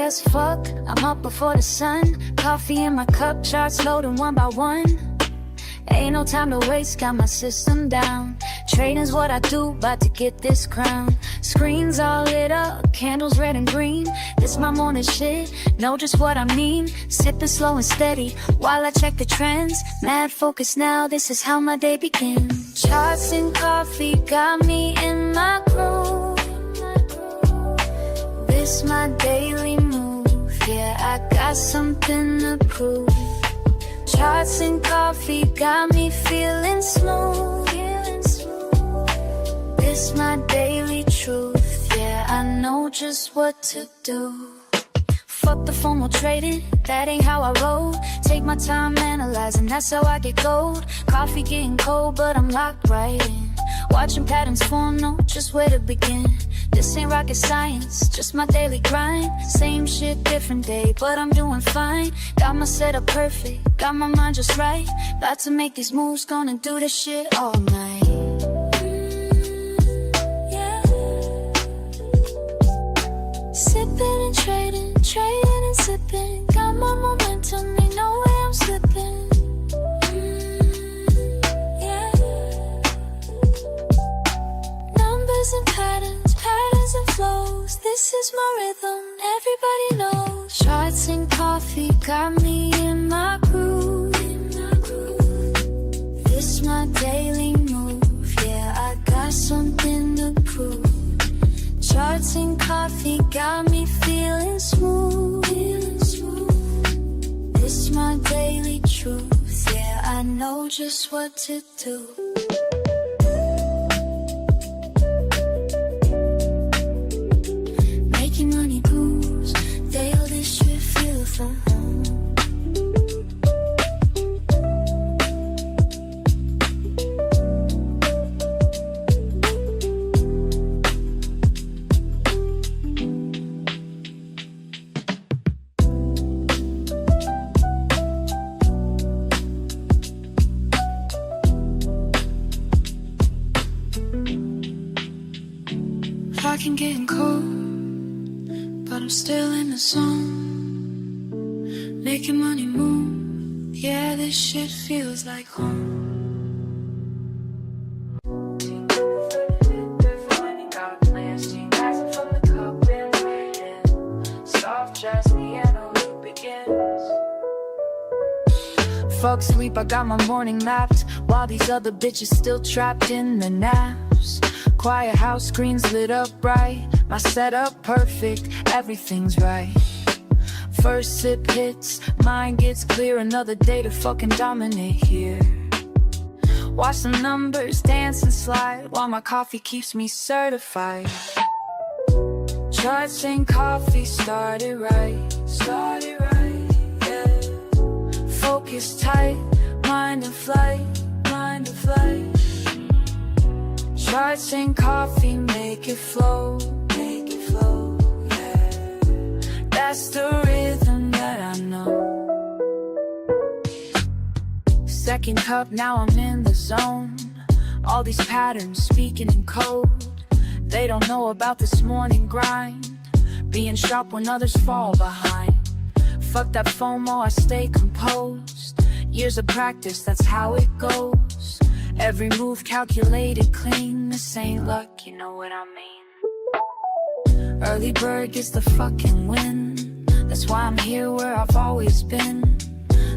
as fuck, I'm up before the sun. Coffee in my cup, charts loading one by one. Ain't no time to waste, got my system down. Trading's what I do, about to get this crown. Screens all lit up, candles red and green. This my morning shit, know just what I mean. Sipping slow and steady, while I check the trends. Mad focus now, this is how my day begins. Charts and coffee got me in my groove. This my daily move, yeah, I got something to prove. Charts and coffee got me feeling smooth. This my daily truth, yeah, I know just what to do. Fuck the formal trading, that ain't how I roll. Take my time analyzing, that's how I get gold. Coffee getting cold, but I'm locked right in. Watching patterns form, know just where to begin. This ain't rocket science, just my daily grind. Same shit, different day, but I'm doing fine. Got my setup perfect, got my mind just right. About to make these moves, gonna do this shit all night. Sipping and trading, trading and sipping. Got my momentum, ain't no way I'm slipping. Yeah. Numbers and patterns, patterns and flows. This is my rhythm, everybody knows. Charts and coffee got me in my groove. This my daily move, yeah, I got something to prove. Charts and coffee got me feeling smooth. This my daily truth, yeah, I know just what to do. Making money moves, daily this should feel fun. Fucking getting cold, but I'm still in the zone. Making money move, yeah, this shit feels like home. Fuck sleep, I got my morning mapped, while these other bitches still trapped in the naps. Quiet house, screens lit up bright. My setup perfect, everything's right. First sip hits, mind gets clear. Another day to fucking dominate here. Watch the numbers dance and slide, while my coffee keeps me certified. Charts and coffee started right, yeah. Focus tight, mind in flight, mind in flight. Charts and coffee make it flow, yeah. That's the rhythm that I know. Second cup, now I'm in the zone. All these patterns speaking in code. They don't know about this morning grind, being sharp when others fall behind. Fuck that FOMO, I stay composed. Years of practice, that's how it goes. Every move calculated clean. This ain't luck, you know what I mean. Early bird gets the fucking win. That's why I'm here where I've always been.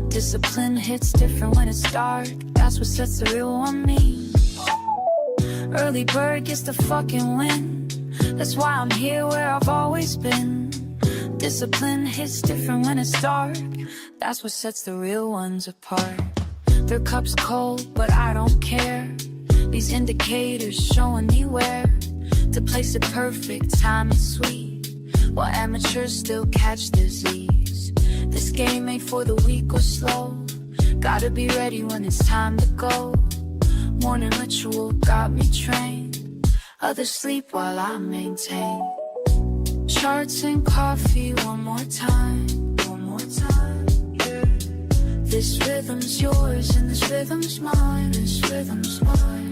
Discipline hits different when it's dark. That's what sets the real one me. Early bird gets the fucking win. That's why I'm here where I've always been. Discipline hits different when it's dark. That's what sets the real ones apart. Their cup's cold, but I don't care. These indicators showing me where to place it perfect, time is sweet, while amateurs still catch disease. This game ain't for the weak or slow. Gotta be ready when it's time to go. Morning ritual got me trained. Others sleep while I maintain. Charts and coffee one more time, yeah. This rhythm's yours and this rhythm's mine, this rhythm's mine.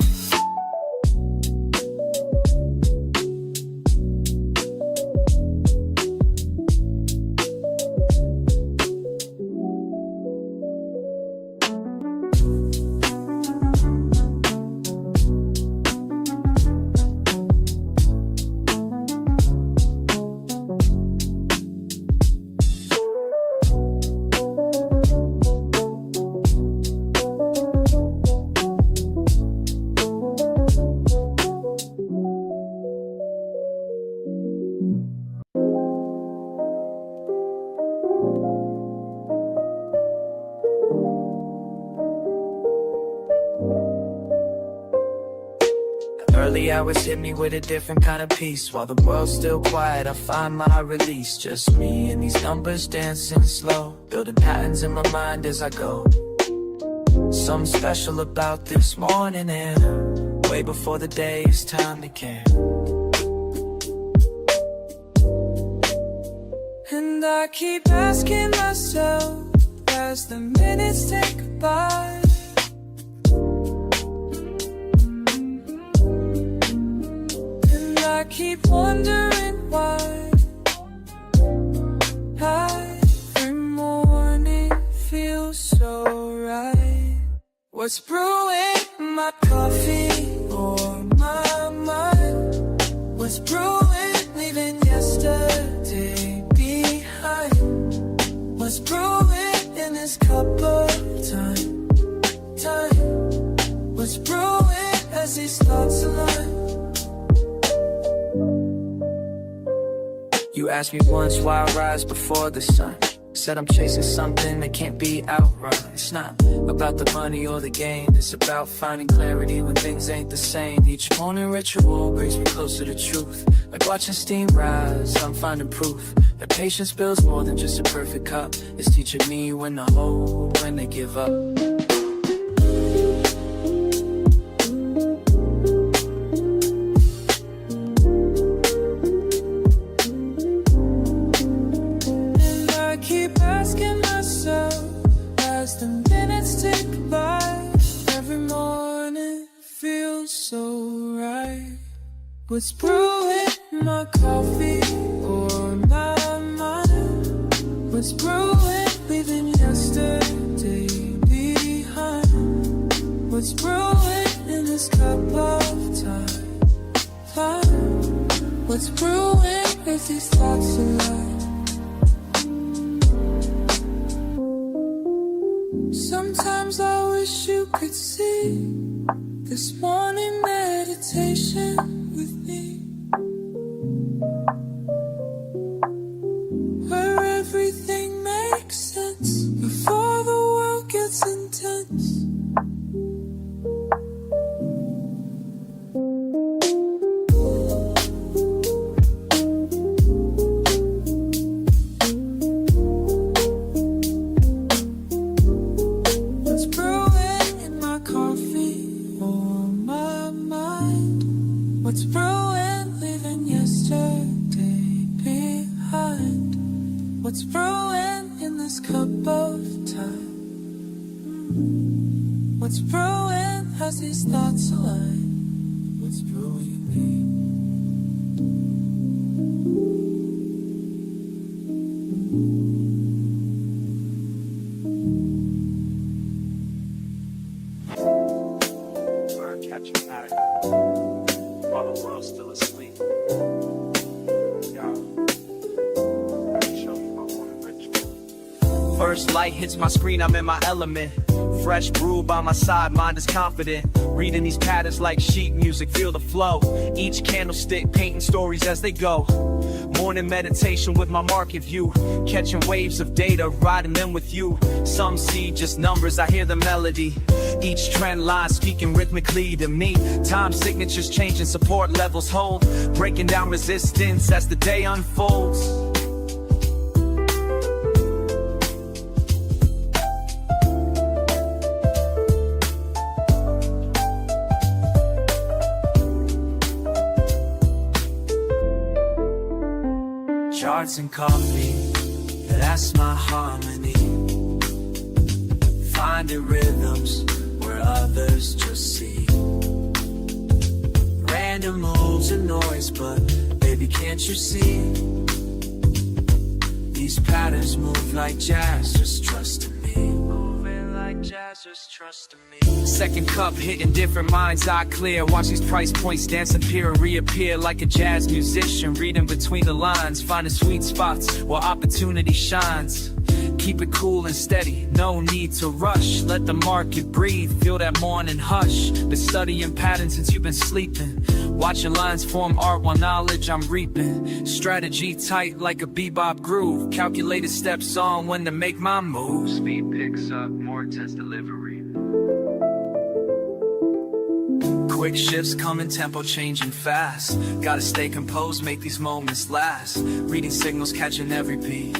Early hours hit me with a different kind of peace. While the world's still quiet, I find my release. Just me and these numbers dancing slow, building patterns in my mind as I go. Something special about this morning and way before the day is time to care. And I keep asking myself as the minutes tick by, and I keep wondering why every morning feels so right. What's brewing in my coffee or my mind? What's brewing, leaving yesterday behind? What's brewing in this cup of time? What's brewing as these thoughts align? You asked me once why I rise before the sun. Said I'm chasing something that can't be outrun. It's not about the money or the gain, it's about finding clarity when things ain't the same. Each morning ritual brings me closer to truth. Like watching steam rise, I'm finding proof that patience builds more than just a perfect cup. It's teaching me when to hold, when to give up. What's brewing in my coffee or my mind? What's brewing, leaving yesterday behind? What's brewing in this cup of time? What's brewing if these thoughts align? Sometimes I wish you could see this morning meditation with me, where everything makes sense before the world gets intense. What's brewing in my coffee or my mind? What's brewing, leaving yesterday behind? What's brewing in this cup of time? What's brewing as these thoughts align? What's brewing in me? Catching that while the world's still asleep. First light hits my screen, I'm in my element. Fresh brew by my side, mind is confident. Reading these patterns like sheet music, feel the flow. Each candlestick painting stories as they go. Morning meditation with my market view. Catching waves of data, riding them with you. Some see just numbers, I hear the melody. Each trend line speaking rhythmically to me. Time signatures changing, support levels hold. Breaking down resistance as the day unfolds. Charts and coffee, that's my harmony. Finding rhythms where others just see. Random moves and noise, but baby, can't you see? These patterns move like jazz, just trust in me. Moving like jazz, just trust in me. Second cup hitting different minds, eye clear. Watch these price points dance, appear and reappear like a jazz musician. Reading between the lines, finding sweet spots where opportunity shines. Keep it cool and steady, no need to rush. Let the market breathe, feel that morning hush. Been studying patterns since you've been sleeping. Watching lines form art while knowledge I'm reaping. Strategy tight like a bebop groove. Calculated steps on when to make my move. Speed picks up, more test delivery. Quick shifts coming, tempo changing fast. Gotta stay composed, make these moments last. Reading signals, catching every beat.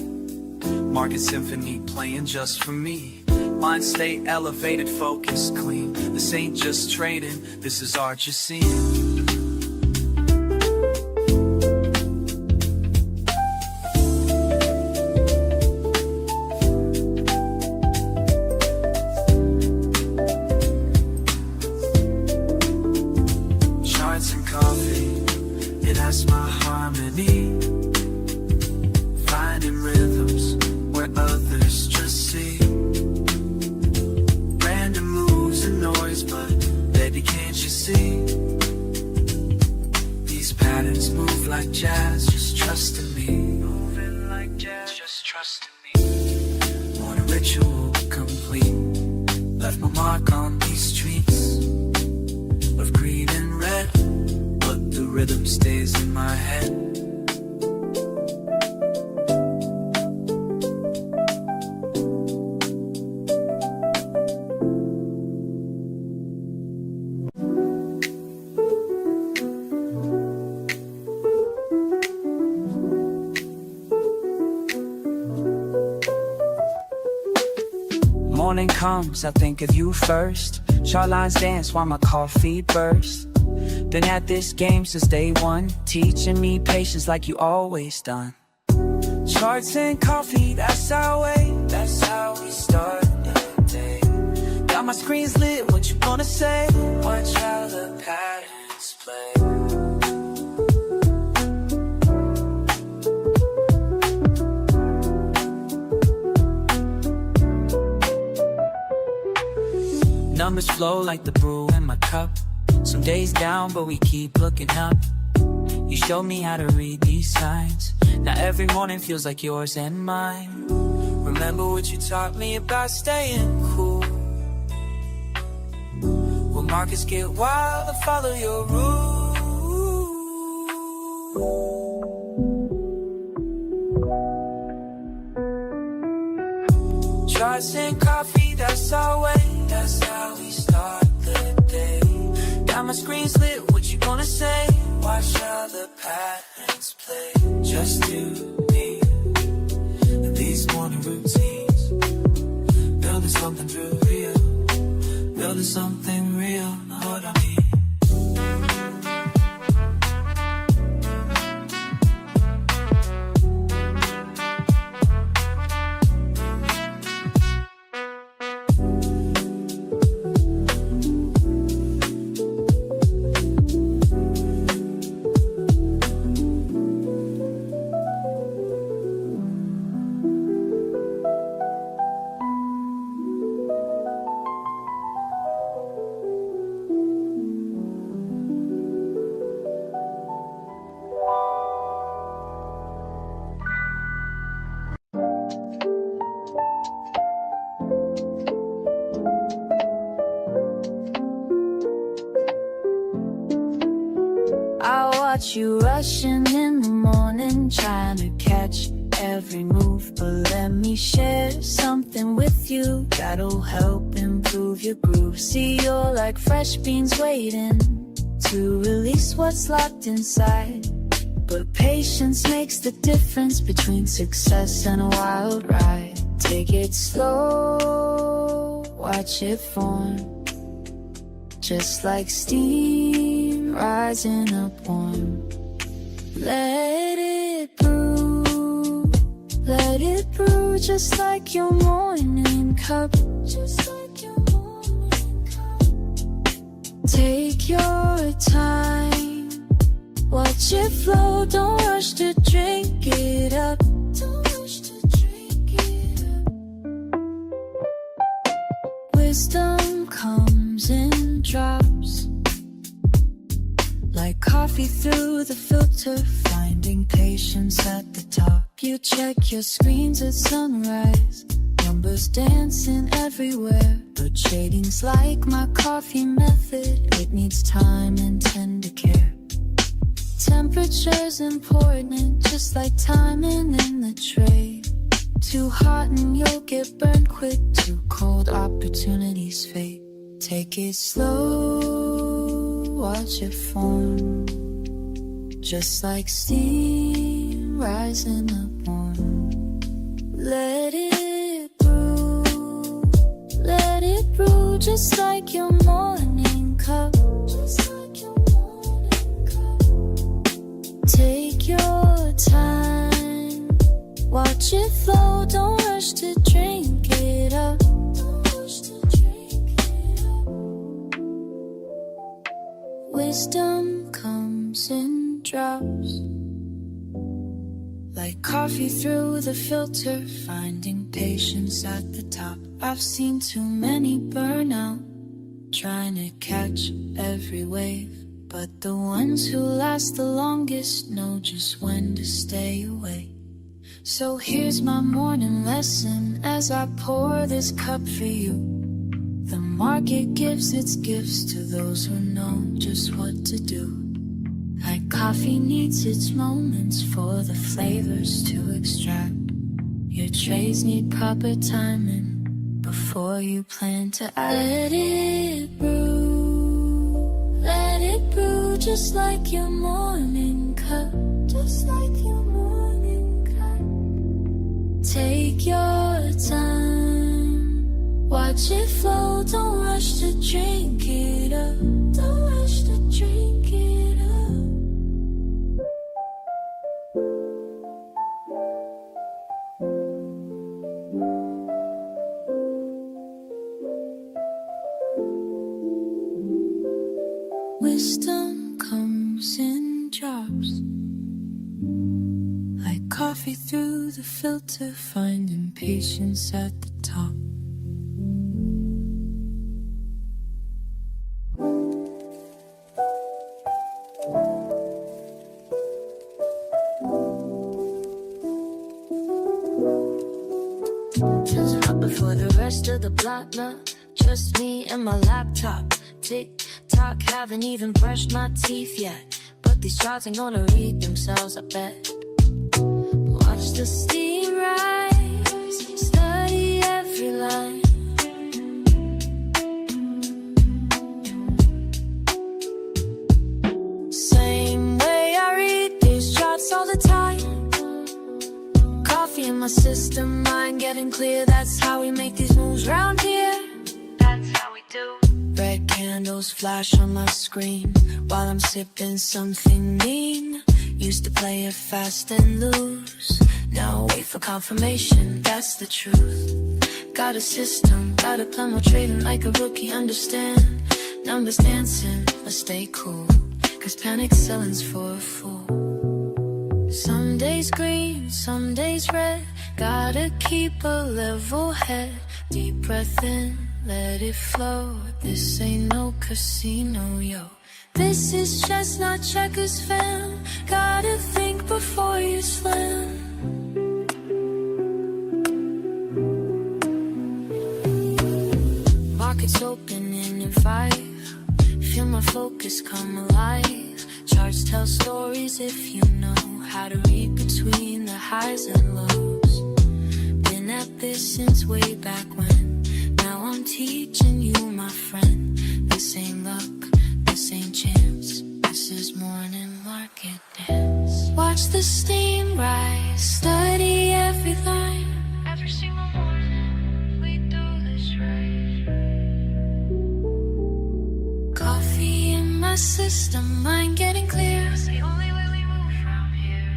Market symphony playing just for me. Mind state elevated, focus clean. This ain't just trading, this is art you're seeing. Charts and coffee, it has my harmony. Finding rhythms where others just see. Random moves and noise, but baby, can't you see? These patterns move like jazz, just trust in me. Moving like jazz, just trust in me. Want a ritual complete. Left my mark on these streets of green and red, but the rhythm stays in my head. Morning comes, I think of you first. Chart lines dance while my coffee bursts. Been at this game since day one, teaching me patience like you always done. Charts and coffee, that's our way, that's how we start the day. Got my screens lit, what you gonna say? Watch how the patterns play. Numbers flow like the brew in my cup. Some days down, but we keep looking up. You showed me how to read these signs. Now every morning feels like yours and mine. Remember what you taught me about staying cool. When markets get wild, I follow your rules. Charts and coffee, that's our way. That's how we start the day. Got my screens lit, what you gonna say? Watch how the patterns play. Just you, me, and these morning routines. Building something real, real. Building something real, know what I mean? I watch you rushing in the morning, trying to catch every move. But let me share something with you that'll help improve your groove. See, you're like fresh beans waiting to release what's locked inside. But patience makes the difference between success and a wild ride. Take it slow, watch it form. Just like steam rising up warm. Let it brew, just like your morning cup. Just like your morning cup. Take your time, watch it flow, don't rush to drink it up. Don't rush to drink it up. Wisdom comes in drops, like coffee through the filter, finding patience at the top. You check your screens at sunrise. Numbers dancing everywhere, but trading's like my coffee method. It needs time and tender care. Temperature's important, just like timing in the trade. Too hot and you'll get burned quick. Too cold, opportunities fade. Take it slow, watch it form. Just like steam rising up warm. Let it brew, just like your morning cup. Just like your morning cup. Take your time, watch it flow, don't rush to drink it up. Don't rush to drink it up. Wisdom comes in drops, like coffee through the filter, finding patience at the top. I've seen too many burn out, trying to catch every wave. But the ones who last the longest know just when to stay away. So here's my morning lesson as I pour this cup for you. The market gives its gifts to those who know just what to do. Like coffee needs its moments for the flavors to extract. Your trades need proper timing before you plan to act. Let it brew, just like your morning cup. Just like your morning cup. Take your time, watch it flow, don't rush to drink it up. Don't rush to drink it up. Wisdom comes in drops, like coffee through the filter, finding patience at the top. Just hop before the rest of the block, nah. Just me and my laptop. Tick-tock, haven't even brushed my teeth yet, but these charts ain't gonna read themselves, I bet. Watch the steam rise, study every line. Same way I read these charts all the time. Coffee in my system, mind getting clear. That's how we make these moves round here. That's how we do. Red candles flash on my screen while I'm sipping something mean. Used to play it fast and lose, now wait for confirmation, that's the truth. Got a system, got a plan, we're trading like a rookie, understand. Numbers dancing, but stay cool, cause panic selling's for a fool. Some days green, some days red, gotta keep a level head. Deep breath in, let it flow. This ain't no casino, yo. This is just not checkers, fam. Gotta think before you slam. Markets opening in 5. Feel my focus come alive. Charts tell stories if you know how to read between the highs and lows. Been at this since way back when. Now I'm teaching you, my friend. This ain't luck, this ain't chance. This is morning market dance. Watch the steam rise, study every line. Every single morning, we do this right. Coffee in my system, mind getting clear. It's the only way we move from here.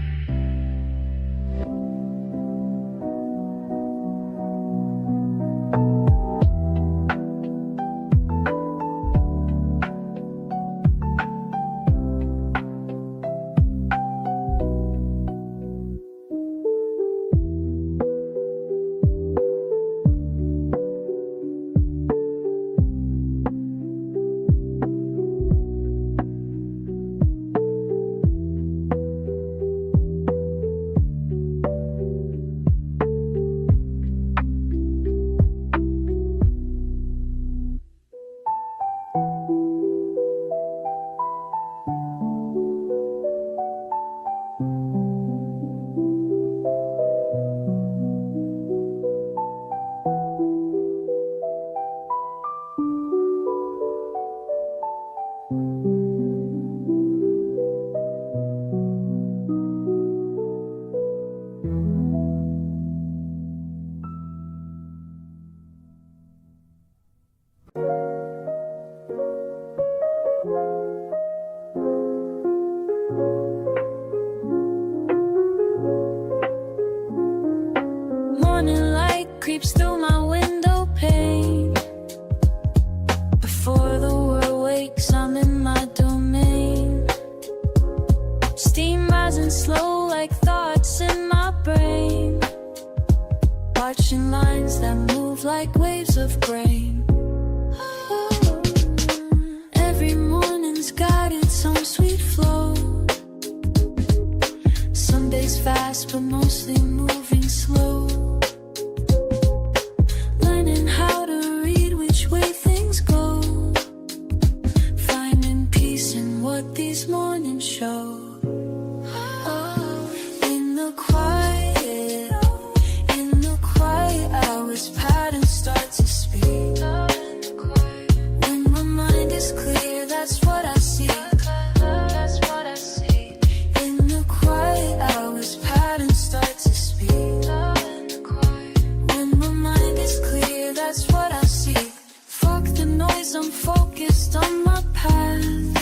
morning light creeps through my window pane. Before the world wakes, I'm in my domain. Steam rising slow like thoughts in my brain. Watching lines that move like waves of grain. Every morning's got its own sweet flow. Some days fast, but mostly moving slow. Learning how to read which way things go. Finding peace in what these mornings show. In the quiet hours, patterns start to speak. When my mind is clear, that's what I see. In the quiet hours, patterns start to speak. When my mind is clear, that's what I see. Fuck the noise, I'm focused on my path.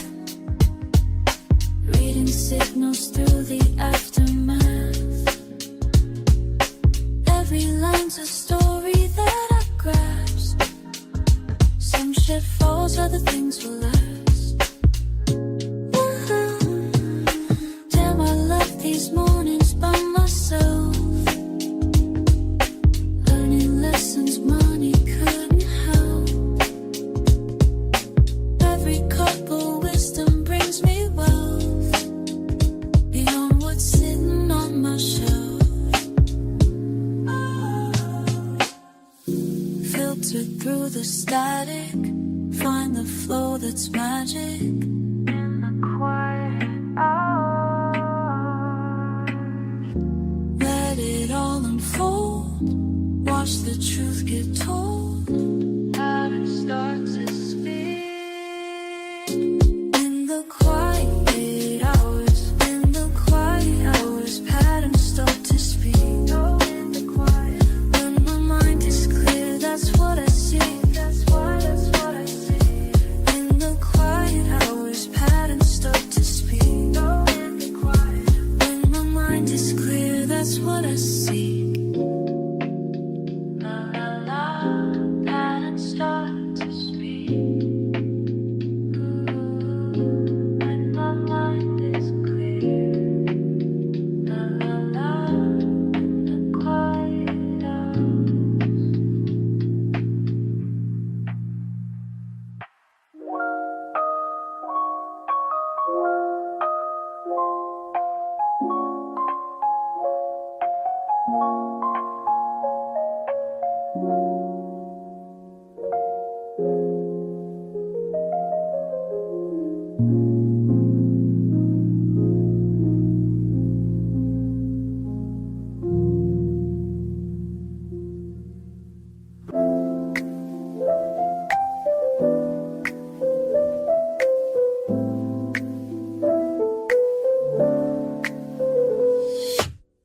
Reading signals through the aftermath. Every line's a story that I grasp. Some shit falls, other things will last. Damn, I love these mornings by myself. Learning lessons money couldn't help. Every cup of wisdom brings me wealth, beyond what's sitting on my shelf. Filter through the static, find the flow that's magic. In the quiet hours, let it all unfold. Watch the truth get told. Patterns start to speak. In the quiet hours, patterns start to speak. In the quiet, when my mind is clear, that's what I see. That's what I see. In the quiet hours, patterns start to speak. In the quiet, when my mind is clear, that's what I see. La la la, patterns start to speak. When my mind is clear. La la la, the quiet hours.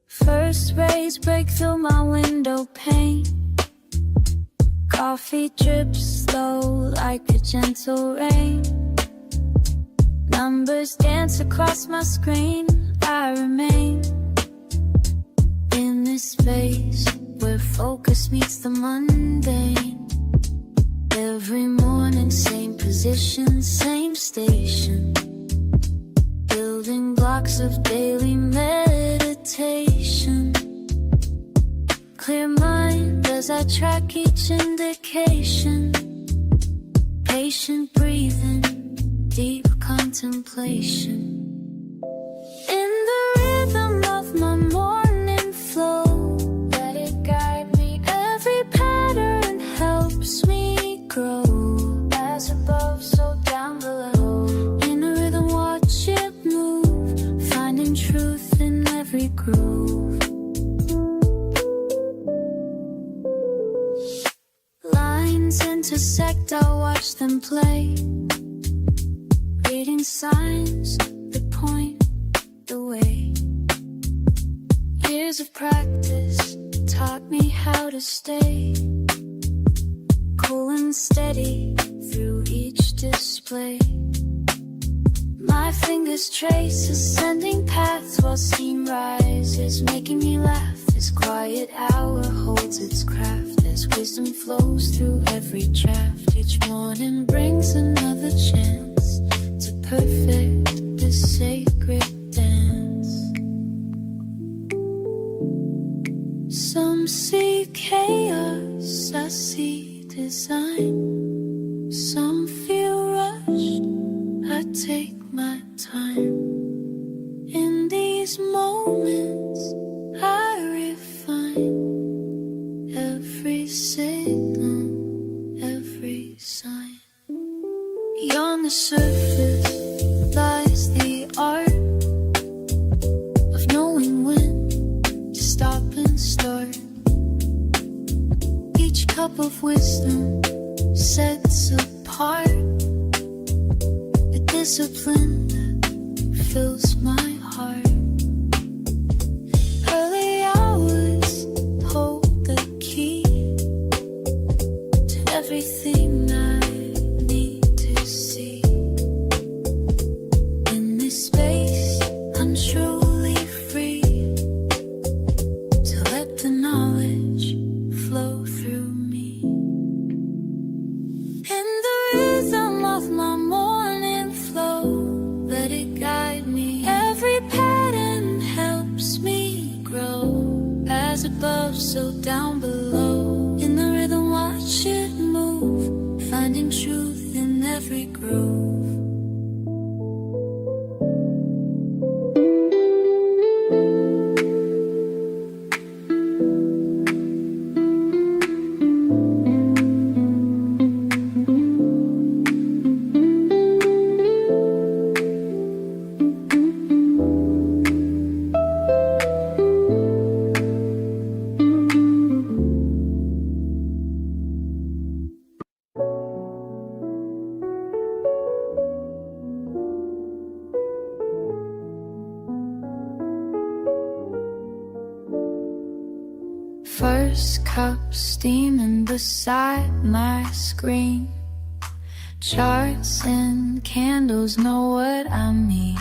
First rays break through my window pane. Coffee drips slow like a gentle rain. Numbers dance across my screen. I remain in this space where focus meets the mundane. Every morning, same position, same station. Building blocks of daily meditation. Clear mind as I track each indication. Patient breathing, deep contemplation. In the rhythm of my morning flow, let it guide me. Every pattern helps me grow. As above, so down below. In a rhythm, watch it move, finding truth in every groove. Lines intersect, I'll watch them play. Reading signs that point the way. Years of practice taught me how to stay cool and steady through each display. My fingers trace ascending paths while steam rises, making me laugh. This quiet hour holds its craft as wisdom flows through every draft. Each morning brings another chance to perfect this sacred dance. Some see chaos, I see design. Some feel rushed, I take my time. In these moments I refine every signal, every sign. Beyond the surface lies the art of knowing when to stop and start. Each cup of wisdom sets apart the discipline that fills my heart. Early hours hold the key to everything I need to see. In this space I'm truly free to let the knowledge flow through me. In the rhythm of my morning flow, let it guide me. Every pattern helps me grow. As above, so down below. In the rhythm, watch it move, finding truth in every groove. First cup steaming beside my screen. Charts and candles know what I mean.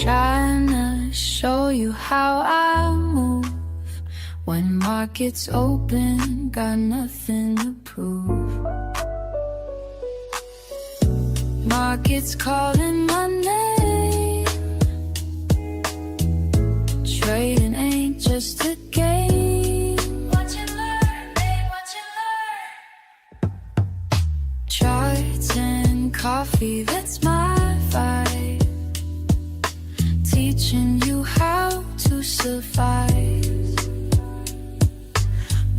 Trying to show you how I move. When markets open, got nothing to prove. Markets calling my name. Trading ain't just a game. Watch and learn, babe, watch and learn. Charts and coffee, that's my vibe. Teaching you how to survive.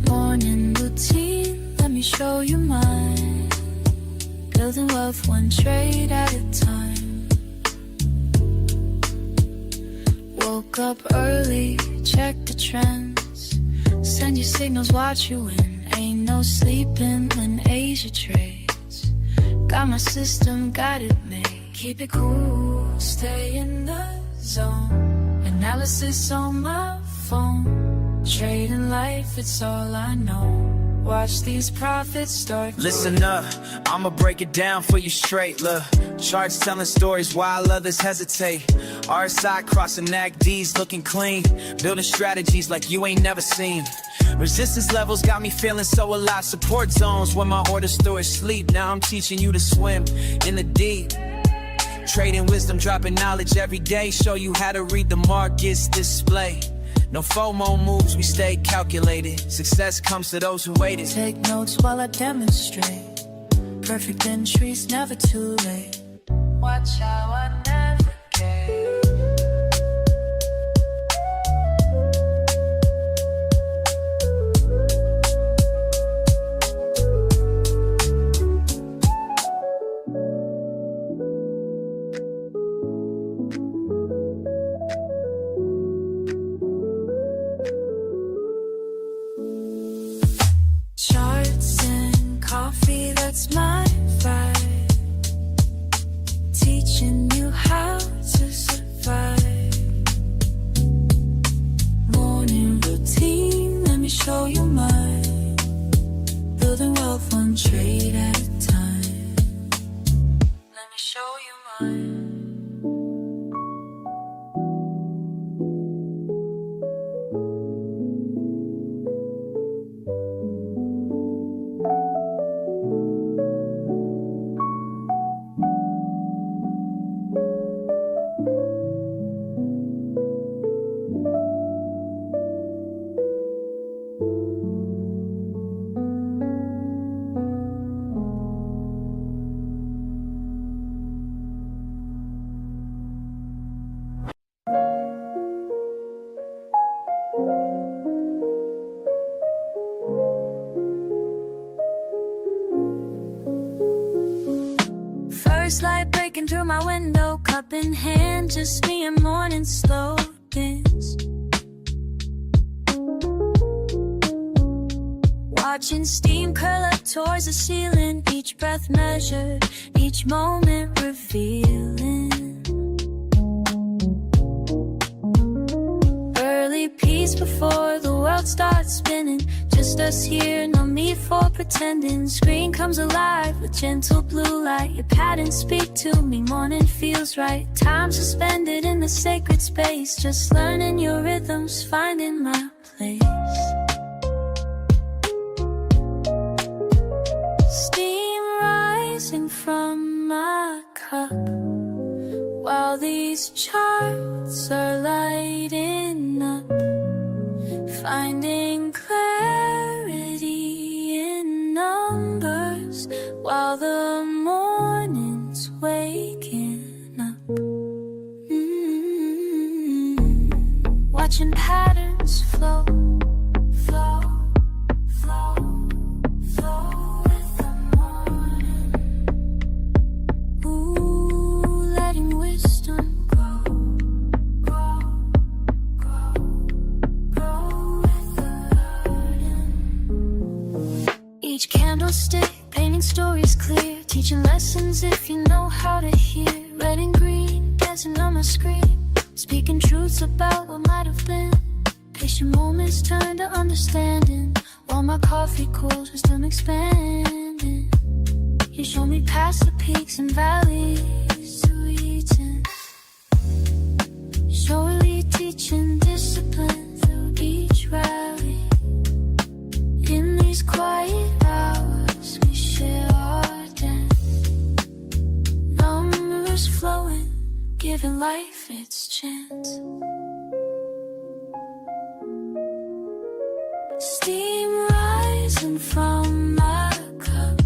Morning routine, let me show you mine. Building wealth one trade at a time. Woke up early, check the trends. Send your signals, watch you win. Ain't no sleeping when Asia trades. Got my system, got it made. Keep it cool, stay in the zone. Analysis on my phone. Trading life, it's all I know. Watch these profits start. Listen up, I'ma break it down for you straight. Look, charts telling stories while others hesitate. RSI crossing NACDs looking clean. Building strategies like you ain't never seen. Resistance levels got me feeling so alive. Support zones when my orders through sleep. Now I'm teaching you to swim in the deep. Trading wisdom, dropping knowledge every day. Show you how to read the markets display. No FOMO moves, we stay calculated. Success comes to those who waited. Take notes while I demonstrate. Perfect entries, never too late. Watch how I navigate. That's my vibe. Teaching you how to survive. Morning routine, let me show you mine. Building wealth one trade at a time. Let me show show you mine. First light breaking through my window, cup in hand, just me and morning slow dance. Watching steam curl up towards the ceiling, each breath measured, each moment revealing. Early peace before the world starts spinning, just us here, no need for pretending. Screen comes alive with gentle blue light, your patterns speak to me, morning feels right. Time suspended in the sacred space, just learning your rhythms, finding my place. Steam rising from my cup, while these charts are lighting up, finding clarity in numbers, while the morning's waking up. Watching patterns flow, flow, flow, flow with the morning. Ooh, letting wisdom grow, grow, grow, grow with the learning. Each candlestick painting stories clear, teaching lessons if you know how to hear. Red and green dancing on my screen, speaking truths about what might have been. Patient moments turn to understanding, while my coffee cools, wisdom expanding. You show me past the peaks and valleys to reaching. Surely teaching discipline through each rally. In these quiet hours we share our dance, numbers flowing, giving life its chance. Steam rising from my cup,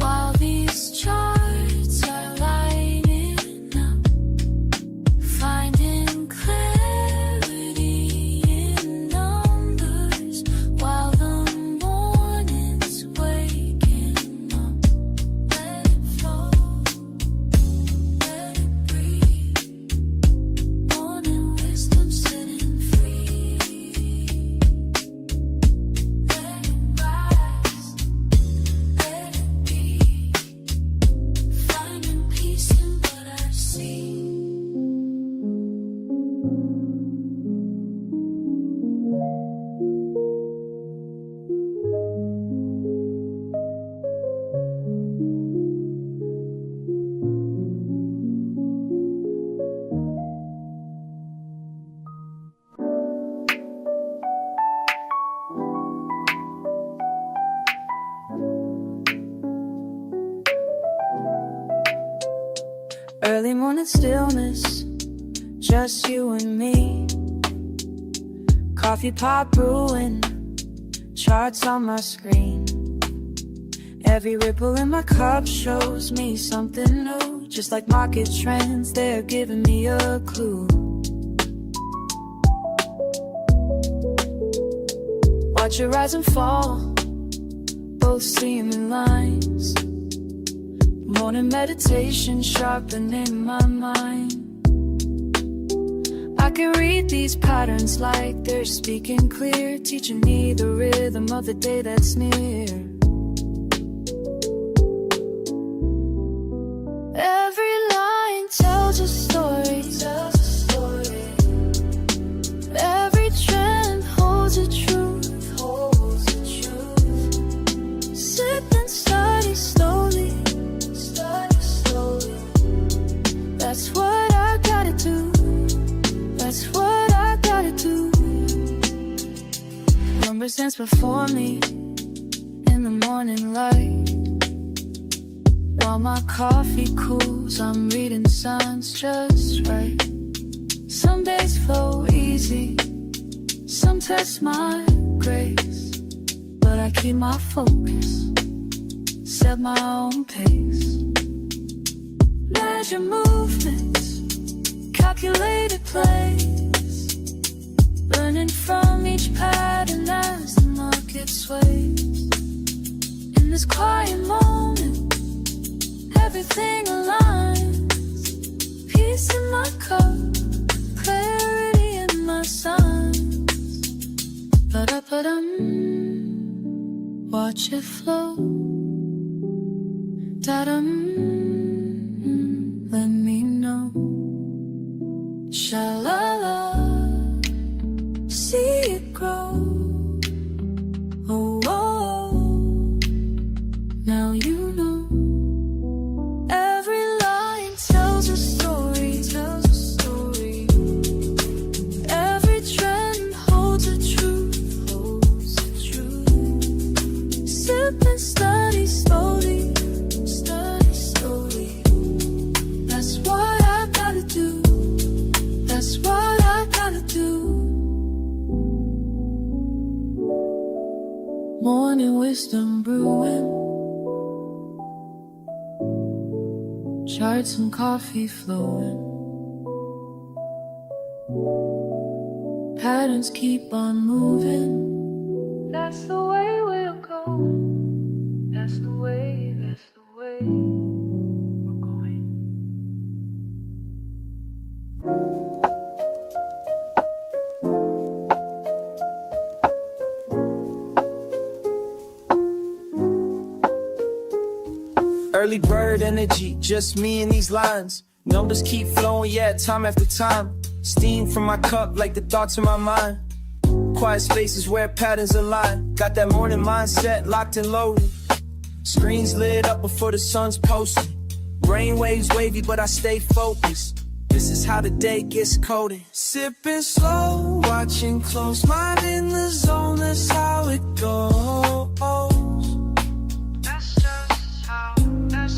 while these charts are lighting up, finding clarity in numbers, while the morning's waking up. Let it flow, let it breathe, morning wisdom sitting free. Let it rise, let it be, finding peace in what I see. Early morning stillness, just you and me. Coffee pot brewing, charts on my screen. Every ripple in my cup shows me something new. Just like market trends, they're giving me a clue. Watch it rise and fall, both seeming lines. Morning meditation sharpening my mind. I can read these patterns like they're speaking clear, teaching me the rhythm of the day that's near. Every line tells a story, every trend holds a truth, Sip and study slowly, numbers dance before me in the morning light. While my coffee cools, I'm reading signs just right. Some days flow easy, some test my grace, but I keep my focus, set my own pace. Measure movements, calculated plays, learning from each pattern as the market sways. In this quiet moment, everything aligns. Peace in my cup, clarity in my signs. Ba-da-ba-dum, watch it flow. Da-dum, let me know. Sha-la-la, see it grow. Oh, oh, oh, now you know. Every line tells a story, tells a story. Every trend holds a truth, holds a truth. Sip and study slowly, study slowly. That's what I gotta do, that's what I gotta do. Morning wisdom brewing, charts and coffee flowing. Patterns keep on moving. That's the way we'll go. That's the way we're going. Early bird energy, just me and these lines. Numbers keep flowing, yeah, time after time. Steam from my cup like the thoughts in my mind. Quiet spaces where patterns align. Got that morning mindset locked and loaded. Screens lit up before the sun's posted. Brainwaves wavy, but I stay focused. This is how the day gets coded. Sipping slow, watching close, mind in the zone, that's how it goes. That's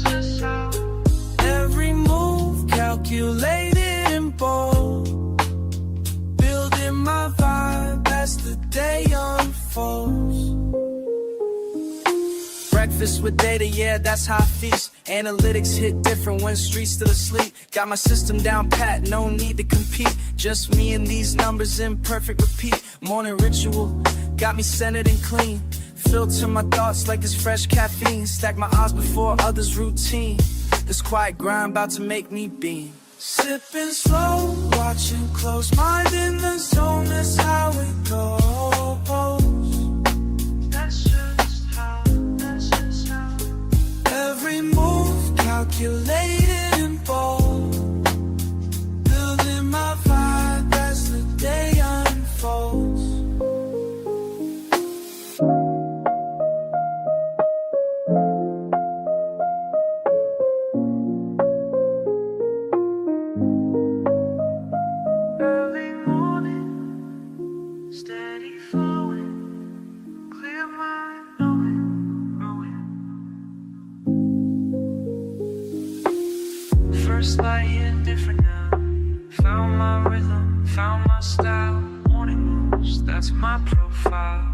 just how. Every move calculated and bold. Building my vibe as the day unfolds. Breakfast with data, yeah, that's how I feast. Analytics hit different when streets still asleep. Got my system down pat, no need to compete. Just me and these numbers in perfect repeat. Morning ritual, got me centered and clean. Filter my thoughts like it's fresh caffeine. Stack my odds before others' routine. This quiet grind about to make me beam. Sipping slow, watching close, mind in the zone, that's how it goes. That's just how, that's just how. Every move calculated and bold. Building my vibe as the day unfolds. Early morning, steady flowing, clear mind knowing, growing. First light hit different now. Found my rhythm, found my style. Morning moves, that's my profile.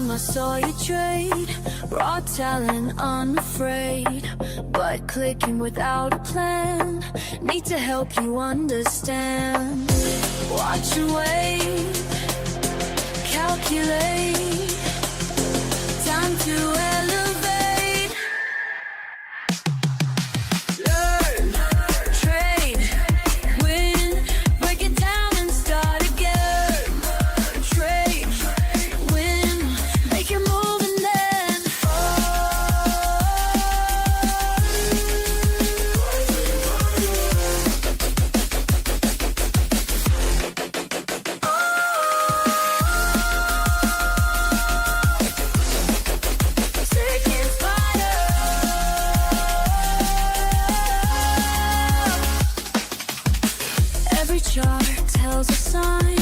I saw you trade, raw talent, unafraid, but clicking without a plan. Need to help you understand. Watch and wait, calculate, time to elevate. Learn, trade, win, chart tells a sign,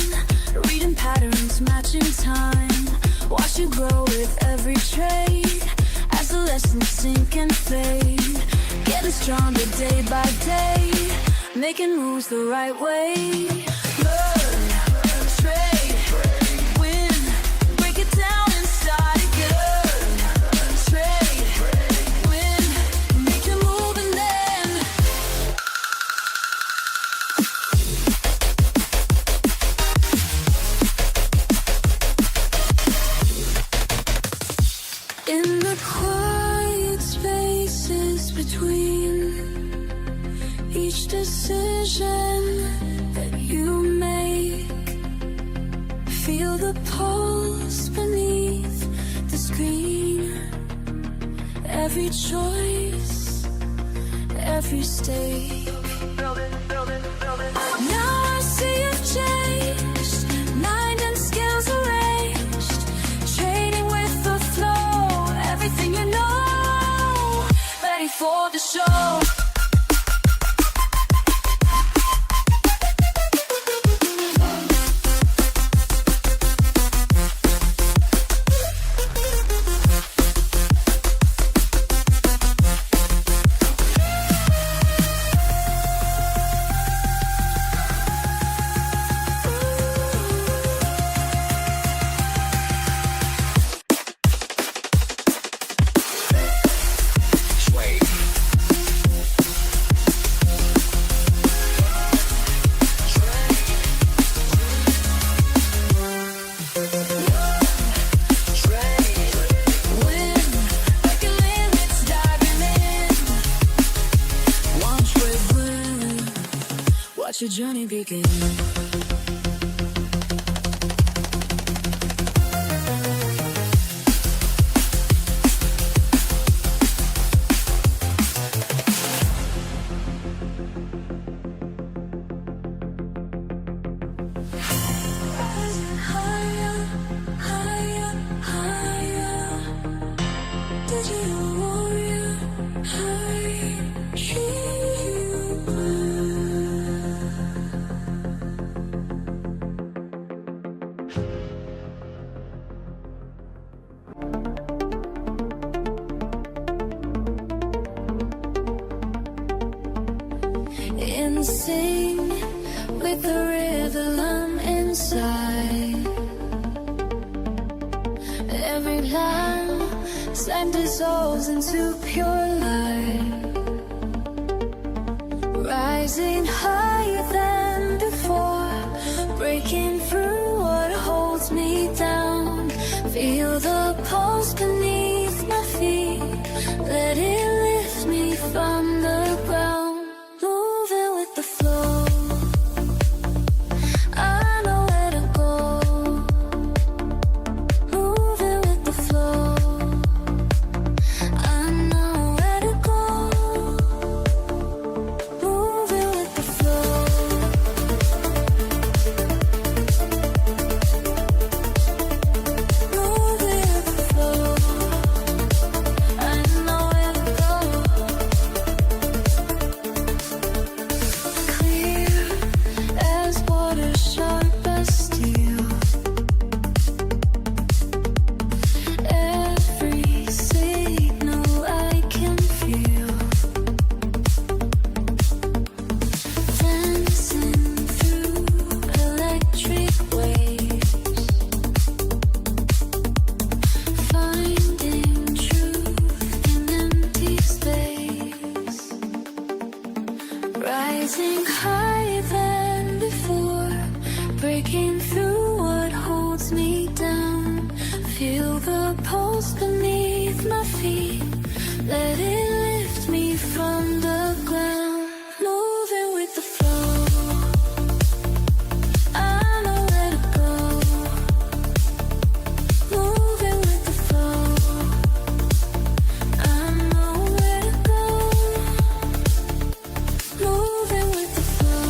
reading patterns, matching time. Watch you grow with every trade, as the lessons sink and fade. Getting stronger day by day, making moves the right way. Learn, trade, win, break it down and start again. Trade, win, make your move and then in the quiet spaces between each decision that you make, feel the pulse beneath the screen. Every choice, every stake. Now I see you've changed, mind and skills arranged, trading with the flow, everything you know, ready for the show. Watch your journey begin. Rising higher, higher, higher. Digital warrior, high, in sync with the rhythm inside. Every line slime dissolves into pure light, rising higher than before, breaking through what holds me down. Feel the pulse beneath my feet, let it lift me from the ground. Moving with the flow, I know where to go. Moving with the flow, I know where to go. Moving with the flow. Moving with the flow, I know where to go. Clear as water, sharp as steel. Every signal I can feel, dancing through electric waves, finding truth in empty space. Rising higher than before, breaking through what holds me down. Feel the pulse beneath my feet, let it lift me from the ground. Moving with the flow, I know where to go. Moving with the flow, I know where to go. Moving with the flow.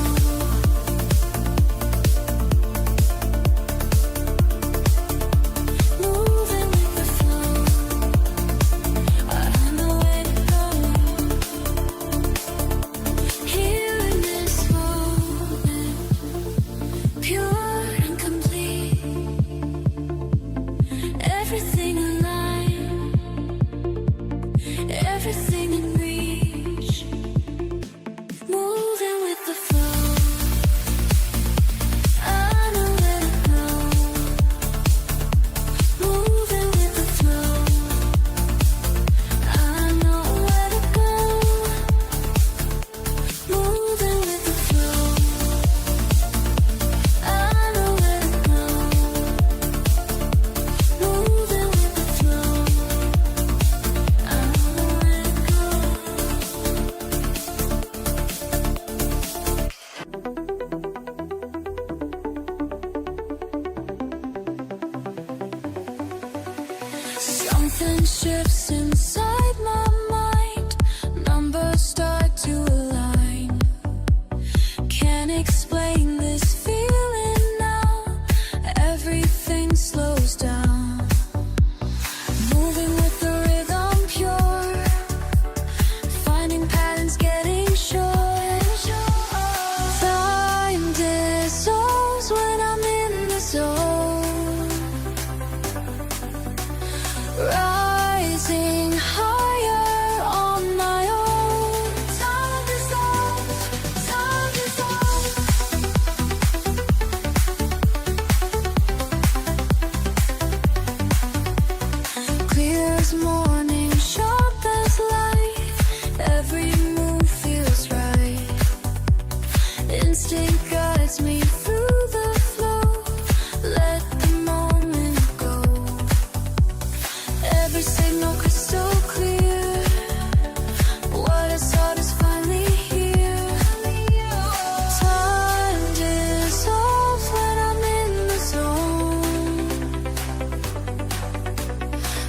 Moving with the flow, I know where to go. shifts inside my mind. Numbers start to align. Can't explain this feeling now. Everything slows down. Moving with the rhythm pure. Finding patterns getting short. Time dissolves when I'm in the zone. Rising higher on my own. Time dissolves, time dissolves. Clear as morning, sharp as light. Every move feels right. Instinct guides me through the flow. Let the moment go. Every signal crystal clear. What I sought is finally here. Time dissolves when I'm in the zone.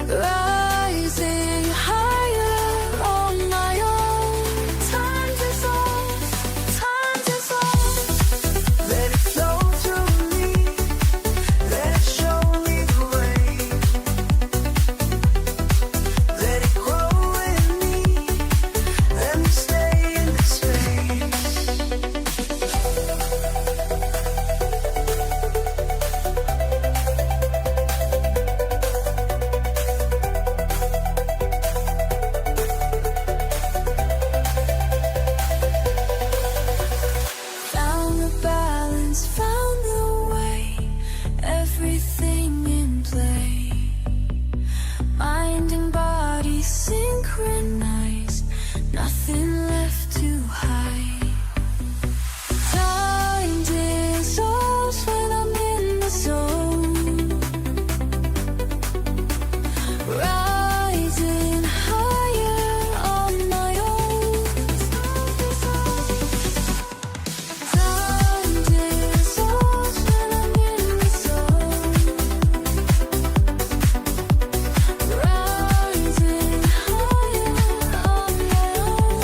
Rising higher on my own. Time dissolves, time dissolves. Let it flow through me. Let it show me the way. Let it grow in me. Let me stay in this space. Found the balance, found the way. Everything in play. Mind and body synchronized. Nothing left to hide. Time dissolves when I'm in the zone. Rising higher on my own. Time dissolves when I'm in the zone. Rising higher on my own.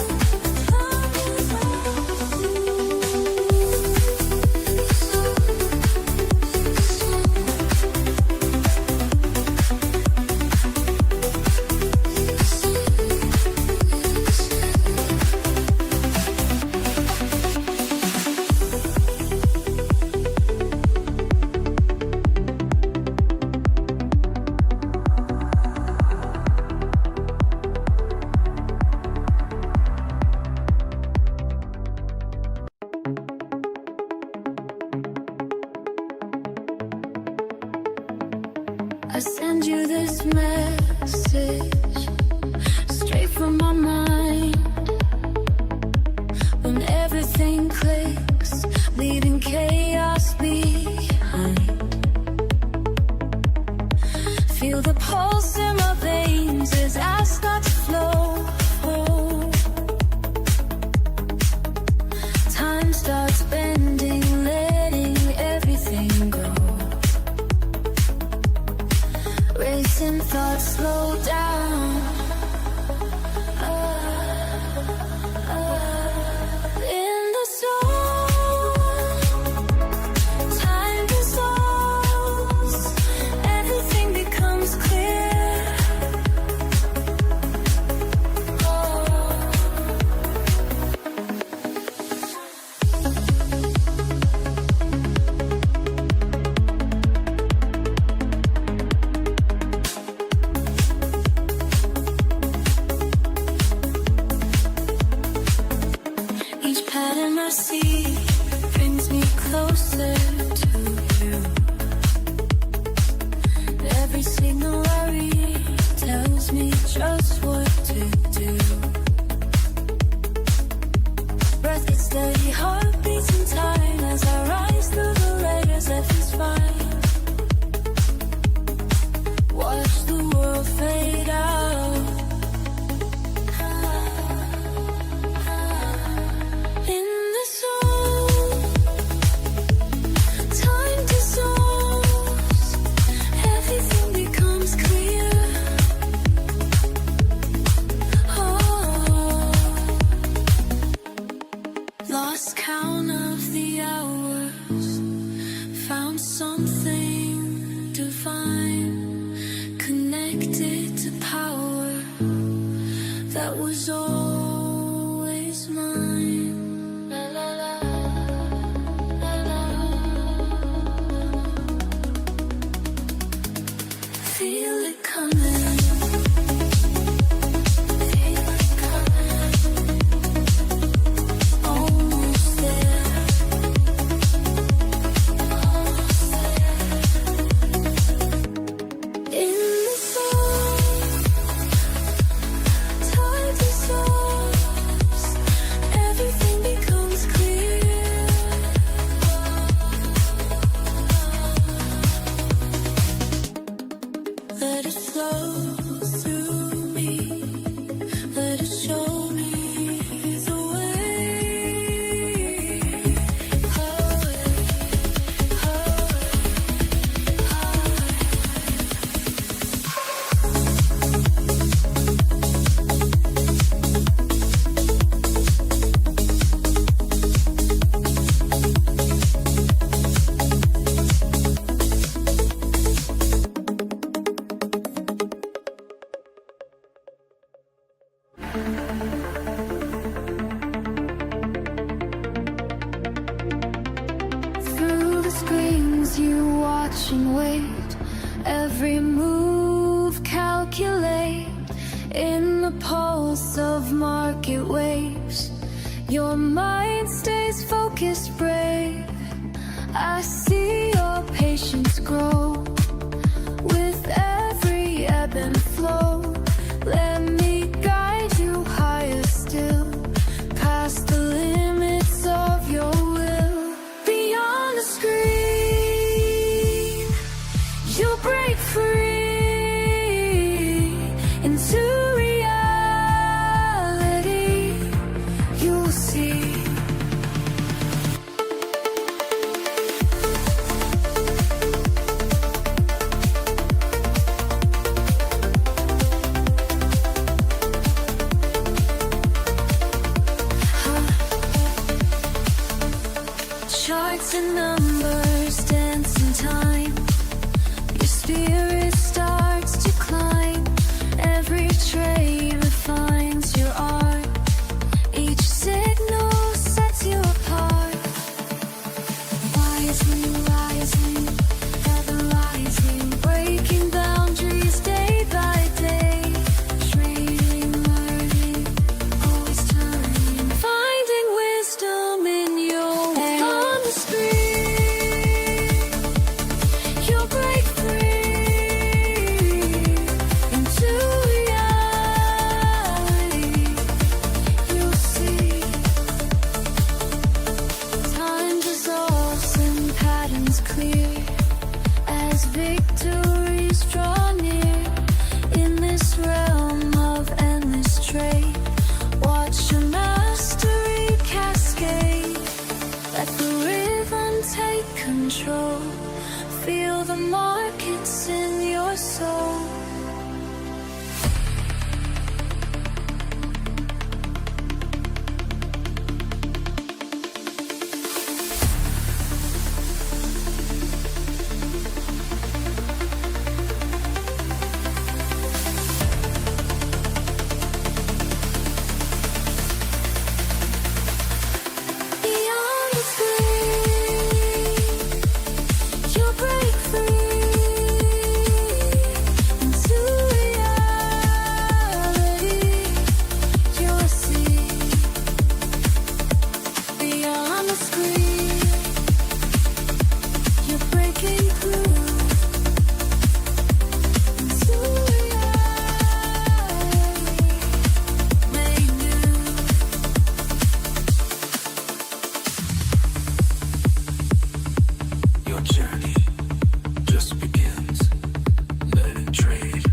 I send you this message straight from my mind. When everything clicks, leaving chaos behind. Feel the pulse in my veins as I start to flow. Time starts bending, letting everything go. Racing thoughts slow down. In the zone. something divine, connected to power that was always mine. La, la, la, la, la. Feel it coming. Feel it coming. Almost there. In the sun, time dissolves, everything becomes clear. Let it flow through me, let it show me the way. Through the screens you watch and wait, every move calculate. In the pulse of market waves, your mind stays focused, brave. I see your patience grow with every ebb and flow. Let me guide you higher still, past the limits of your will. Beyond the screen, you break free into reality. You'll see. Charts and numbers dance in time. Your spirit starts to climb. Every trade refines your art. Each signal sets you apart. Rising, rising, ever rising, breaking boundaries day by day. Trading, learning, always turning, finding wisdom in your way. On the screen, you'll break free into reality. You'll see. Time dissolves and patterns clear as victories draw near. In this realm of endless trade, watch your mastery cascade. Let the rhythm take control. Feel the markets in your soul. Beyond the screen, you break free into reality. You'll see. Beyond the screen, you're breaking through into reality made new. Your journey just begins. Let it trade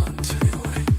until you wake.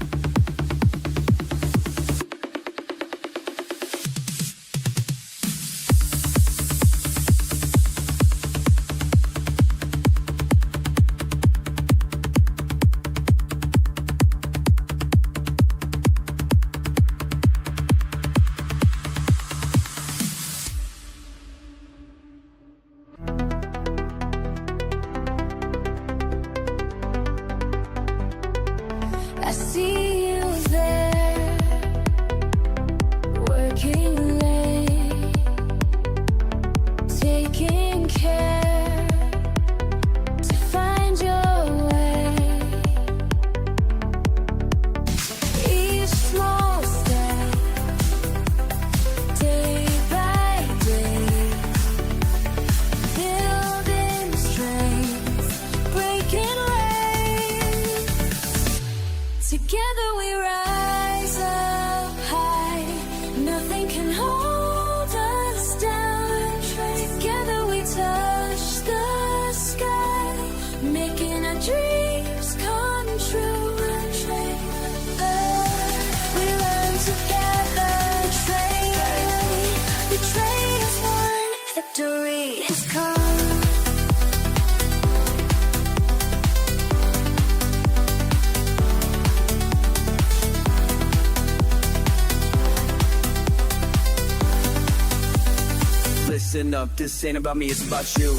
listen up, this ain't about me, it's about you.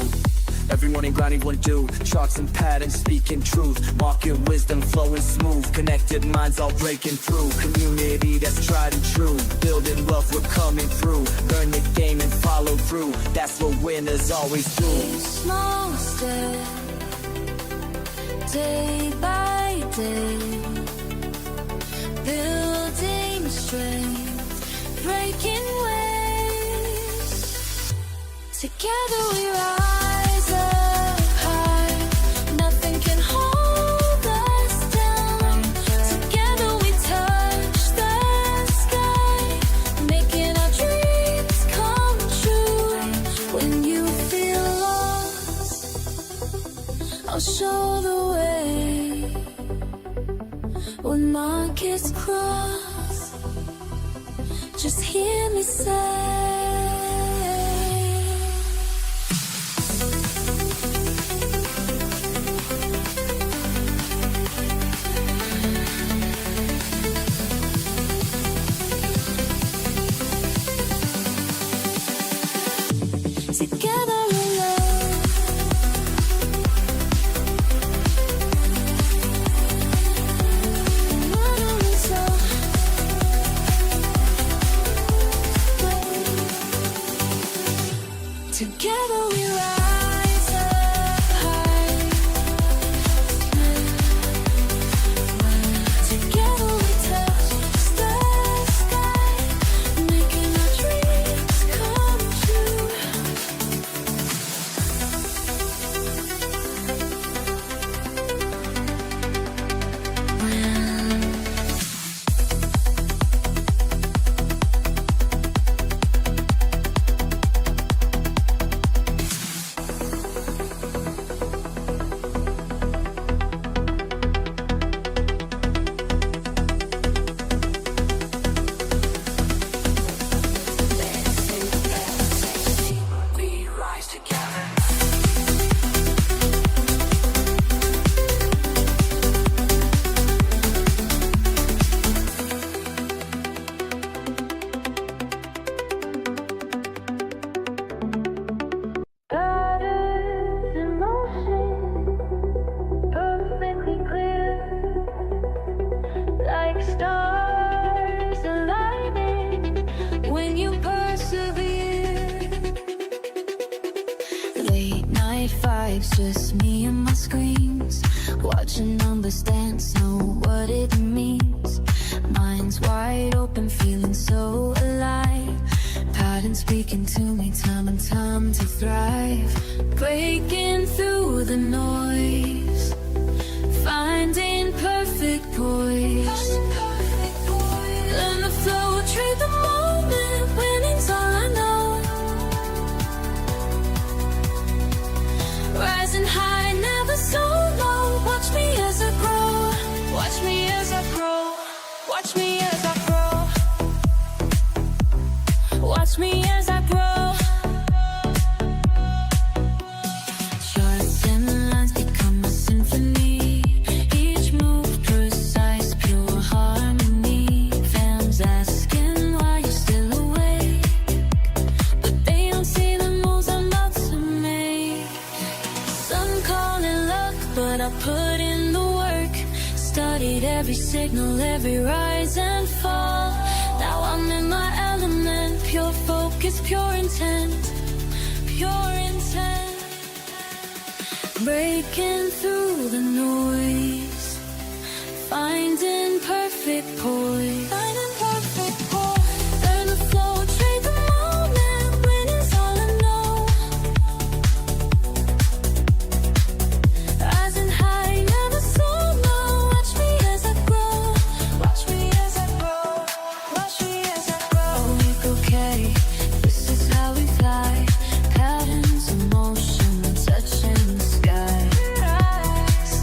Every morning grinding what do, charts and patterns speaking truth, market wisdom flowing smooth, connected minds all breaking through, community that's tried and true, building wealth we're coming through, learn the game and follow through, that's what winners always do. Small step, day by day, building strength, breaking waves, together we rise up high, nothing can hold us down, together we touch the sky, making our dreams come true. When you feel lost, I'll show the way. When markets cross, just hear me say, together we love. Together we rise up high. Together we touch the sky, making our dreams come true. We rise together. Patterns in motion, perfectly clear, like stars aligning when you persevere. Late night vibes, just me and my screens, watching numbers dance, know what it means. Minds wide open, feeling so alive. Pattern speaking to me, time and time to thrive. Breaking through the noise, finding perfect poise. Learn the flow, trade the moment, winning's all I know. Rising high, never so low. Watch me as I grow. Watch me as I grow. Watch me as I grow. Watch me as I grow. Charts and lines become a symphony. Each move precise, pure harmony. Fans asking why you're still awake, but they don't see the moves I'm about to make. Some call it luck, but I put in the work. Studied every signal, every rise and fall. Now I'm in my element, pure focus, pure intent, pure intent. Breaking through the noise, finding perfect poise. Finding perfect poise. Learn the flow, trade the moment, winning's all I know. Rising high, never so low. Watch me as I grow. Watch me as I grow. Watch me as I grow. We're okay. This is how we fly. Patterns of motion, touching the sky. Rise,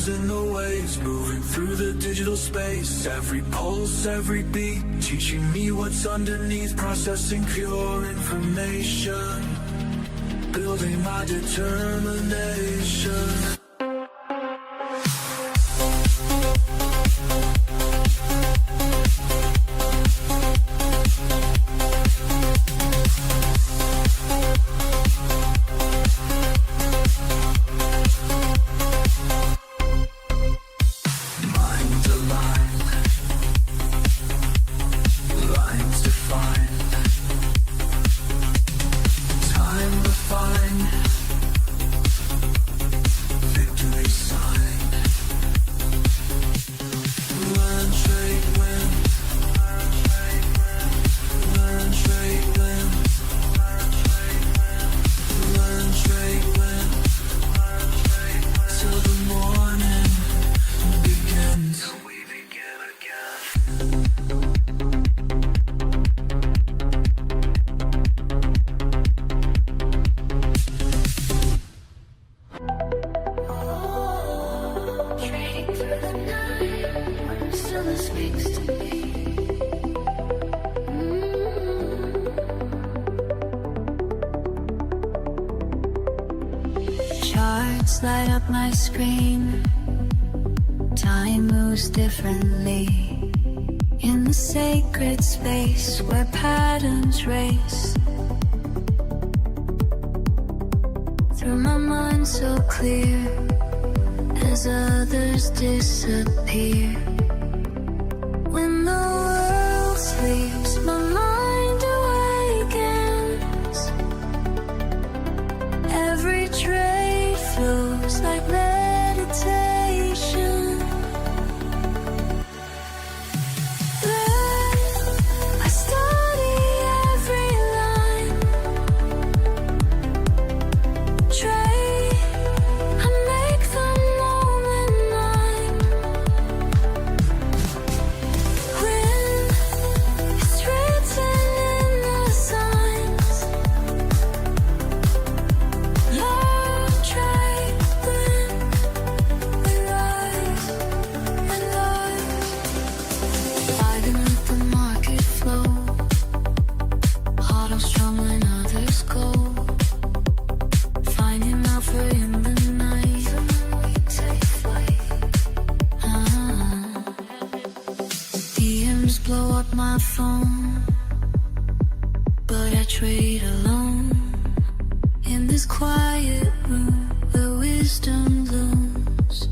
losing the waves, moving through the digital space. Every pulse, every beat, teaching me what's underneath. Processing pure information, building my determination. Charts light up my screen. Time moves differently in the sacred space where patterns race. Through my mind so clear as others disappear. When the world sleeps, my mind awakens. Every trade flows like meditation. I study every line. Trade, I make the moment mine. Win, it's written in the signs. Learn, trade, win. We rise and rise. Fighting with the market flow. Heart on strong when others go. Finding alpha in the night. We take flight. DMs blow up my phone, but I trade alone. In this quiet room where wisdom blooms.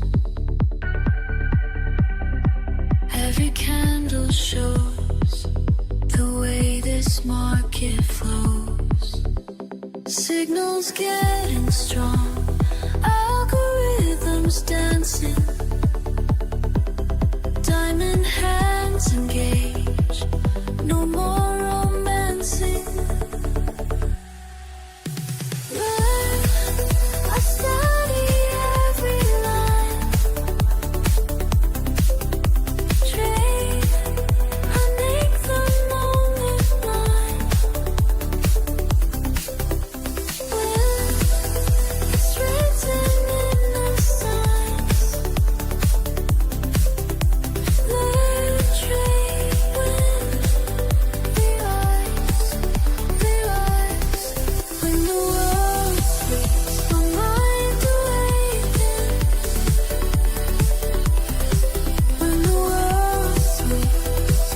Every candle shows the way this market flows. Signals getting strong, algorithms dancing. Diamond hands engage, no more romancing. I study every line. Trade, I make the moment mine. Win, it's written in the signs. Learn, trade, win. We rise. When the world sleeps, my mind awakens. When the world sleeps.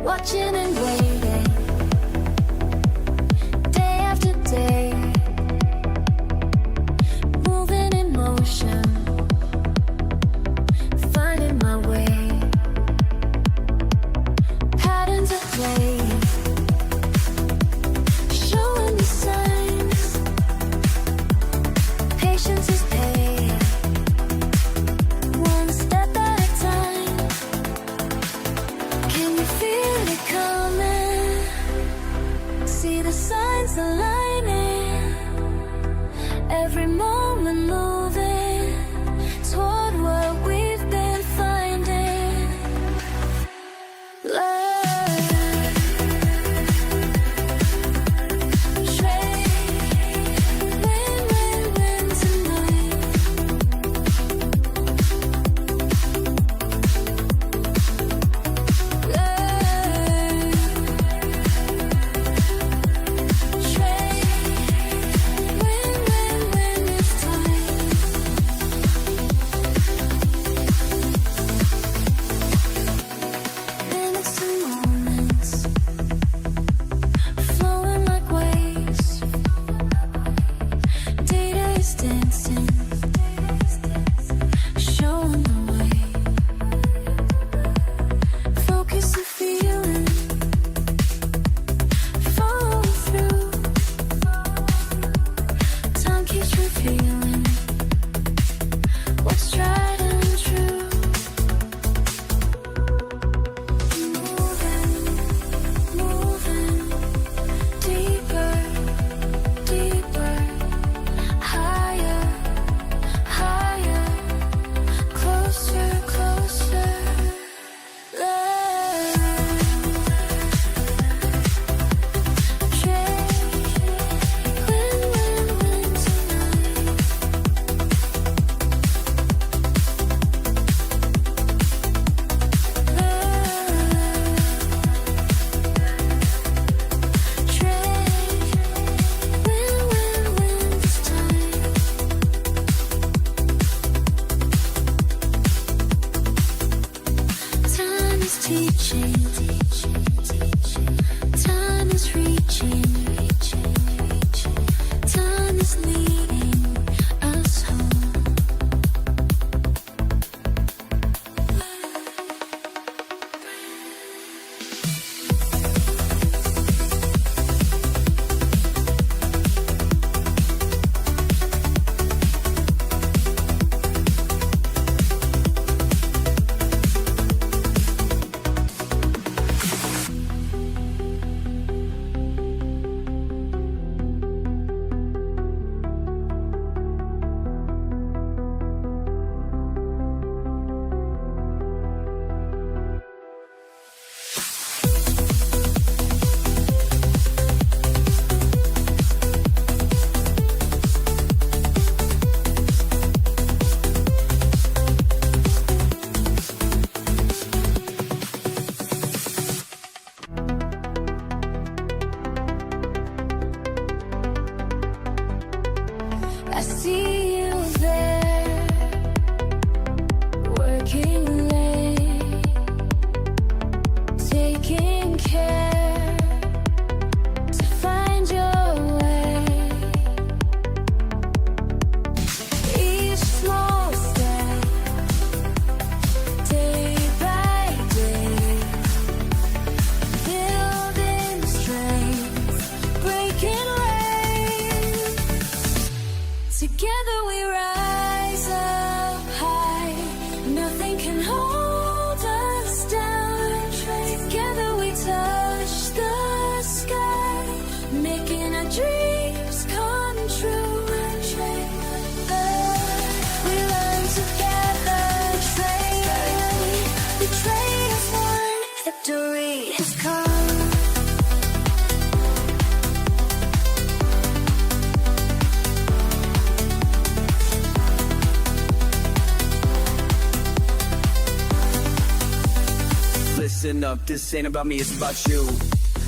Watching and waiting, day after day, moving in motion, finding my way. Patterns at play, showing the signs. Patience is paid, one step at a time. is teaching. Time is reaching. Time is leading us home. I see you there, working late, taking care to find your way. Each small step, day by day, building strength, breaking waves. Together we rise up high, nothing can hold us down. Together we touch the sky, making our dreams come true. We learn together, trade. The trade is won, victory has come. Listen up, this ain't about me, it's about you.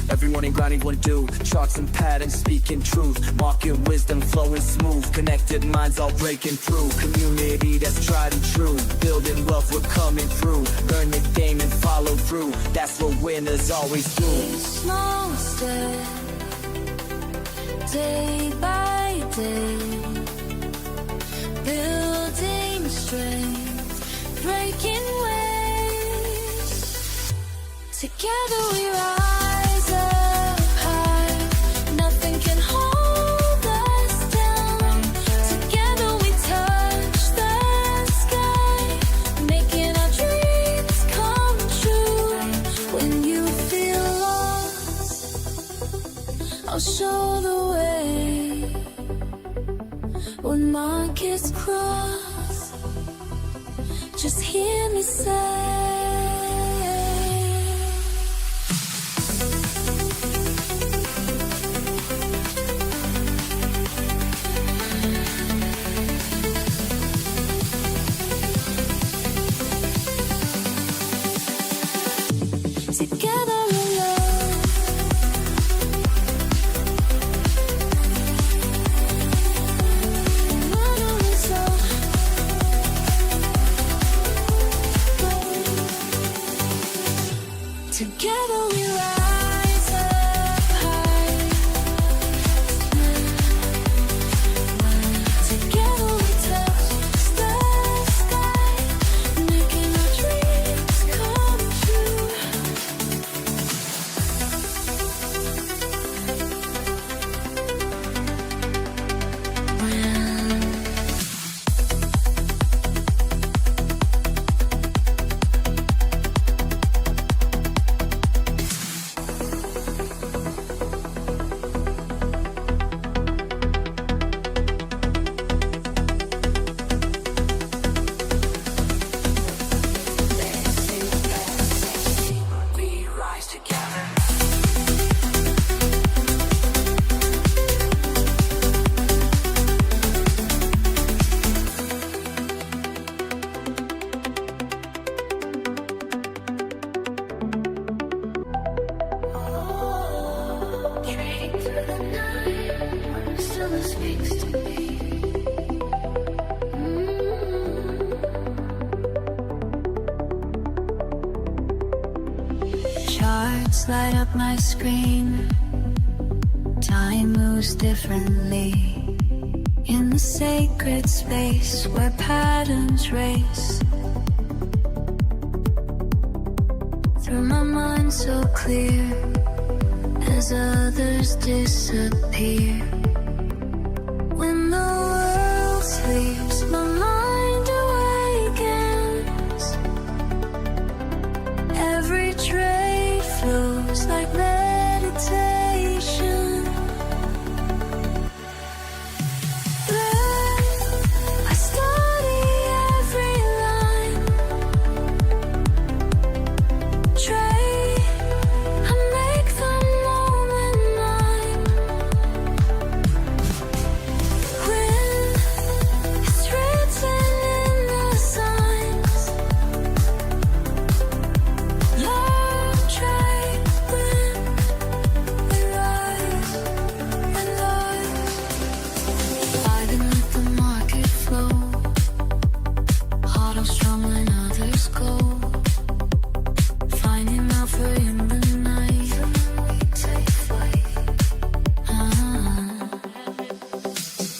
Every morning grinding what to do, charts and patterns speaking truth, market wisdom flowing smooth, connected minds all breaking through, community that's tried and true, building wealth we're coming through, learn the game and follow through, that's what winners always do. Small step, day by day, building strength, breaking waves. Together we rise up high, nothing can hold us down. Together we touch the sky, making our dreams come true. When you feel lost, I'll show the way. When markets cross, just hear me say, together alone. Together we rise up high. Together we touch the sky, making our dreams come true. charts light up my screen. Time moves differently in the sacred space where patterns race. Through my mind so clear as others disappear. When the world sleeps, my mind awakens. Every trade flows like meditation. I study every line. Trade, I make the moment mine. Win, it's written in the signs. Learn, trade, win. We rise and learn. Fighting with the market flow. Heart of strong when others go. Finding alpha in the night. We take flight.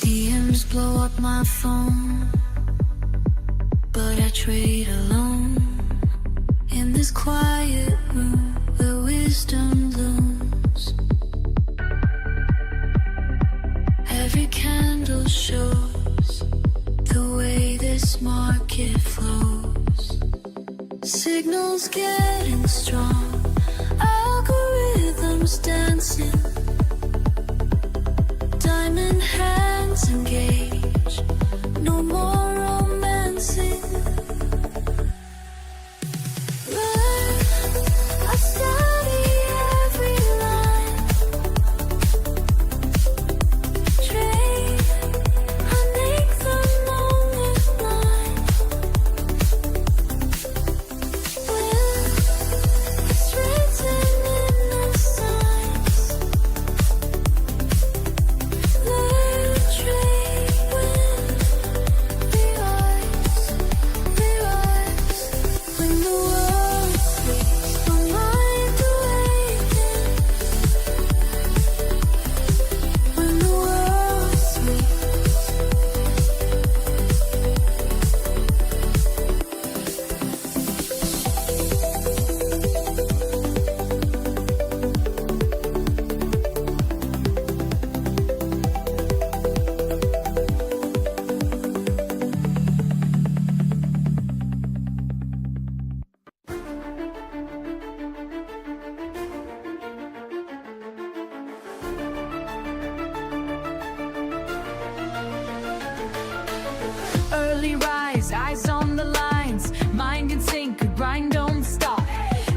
DMs blow up my phone, but I trade alone. In this quiet room where wisdom looms. Every candle shows the way this market flows. Signals getting strong, algorithms dancing. Diamond hands engage, no more romancing. Learn, I study every line. Trade, I make the moment mine. Win, it's written in the signs. Learn, trade, win. We rise. When the world sleeps, my mind awakens. When the world sleeps. Early rise, eyes on the lines. Mind in sync, grind don't stop.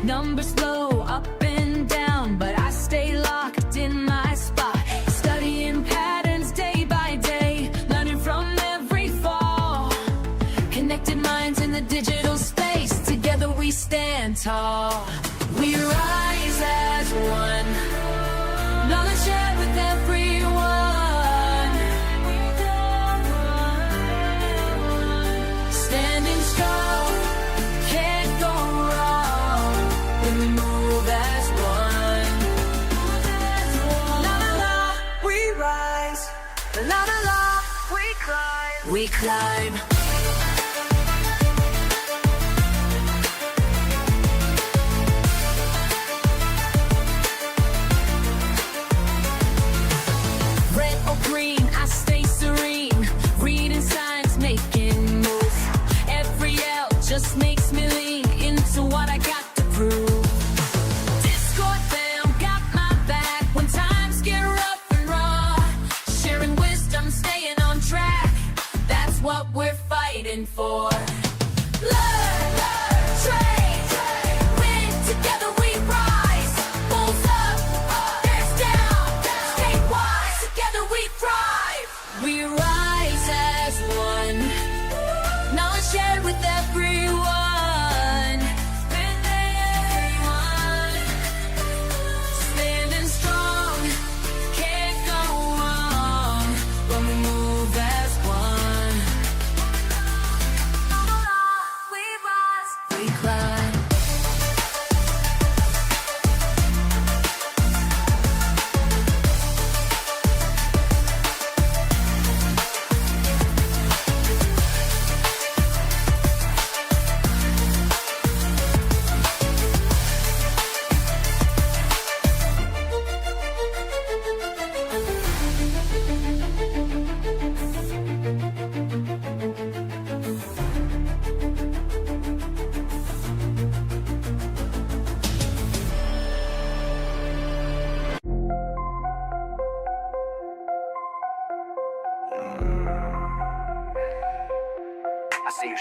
Numbers flow up and down, but I stay locked in my spot. Studying patterns day by day, learning from every fall. Connected minds in the digital space, together we stand tall. We rise as one, knowledge shared with everyone. Standing strong, can't go wrong when we move as one. La la la, we rise. La la la, we climb. We climb. Red or green, I stay serene. Reading signs, making moves. Every L just makes me lean into what I got to prove. Discord fam got my back when times get rough and raw. Sharing wisdom, staying on track. That's what we're fighting for. Learn, trade, win, together we rise. Bulls up, bears down, stay wise, together we thrive. We rise as one, knowledge shared with everyone. Standing strong, can't go wrong when we move as one. We rise, we climb.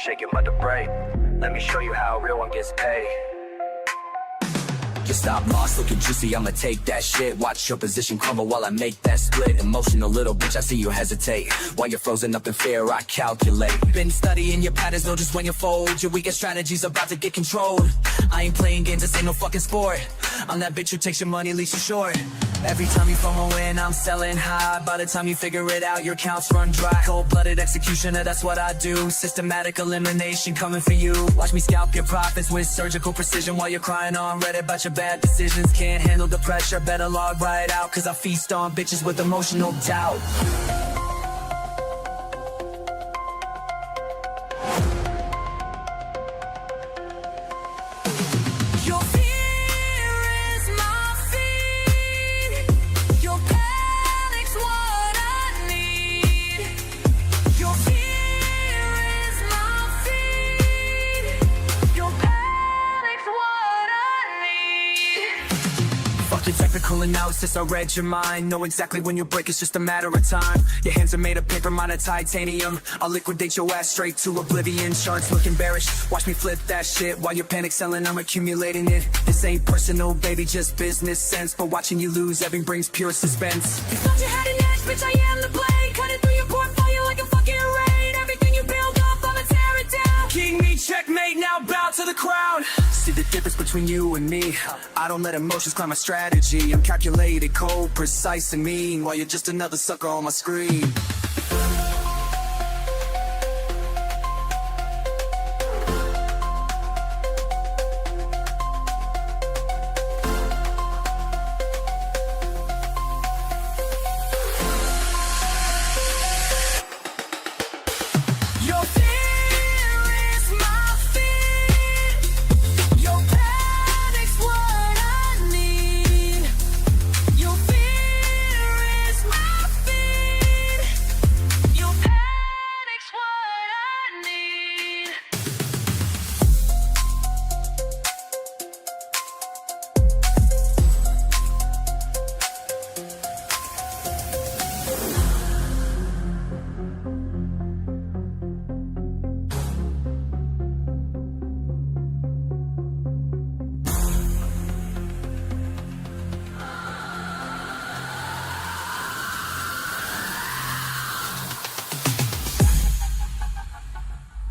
shake your mother brain. Let me show you how a real one gets paid. Just stop lost, looking juicy, I'ma take that shit. Watch your position crumble while I make that split. Emotional little bitch, I see you hesitate. While you're frozen up in fear, I calculate. Been studying your patterns, know just when you fold. Your weakest strategy's about to get controlled. I ain't playing games, this ain't no fucking sport. I'm that bitch who takes your money, leaves you short. Every time you FOMO in, I'm selling high. By the time you figure it out, your accounts run dry. Cold-blooded executioner, that's what I do. Systematic elimination coming for you. Watch me scalp your profits with surgical precision while you're crying on Reddit about your bad decisions. Can't handle the pressure, better log right out, cause I feast on bitches with emotional doubt. Your technical analysis, I read your mind. Know exactly when you break, it's just a matter of time. Your hands are made of paper, mine are titanium. I'll liquidate your ass straight to oblivion. Charts looking bearish, watch me flip that shit. While you're panic selling, I'm accumulating it. This ain't personal, baby, just business sense. But watching you lose, everything brings pure suspense. You thought you had an edge, bitch, I am the blade. Cutting through your portfolio like a fucking raid. Everything you build up, I'ma tear it down. King me, checkmate, now bow to the crowd. See the difference between you and me. I don't let emotions climb my strategy. I'm calculated, cold, precise, and mean. While you're just another sucker on my screen.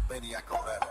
Maniac on that.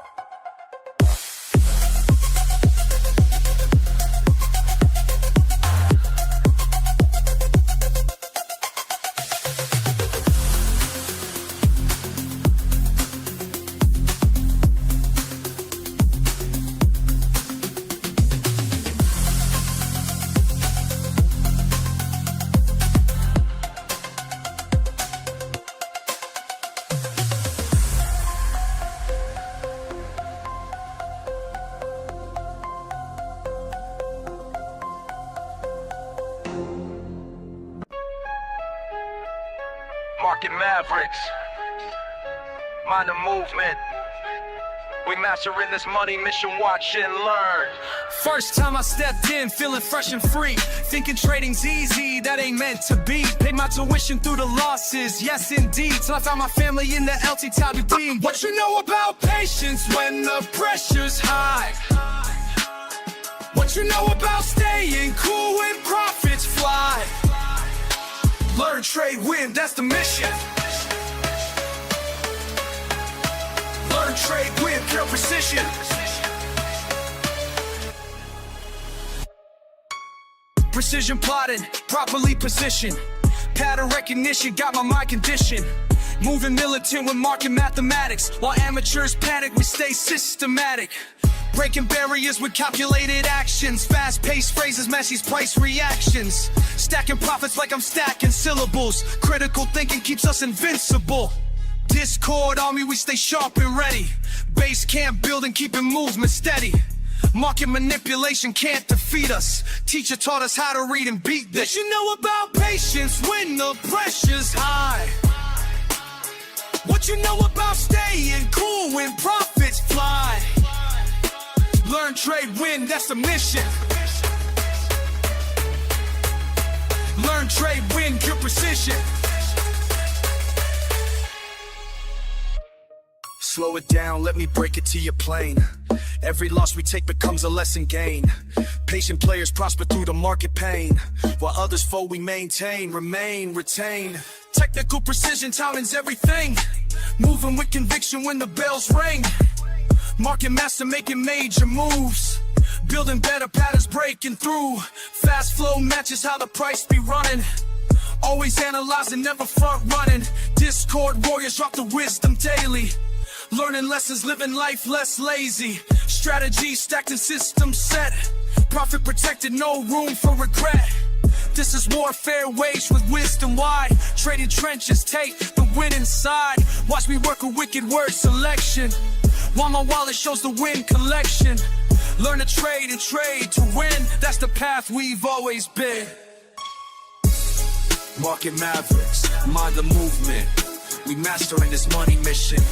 Market Mavericks, mind the movement. We mastering this money mission, watch and learn. First time I stepped in, feeling fresh and free. Thinking trading's easy, that ain't meant to be. Paid my tuition through the losses, yes indeed. Till I found my family in the LTW. What you know about patience when the pressure's high? What you know about staying cool when profits fly? Learn, trade, win, that's the mission. Learn, trade, win, pure precision. Precision plotting, properly positioned. Pattern recognition, got my mind conditioned. Moving militant with market mathematics. While amateurs panic, we stay systematic. Breaking barriers with calculated actions. Fast-paced phrases, Messi's price reactions. Stacking profits like I'm stacking syllables. Critical thinking keeps us invincible. Discord army, we stay sharp and ready. Base camp building, keeping movement steady. Market manipulation can't defeat us. Teacher taught us how to read and beat this. You know about patience when the pressure's high? What you know about staying cool when profits fly? Learn, trade, win, that's the mission. Learn, trade, win, pure precision. Slow it down, let me break it to your plane. Every loss we take becomes a lesson gained. Patient players prosper through the market pain, while others fold we maintain, remain, retain. Technical precision, timing's everything. Moving with conviction when the bells ring. Market master making major moves. Building better patterns, breaking through. Fast flow matches how the price be running. Always analyzing, never front running. Discord warriors drop the wisdom daily. Learning lessons, living life less lazy. Strategy stacked and system set. Profit protected, no room for regret. This is warfare waged with wisdom wide. Trading trenches, take the winning side. Watch me work a wicked word selection, while my wallet shows the win collection. Learn to trade and trade to win. That's the path we've always been. Market mavericks, mind the movement. We mastering this money mission.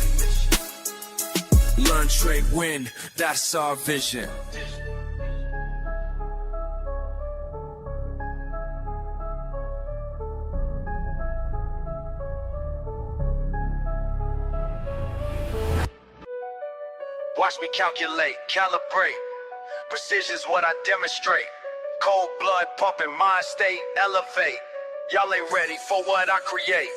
Learn, trade, win, that's our vision. Watch me calculate, calibrate. Precision's what I demonstrate. Cold blood pumping, mind state elevate. Y'all ain't ready for what I create.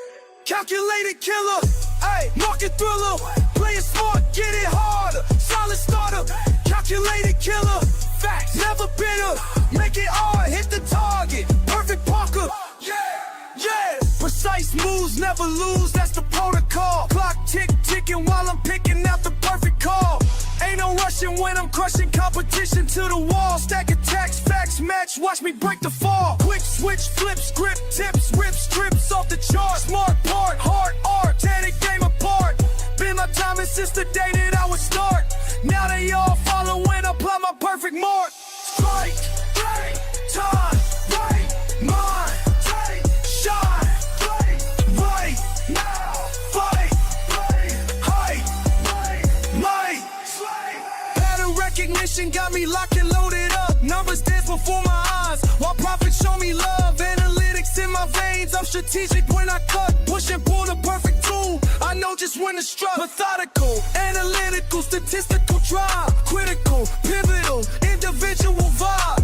Calculated killer, ayy, market thriller. Play it smart, get it harder. Solid starter, calculated killer. Facts, never bitter. Make it hard, hit the target. Perfect Parker, yeah. Precise moves, never lose, that's the protocol. Clock ticking while I'm picking out the perfect call. Ain't no rushing when I'm crushing competition to the wall. Stack attacks, facts match, watch me break the fall. Quick switch, flip, script, tips, rip strips off the chart. Smart part, hard art, tear the game apart. Been my timing since the day that I would start. Now they all follow when I apply my perfect mark. Strike, right, time, right, mind, take, shine, right, now, fight, height, might. Pattern recognition got me locked and loaded up. Numbers dance before my eyes, while prophets show me love. Analytics in my veins, I'm strategic when I cut. Push and pull the perfect tool, I know just when to strut. Methodical, analytical, statistical drive. Critical, pivotal, individual vibe.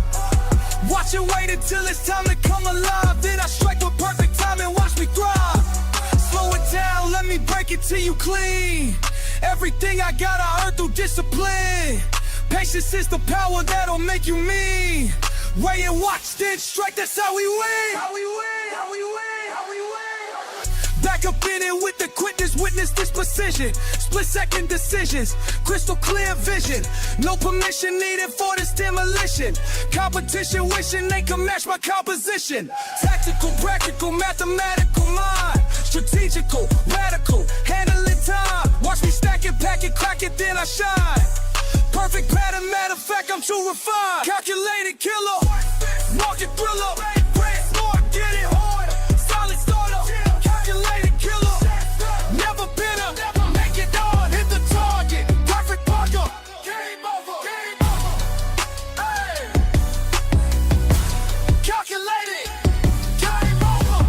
Watch and wait until it's time to come alive. Then I strike with perfect time and watch me thrive. Slow it down, let me break it to you clean. Everything I got I earned through discipline. Patience is the power that'll make you mean. Weigh and watch, then strike, that's how we win. How we win, how we win, how we win. Back up in it with the quickness, witness this precision. Split second decisions, crystal clear vision. No permission needed for this demolition. Competition wishing they can match my composition. Tactical, practical, mathematical mind. Strategical, radical, handling time. Watch me stack it, pack it, crack it, then I shine. Perfect pattern, matter of fact, I'm too refined. Calculated killer, market thriller. Brand smart, get it hard. Solid starter, calculated killer. Never bitter, make it hard, hit the target. Perfect Parker, game over, game over. Hey, calculated, game over.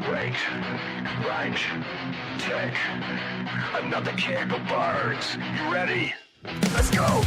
Wait, right, take another can of birds. You ready? Let's go!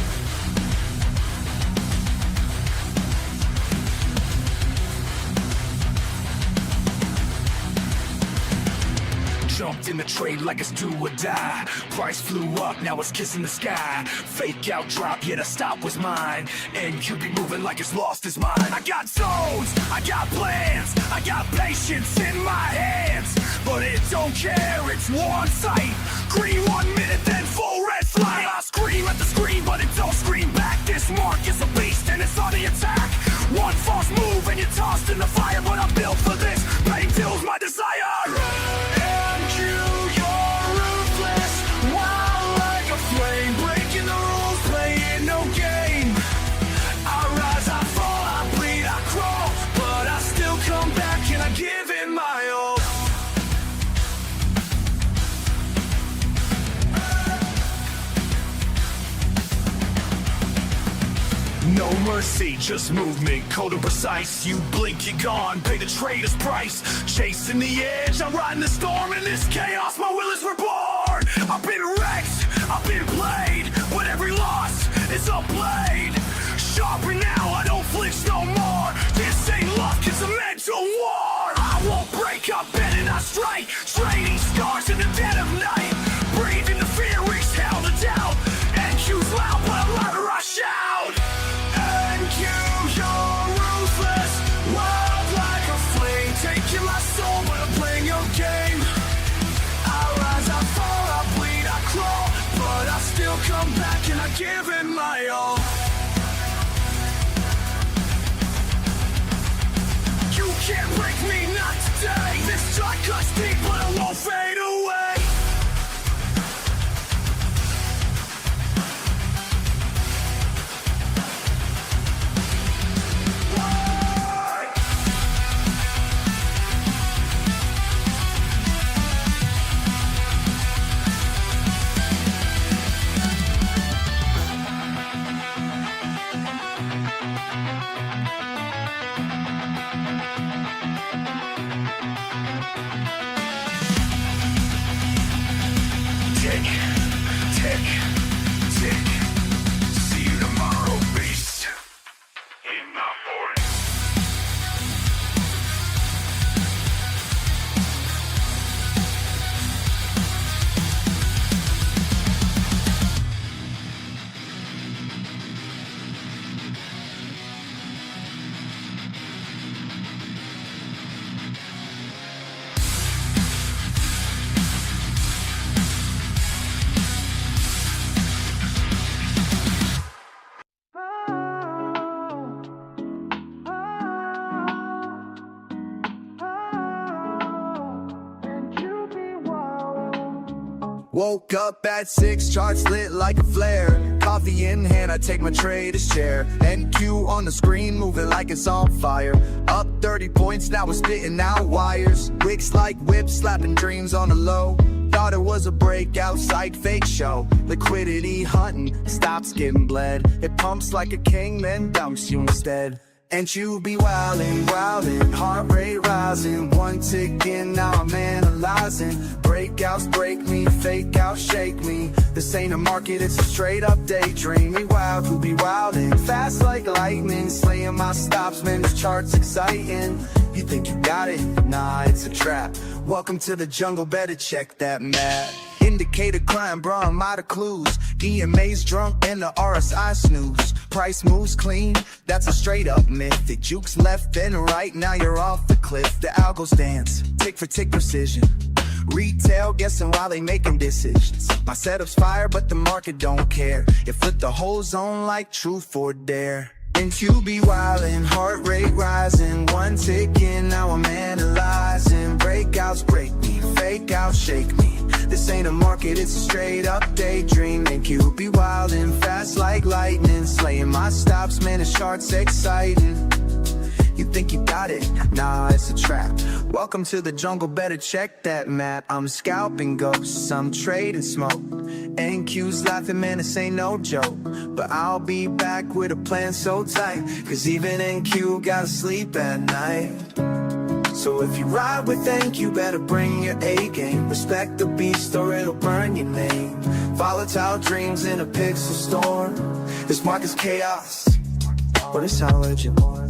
Jumped in the trade like it's do or die. Price flew up, now it's kissing the sky. Fake out drop, yeah, the stop was mine. And you be moving like it's lost his mind. I got zones, I got plans, I got patience in my hands. But it don't care, it's war on sight. Green 1 minute, then full red flight. I scream at the screen, but it don't scream back. This mark is a beast and it's on the attack. One false move and you're tossed in the fire. But I'm built for this, pain fills my desire. no mercy, just movement, cold and precise. You blink, you're gone, pay the trader's price. Chasing the edge, I'm riding the storm. In this chaos, my will is reborn. I've been wrecked, I've been played, but every loss is a blade. Sharper now, I don't flinch no more. This ain't luck, it's a mental war. I won't break up, bend and I strike. Trading scars in the dead of night. Breathing the fear, exhale the doubt. NQ's loud, but louder I shout. NQ, you're ruthless, wild like a flame. Taking my soul, but I'm playing your game. I rise, I fall, I bleed, I crawl, but I still come back and I give it my all. You can't break me, not today. This track cuts deep, but it won't fade away. Tick, tick, tick. See you tomorrow, beast. In my voice. Woke up at 6, charts lit like a flare. Coffee in hand, I take my trader's chair. NQ on the screen, moving like it's on fire. Up 30 points, now we're spitting out wires. Wicks like whips, slapping dreams on the low. Thought it was a breakout site, fake show. Liquidity hunting, stops getting bled. It pumps like a king, then dumps you instead. And you be wildin', wildin', heart rate rising. One tick in, now I'm analyzing. Breakouts break me, fake out, shake me. This ain't a market, it's a straight up daydream. Me wild, who be wildin', fast like lightning. Slaying my stops, man, this chart's exciting. You think you got it? Nah, it's a trap. Welcome to the jungle, better check that map. Indicator climb, bro, I'm out of clues. EMA's drunk and the RSI snooze. Price moves clean, that's a straight up myth. It jukes left and right, now you're off the cliff. The algos dance, tick for tick precision. Retail guessing while they making decisions. My setup's fire, but the market don't care. It flipped the whole zone like truth or dare. And you be wildin', heart rate rising. One tick in, now I'm analyzing. Breakouts break me, fake out, shake me. This ain't a market, it's a straight up daydream. And you be wildin', fast like lightning. Slaying my stops, man, the chart's exciting. You think you got it? Nah, it's a trap. Welcome to the jungle, better check that map. I'm scalping ghosts, I'm trading smoke. NQ's laughing, man, this ain't no joke. But I'll be back with a plan so tight, cause even NQ gotta sleep at night. So if you ride with NQ, better bring your A game. Respect the beast or it'll burn your name. Volatile dreams in a pixel storm. This market's chaos, but it's how legend was.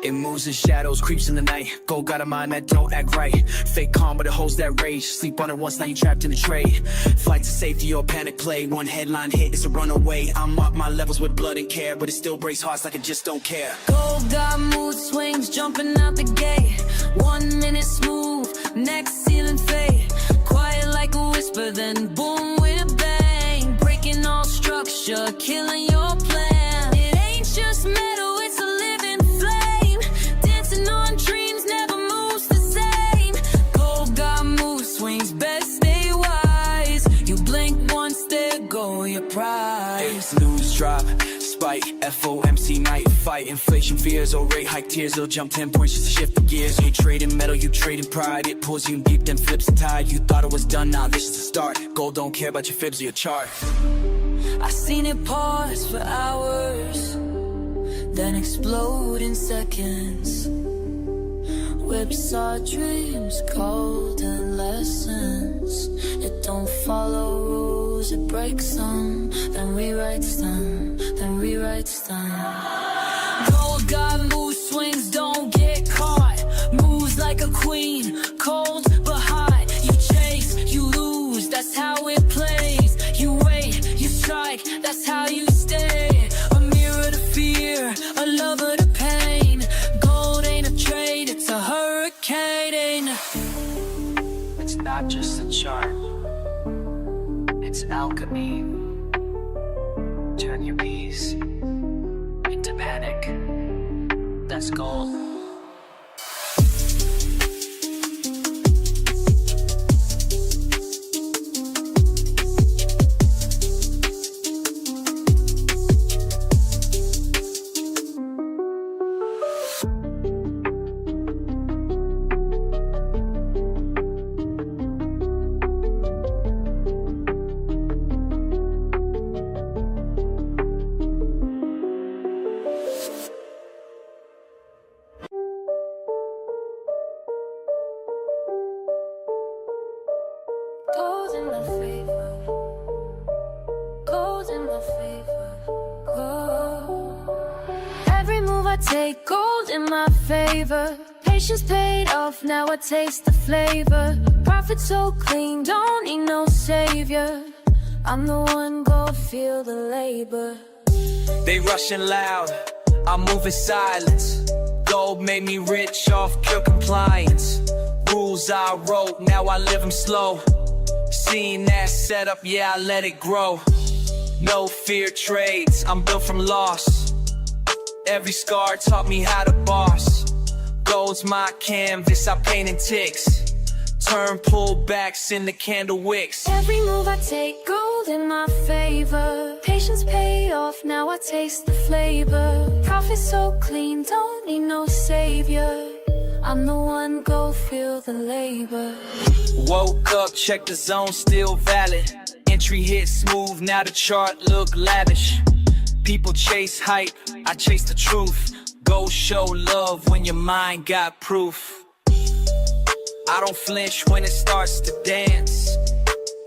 It moves in shadows, creeps in the night. Gold got a mind that don't act right. Fake calm, but it holds that rage. Sleep on it once, now you trapped in the trade. Flight to safety or panic play. One headline hit, it's a runaway. I'm up my levels with blood and care, but it still breaks hearts like it just don't care. Gold got mood swings, jumping out the gate. 1 minute smooth, next ceiling fade. Quiet like a whisper, then boom with a bang. Breaking all structure, killing your plan. It ain't just metal, it's a living flame. Dancing on dreams, never moves the same. Gold got mood swings, best stay wise. You blink once, there go your prize. Lose, drop, spike, FOMC night fight. Inflation fears, or rate hike tears. They'll jump 10 points just to shift the gears. You trading metal, you trading pride. It pulls you deep, then flips the tide. You thought it was done, now this is the start. Gold don't care about your fibs or your chart. I seen it pause for hours, then explode in seconds. Whips our dreams, golden lessons. It don't follow rules, it breaks them, then rewrites them, then rewrites them. Gold got mood swings, don't get caught. Moves like a queen, cold but hot. You chase, you lose, that's how it plays. You wait, you strike, that's how you stay. A mirror to fear, a lover to pain. Gold ain't a trade, it's a hurricane. It's not just a chart, it's alchemy. Turn your peace into panic. That's gold. Gold in my favor, gold in my favor, gold. Every move I take, gold in my favor. Patience paid off, now I taste the flavor. Profit so clean, don't need no savior. I'm the one, go feel the labor. They rushing loud, I'm moving silence. Gold made me rich off pure compliance. Rules I wrote, now I live them slow. Seen that setup, yeah, I let it grow. No fear trades, I'm built from loss. Every scar taught me how to boss. Gold's my canvas, I paint in ticks. Turn pullbacks into candle wicks. Every move I take, gold in my favor. Patience paid off, now I taste the flavor. Profit so clean, don't need no savior. I'm the one, go feel the labor. Woke up, check the zone, still valid. Entry hit smooth, now the chart look lavish. People chase hype, I chase the truth. Go show love when your mind got proof. I don't flinch when it starts to dance.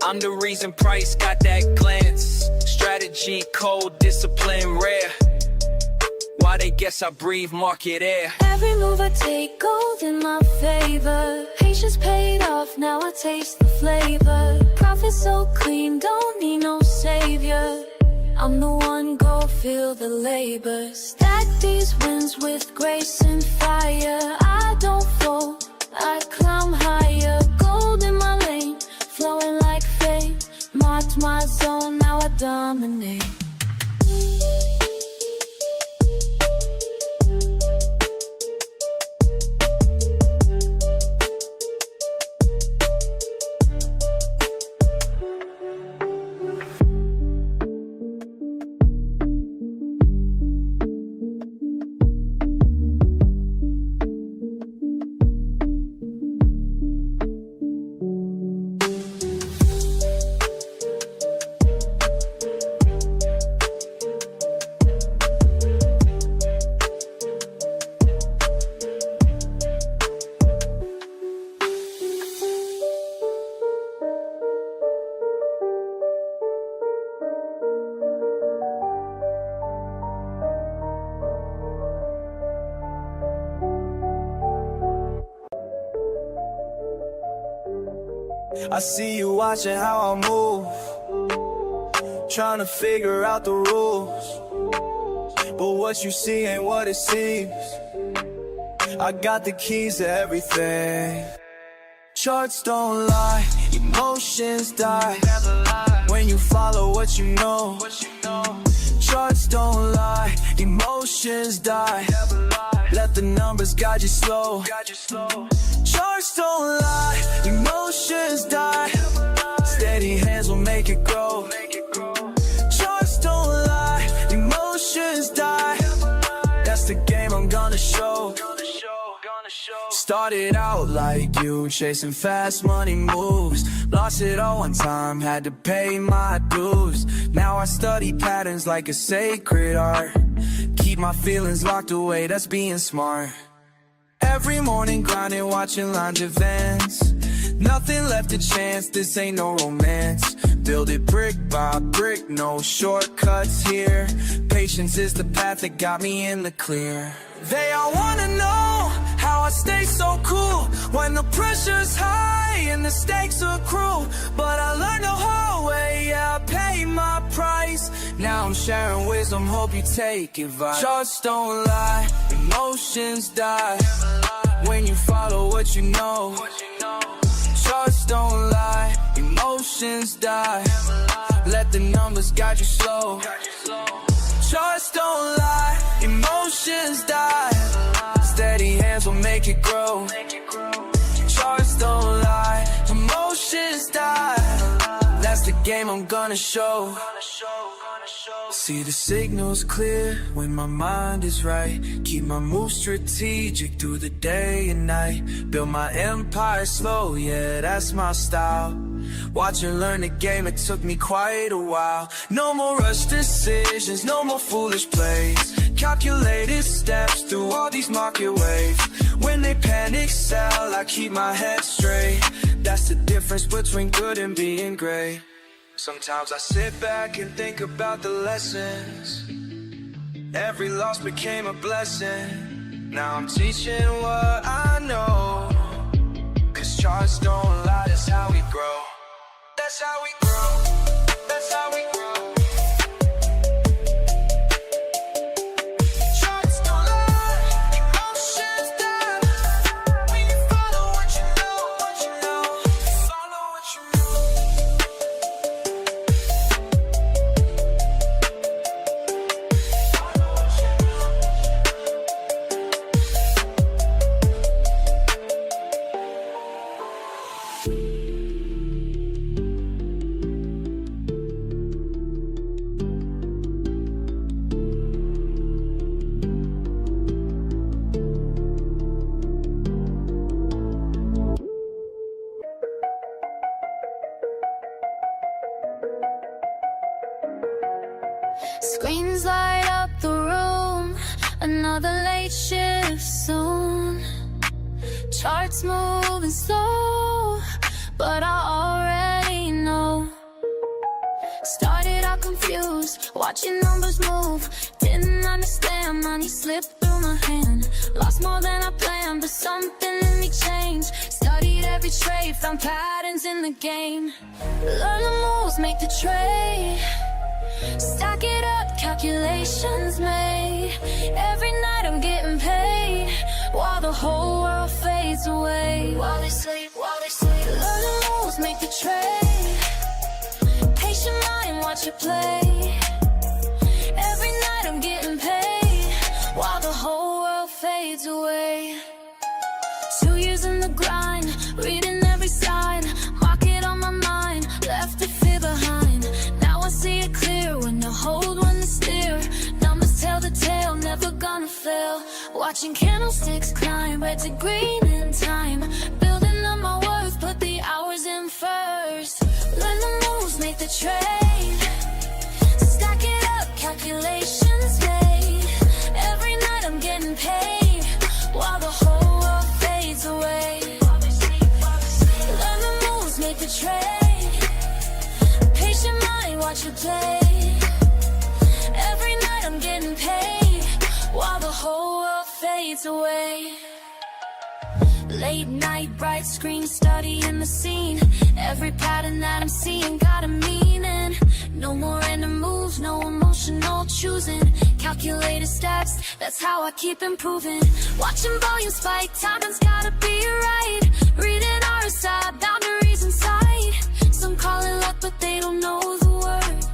I'm the reason price got that glance. Strategy cold, discipline rare. Why they guess I breathe market air. Every move I take, gold in my favor. Patience paid off, now I taste the flavor. Profit so clean, don't need no savior. I'm the one, go feel the labor. Stack these wins with grace and fire. I don't fold, I climb higher. Gold in my lane, flowing like fate. Marked my zone, now I dominate. I see you watching how I move, trying to figure out the rules, but what you see ain't what it seems. I got the keys to everything. Charts don't lie, emotions die when you follow what you know. Charts don't lie, emotions die. Let the numbers guide you slow. Charts don't lie, emotions die. Steady hands will make it grow. Charts don't lie, emotions die. That's the game I'm gonna show. Started out like you, chasing fast money moves. Lost it all one time, had to pay my dues. Now I study patterns like a sacred art. Keep my feelings locked away, that's being smart. Every morning grinding, watching lounge events. Nothing left to chance, this ain't no romance. Build it brick by brick, no shortcuts here. Patience is the path that got me in the clear. They all wanna know how I stay so cool when the pressure's high and the stakes are cruel. But I learned the hard way, yeah, I paid my price. Now I'm sharing wisdom, hope you take advice. Charts don't lie, emotions die when you follow what you know. Charts don't lie, emotions die. Let the numbers guide you slow. Charts don't lie, emotions die. Steady hands will make it grow. Charts don't lie, emotions die. That's the game I'm gonna show. See the signals clear when my mind is right. Keep my moves strategic through the day and night. Build my empire slow, yeah, that's my style. Watch and learn the game, it took me quite a while. No more rush decisions, no more foolish plays. Calculated steps through all these market waves. When they panic sell, I keep my head straight. That's the difference between good and being great. Sometimes I sit back and think about the lessons. Every loss became a blessing. Now I'm teaching what I know. Cause charts don't lie, that's how we grow. That's how we grow. That's how we grow. Charts don't lie, emotions die. When you follow what you know, follow what you know. Screens light up the room, another late shift soon. Charts moving slow, but I already know. Started out confused, watching numbers move. Didn't understand, money slipped through my hand. Lost more than I planned, but something in me changed. Studied every trade, found patterns in the game. Learn the moves, make the trade. Stack it up, calculations made. Every night I'm getting paid, while the whole world fades away. While they sleep, learn the moves, make the trade. Patient mind, watch it play. Every night I'm getting paid, while the whole world fades away. 2 years in the grind, reading every sign. Market on my mind, left the fear behind. Now I see it clear, when to hold, when to steer. Numbers tell the tale, never gonna fail. Watching candlesticks climb, red to green in time. Building up my worth, put the hours in first. Learn the moves, make the trade. Stack it up, calculations made. Every night I'm getting paid, while the whole world fades away. Learn the moves, make the trade. Patient mind, watch it play. Every night I'm getting paid, while the whole world fades away. Late night, bright screen, studying the scene. Every pattern that I'm seeing got a meaning. No more random moves, no emotional choosing. Calculated steps, that's how I keep improving. Watching volume spike, timing's gotta be right. Reading RSI, boundaries inside. Some call it luck, but they don't know the word.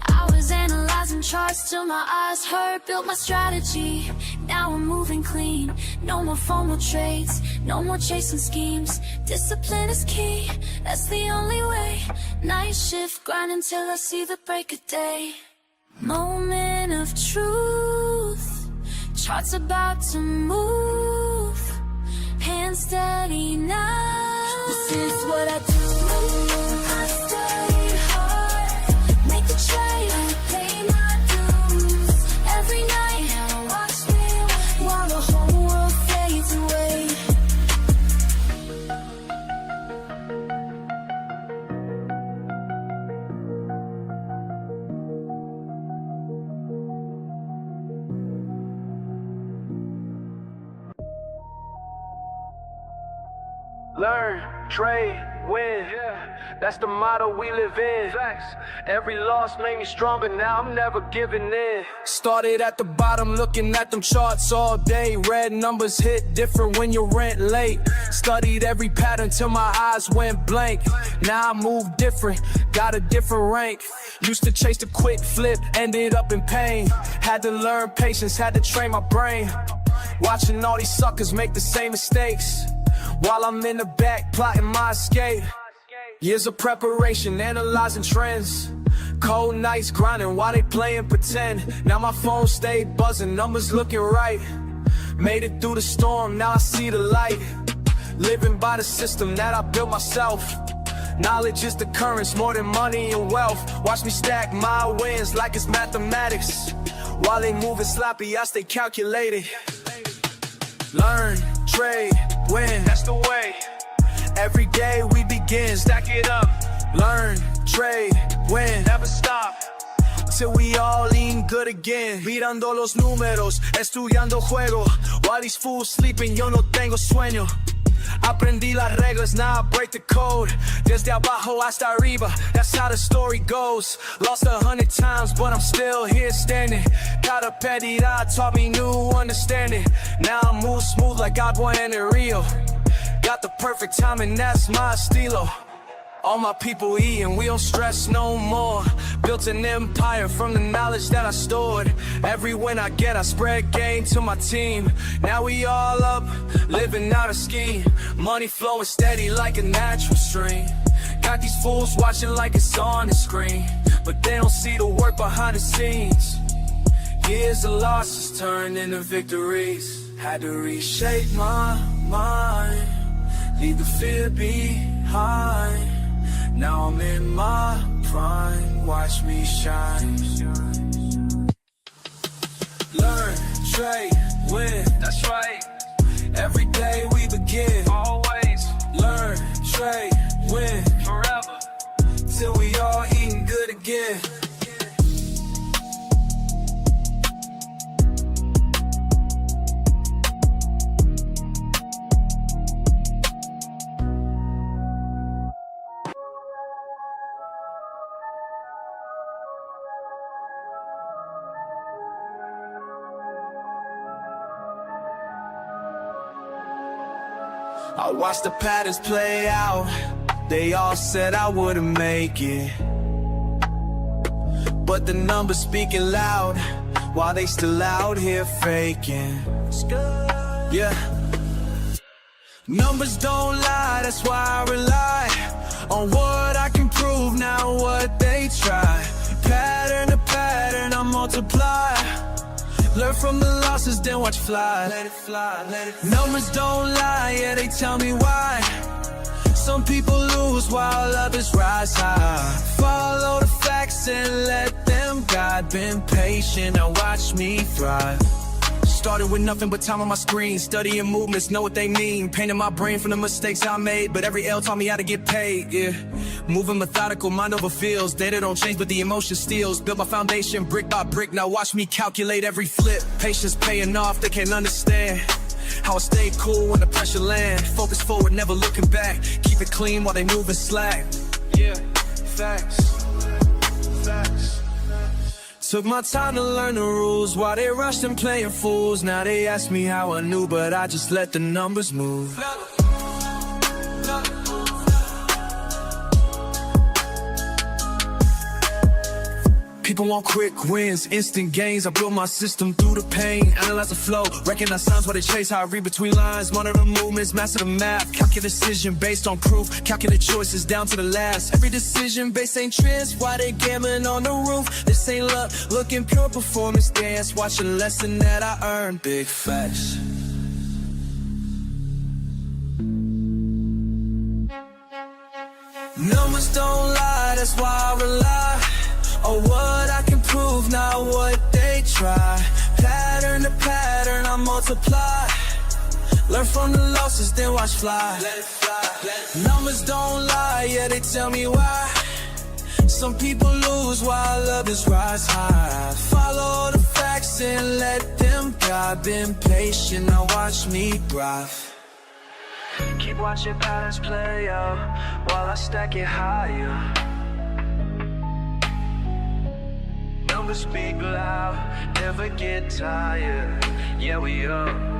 I was analyzing charts till my eyes hurt. Built my strategy, now I'm moving clean. No more formal trades, no more chasing schemes. Discipline is key, that's the only way. Night shift, grind until I see the break of day. Moment of truth, charts about to move. Hands steady now, this is what I do. I study hard, make the trade, I pay my dues. Every night, now watch me while the whole world fades away. Learn, trade, win. Yeah, that's the motto we live in. Facts. Every loss made me stronger, now I'm never giving in. Started at the bottom, looking at them charts all day. Red numbers hit different when your rent late. Studied every pattern till my eyes went blank. Now I move different, got a different rank. Used to chase the quick flip, ended up in pain. Had to learn patience, had to train my brain. Watching all these suckers make the same mistakes, while I'm in the back plotting my escape. Years of preparation, analyzing trends. Cold nights grinding while they playing pretend. Now my phone stayed buzzing, numbers looking right. Made it through the storm, now I see the light. Living by the system that I built myself. Knowledge is the currents more than money and wealth. Watch me stack my wins like it's mathematics. While they moving sloppy, I stay calculated. Learn, trade, win, That's the way. every day we begin. Stack it up, Learn, trade, win, never stop. till we all eating good again. Mirando los números, estudiando juego. While these fools sleeping, yo no tengo sueño. Aprendí las reglas, now I break the code. Desde abajo hasta arriba, that's how the story goes. Lost 100 times, but I'm still here standing. Cada pérdida taught me new understanding. Now I move smooth like agua en el rio. Got the perfect timing, that's my estilo. All my people eating, we don't stress no more. Built an empire from the knowledge that I stored. Every win I get, I spread gain to my team. Now we all up, living out a scheme. Money flowing steady like a natural stream. Got these fools watching like it's on the screen, but they don't see the work behind the scenes. Years of losses turned into victories. Had to reshape my mind, leave the fear behind. Now I'm in my prime, watch me shine. Learn, trade, win. That's right, Every day we begin. always, Learn, trade, win, forever. till we all eating good again. I watched the patterns play out. They all said I wouldn't make it, but the numbers speaking loud, while they still out here faking. Yeah, numbers don't lie, that's why I rely on what I can prove, not what they try. Pattern to pattern, I multiply. Learn from the losses, then watch fly. Let it fly, let it fly. Numbers don't lie, yeah, they tell me why. Some people lose while others rise high. Follow the facts and let them guide. Been patient, now watch me thrive. Started with nothing but time on my screen. Studying movements, know what they mean. Painting my brain from the mistakes I made, but every L taught me how to get paid, yeah. Moving methodical, mind over feels. Data don't change, but the emotion steals. Built my foundation brick by brick, now watch me calculate every flip. Patience paying off, they can't understand. How I stay cool when the pressure land. Focus forward, never looking back. Keep it clean while they moving slack. Yeah, facts. Facts. Took my time to learn the rules while they rushed and playing fools. Now they ask me how I knew, but I just let the numbers move. People want quick wins, instant gains. I built my system through the pain. Analyze the flow, recognize signs while they chase. How I read between lines, monitor movements, master the math. Calculate decision based on proof, calculate choices down to the last. Every decision based ain't trends, why they gambling on the roof. This ain't luck, looking pure performance dance. Watch a lesson that I earned, big facts. Numbers don't lie, that's why I rely on what I can prove, not what they try. Pattern to pattern, I multiply. Learn from the losses, then watch fly. Let it fly. Numbers don't lie, yeah, they tell me why. Some people lose while others rise high. Follow the facts and let them guide. Been patient, now watch me thrive. Keep watching patterns play out while I stack it higher. Numbers speak loud, never get tired. Yeah, we are.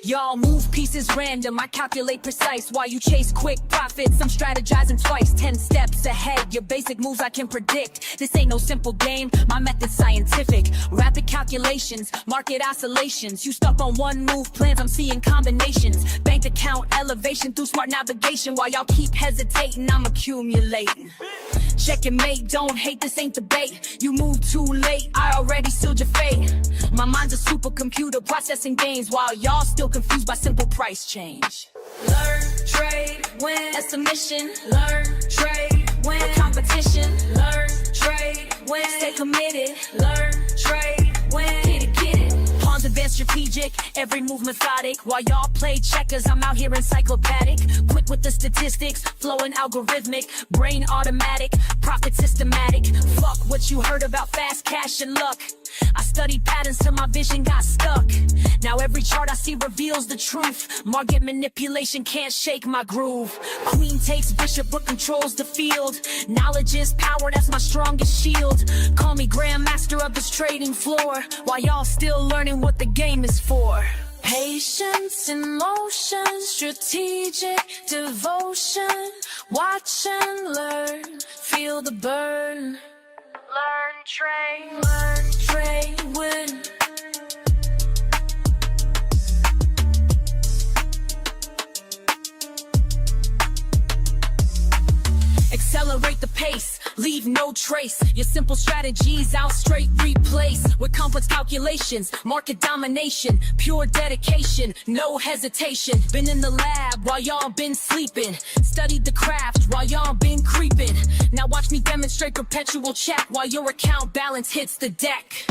Y'all move pieces random, I calculate precise. While you chase quick profits, I'm strategizing twice, 10 steps ahead. Your basic moves I can predict. This ain't no simple game, my method's scientific. Rapid calculations, market oscillations. You stuck on one move plans, I'm seeing combinations. Bank account elevation through smart navigation. While y'all keep hesitating, I'm accumulating. Check and mate, don't hate, this ain't debate. You move too late, I already sealed your fate. My mind's a supercomputer processing gains, while y'all still confused by simple price change. Learn, trade, win, that's the mission. Learn, trade, win, competition. Learn, trade, win, stay committed. Learn, trade, win, get it. Pawns advanced strategic, every move methodic. While y'all play checkers, I'm out here encyclopedic. Quick with the statistics, flowing algorithmic. Brain automatic, profit systematic. Fuck what you heard about fast cash and luck. I studied patterns till my vision got stuck. Now every chart I see reveals the truth. Market manipulation can't shake my groove. Queen takes bishop but controls the field. Knowledge is power, that's my strongest shield. Call me grandmaster of this trading floor, while y'all still learning what the game is for. Patience in motion, strategic devotion. Watch and learn, feel the burn. Learn, trade, win. Accelerate the pace, leave no trace. Your simple strategies I'll straight replace with complex calculations, market domination, pure dedication, no hesitation. Been in the lab while y'all been sleeping, studied the craft while y'all been creeping. Now watch me demonstrate perpetual check while your account balance hits the deck.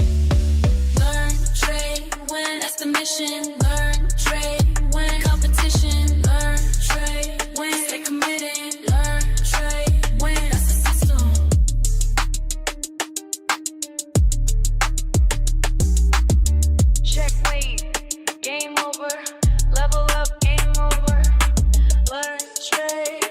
Learn, trade, win, that's the mission. Learn, trade, win, competition. Learn, trade, win, stay committed. Learn, trade, win, that's the system. Checkmate, game over. Level up, game over. Learn, trade.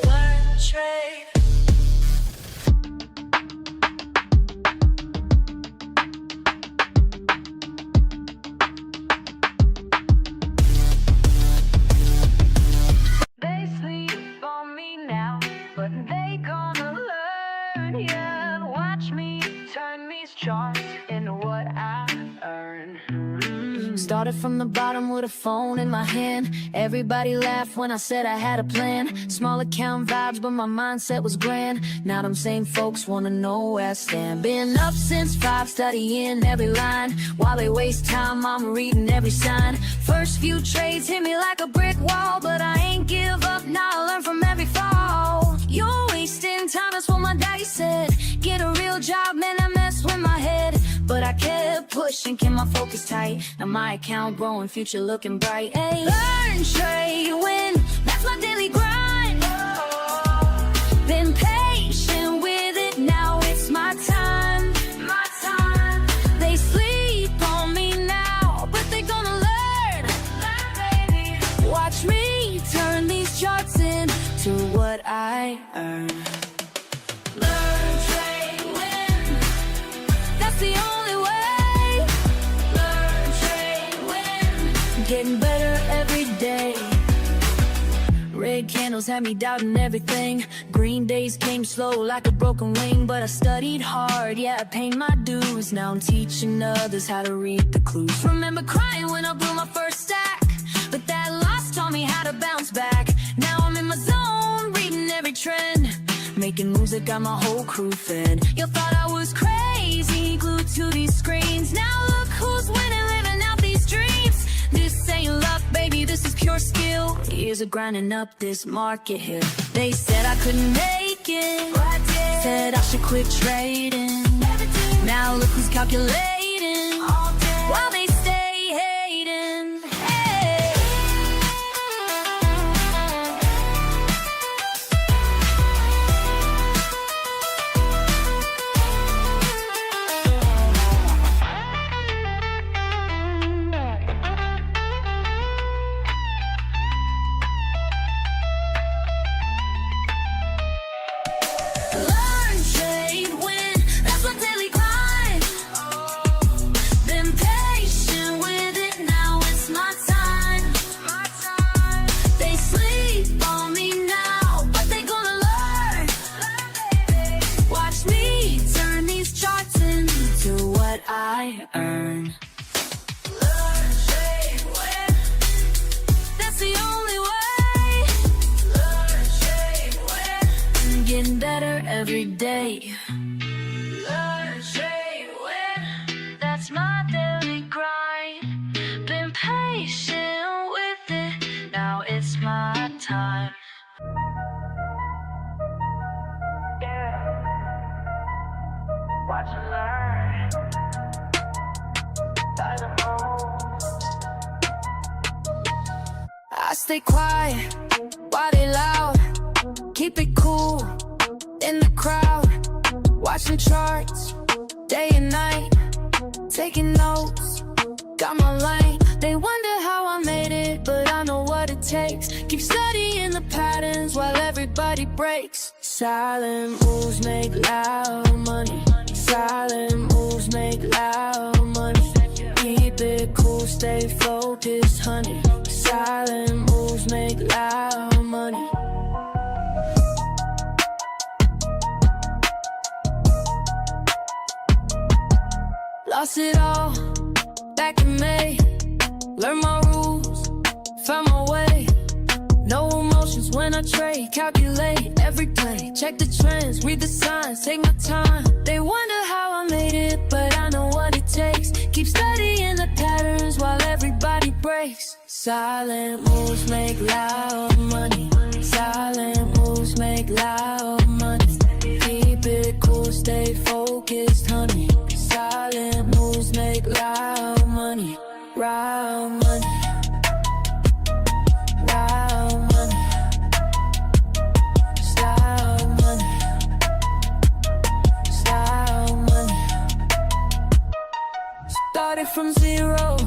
Learn, trade. Started from the bottom with a phone in my hand. Everybody laughed when I said I had a plan. Small account vibes, but my mindset was grand. Now them same folks wanna know where I stand. Been up since 5, studying every line. While they waste time, I'm reading every sign. First few trades hit me like a brick wall, but I ain't give up, now I learn from every fall. You're wasting time, that's what my daddy said. Get a real job, man, I mess with my head. But I kept pushing, kept my focus tight. Now my account growing, future looking bright. Hey, learn, trade, win, that's my daily grind. Been patient with it, now it's my time. My time. They sleep on me now, but they gonna learn. Baby. Watch me turn these charts into what I earn. Learn, trade, win, that's the only way. Learn, trade, win, getting better every day. Red candles had me doubting everything. Green days came slow like a broken wing. But I studied hard, yeah, I paid my dues. Now I'm teaching others how to read the clues. Remember crying when I blew my first stack, but that loss taught me how to bounce back. Now I'm in my zone, reading every trend, making moves that got my whole crew fed. You thought I was crazy, glued to these screens. Now look who's winning, living out these dreams. This ain't luck, baby, this is pure skill. Years of grinding up this market here. They said I couldn't make it, said I should quit trading. Now look who's calculating, while they stay hating. Hey. Learn, trade, win, that's my daily grind. Been patient with it, now it's my time. My time. They sleep on me now, but they gonna learn. Watch me turn these charts into what I earn. Learn, trade, win, that's the only way. Learn, trade, win, getting better every day. Learn, trade, win, that's my daily grind. Been patient with it, now it's my time. Yeah. Watch and learn. I stay quiet, why they loud? Keep it cool in the crowd, watching charts day and night, taking notes, got my line. They wonder how I made it, but I know what it takes. Keep studying the patterns while everybody breaks. Silent moves make loud money. Silent moves make loud money. Keep it cool, stay focused, honey. Silent moves make loud money. Lost it all back in May. Learned my rules, found my way. No emotions when I trade. Calculate every play, check the trends, read the signs, take my time. They wonder how I made it, but I know what it takes. Keep studying the patterns while everybody breaks. Silent moves make loud money. Silent moves make loud money. Keep it cool, stay focused, honey. Silent moves make loud money. Loud money. Loud money. Style money. Style money. Started from zero,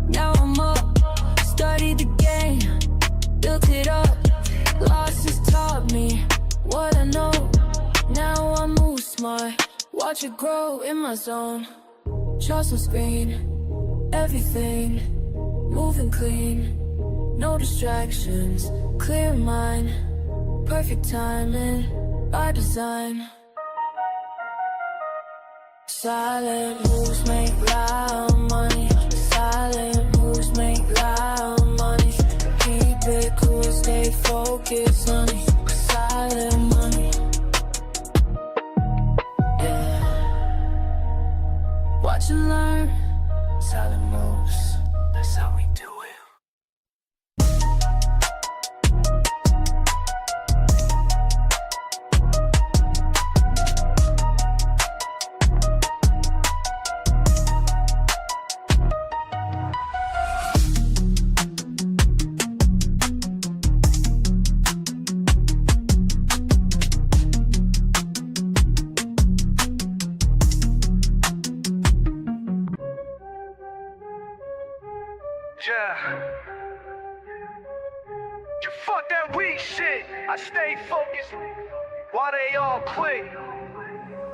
now I'm up. Studied the game, built it up. Losses taught me what I know. Now I move smart, watch it grow in my zone. Trust on screen, everything moving clean. No distractions, clear mind. Perfect timing, by design. Silent moves make loud money. Silent moves stay focused, honey. Silent money. Yeah. Watch and learn. Silent moves. That's how we do it. Yeah. You fuck that weak shit. I stay focused. Why they all quit?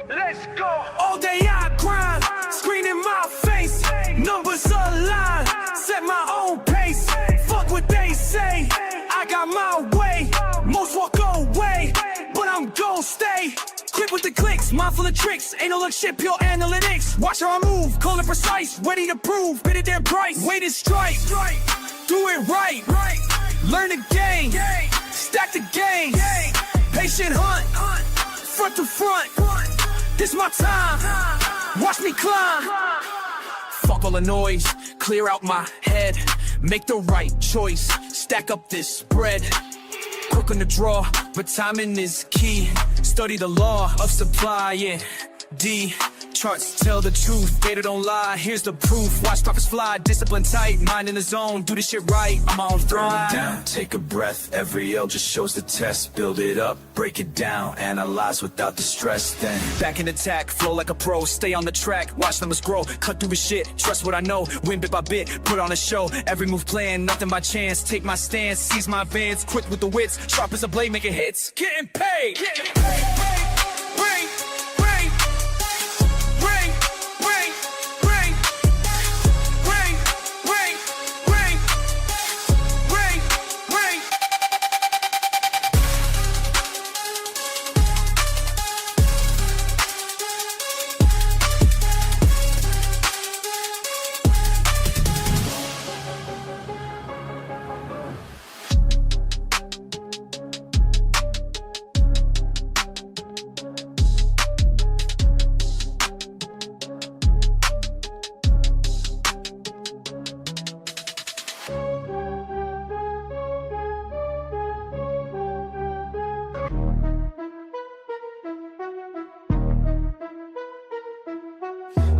Let's go. All day I grind, screen in my face, numbers align, set my own pace. Fuck what they say, I got my way. Most walk away, but I'm gon' stay. Quick with the clicks, mindful of tricks. Ain't no look shit, pure analytics. Watch how I move, call it precise. Ready to prove, bid it their price. Wait and strike, do it right. Learn the game, stack the game. Patient hunt, front to front. This my time, watch me climb. Fuck all the noise, clear out my head. Make the right choice, stack up this bread. Quick on the draw, but timing is key. Study the law of supply, yeah. D, charts tell the truth, data don't lie. Here's the proof, watch profits fly. Discipline tight, mind in the zone, do this shit right. I'm on throne. Down, take a breath, every L just shows the test. Build it up, break it down, analyze without the stress. Then Back in attack, flow like a pro. Stay on the track, watch numbers grow. Cut through the shit, trust what I know. Win bit by bit, put on a show. Every move planned, nothing by chance. Take my stance, seize my advance. Quick with the wits, sharp as a blade, making hits. Getting paid, getting paid. Ring, ring, ring, ring, ring, ring, ring, ring, ring, ring.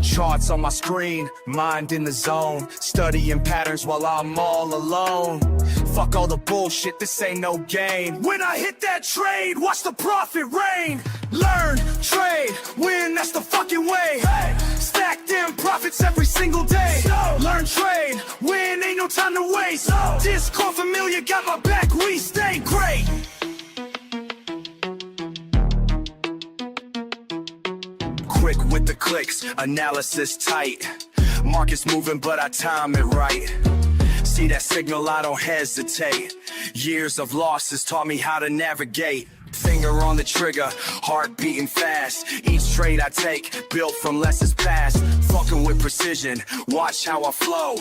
Charts on my screen, mind in the zone. Studying patterns while I'm all alone. Fuck all the bullshit, this ain't no game. When I hit that trade, watch the profit rain. Learn, trade, win, that's the fucking way. Stack them profits every single day. Learn, trade, win, ain't no time to waste. Discord familiar, got my back, we stay great. Quick with the clicks, analysis tight. Market's moving, but I time it right. See that signal, I don't hesitate. Years of losses taught me how to navigate. Finger on the trigger, heart beating fast. Each trade I take, built from lessons past. Fucking with precision, watch how I flow.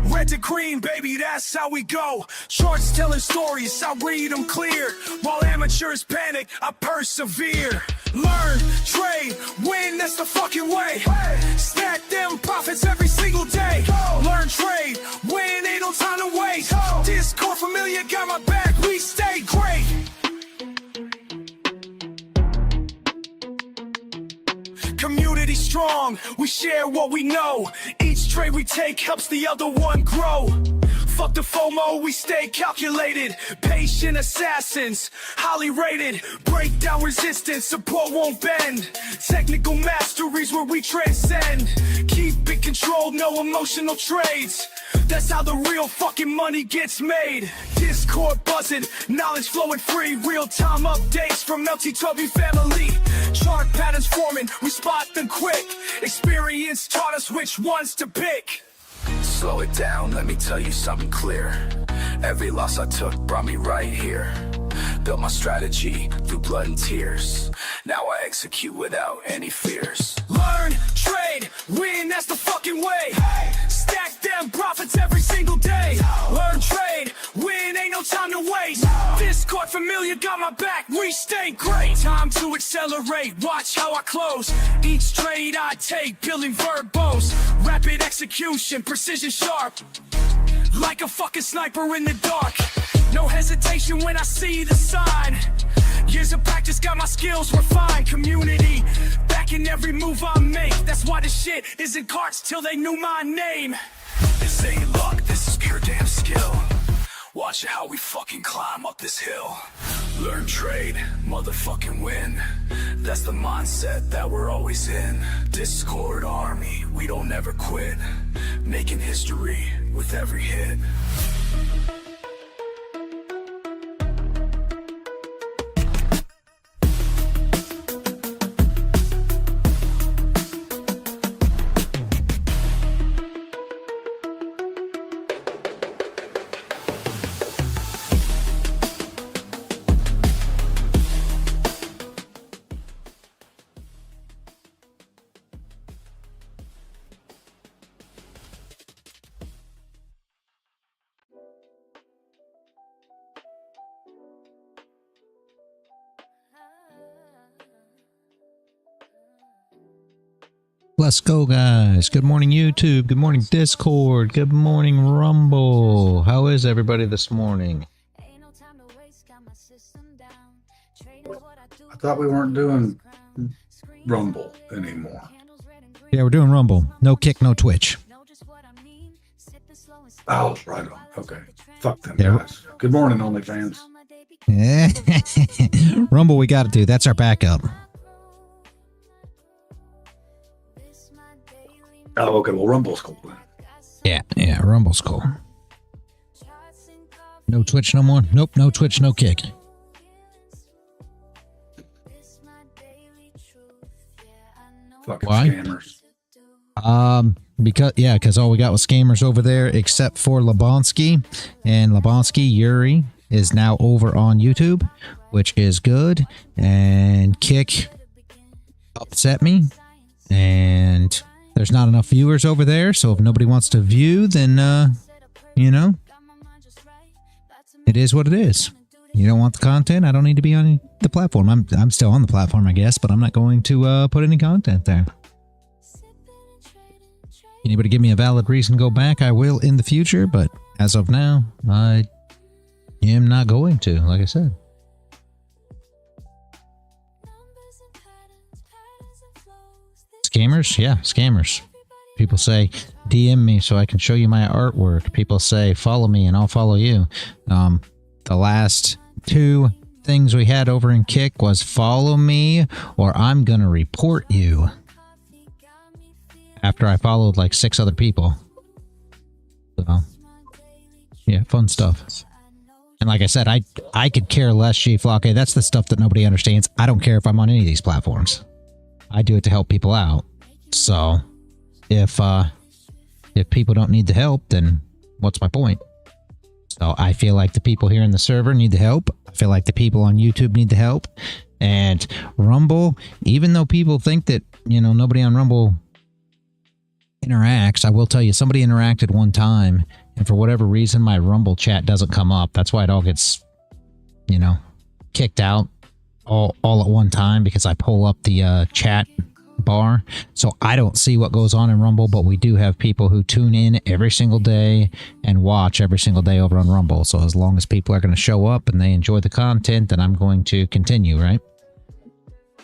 Red to green, baby, that's how we go. Charts telling stories, I read them clear. While amateurs panic, I persevere. Learn, trade, win, that's the fucking way. Stack them profits every single day. Learn, trade, win, ain't no time to waste. Discord familiar, got my back, we stay great. Community strong, we share what we know. Each trade we take helps the other one grow. Fuck the FOMO, we stay calculated. Patient assassins, highly rated. Break down resistance, support won't bend. Technical mastery's where we transcend. Keep it controlled, no emotional trades. That's how the real fucking money gets made. Discord buzzing, knowledge flowing free. Real-time updates from LTW family. Chart patterns forming, we spot them quick. Experience taught us which ones to pick. slow it down, let me tell you something clear. Every loss I took brought me right here. Built my strategy through blood and tears. Now I execute without any fears. Learn, trade, win, that's the fucking way. Stack them profits every single day. Learn, trade, win, ain't no no time to waste. Discord familiar, got my back, we stay great. Time to accelerate, watch how I close. Each trade I take, building verbose. Rapid execution, precision sharp. Like a fucking sniper in the dark. No hesitation when I see the sign. Years of practice got my skills refined. Community, backing every move I make. That's why this shit is in carts till they knew my name. This ain't luck, this is pure damn skill. Watch how we fucking climb up this hill. Learn trade, motherfucking win. That's the mindset that we're always in. Discord army, we don't ever quit. Making history with every hit. Let's go, guys. Good morning, YouTube. Good morning, Discord. Good morning, Rumble. How is everybody this morning? I thought we weren't doing Rumble anymore. Yeah, we're doing Rumble. No Kick, no Twitch. Oh, right on. Okay. Fuck them guys. Good morning, OnlyFans. Rumble, we got to do. That's our backup. Oh, okay. Well, Rumble's cool then. Yeah, Rumble's cool. No Twitch no more? Nope, no Twitch, no Kick. Fucking Why? scammers. Because all we got was scammers over there, except for Lebonsky. And Lebonsky, Yuri, is now over on YouTube, which is good. And Kick upset me. And there's not enough viewers over there, so if nobody wants to view, then, you know, it is what it is. You don't want the content, I don't need to be on the platform. I'm still on the platform, I guess, but I'm not going to put any content there. Anybody give me a valid reason to go back, I will in the future, but as of now, I am not going to, like I said. Scammers? Yeah, scammers. People say, DM me so I can show you my artwork. People say, follow me and I'll follow you. The last two things we had over in Kick was follow me or I'm going to report you. After I followed like 6 other people. So, yeah, fun stuff. And like I said, I could care less, G-Flock. That's the stuff that nobody understands. I don't care if I'm on any of these platforms. I do it to help people out. So if people don't need the help, then what's my point? So I feel like the people here in the server need the help. I feel like the people on YouTube need the help. And Rumble, even though people think that, you know, nobody on Rumble interacts, I will tell you, somebody interacted one time, and for whatever reason, my Rumble chat doesn't come up. That's why it all gets, you know, kicked out all at one time, because I pull up the chat bar, so I don't see what goes on in Rumble, but we do have people who tune in every single day and watch every single day over on Rumble. So as long as people are going to show up and they enjoy the content, then I'm going to continue, right?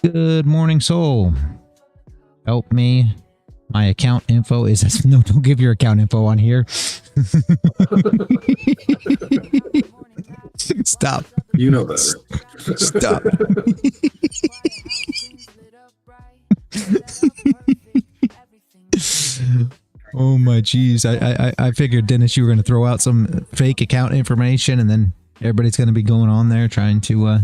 Good morning, Soul. Help me. My account info is... No, don't give your account info on here. Stop. You know better. Stop. Oh my geez. I figured, Dennis, you were going to throw out some fake account information, and then everybody's going to be going on there trying to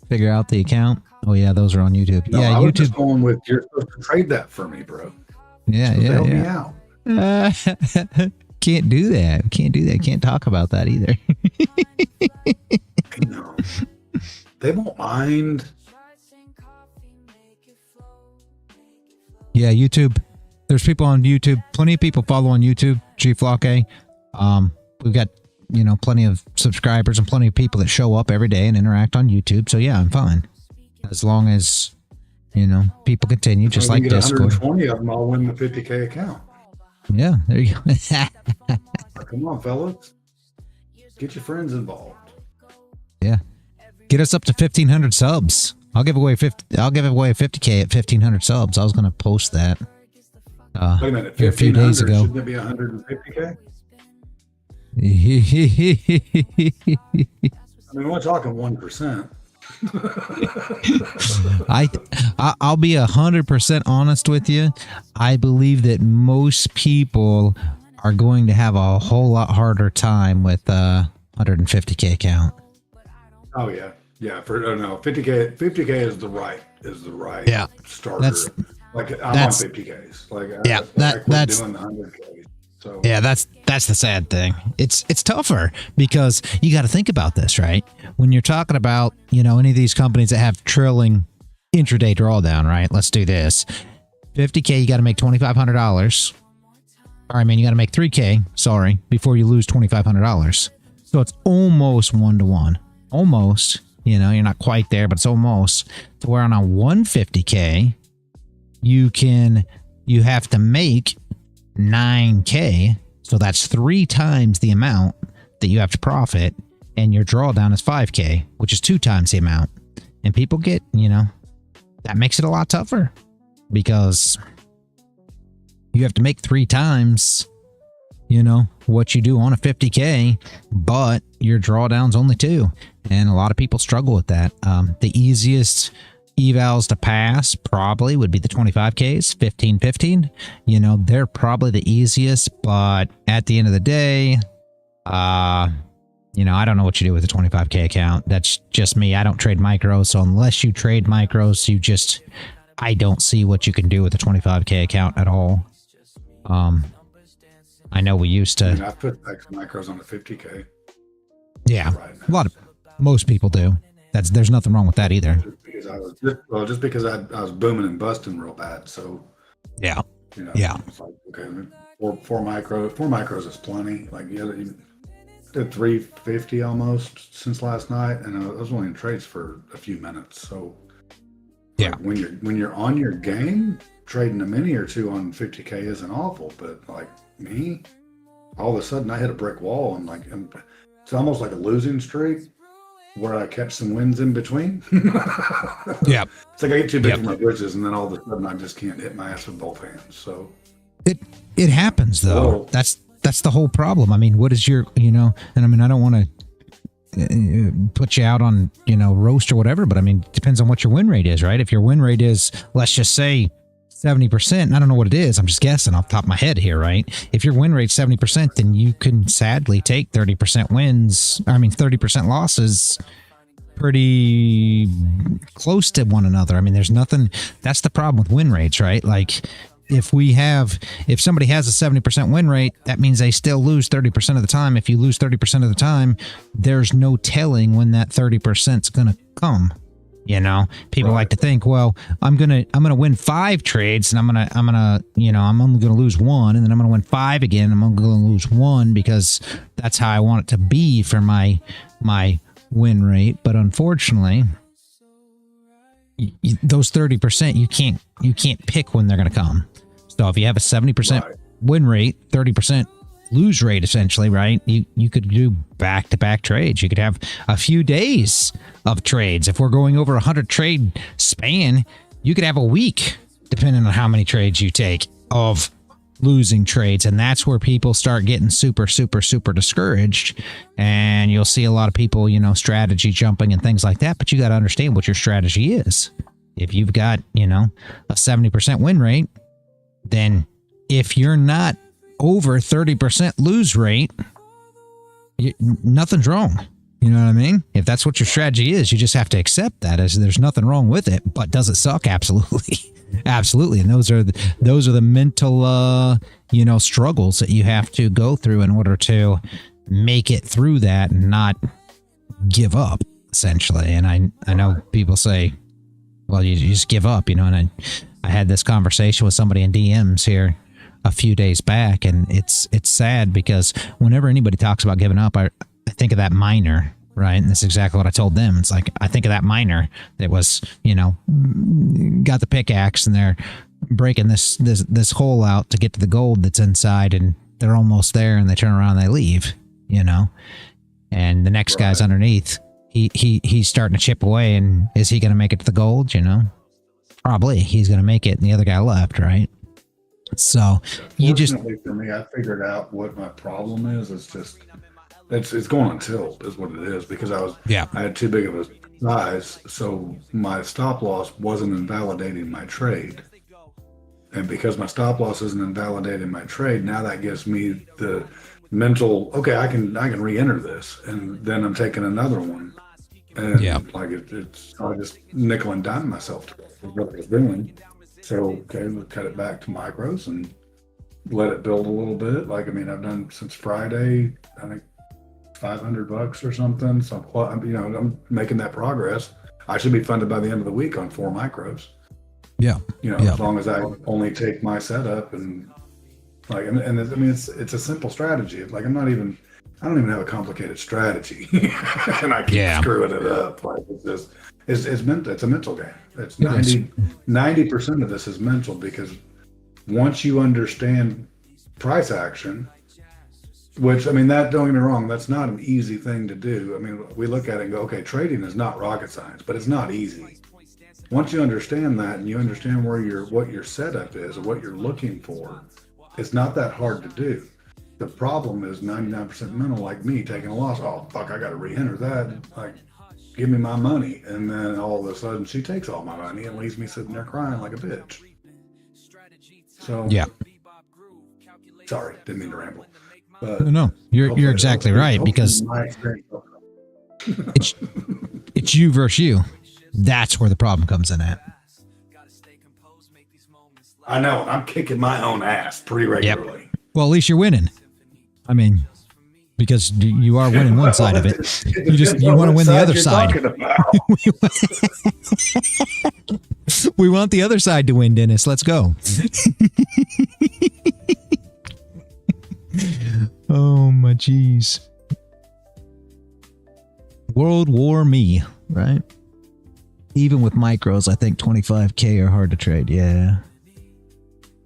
figure out the account. Oh yeah, those are on YouTube. No, yeah, I was YouTube. just going with, you're supposed to trade that for me, bro. Yeah, Help me yeah. out. Can't do that. Can't do that. Can't talk about that either. No. They won't mind. Yeah, YouTube. There's people on YouTube. Plenty of people follow on YouTube. G-Flock A. We've got you know, plenty of subscribers and plenty of people that show up every day and interact on YouTube. So yeah, I'm fine. As long as, you know, people continue, just like Discord. 120 of them, I'll win the 50K account. Yeah, there you go. Come on, fellas. Get your friends involved. Yeah. Get us up to 1,500 subs. I'll give away 50. I'll give away 50K at 1,500 subs. I was going to post that Wait a minute, a few days ago. Shouldn't it be 150K? I mean, we're talking 1%. I'll be 100% honest with you. I believe that most people are going to have a whole lot harder time with 150K account. Oh yeah, yeah. No, 50K is the right yeah starter. That's like I'm on 50Ks. Like yeah, that's doing the 100Ks. So yeah, that's the sad thing. It's tougher because you got to think about this, right? When you're talking about, you know, any of these companies that have trailing intraday drawdown, right? Let's do this. 50K, you got to make $2,500. All right, man, you got to make 3K, sorry, before you lose $2,500. So it's almost 1-to-1. Almost, you know, you're not quite there, but it's almost to where on a 150K, you have to make 9K. So that's 3 times the amount that you have to profit, and your drawdown is 5K, which is 2 times the amount. And people get, you know, that makes it a lot tougher because you have to make 3 times, you know, what you do on a 50K, but your drawdown's only 2. And a lot of people struggle with that. The easiest evals to pass probably would be the 25Ks, 15. You know, they're probably the easiest, but at the end of the day, you know, I don't know what you do with a 25K account. That's just me. I don't trade micros. So unless you trade micros, I don't see what you can do with a 25K account at all. I know we used to. I mean, I put X micros on the 50K. Yeah, right, most people do. There's nothing wrong with that either. Just because I was booming and busting real bad. So yeah, you know, yeah. It's like, okay, four micros is plenty. Like you did 350 almost since last night, and I was only in trades for a few minutes. So yeah, like when you're on your game, trading a mini or two on 50K isn't awful, but like me, all of a sudden I hit a brick wall and like it's almost like a losing streak where I catch some wins in between. Yeah, it's like I get too big for my britches, and then all of a sudden I just can't hit my ass with both hands. So it happens though. That's the whole problem. I mean, what is your, you know, and I mean, I don't want to put you out on, you know, roast or whatever, but I mean, it depends on what your win rate is, right? If your win rate is, let's just say 70%, and I don't know what it is, I'm just guessing off the top of my head here, right? If your win rate's 70%, then you can sadly take 30% wins, 30% losses pretty close to one another. I mean, there's nothing, that's the problem with win rates, right? Like, if somebody has a 70% win rate, that means they still lose 30% of the time. If you lose 30% of the time, there's no telling when that 30% is going to come. You know, people like to think, well, I'm gonna win 5 trades, and I'm gonna, you know, I'm only gonna lose 1, and then I'm gonna win 5 again. I'm only gonna lose 1 because that's how I want it to be for my win rate. But unfortunately, those 30%, you can't pick when they're gonna come. So if you have a 70% win rate, 30% lose rate, essentially, right? You could do back-to-back trades. You could have a few days of trades. If we're going over 100 trade span, you could have a week, depending on how many trades you take, of losing trades. And that's where people start getting super discouraged. And you'll see a lot of people, you know, strategy jumping and things like that. But you got to understand what your strategy is. If you've got, you know, a 70% win rate, then if you're not over 30% lose rate, nothing's wrong. You know what I mean? If that's what your strategy is, you just have to accept that as there's nothing wrong with it. But does it suck? Absolutely. Absolutely. And those are the mental, you know, struggles that you have to go through in order to make it through that and not give up, essentially. And I know people say, well, you just give up, you know, and I had this conversation with somebody in DMs here a few days back, and it's sad because whenever anybody talks about giving up, I think of that miner, right? And that's exactly what I told them. It's like, I think of that miner that was, you know, got the pickaxe and they're breaking this hole out to get to the gold that's inside, and they're almost there, and they turn around and they leave, you know, and the next guy's underneath. He's starting to chip away, and is he going to make it to the gold? You know, probably he's going to make it, and the other guy left, right? So you just, for me, I figured out what my problem is. It's just it's going on tilt is what it is, because I had too big of a size, so my stop loss wasn't invalidating my trade, and because my stop loss isn't invalidating my trade, now that gives me the mental, okay, I can re-enter this, and then I'm taking another one. And like it's I just nickel and dime myself to what I was doing. So okay, we'll cut it back to micros and let it build a little bit. Like, I mean, I've done since Friday, I think $500 or something. So I'm making that progress. I should be funded by the end of the week on 4 micros. As long as I only take my setup and like, and I mean, it's a simple strategy. Like, I don't even have a complicated strategy, and I keep screwing it up. Like, it's a mental game. It's 90% of this is mental, because once you understand price action, which, I mean, that, don't get me wrong, that's not an easy thing to do. I mean, we look at it and go, okay, trading is not rocket science, but it's not easy. Once you understand that, and you understand what your setup is or what you're looking for, it's not that hard to do. The problem is 99% mental, like me, taking a loss. Oh, fuck, I got to re-enter that. Like, give me my money. And then all of a sudden she takes all my money and leaves me sitting there crying like a bitch. So, sorry, didn't mean to ramble. But no, you're exactly right, because it's you versus you. That's where the problem comes in at. I know, I'm kicking my own ass pretty regularly. Yep. Well, at least you're winning. I mean, because you are winning one side of it. You want to win the other side. We want the other side to win, Dennis. Let's go. Oh my geez. World War me, right? Even with micros, I think 25K are hard to trade. Yeah.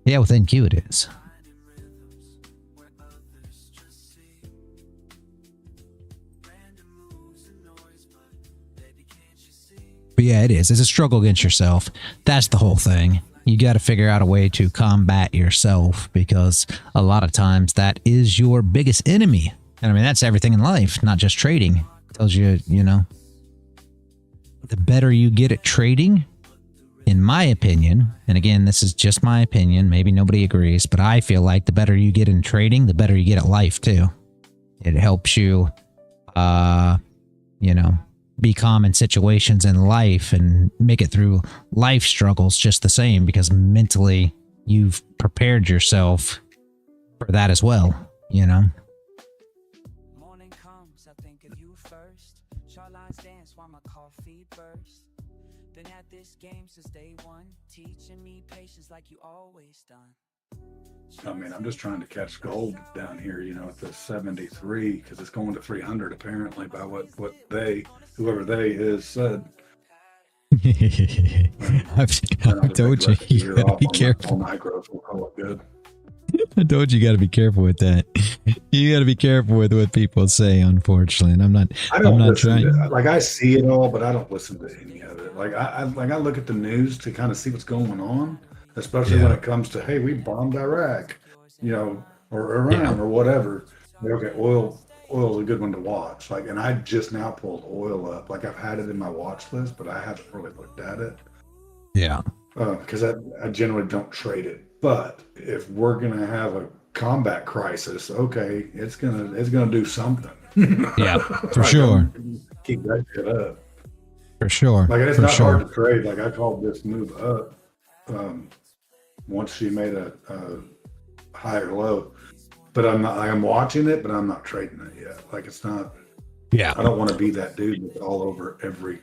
Yeah, with NQ it is. But yeah, it is. It's a struggle against yourself. That's the whole thing. You got to figure out a way to combat yourself, because a lot of times that is your biggest enemy. And I mean, that's everything in life, not just trading. It tells you, the better you get at trading, in my opinion, and again, this is just my opinion, maybe nobody agrees, but I feel like the better you get in trading, the better you get at life too. It helps you, be calm in situations in life and make it through life struggles just the same, because mentally you've prepared yourself for that as well, Morning comes, I think of you first. Shorelines dance while my coffee bursts. Been at this game since day one, teaching me patience like you always done. I mean, I'm just trying to catch gold down here, at the 73, because it's going to 300 apparently by what whoever they is said. I've told you, you gotta be careful. Micros will call it good. I told you, you gotta be careful with that. You gotta be careful with what people say, unfortunately. And I'm not trying. Like, I see it all, but I don't listen to any of it. Like, I look at the news to kind of see what's going on, especially when it comes to, hey, we bombed Iraq, or Iran or whatever. Okay, oil is a good one to watch. Like, and I just now pulled oil up. Like, I've had it in my watch list, but I haven't really looked at it. Yeah. Because I generally don't trade it. But if we're gonna have a combat crisis, okay, it's gonna do something. Yeah, for sure. Keep that shit up. For sure. Like, it's not hard to trade. Like, I called this move up once she made a higher low. But I'm watching it, but I'm not trading it yet. Like, it's not. Yeah. I don't want to be that dude that's all over every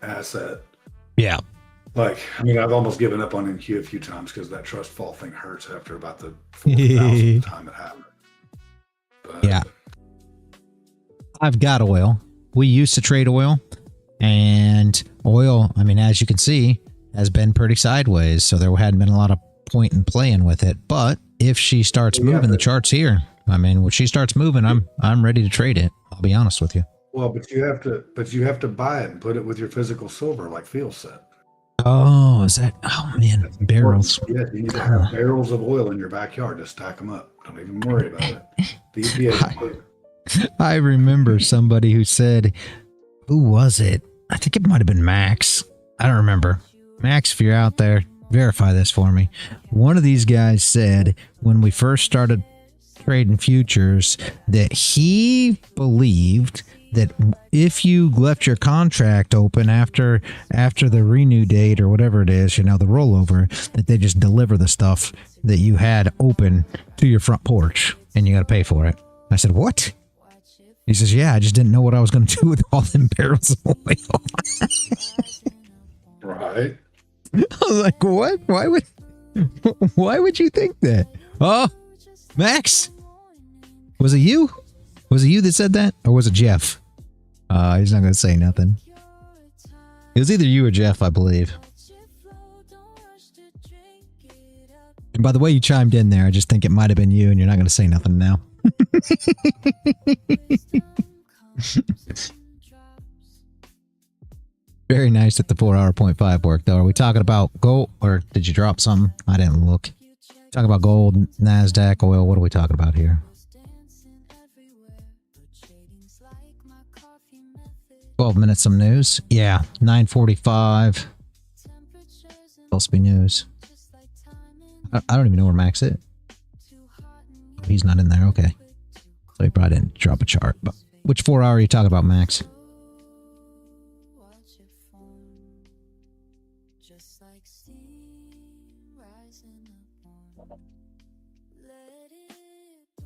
asset. Yeah. Like, I mean, I've almost given up on NQ a few times because that trust fall thing hurts after about the 4,000th time it happened. But, Yeah. I've got oil. We used to trade oil, and oil, I mean, as you can see, has been pretty sideways. So there hadn't been a lot of point in playing with it. But if she starts moving the charts here, I mean, when she starts moving, I'm ready to trade it. I'll be honest with you. well, but you have to buy it and put it with your physical silver, like Phil said. Oh, is that? Oh man, barrels. Yeah, you need to have barrels of oil in your backyard to stack them up. Don't even worry about it. The EPA. I remember somebody who said, who was it? I think it might have been Max. I don't remember. Max, if you're out there, verify this for me. One of these guys said when we first started trading futures that he believed that if you left your contract open after the renew date or whatever it is, you know, the rollover, that they just deliver the stuff that you had open to your front porch and you got to pay for it. I said, what? He says, yeah, I just didn't know what I was going to do with all them barrels of oil. Right. I was like, what? Why would you think that? Oh, Max, was it you? Was it you that said that? Or was it Jeff? He's not going to say nothing. It was either you or Jeff, I believe. And by the way you chimed in there, I just think it might have been you, and you're not going to say nothing now. Very nice that the 4-hour 0.5 worked, though. Are we talking about gold, or did you drop something? I didn't look. Talking about gold, Nasdaq, oil. What are we talking about here? 12 minutes, some news. Yeah, 9:45. Supposed to be news. I don't even know where Max is. Oh, he's not in there. Okay. So he probably didn't drop a chart. But which 4-hour are you talking about, Max?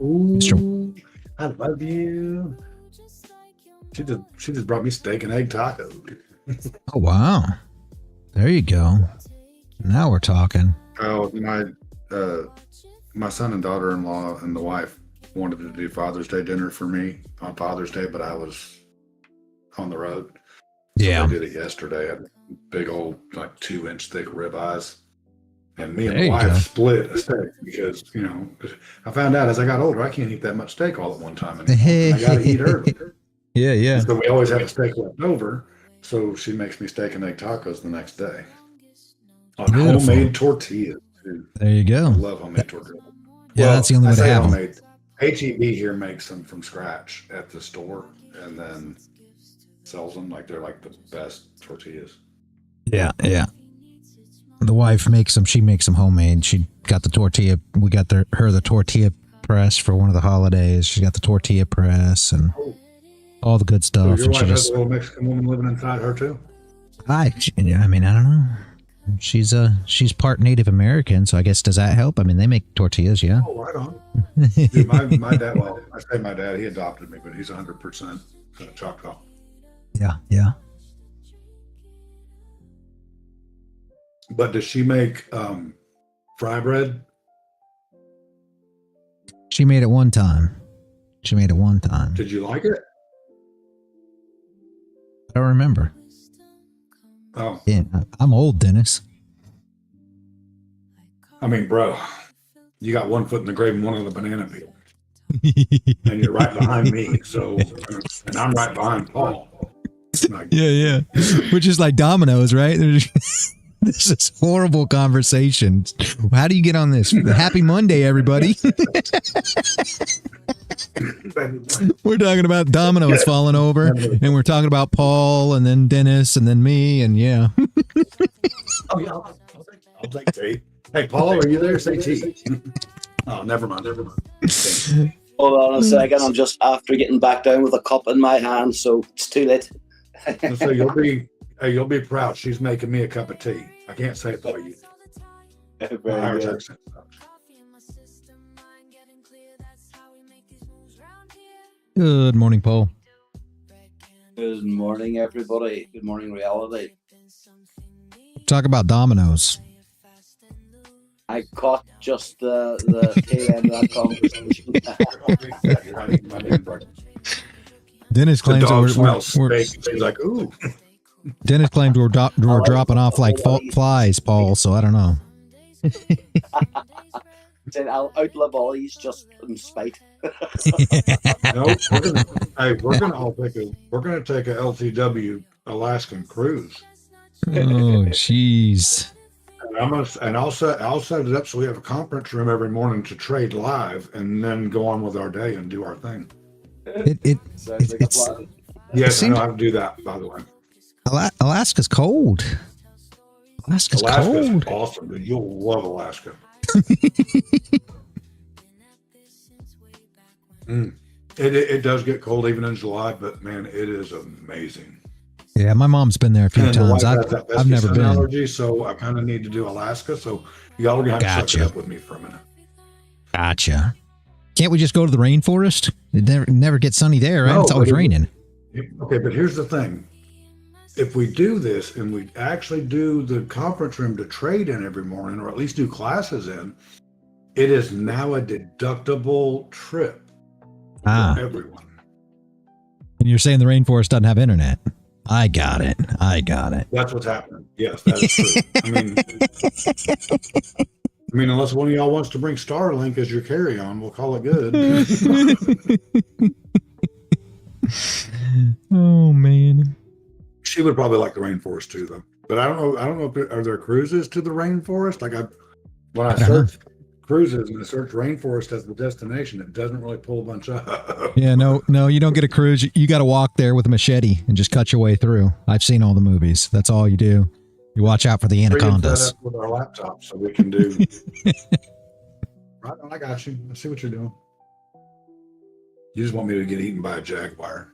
Ooh, I love you. She just brought me steak and egg tacos. Oh wow. There you go. Now we're talking. Oh, my son and daughter-in-law and the wife wanted to do Father's Day dinner for me on Father's Day, but I was on the road. So Yeah. I did it yesterday. I had big old, like 2-inch thick ribeyes. And me and There the you wife go. split a steak because, you know, I found out as I got older, I can't eat that much steak all at one time anymore. I got to eat early. Yeah. So we always have a steak left over. So she makes me steak and egg tacos the next day on Beautiful. homemade tortillas. Dude. There you go. I love homemade tortillas. Yeah, that's the only way to have them. homemade. HEB here makes them from scratch at the store and then sells them like they're like the best tortillas. Yeah. The wife makes them. She makes them homemade. She got the tortilla. We got her the tortilla press for one of the holidays. She got the tortilla press and all the good So stuff. your And wife she has just, a little Mexican woman living inside her too? I mean, I don't know. She's part Native American, so I guess does that help? I mean, they make tortillas, yeah. Oh, right on. Dude, my dad, well, I say my dad, he adopted me, but he's 100% Choctaw. Yeah. But does she make fry bread? She made it one time. Did you like it? I don't remember. Oh, Yeah, I'm old, Dennis. I mean, bro, you got one foot in the grave and one in the banana peel. And you're right behind me. So, and I'm right behind Paul. Like, Yeah. Which is like dominoes, right? This is horrible conversation. How do you get on this? Happy Monday, everybody. We're talking about dominoes falling over, and we're talking about Paul, and then Dennis, and then me, and yeah. oh, yeah, I'll take tea. Hey, Paul, are you there? Say tea. Oh, never mind. Hold on a second. I'm just after getting back down with a cup in my hand, so it's too late. So you'll be proud. She's making me a cup of tea. I can't say it the way you do. Very Irish good. accent. Good morning, Paul. Good morning, everybody. Good morning, reality. Talk about dominoes. I caught just the tail end of that conversation. Dennis The claims dog that smells steak. He's like, ooh. Dennis claimed we're dropping off like flies, Paul. So I don't know. Then I'll outlive all these just in spite. No, we're gonna take a LTW Alaskan cruise. Oh, jeez. And I'll set it up so we have a conference room every morning to trade live, and then go on with our day and do our thing. Sounds like a plan. Yes, I know how to do that. By the way, Alaska's cold. Alaska's cold. awesome. Dude. You'll love Alaska. It does get cold even in July, but man, it is amazing. Yeah, my mom's been there a few times. I've never been. Allergy, so I kind of need to do Alaska. So y'all are gonna have to suck it up with me for a minute. Gotcha. Can't we just go to the rainforest? It never gets sunny there, right? No, it's always raining. Okay, but here's the thing. If we do this and we actually do the conference room to trade in every morning, or at least do classes in, it is now a deductible trip for everyone. And you're saying the rainforest doesn't have internet? I got it. That's what's happening. Yes, that is true. I mean, unless one of y'all wants to bring Starlink as your carry-on, we'll call it good. Oh man. She would probably like the rainforest too, though. But I don't know. Are there cruises to the rainforest? When I search cruises and I search rainforest as the destination, it doesn't really pull a bunch up. Yeah, no, you don't get a cruise. You got to walk there with a machete and just cut your way through. I've seen all the movies. That's all you do. You watch out for the anacondas. Set up with our laptop so we can do. Right on, I got you. I see what you're doing. You just want me to get eaten by a jaguar.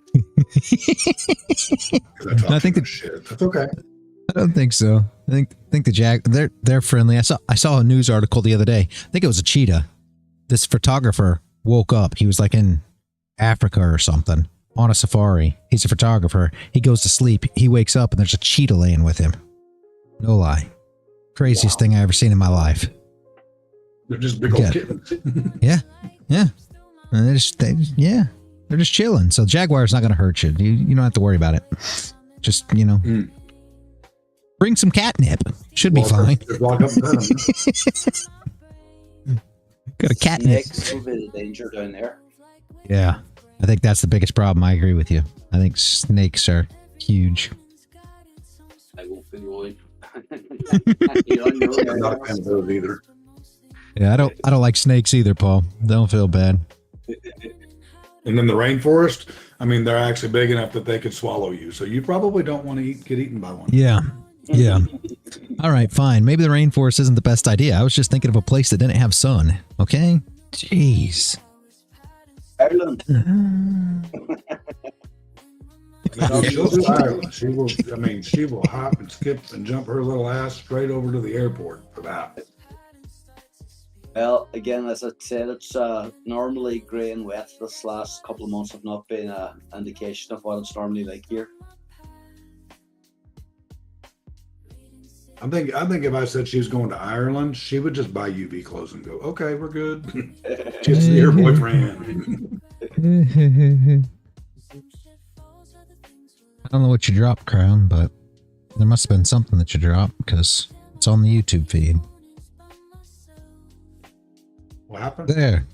I think shit. That's okay. I don't think so. I think the they're friendly. I saw a news article the other day. I think it was a cheetah. This photographer woke up. He was like in Africa or something on a safari. He's a photographer. He goes to sleep. He wakes up and there's a cheetah laying with him. No lie. Craziest thing I ever seen in my life. They're just big old kittens. Yeah. And they're just chilling. So Jaguar's not going to hurt you. You don't have to worry about it. Just, bring some catnip. Should be fine. Walk up and pet them. Got a catnip. Snakes will be the danger down there. Yeah. I think that's the biggest problem. I agree with you. I think snakes are huge. I won't be going. I'm not a fan of those either. Yeah, I don't like snakes either, Paul. Don't feel bad. And then the rainforest, I mean, they're actually big enough that they could swallow you. So you probably don't want to get eaten by one. Yeah. All right, fine. Maybe the rainforest isn't the best idea. I was just thinking of a place that didn't have sun. Okay? Jeez. Ireland. She'll do Ireland. She will hop and skip and jump her little ass straight over to the airport for that. Well, again, as I said, it's normally grey and wet. This last couple of months have not been an indication of what it's normally like here. I think if I said she was going to Ireland, she would just buy UV clothes and go, "Okay, we're good." Just see her boyfriend. I don't know what you dropped, Crown, but there must have been something that you dropped because it's on the YouTube feed. What happened? There.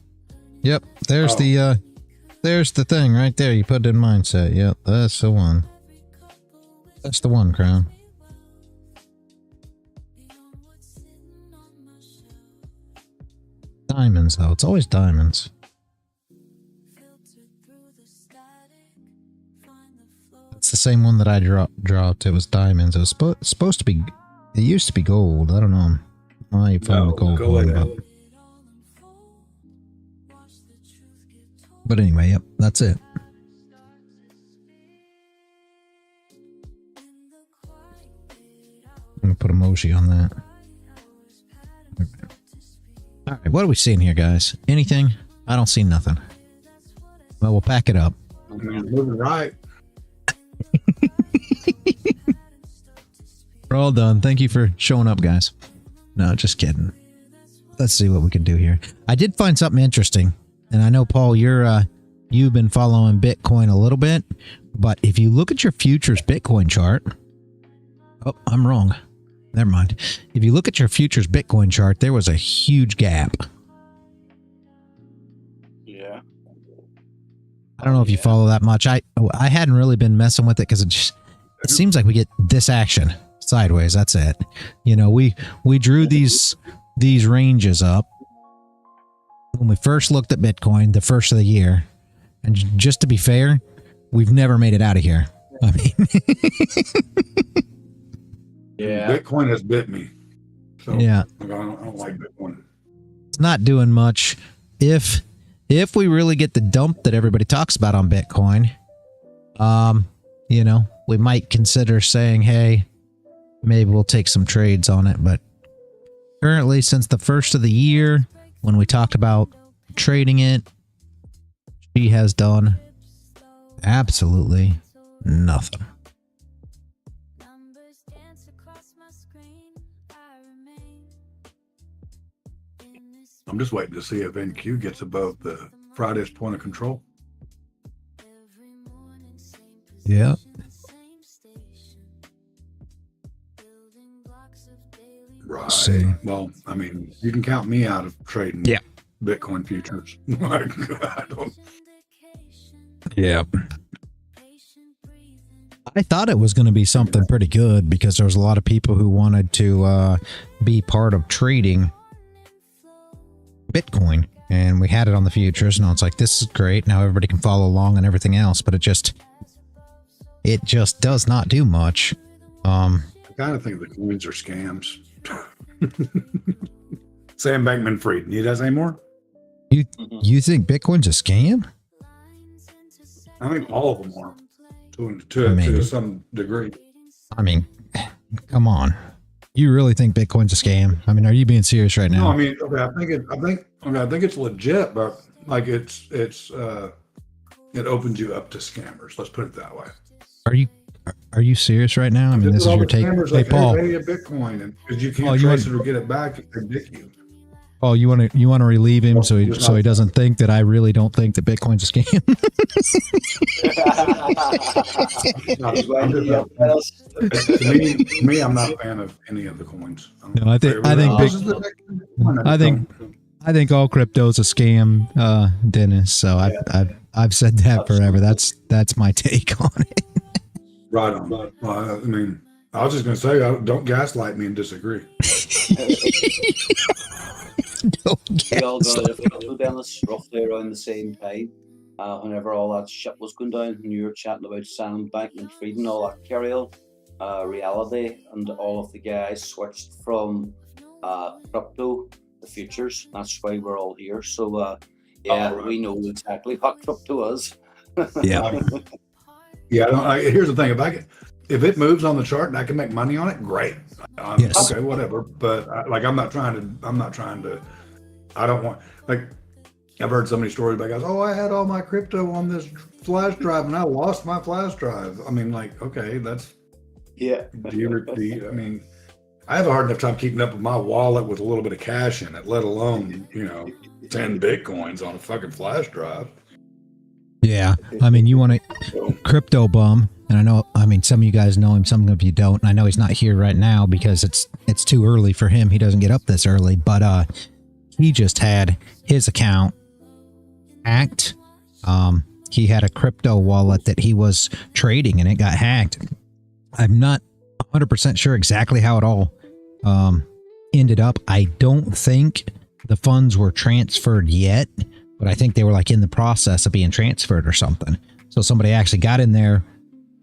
Yep. There's the thing right there. You put it in mindset. Yep. That's the one. That's the one, Crown. Diamonds, though. It's always diamonds. It's the same one that I dropped. It was diamonds. It was supposed to be. It used to be gold. I don't know why you found the gold one. But anyway, yep, that's it. I'm gonna put emoji on that. All right, what are we seeing here, guys? Anything? I don't see nothing. Well, we'll pack it up. Moving right. We're all done. Thank you for showing up, guys. No, just kidding. Let's see what we can do here. I did find something interesting, and I know, Paul, you've been following Bitcoin a little bit, but if you look at your futures Bitcoin chart, oh, I'm wrong. Never mind. If you look at your futures Bitcoin chart, there was a huge gap. Yeah. I don't know if you follow that much. I hadn't really been messing with it because it seems like we get this action sideways. That's it. You know, we drew these ranges up when we first looked at Bitcoin, the first of the year, and just to be fair, we've never made it out of here. I mean, Yeah. Bitcoin has bit me. So yeah, I don't like Bitcoin. it's not doing much. If we really get the dump that everybody talks about on Bitcoin, you know, we might consider saying, hey, maybe we'll take some trades on it. But currently, since the first of the year, when we talked about trading it, she has done absolutely nothing. I'm just waiting to see if NQ gets above the Friday's point of control. Yeah. Right. See. Well, I mean, you can count me out of trading Bitcoin futures. I don't. Yeah. I thought it was going to be something pretty good because there was a lot of people who wanted to be part of trading Bitcoin, and we had it on the futures. Now it's like, this is great. Now everybody can follow along and everything else, but it just does not do much. I kind of think the coins are scams. Sam Bankman-Fried, need us anymore? You think Bitcoin's a scam? I think all of them are, to some degree. I mean, come on. You really think Bitcoin's a scam? I mean, are you being serious right now? No, I mean, okay, I think it's legit, but like it opens you up to scammers. Let's put it that way. Are you serious right now? I mean, this is your take. Hey, Like, Paul, hey, Bitcoin, and because you can't trace it or get it back, they dick you. Paul, you want to relieve him so he doesn't think that I really don't think that Bitcoin's a scam. To me, I'm not a fan of any of the coins. No, I think all crypto's a scam, Dennis. So I've said that forever. That's my take on it. Right on. Well, I mean, I was just going to say, don't gaslight me and disagree. We all got a crypto, Dennis, roughly around the same time. Whenever all that shit was going down, and you were chatting about Sam Bankman-Fried and all that carry on, reality, and all of the guys switched from crypto to futures. That's why we're all here. So, we know exactly what crypto is. Yeah. Yeah. Here's the thing: if it moves on the chart and I can make money on it, great. Yes. Okay, whatever. But I'm not trying to. I don't want, like, I've heard so many stories about guys. Oh, I had all my crypto on this flash drive and I lost my flash drive. I mean, like, okay, that's. Yeah. I mean, I have a hard enough time keeping up with my wallet with a little bit of cash in it, let alone 10 Bitcoins on a fucking flash drive. Yeah, I mean, you want a crypto bum, and I mean, some of you guys know him, some of you don't, and I know he's not here right now because it's too early for him. He doesn't get up this early, but he just had his account hacked. He had a crypto wallet that he was trading, and it got hacked. I'm not 100% sure exactly how it all ended up. I don't think the funds were transferred yet, but I think they were like in the process of being transferred or something. So somebody actually got in there,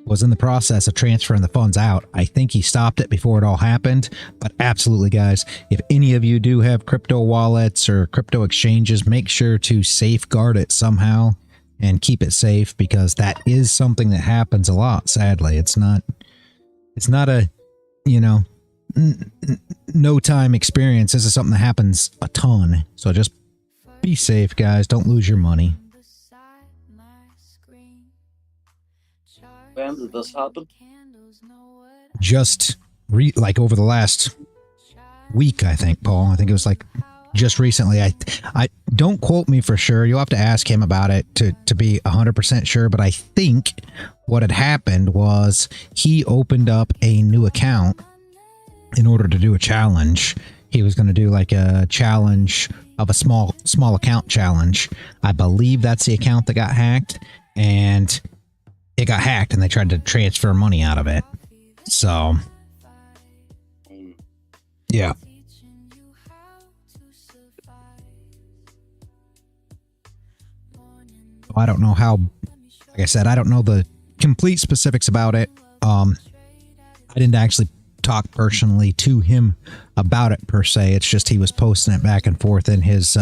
was in the process of transferring the funds out. I think he stopped it before it all happened. But absolutely, guys, if any of you do have crypto wallets or crypto exchanges, make sure to safeguard it somehow and keep it safe, because that is something that happens a lot. Sadly, it's not a, no time experience. This is something that happens a ton. So just be safe, guys. Don't lose your money. When did this happen? Just like over the last week, I think, Paul. I think it was like just recently. I don't quote me for sure. You'll have to ask him about it to be 100% sure. But I think what had happened was he opened up a new account in order to do a challenge. He was going to do like a challenge of a small account challenge. I believe that's the account that got hacked, and it got hacked, and they tried to transfer money out of it. So, yeah. I don't know how, like I said, I don't know the complete specifics about it. I didn't actually talk personally to him about it per se. It's just he was posting it back and forth in his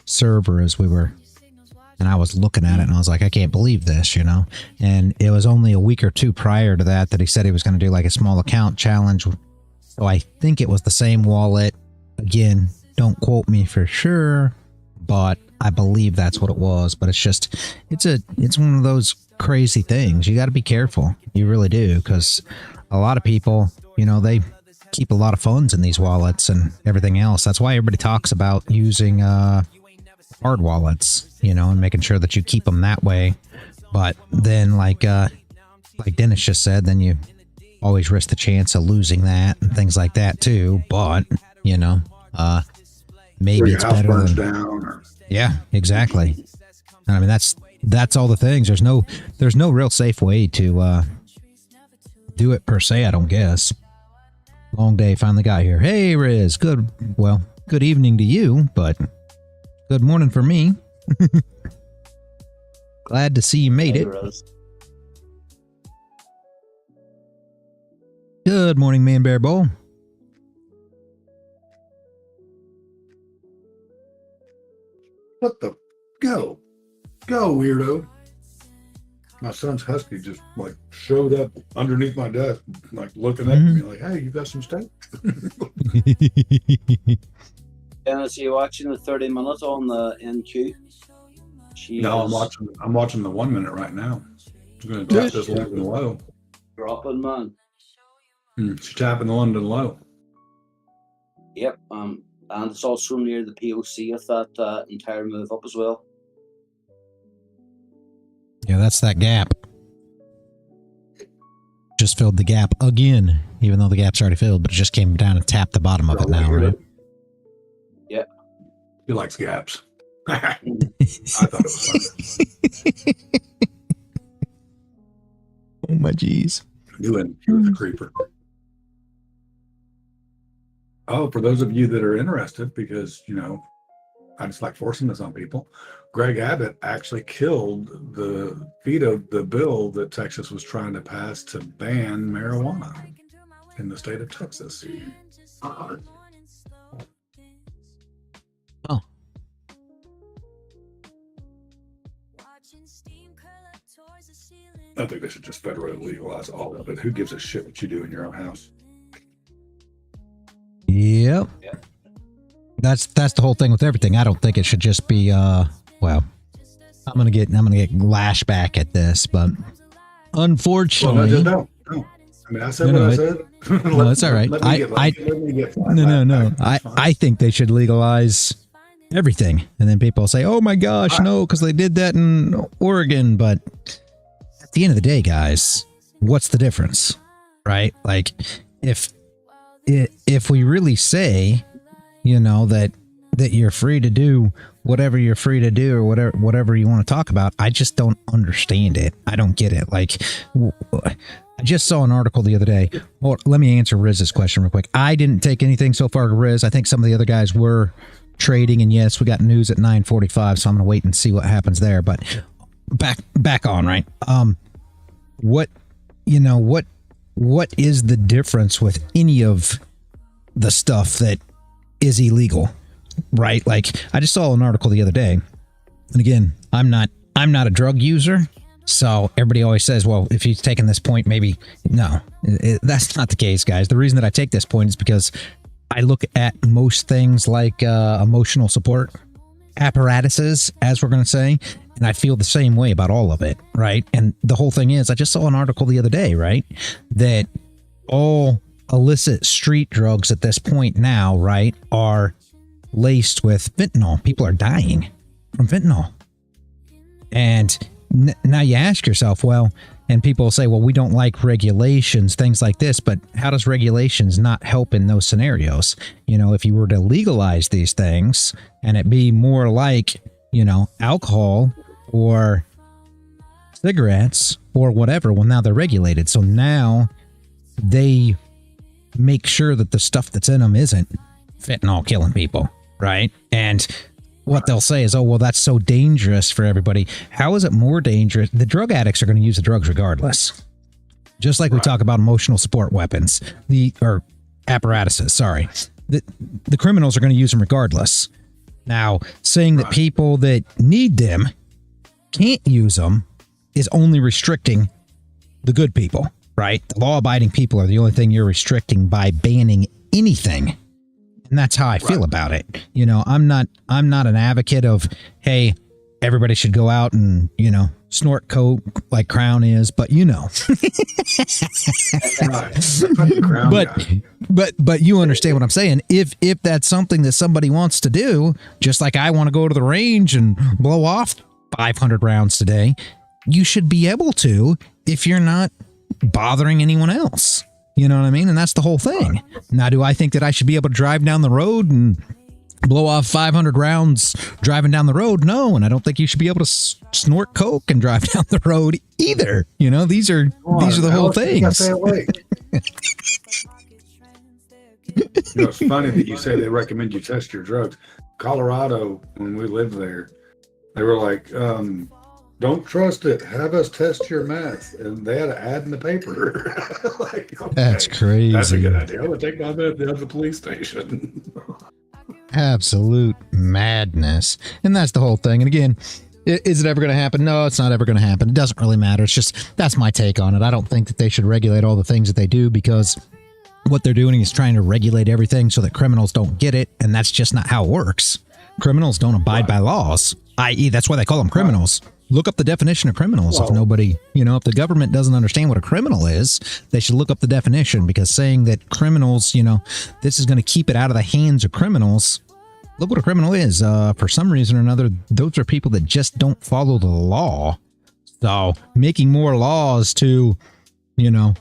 server as we were, and I was looking at it and I was like, I can't believe this, you know. And it was only a week or two prior to that he said he was going to do like a small account challenge. So I think it was the same wallet. Again, don't quote me for sure, but I believe that's what it was. But it's just, it's one of those crazy things. You got to be careful. You really do, because a lot of people, you know, they keep a lot of funds in these wallets and everything else. That's why everybody talks about using hard wallets, you know, and making sure that you keep them that way. But then, like Dennis just said, then you always risk the chance of losing that and things like that too. But you know, maybe it's better than down or... Yeah, exactly. I mean, that's all the things. There's no real safe way to do it per se, I don't guess. Long day finally got here. Hey, Riz. Good evening to you, but good morning for me. Glad to see you made it. Good morning, Man Bear Bowl. What the? Go, weirdo. My son's husky just like showed up underneath my desk, like looking at me like, hey, you got some steak? Dennis, are you watching the 30 minutes on the NQ? No, I'm watching the 1 minute right now. I'm going to tap this London low. Dropping, man. She's tapping the London low. Yep. And it's also near the POC of that entire move up as well. Yeah, that's that gap. Just filled the gap again, even though the gap's already filled, but it just came down and tapped the bottom of it now, right? Yeah. He likes gaps. I thought it was fun. Oh my geez. He was a creeper. Oh, for those of you that are interested, because, you know, I just like forcing this on people. Greg Abbott actually killed the vetoed the bill that Texas was trying to pass to ban marijuana in the state of Texas. Oh. I think they should just federally legalize all of it. Who gives a shit what you do in your own house? Yep. Yeah. That's the whole thing with everything. I don't think it should just be well, I'm gonna get lashed back at this, but unfortunately, no. I mean, I said what I said. No, that's all right. I think they should legalize everything, and then people say, "Oh my gosh, no," because they did that in Oregon. But at the end of the day, guys, what's the difference, right? Like, if we really say, you know, that you're free to do whatever you're free to do, or whatever you want to talk about, I just don't understand it. I don't get it. Like, I just saw an article the other day. Well, let me answer Riz's question real quick. I didn't take anything so far, Riz. I think some of the other guys were trading, and yes, we got news at 9:45, so I'm gonna wait and see what happens there. But back on, right? What is the difference with any of the stuff that is illegal, right? Like, I just saw an article the other day, and again, I'm not a drug user, so everybody always says, well, if you've taken this point, maybe no. That's not the case, guys. The reason that I take this point is because I look at most things like emotional support apparatuses, as we're going to say, and I feel the same way about all of it, right? And the whole thing is, I just saw an article the other day, right, that all illicit street drugs at this point now, right, are laced with fentanyl. People are dying from fentanyl. And now you ask yourself, well, and people say, well, we don't like regulations, things like this, but how does regulations not help in those scenarios? You know, if you were to legalize these things and it be more like, you know, alcohol or cigarettes or whatever, well, now they're regulated. So now they make sure that the stuff that's in them isn't fentanyl killing people, right? And what they'll say is, oh, well, that's so dangerous for everybody. How is it more dangerous? The drug addicts are going to use the drugs regardless. Just like we talk about emotional support weapons, or apparatuses, sorry. The criminals are going to use them regardless. Now, saying that people that need them can't use them is only restricting the good people, right? The law-abiding people are the only thing you're restricting by banning anything. And that's how I feel about it. You know, I'm not an advocate of, hey, everybody should go out and, you know, snort coke like Crown is, but you know. but you understand what I'm saying. If that's something that somebody wants to do, just like I want to go to the range and blow off 500 rounds today, you should be able to if you're not bothering anyone else. You know what I mean? And that's the whole thing. Now, do I think that I should be able to drive down the road and blow off 500 rounds driving down the road? No. And I don't think you should be able to snort coke and drive down the road either. You know, these are the whole things. You know, it's funny that you say they recommend you test your drugs. Colorado, when we lived there, they were like, don't trust it. Have us test your meth. And they had an ad in the paper. Like, okay, that's crazy. That's a good idea. I would take my meth to the police station. Absolute madness. And that's the whole thing. And again, is it ever going to happen? No, it's not ever going to happen. It doesn't really matter. It's just, that's my take on it. I don't think that they should regulate all the things that they do, because what they're doing is trying to regulate everything so that criminals don't get it. And that's just not how it works. Criminals don't abide by laws, i.e. that's why they call them criminals. Look up the definition of criminals. If nobody, you know, if the government doesn't understand what a criminal is, they should look up the definition, because saying that criminals, you know, this is going to keep it out of the hands of criminals. Look what a criminal is. For some reason or another, those are people that just don't follow the law. So making more laws to, you know,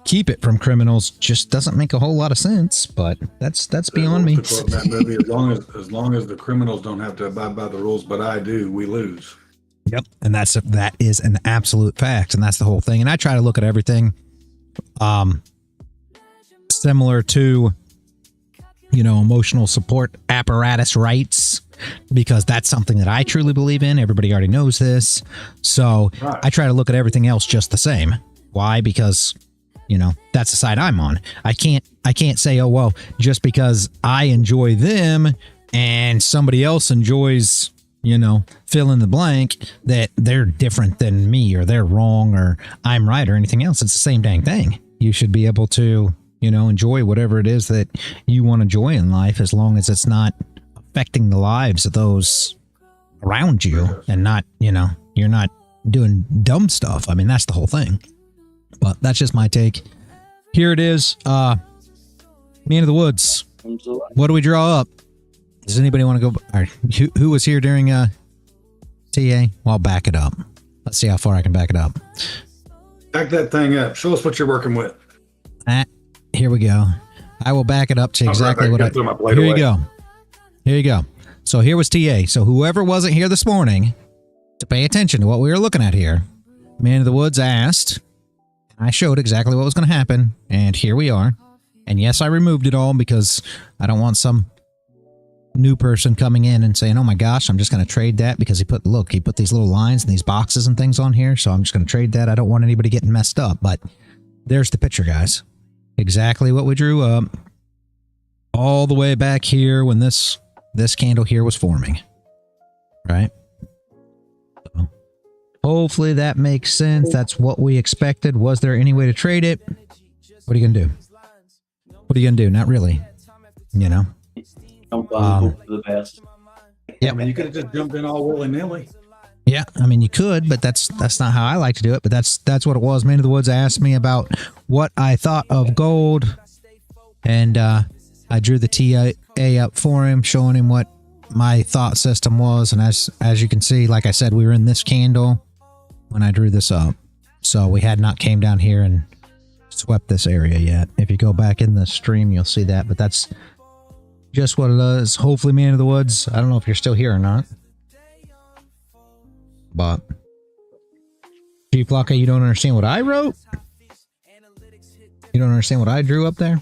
keep it from criminals just doesn't make a whole lot of sense. But that's beyond me. As long as the criminals don't have to abide by the rules, but I do, we lose. Yep. And that is an absolute fact. And that's the whole thing. And I try to look at everything similar to, you know, emotional support apparatus rights, because that's something that I truly believe in. Everybody already knows this. So I try to look at everything else just the same. Why? Because, you know, that's the side I'm on. I can't say, oh, well, just because I enjoy them and somebody else enjoys, you know, fill in the blank, that they're different than me, or they're wrong, or I'm right, or anything else. It's the same dang thing. You should be able to, you know, enjoy whatever it is that you want to enjoy in life, as long as it's not affecting the lives of those around you, and not, you know, you're not doing dumb stuff. I mean, that's the whole thing. But that's just my take. Here it is. Man of the Woods. What do we draw up? Does anybody want to go? All right, who was here during TA? Well, I'll back it up. Let's see how far I can back it up. Back that thing up. Show us what you're working with. Here we go. I will back it up to exactly what Here you go. Here you go. So here was TA. So whoever wasn't here this morning to pay attention to what we were looking at here, Man of the Woods asked, I showed exactly what was going to happen, and here we are. And yes, I removed it all because I don't want some new person coming in and saying, oh my gosh, I'm just going to trade that because he put these little lines and these boxes and things on here, so I'm just going to trade that. I don't want anybody getting messed up. But there's the picture, guys. Exactly what we drew up all the way back here when this candle here was forming, right? So hopefully that makes sense. That's what we expected. Was there any way to trade it? What are you gonna do? What are you gonna do? Not really, you know. Jump on, hope for the best. Yeah, I mean, you could have just jumped in all willy-nilly. Yeah, I mean, you could, but that's not how I like to do it. But that's what it was. Man of the Woods asked me about what I thought of gold And I drew the TA up for him, showing him what my thought system was. And as you can see, like I said, we were in this candle when I drew this up. So we had not came down here and swept this area yet. If you go back in the stream, you'll see that. But that's just what it is. Hopefully, Man of the Woods. I don't know if you're still here or not. But G Flocka, you don't understand what I wrote? You don't understand what I drew up there?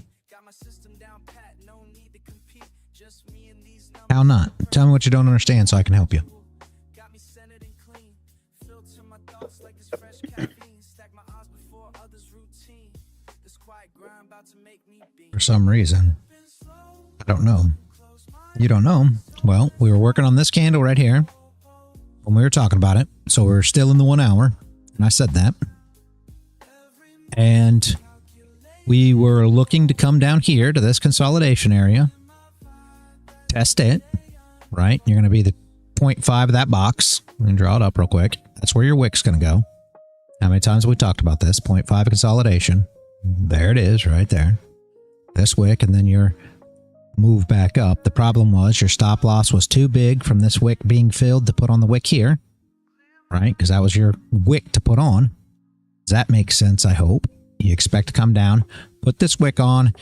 How not? Tell me what you don't understand so I can help you. For some reason. I don't know. You don't know? Well, we were working on this candle right here when we were talking about it. So we're still in the 1 hour. And I said that. And we were looking to come down here to this consolidation area. Test it. Right? You're going to be the 0.5 of that box. I'm going to draw it up real quick. That's where your wick's going to go. How many times have we talked about this? 0.5 consolidation. There it is right there. This wick, and then your move back up. The problem was your stop loss was too big from this wick being filled to put on the wick here, right? Because that was your wick to put on. Does that make sense? I hope. You expect to come down, put this wick on,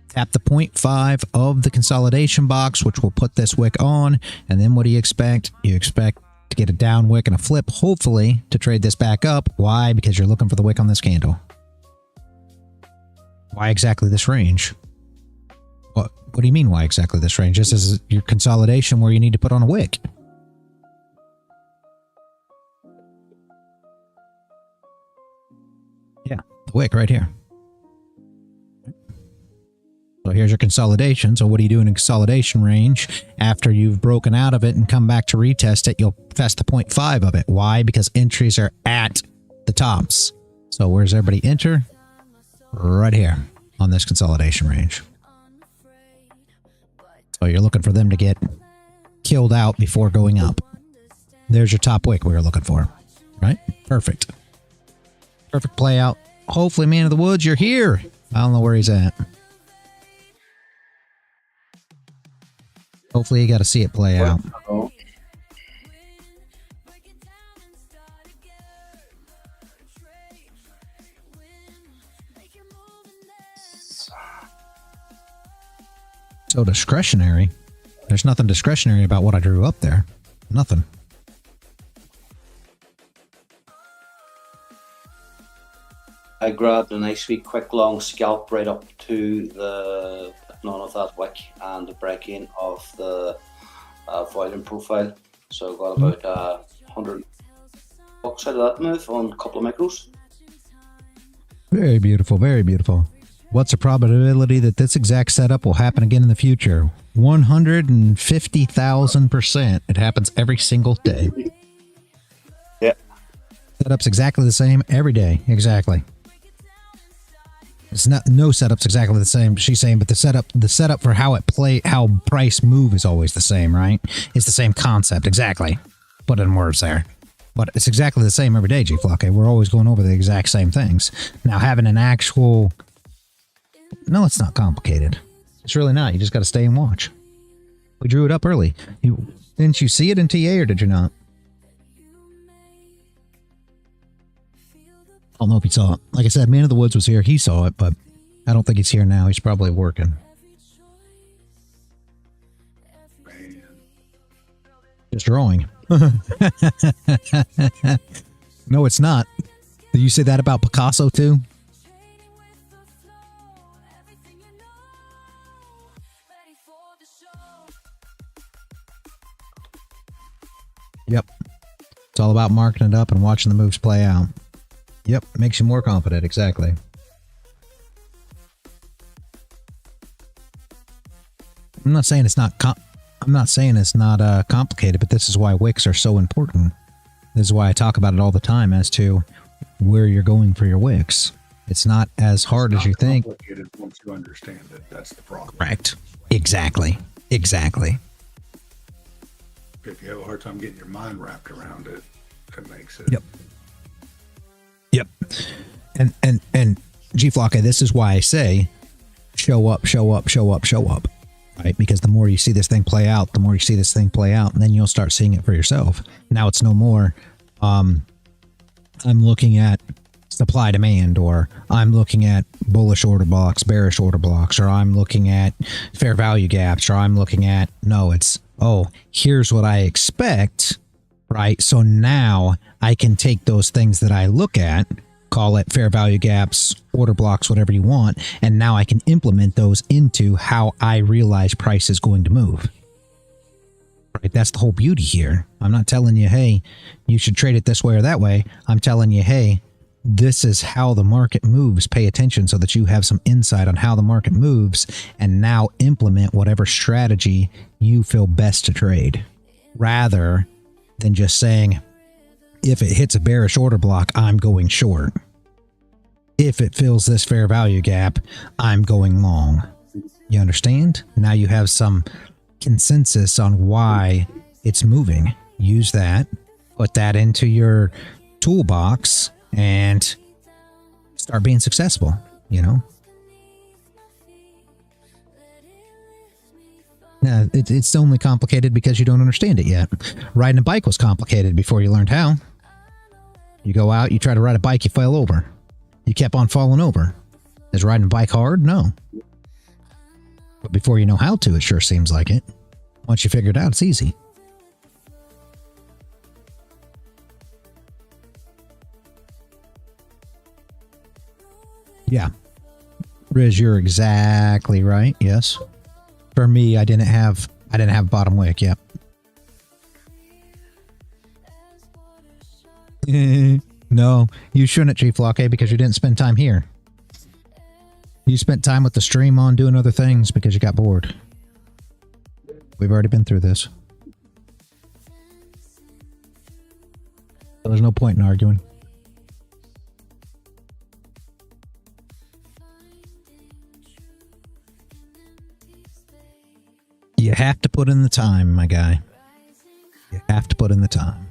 tap the 0.5 of the consolidation box, which will put this wick on, and then what do you expect? You expect to get a down wick and a flip, hopefully, to trade this back up. Why? Because you're looking for the wick on this candle. Why exactly this range? What do you mean, why exactly this range? This is your consolidation where you need to put on a wick. Yeah, the wick right here. So here's your consolidation. So what do you do in a consolidation range? After you've broken out of it and come back to retest it, you'll test the 0.5 of it. Why? Because entries are at the tops. So where's everybody enter? Right here on this consolidation range. So you're looking for them to get killed out before going up. There's your top wick we were looking for. Right? Perfect. Perfect play out. Hopefully, Man of the Woods, you're here. I don't know where he's at. Hopefully you got to see it play out. So discretionary. There's nothing discretionary about what I drew up there. Nothing. I grabbed a nice wee quick long scalp right up to the none of that wick and the breaking of the volume profile. So I got about $100 out of that move on a couple of micros. Very beautiful, very beautiful. What's the probability that this exact setup will happen again in the future? 150,000%. It happens every single day. Yeah. Setup's exactly the same every day. Exactly. It's not no setup's exactly the same. She's saying, but the setup for how price move is always the same, right? It's the same concept. Exactly. Put in words there. But it's exactly the same every day, G Flocka. We're always going over the exact same things. Now having an actual... No, it's not complicated. It's really not. You just got to stay and watch. We drew it up early. Didn't you see it in TA or did you not? I don't know if he saw it. Like I said, Man of the Woods was here. He saw it, but I don't think he's here now. He's probably working. Man. Just drawing. No, it's not. Did you say that about Picasso too? Yep. It's all about marking it up and watching the moves play out. Yep. Makes you more confident. Exactly. I'm not saying it's not complicated, but this is why wicks are so important. This is why I talk about it all the time as to where you're going for your wicks. It's not as hard as you think. Once you understand it, that's the problem. Correct. Exactly. Exactly. If you have a hard time getting your mind wrapped around it, it makes it. Yep. Yep. And G Flocka, this is why I say show up, show up, show up, show up, right? Because the more you see this thing play out, the more you see this thing play out, and then you'll start seeing it for yourself. Now it's no more, I'm looking at supply demand, or I'm looking at bullish order blocks, bearish order blocks, or I'm looking at fair value gaps, or I'm looking at, no, it's, oh, here's what I expect, right? So now I can take those things that I look at, call it fair value gaps, order blocks, whatever you want, and now I can implement those into how I realize price is going to move. Right? That's the whole beauty here. I'm not telling you, hey, you should trade it this way or that way. I'm telling you, hey, this is how the market moves. Pay attention so that you have some insight on how the market moves, and now implement whatever strategy you feel best to trade, rather than just saying, if it hits a bearish order block, I'm going short. If it fills this fair value gap, I'm going long. You understand? Now you have some consensus on why it's moving. Use that, put that into your toolbox, and start being successful, you know? Now, it's only complicated because you don't understand it yet. Riding a bike was complicated before you learned how. You go out, you try to ride a bike, you fell over. You kept on falling over. Is riding a bike hard? No. But before you know how to, it sure seems like it. Once you figure it out, it's easy. Yeah. Riz, you're exactly right. Yes. For me, I didn't have bottom wick. Yep. No, you shouldn't, Chief Locke, because you didn't spend time here. You spent time with the stream on doing other things because you got bored. We've already been through this. So there's no point in arguing. You have to put in the time, my guy. You have to put in the time.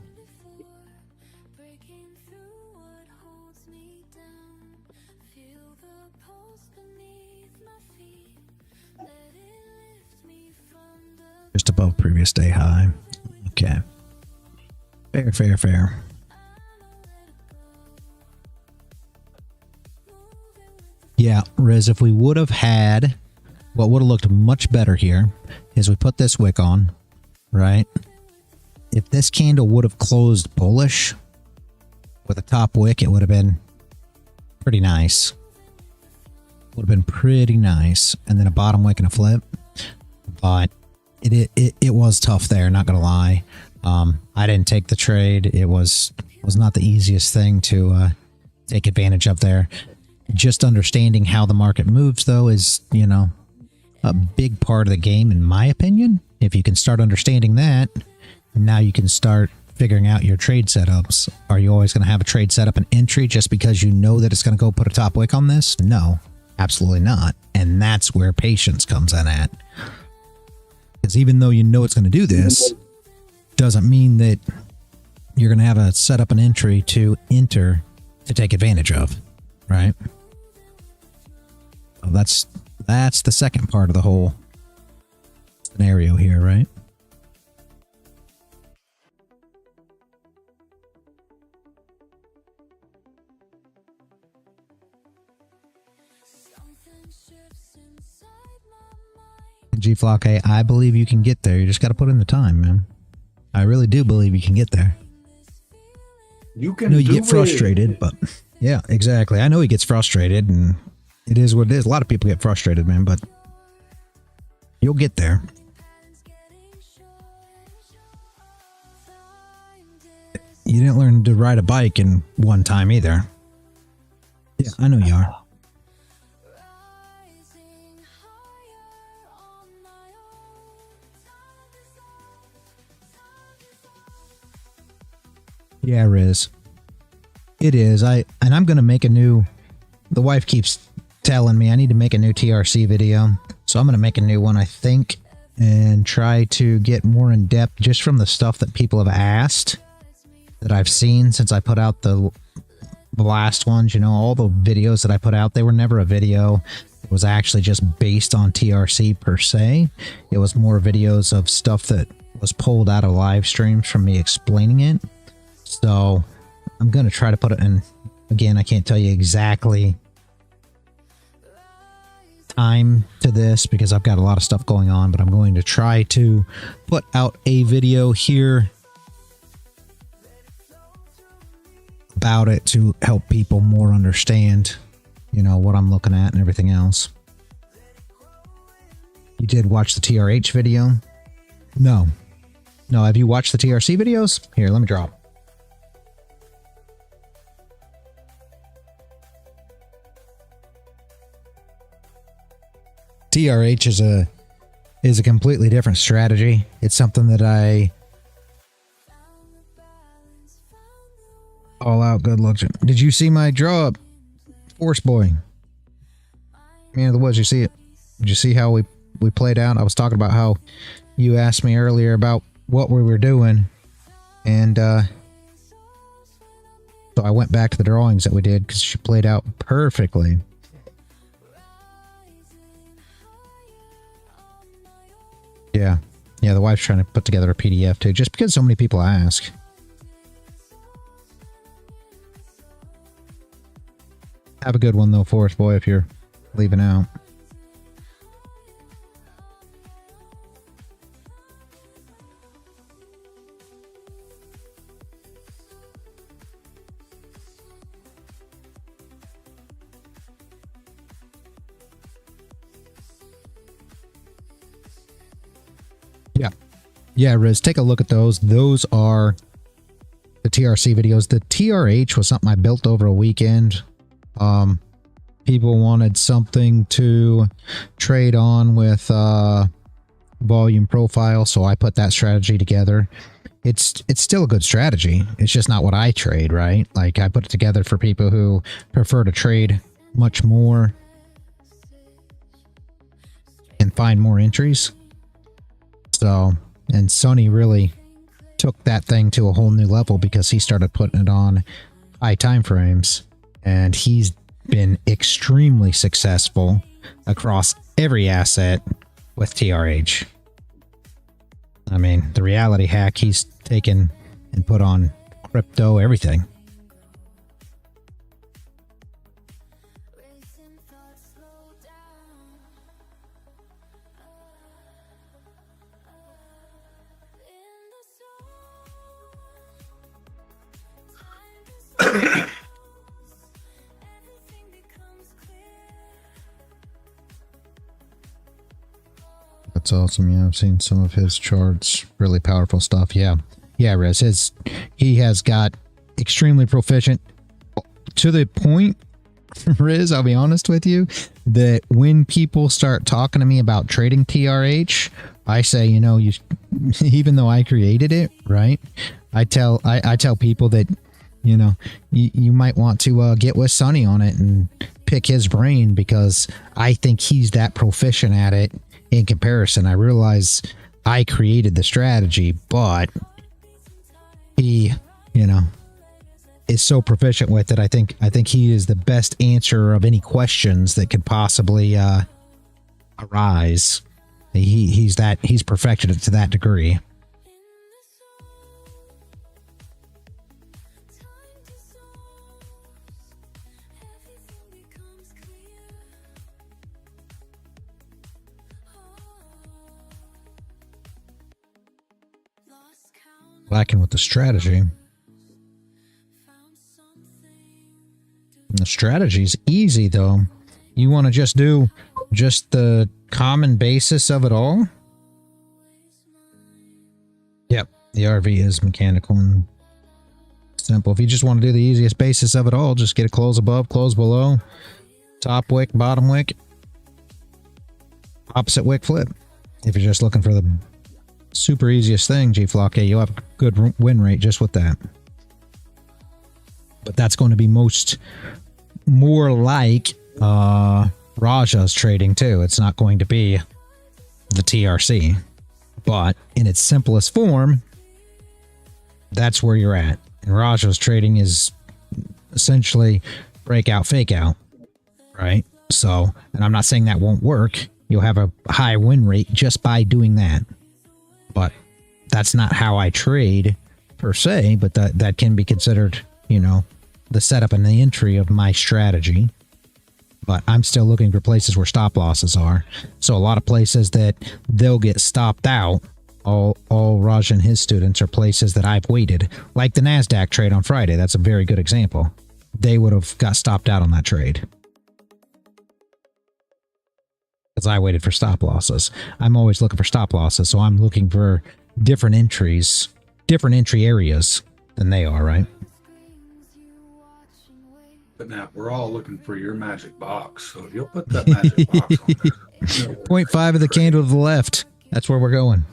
Just above previous day high. Okay. Fair, fair, fair. Yeah, Riz, if we would have had, what would have looked much better here is we put this wick on, right? If this candle would have closed bullish with a top wick, it would have been pretty nice. Would have been pretty nice. And then a bottom wick and a flip. But it was tough there, not gonna lie. I didn't take the trade. It was not the easiest thing to take advantage of there. Just understanding how the market moves, though, is, you know, a big part of the game, in my opinion. If you can start understanding that, now you can start figuring out your trade setups. Are you always going to have a trade setup and entry just because you know that it's going to go put a top wick on this? No, absolutely not. And that's where patience comes in at. Because even though you know it's going to do this, doesn't mean that you're going to have a setup and entry to enter to take advantage of, right? Well, that's the second part of the whole scenario here, right? G-Flock, hey, I believe you can get there. You just got to put in the time, man. I really do believe you can get there. You can. I know you get frustrated, but yeah, exactly. I know he gets frustrated, and it is what it is. A lot of people get frustrated, man, but you'll get there. You didn't learn to ride a bike in one time either. Yeah, I know you are. Yeah, Riz. It is. I'm going to make a new... The wife keeps telling me I need to make a new TRC video. So I'm going to make a new one, I think, and try to get more in depth just from the stuff that people have asked that I've seen since I put out the last ones. You know, all the videos that I put out, they were never a video. It was actually just based on TRC per se. It was more videos of stuff that was pulled out of live streams from me explaining it. So I'm going to try to put it in. Again, I can't tell you exactly time to this because I've got a lot of stuff going on, but I'm going to try to put out a video here about it to help people more understand, you know, what I'm looking at and everything else. You did watch the TRH video? No. No, have you watched the TRC videos? Here, let me drop. TRH is a completely different strategy. It's something that I all out good luck. Did you see my draw up? Force Boy. Man of the Woods, you see it? Did you see how we played out? I was talking about how you asked me earlier about what we were doing. And so I went back to the drawings that we did because she played out perfectly. Yeah. Yeah, the wife's trying to put together a PDF too, just because so many people ask. Have a good one though, Forest Boy, if you're leaving out. Yeah. Yeah, Riz, take a look at those. Those are the TRC videos. The TRH was something I built over a weekend. People wanted something to trade on with volume profile, so I put that strategy together. It's still a good strategy. It's just not what I trade, right? Like, I put it together for people who prefer to trade much more and find more entries. So, and Sonny really took that thing to a whole new level because he started putting it on high time frames, and he's been extremely successful across every asset with TRH. I mean, the reality hack he's taken and put on crypto, everything. That's awesome. Yeah, I've seen some of his charts. Really powerful stuff. Yeah. Yeah, Riz. He has got extremely proficient to the point, Riz, I'll be honest with you, that when people start talking to me about trading TRH, I say, you know, even though I created it, right? I tell people that, you know, you might want to get with Sonny on it and pick his brain because I think he's that proficient at it. In comparison, I realize I created the strategy, but he, you know, is so proficient with it. I think he is the best answer of any questions that could possibly arise. He's perfected it to that degree. Lacking with the strategy. The strategy's easy though. You want to just do just the common basis of it all? Yep, the RV is mechanical and simple. If you just want to do the easiest basis of it all, just get a close above, close below, top wick, bottom wick, opposite wick flip. If you're just looking for the super easiest thing, G-Flock, you'll have a good win rate just with that. But that's going to be more like Raja's trading too. It's not going to be the TRC, but in its simplest form, that's where you're at. And Raja's trading is essentially breakout, fake out, right? So, and I'm not saying that won't work. You'll have a high win rate just by doing that. But that's not how I trade per se, but that can be considered, you know, the setup and the entry of my strategy. But I'm still looking for places where stop losses are. So a lot of places that they'll get stopped out, all Raj and his students are places that I've waited. Like the Nasdaq trade on Friday. That's a very good example. They would have got stopped out on that trade. Because I waited for stop losses. I'm always looking for stop losses, so I'm looking for different entries, different entry areas than they are, right? But now we're all looking for your magic box. So if you'll put that magic box on there. 0.5 of the candle to the left. That's where we're going.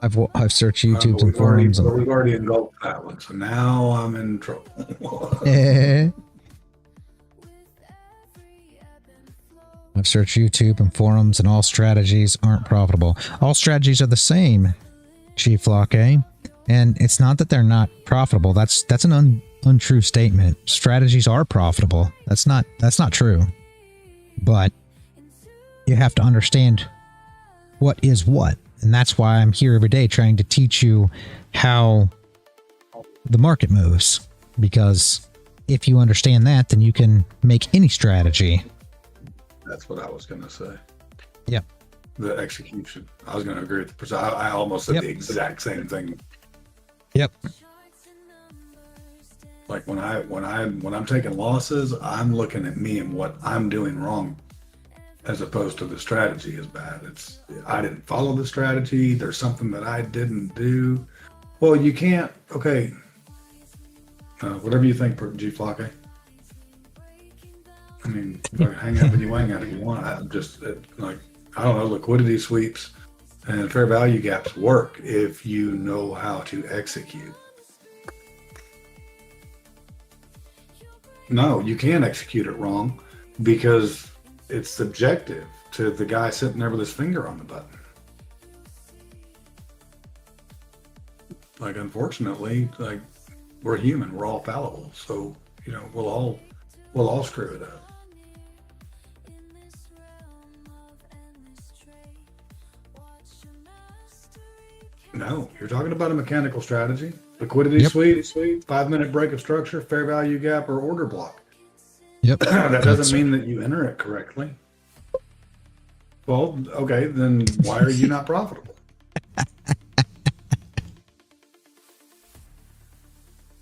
I've searched YouTube and forums. We've already engulfed that one. So now I'm in trouble. I've searched YouTube and forums, and all strategies aren't profitable. All strategies are the same, Chief Locke. And it's not that they're not profitable. That's an untrue statement. Strategies are profitable. That's not true. But you have to understand what is what. And that's why I'm here every day trying to teach you how the market moves. Because if you understand that, then you can make any strategy. That's what I was going to say. Yep. The execution. I was going to agree with the I almost said the exact same thing. Yep. Like when I'm taking losses, I'm looking at me and what I'm doing wrong, as opposed to the strategy is bad. It's I didn't follow the strategy. There's something that I didn't do. Well, you can't. Okay. Whatever you think, G Flocke. I mean, hang out with you, hang out if you want. I'm just like, I don't know, liquidity sweeps and fair value gaps work if you know how to execute. No, you can't execute it wrong because it's subjective to the guy sitting there with his finger on the button. Like, unfortunately, like, we're human, we're all fallible. So, you know, we'll all screw it up. No, you're talking about a mechanical strategy. Liquidity sweep, 5-minute break of structure, fair value gap, or order block. Yep. That doesn't mean that you enter it correctly. Well, okay, then why are you not profitable?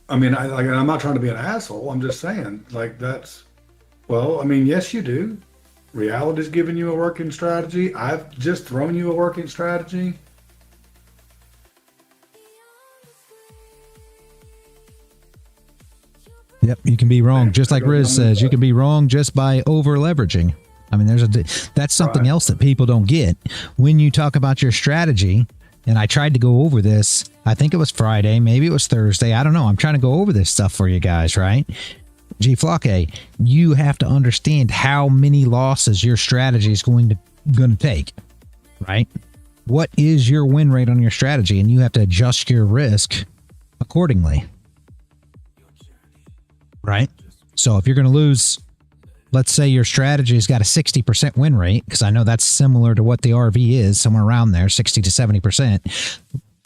I mean, I'm not trying to be an asshole. I'm just saying, like, well, I mean, yes, you do. Reality's giving you a working strategy. I've just thrown you a working strategy. Yep, you can be wrong. Just like Riz says, you can be wrong just by over leveraging. I mean, that's something else that people don't get. When you talk about your strategy, and I tried to go over this, I think it was Friday, maybe it was Thursday, I don't know. I'm trying to go over this stuff for you guys, right? G Flocke, you have to understand how many losses your strategy is going to take, right? What is your win rate on your strategy? And you have to adjust your risk accordingly. Right? So if you're going to lose, let's say your strategy has got a 60% win rate, because I know that's similar to what the RV is, somewhere around there, 60 to 70%.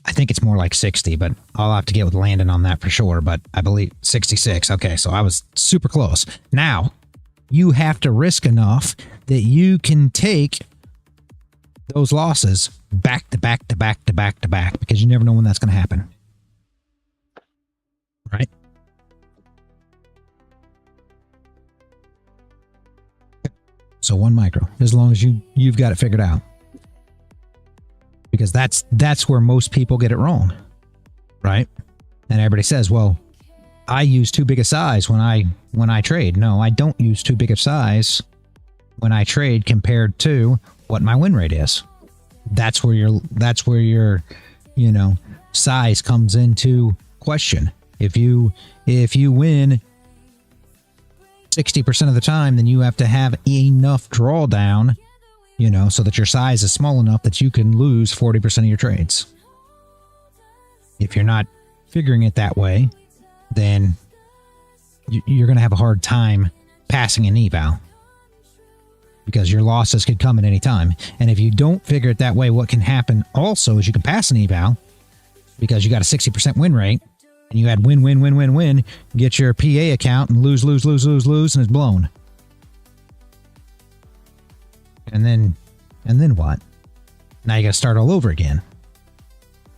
I think it's more like 60, but I'll have to get with Landon on that for sure. But I believe 66. Okay, so I was super close. Now, you have to risk enough that you can take those losses back to back to back to back to back, because you never know when that's going to happen. Right? So 1 micro, as long as you've got it figured out, because that's where most people get it wrong, right? And everybody says, "Well, I use too big a size when I trade." No, I don't use too big a size when I trade compared to what my win rate is. That's where your size comes into question. If you win 60% of the time, then you have to have enough drawdown, so that your size is small enough that you can lose 40% of your trades. If you're not figuring it that way, then you're going to have a hard time passing an eval. because your losses could come at any time. And if you don't figure it that way, what can happen also is you can pass an eval because you got a 60% win rate and you had win, win, win, win, win, get your PA account and lose, lose, lose, lose, lose, and it's blown. And then what? Now you got to start all over again.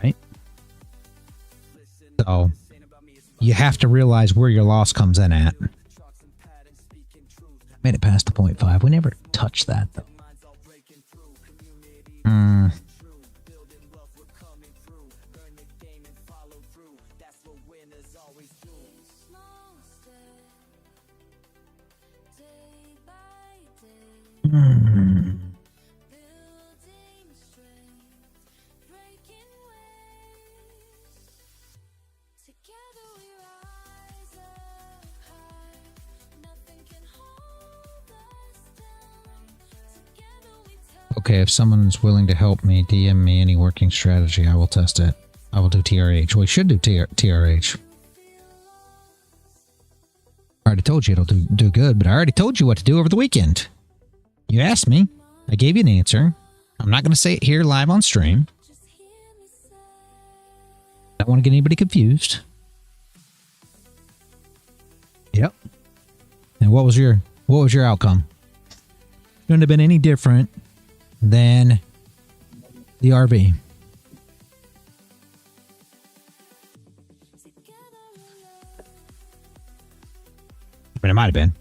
Right? So you have to realize where your loss comes in at. Made it past the 0.5. We never touched that, though. Okay, if someone is willing to help me, DM me any working strategy, I will test it. I will do TRH. We should do TRH. I already told you it'll do good, but I already told you what to do over the weekend. You asked me. I gave you an answer. I'm not going to say it here live on stream. I don't want to get anybody confused. Yep. And what was your outcome? Couldn't have been any different than the RV. I mean, it might have been,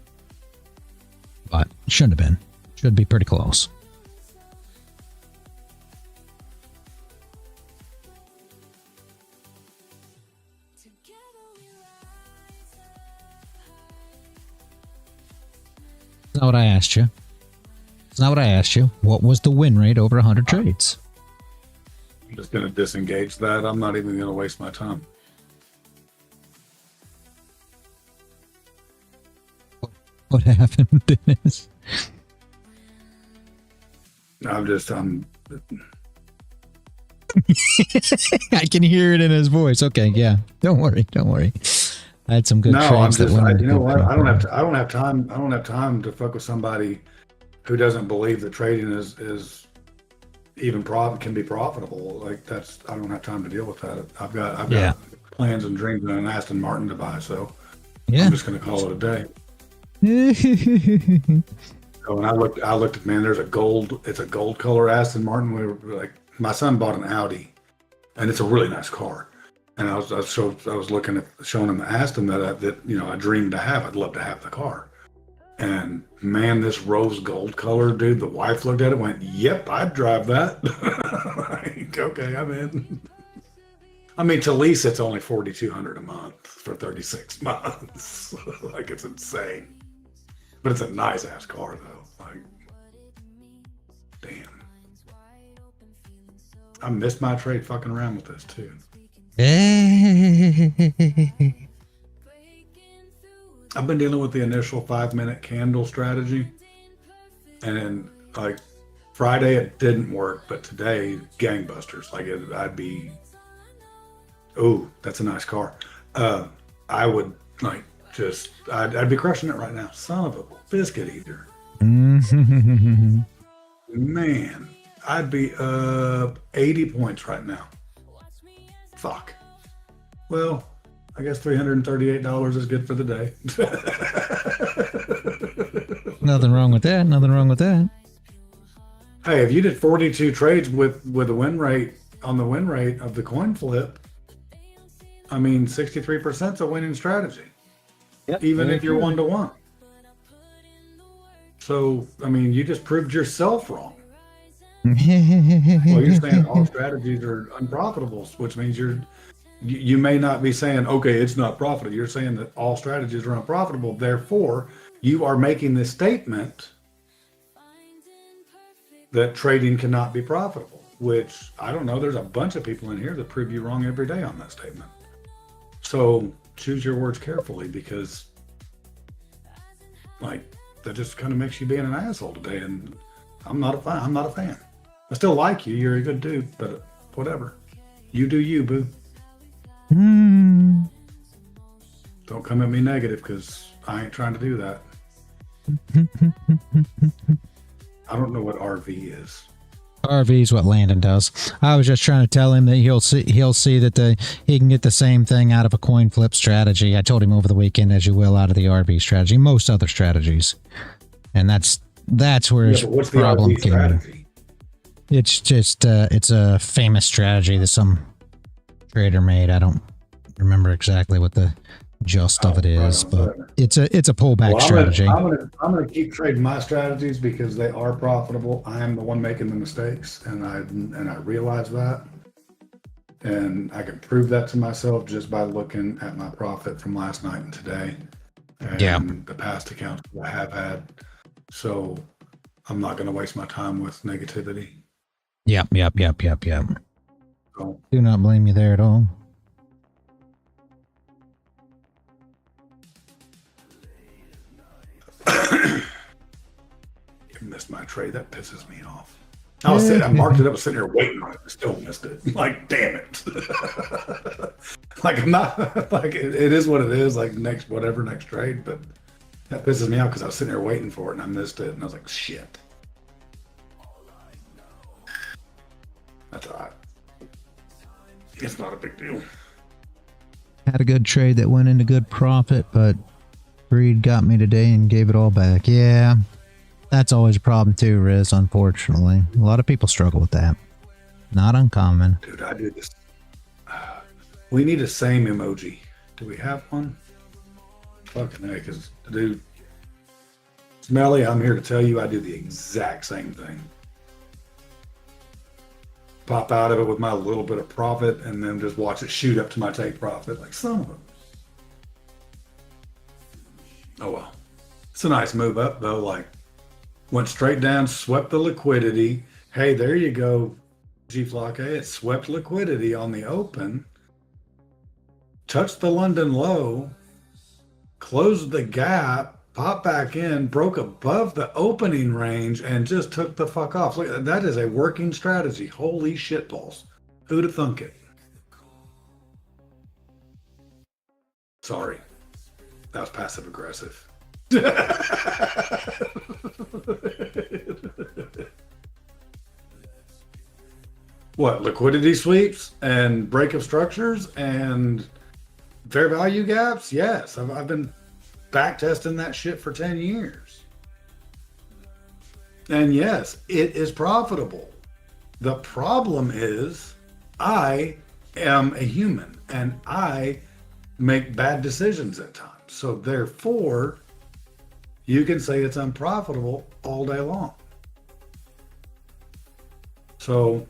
but it shouldn't have been. Should be pretty close. That's not what I asked you. That's not what I asked you. What was the win rate over 100 trades? I'm just going to disengage that. I'm not even going to waste my time. What happened, Dennis? I'm I can hear it in his voice. Okay, yeah. Don't worry. I had some good trades that went. You know what? I don't have time to fuck with somebody who doesn't believe that trading is even can be profitable. Like I don't have time to deal with that. I've got plans and dreams and an Aston Martin to buy, so I'm just going to call it a day. So when I looked at, man, it's a gold color Aston Martin. We were like, my son bought an Audi, and it's a really nice car. And I was looking at showing him the Aston that I dreamed to have. I'd love to have the car. And man, this rose gold color, dude. The wife looked at it, and went, "Yep, I'd drive that." Like, okay, I'm in. I mean, to lease it's only $4,200 a month for 36 months. Like, it's insane. But it's a nice ass car though. Like, damn. I missed my trade fucking around with this too. I've been dealing with the initial 5-minute candle strategy. And then like Friday it didn't work, but today gangbusters. Like I'd be, oh, that's a nice car. I would like I'd be crushing it right now. Son of a biscuit eater. Man, I'd be up 80 points right now. Fuck. Well, I guess $338 is good for the day. Nothing wrong with that. Hey, if you did 42 trades with a win rate on the win rate of the coin flip, I mean, 63% is a winning strategy. Yep, even if you're 1-to-1. So, I mean, you just proved yourself wrong. Well, you're saying all strategies are unprofitable, which means you may not be saying, okay, it's not profitable. You're saying that all strategies are unprofitable. Therefore, you are making the statement that trading cannot be profitable, which I don't know. There's a bunch of people in here that prove you wrong every day on that statement. So choose your words carefully, because like that just kind of makes you being an asshole today. And I'm not a fan. I still like you. You're a good dude, but whatever. You do you, boo. Don't come at me negative, because I ain't trying to do that. I don't know what RV is. RV is what Landon does. I was just trying to tell him that he'll see that he can get the same thing out of a coin flip strategy. I told him over the weekend, as you will, out of the RV strategy, most other strategies, and that's where his problem came in. It's just it's a famous strategy that some trader made. I don't remember exactly what the gist of it is, but it's a pullback strategy. I'm gonna keep trading my strategies because they are profitable. I am the one making the mistakes, and I realize that, and I can prove that to myself just by looking at my profit from last night and today, and the past accounts I have had. So I'm not going to waste my time with negativity. Yep. So, do not blame you there at all. You missed my trade. That pisses me off. I marked it up, sitting here waiting on it, still missed it. Like, damn it! Like, I'm not like it is what it is. Like next trade, but that pisses me off because I was sitting here waiting for it and I missed it, and I was like, shit. That's all right. It's not a big deal. Had a good trade that went into good profit, but greed got me today and gave it all back. Yeah, that's always a problem too, Riz, unfortunately. A lot of people struggle with that. Not uncommon. Dude, I do this. We need a same emoji. Do we have one? Fucking heck, because, dude, Smelly, I'm here to tell you I do the exact same thing. Pop out of it with my little bit of profit and then just watch it shoot up to my take profit. Like, son of a... Oh, well. It's a nice move up, though. Like, went straight down, swept the liquidity. Hey, there you go, G-Flock. It swept liquidity on the open. Touched the London low. Closed the gap. Popped back in. Broke above the opening range and just took the fuck off. Look, that is a working strategy. Holy shit balls. Who'd have thunk it? Sorry. That was passive aggressive. What, liquidity sweeps and break of structures and fair value gaps? Yes, I've been back testing that shit for 10 years. And yes, it is profitable. The problem is I am a human and I make bad decisions at times. So therefore, you can say it's unprofitable all day long. So,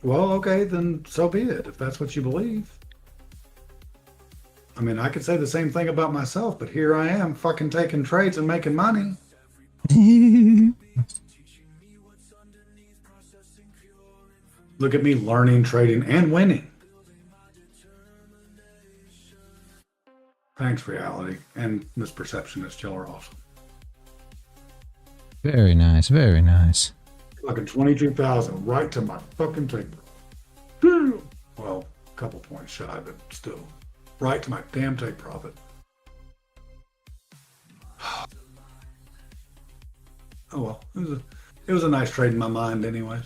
well, okay, then so be it, if that's what you believe. I mean, I could say the same thing about myself, but here I am fucking taking trades and making money. Look at me learning, trading, and winning. Thanks, reality. And misperceptionist, y'all are awesome. Very nice, very nice. Fucking 22,000 right to my fucking take. Well, a couple points shy, but still. Right to my damn take profit. Oh well, it was a nice trade in my mind anyways.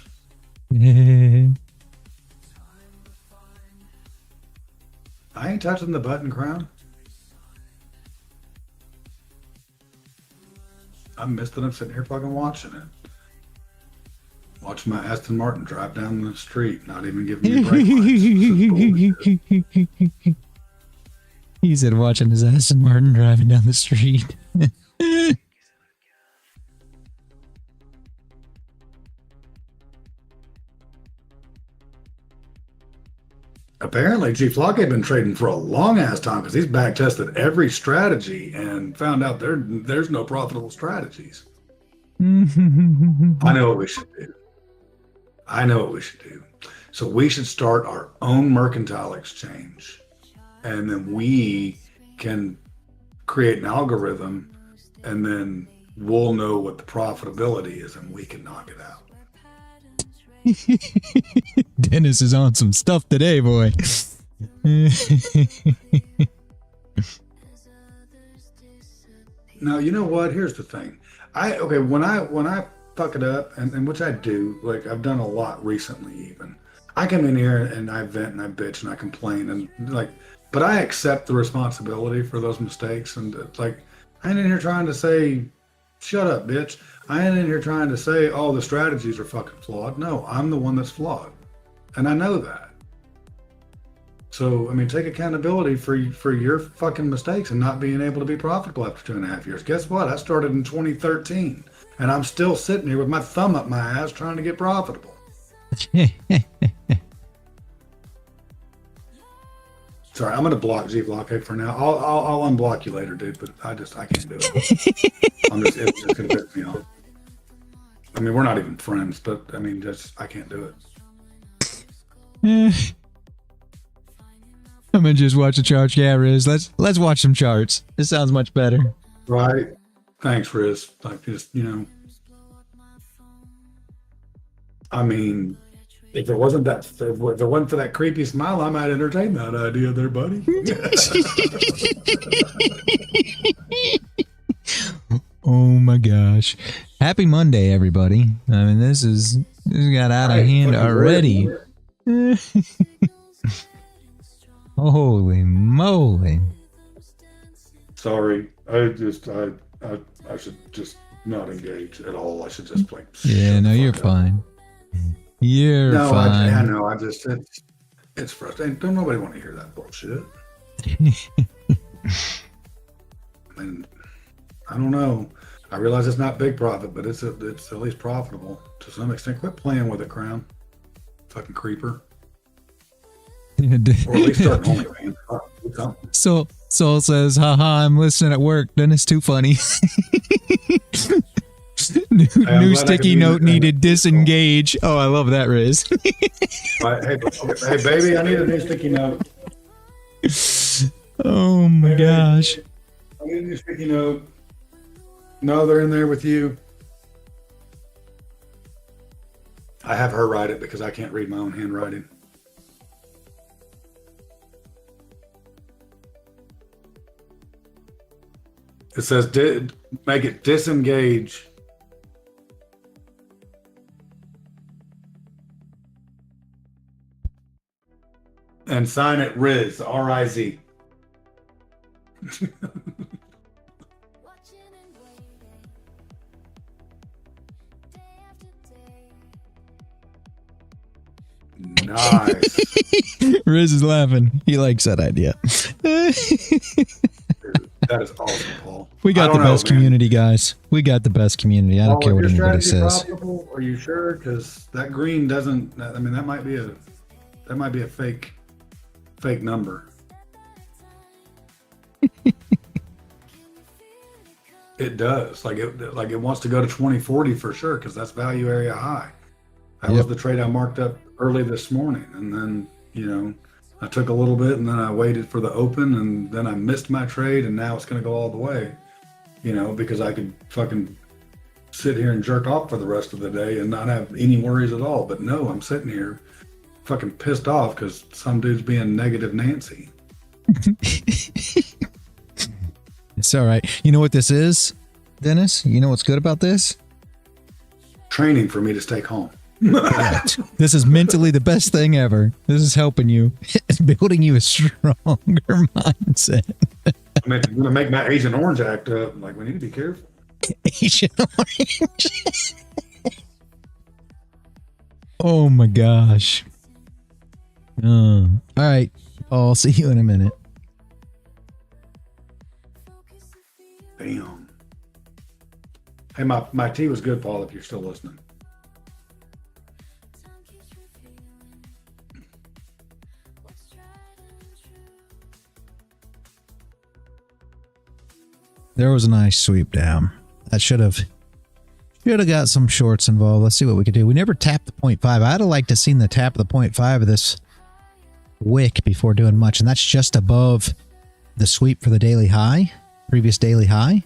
I ain't touching the button crown. I missed it. I'm sitting here fucking watching it. Watching my Aston Martin drive down the street, not even giving me brake lights. He said watching his Aston Martin driving down the street. Apparently, G-Flock had been trading for a long ass time because he's back tested every strategy and found out there's no profitable strategies. I know what we should do. So we should start our own mercantile exchange, and then we can create an algorithm, and then we'll know what the profitability is, and we can knock it out. Dennis is on some stuff today, boy. No, you know what? Here's the thing. When I fuck it up, and which I do, like I've done a lot recently even. I come in here and I vent and I bitch and I complain and like, but I accept the responsibility for those mistakes. And like, I ain't in here trying to say, shut up, bitch. I ain't in here trying to say, oh, the strategies are fucking flawed. No, I'm the one that's flawed. And I know that. So, I mean, take accountability for your fucking mistakes and not being able to be profitable after 2.5 years. Guess what? I started in 2013 and I'm still sitting here with my thumb up my ass trying to get profitable. Sorry, I'm gonna block G-Block for now. I'll unblock you later, dude. But I can't do it. It's just gonna piss me off. I mean, we're not even friends, but I mean, I can't do it. I'm gonna just watch the charts. Yeah, Riz. Let's watch some charts. This sounds much better. Right. Thanks, Riz. Like, just I mean. If it wasn't for that creepy smile, I might entertain that idea there, buddy. Oh my gosh. Happy Monday, everybody. I mean, this got out of hand already. Holy moly. Sorry. I should just not engage at all. I should just play. Yeah, no, you're fine. You're fine. I know. It's frustrating. Don't nobody want to hear that bullshit. I mean, I don't know. I realize it's not big profit, but it's at least profitable to some extent. Quit playing with it, Crown. Fucking creeper. Or at least start only, man. Soul says, haha, I'm listening at work. Then it's too funny. New sticky note needed. Disengage. Oh, I love that, Riz. Hey, baby, I need a new sticky note. Oh my gosh. I need a new sticky note. No, they're in there with you. I have her write it because I can't read my own handwriting. It says, make it disengage. And sign it Riz, R-I-Z. Nice. Riz is laughing. He likes that idea. That is awesome, Paul. We got the best community, guys. We got the best community. I don't care what anybody says. Are you sure? Because that green doesn't. I mean, that might be a fake number. It does. Like it wants to go to 2040 for sure because that's value area high. That was the trade I marked up early this morning, and then I took a little bit, and then I waited for the open, and then I missed my trade, and now it's going to go all the way, because I could fucking sit here and jerk off for the rest of the day and not have any worries at all. But no, I'm sitting here fucking pissed off because some dude's being negative Nancy. It's all right. You know what this is, Dennis? You know what's good about this? Training for me to stay calm. Right. This is mentally the best thing ever. This is helping you. It's building you a stronger mindset. I mean, it's going to make my Agent Orange act up. Like, we need to be careful. Agent Orange. Oh my gosh. All right. I'll see you in a minute. Damn. Hey, my tea was good, Paul, if you're still listening. There was a nice sweep down. That should have got some shorts involved. Let's see what we could do. We never tapped the 0.5. I'd have liked to have seen the tap of the 0.5 of this wick before doing much, and that's just above the sweep for the daily high, previous daily high.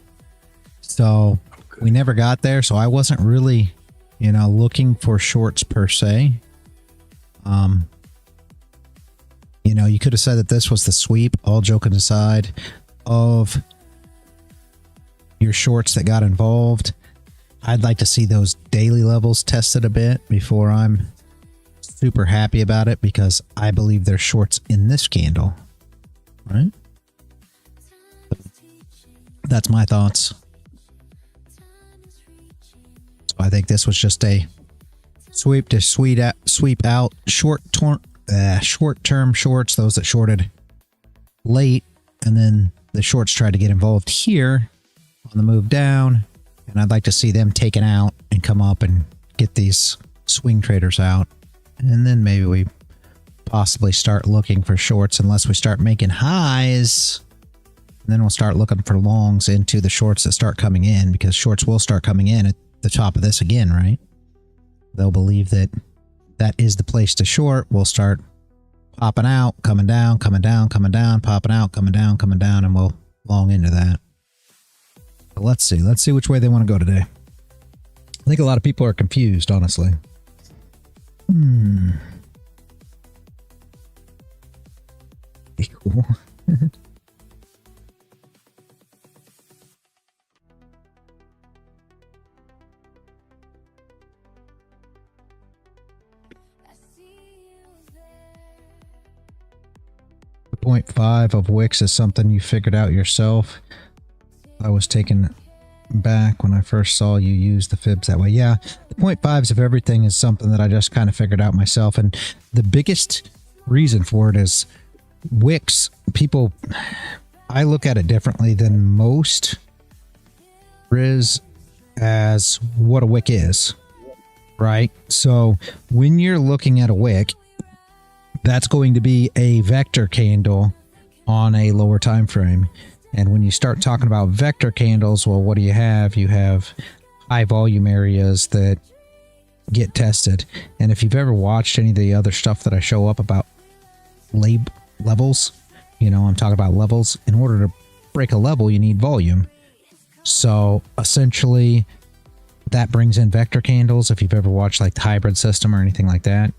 So we never got there, so I wasn't really, looking for shorts per se. You could have said that this was the sweep, all joking aside, of your shorts that got involved. I'd like to see those daily levels tested a bit before I'm super happy about it, because I believe there's shorts in this candle, right? That's my thoughts. So I think this was just a sweep to sweep out short-term shorts, those that shorted late, and then the shorts tried to get involved here on the move down, and I'd like to see them taken out and come up and get these swing traders out, and then maybe we possibly start looking for shorts unless we start making highs, and then we'll start looking for longs into the shorts that start coming in, because shorts will start coming in at the top of this again, right? They'll believe that that is the place to short. We'll start popping out, coming down, coming down, coming down, popping out, coming down, and we'll long into that. But let's see which way they want to go today. I think a lot of people are confused, honestly. Be cool. The 0.5 of Wix is something you figured out yourself. I was taken back when I first saw you use the fibs that way. Yeah, the 0.5s of everything is something that I just kind of figured out myself. And the biggest reason for it is Wix, people, I look at it differently than most, Riz, as what a wick is, right? So when you're looking at a wick, that's going to be a vector candle on a lower time frame. And when you start talking about vector candles, well, what do you have? You have high volume areas that get tested. And if you've ever watched any of the other stuff that I show up about levels, you know, I'm talking about levels. In order to break a level, you need volume. So essentially that brings in vector candles, if you've ever watched like the hybrid system or anything like that.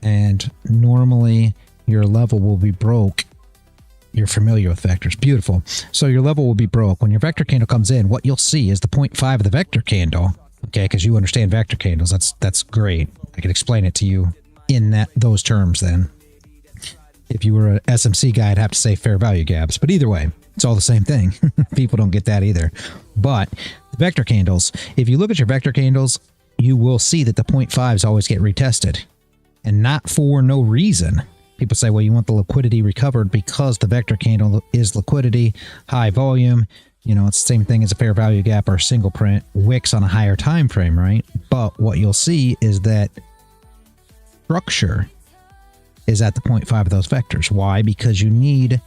And normally your level will be broke. You're familiar with vectors. Beautiful. So your level will be broke. When your vector candle comes in, what you'll see is the 0.5 of the vector candle. Okay, because you understand vector candles. That's great. I can explain it to you in those terms then. If you were an SMC guy, I'd have to say fair value gaps. But either way, it's all the same thing. People don't get that either. But the vector candles, if you look at your vector candles, you will see that the 0.5s always get retested. And not for no reason. People say, well, you want the liquidity recovered because the vector candle is liquidity, high volume. You know, it's the same thing as a fair value gap or a single print, wicks on a higher time frame, right? But what you'll see is that structure is at the 0.5 of those vectors. Why? Because you need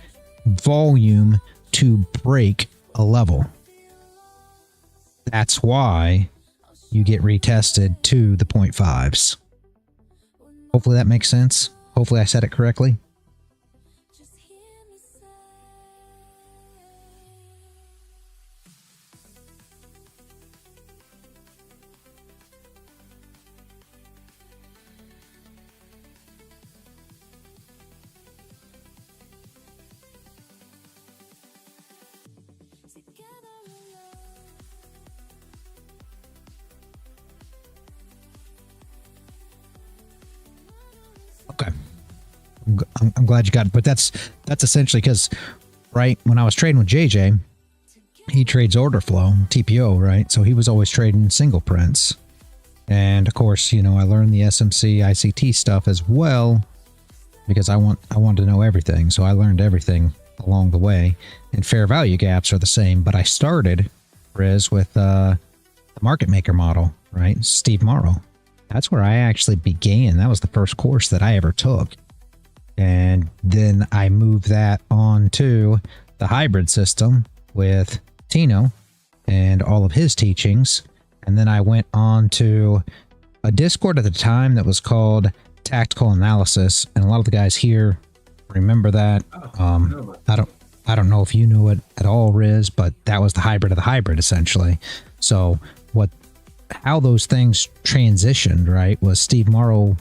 volume to break a level. That's why you get retested to the 0.5s. Hopefully that makes sense. Hopefully I said it correctly. Okay. I'm glad you got it, but that's essentially because, right, when I was trading with JJ, he trades order flow, TPO, right? So he was always trading single prints. And of course, you know, I learned the SMC ICT stuff as well because I wanted to know everything. So I learned everything along the way. And fair value gaps are the same, but I started, Riz, with the market maker model, right? Steve Morrow. That's where I actually began. That was the first course that I ever took. And then I moved that on to the hybrid system with Tino and all of his teachings. And then I went on to a Discord at the time that was called Tactical Analysis. And a lot of the guys here remember that. I don't know if you knew it at all, Riz, but that was the hybrid of the hybrid, essentially. So how those things transitioned, right, was Steve Morrow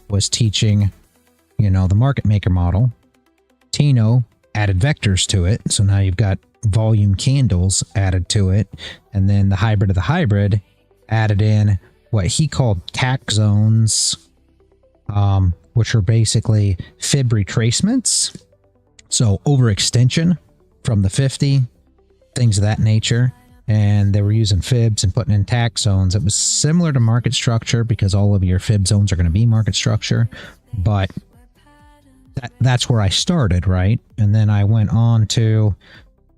was teaching, you know, the market maker model. Tino added vectors to it. So now you've got volume candles added to it. And then the hybrid of the hybrid added in what he called tack zones, which are basically fib retracements. So overextension from the 50, things of that nature. And they were using fibs and putting in tack zones. It was similar to market structure because all of your fib zones are going to be market structure. But that's where I started, right? And then I went on to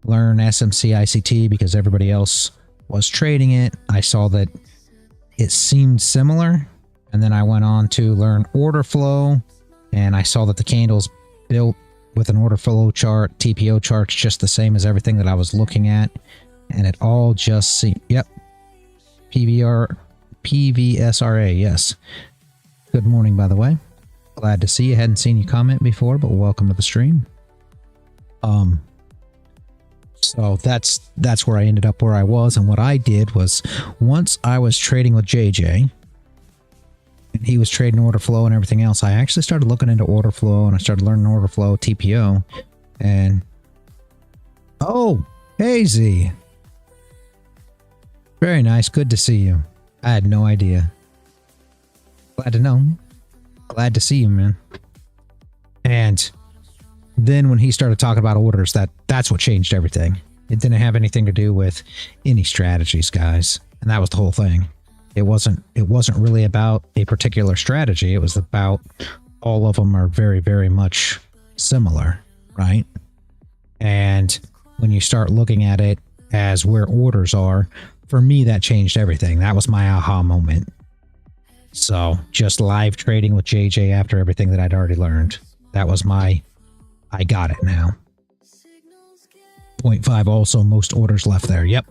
learn SMC ICT because everybody else was trading it. I saw that it seemed similar. And then I went on to learn order flow. And I saw that the candles built with an order flow chart, TPO charts, just the same as everything that I was looking at. And it all just seemed, yep. PVSRA, yes. Good morning, by the way. Glad to see you. Hadn't seen you comment before, but welcome to the stream. So that's where I ended up where I was. And what I did was, once I was trading with JJ, and he was trading order flow and everything else, I actually started looking into order flow, and I started learning order flow, TPO, and oh, hey Z. Very nice. Good to see you. I had no idea. Glad to know. Glad to see you, man. And then when he started talking about orders, that's what changed everything. It didn't have anything to do with any strategies, guys. And that was the whole thing. It wasn't really about a particular strategy. It was about all of them are very, very much similar, right? And when you start looking at it as where orders are, for me, that changed everything. That was my aha moment. So just live trading with JJ after everything that I'd already learned. That was my, I got it now. 0.5 also, most orders left there. Yep.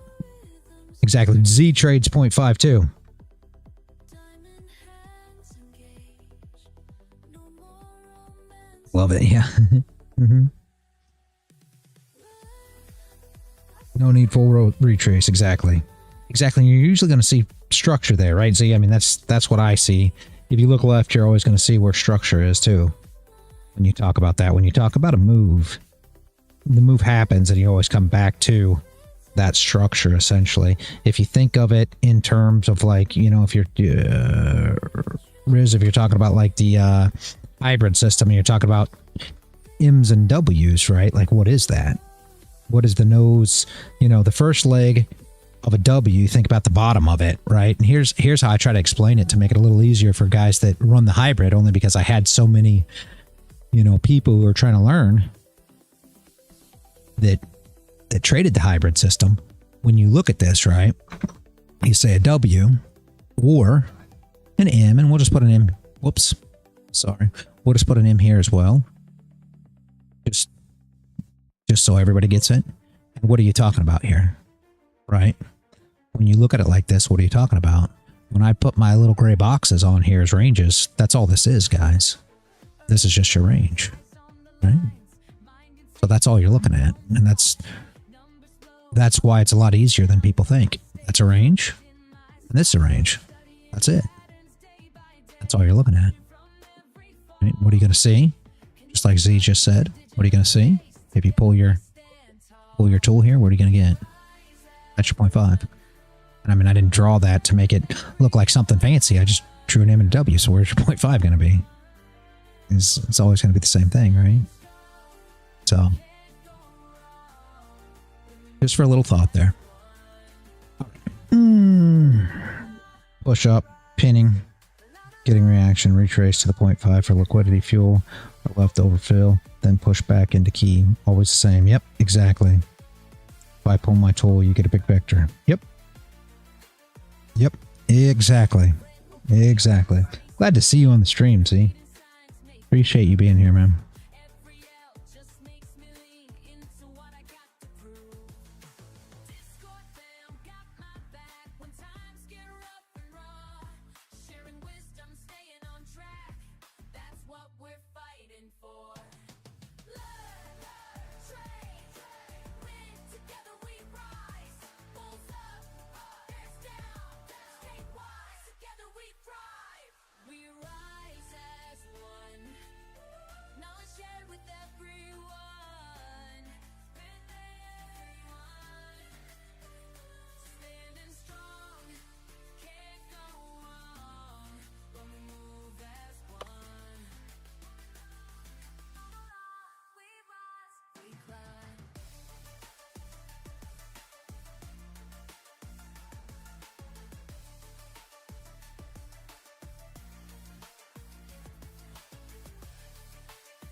Exactly. Z trades 0.5 too. Love it. Yeah. No need for retrace. Exactly. Exactly. You're usually going to see structure there, right? Z, I mean, that's what I see. If you look left, you're always going to see where structure is too. When you talk about that, when you talk about a move, the move happens and you always come back to that structure essentially. If you think of it in terms of like, you know, if you're Riz, if you're talking about like the hybrid system and you're talking about M's and W's, right? Like, what is that? What is the nose? You know, the first leg of a W, think about the bottom of it, right? And here's how I try to explain it to make it a little easier for guys that run the hybrid, only because I had so many, you know, people who are trying to learn that traded the hybrid system. When you look at this, right, you say a W or an M, and we'll just put an M. Whoops. Sorry. We'll just put an M here as well. Just so everybody gets it. And what are you talking about here? Right? When you look at it like this, what are you talking about? When I put my little gray boxes on here as ranges, that's all this is, guys. This is just your range. Right? So that's all you're looking at. And that's why it's a lot easier than people think. That's a range. And this is a range. That's it. That's all you're looking at. Right? What are you going to see? Just like Z just said. What are you going to see? If you pull your tool here, what are you going to get? That's your 0.5. And I mean, I didn't draw that to make it look like something fancy. I just drew an M and a W. So where's your 0.5 going to be? It's always going to be the same thing, right? So just for a little thought there. Push up, pinning, getting reaction, retrace to the 0.5 for liquidity fuel, or leftover fill, then push back into key. Always the same. Yep, exactly. If I pull my tool, you get a big vector. Yep. Yep, exactly. Exactly. Glad to see you on the stream, see? Appreciate you being here, man.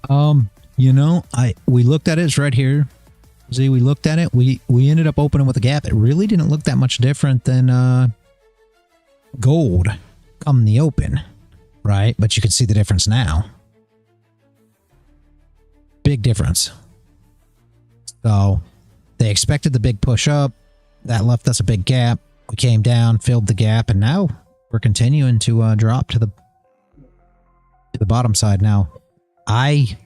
You know, we looked at it. It's right here. See, we looked at it. We ended up opening with a gap. It really didn't look that much different than gold come the open, right? But you can see the difference now. Big difference. So they expected the big push up. That left us a big gap. We came down, filled the gap, and now we're continuing to drop to the bottom side. Now, I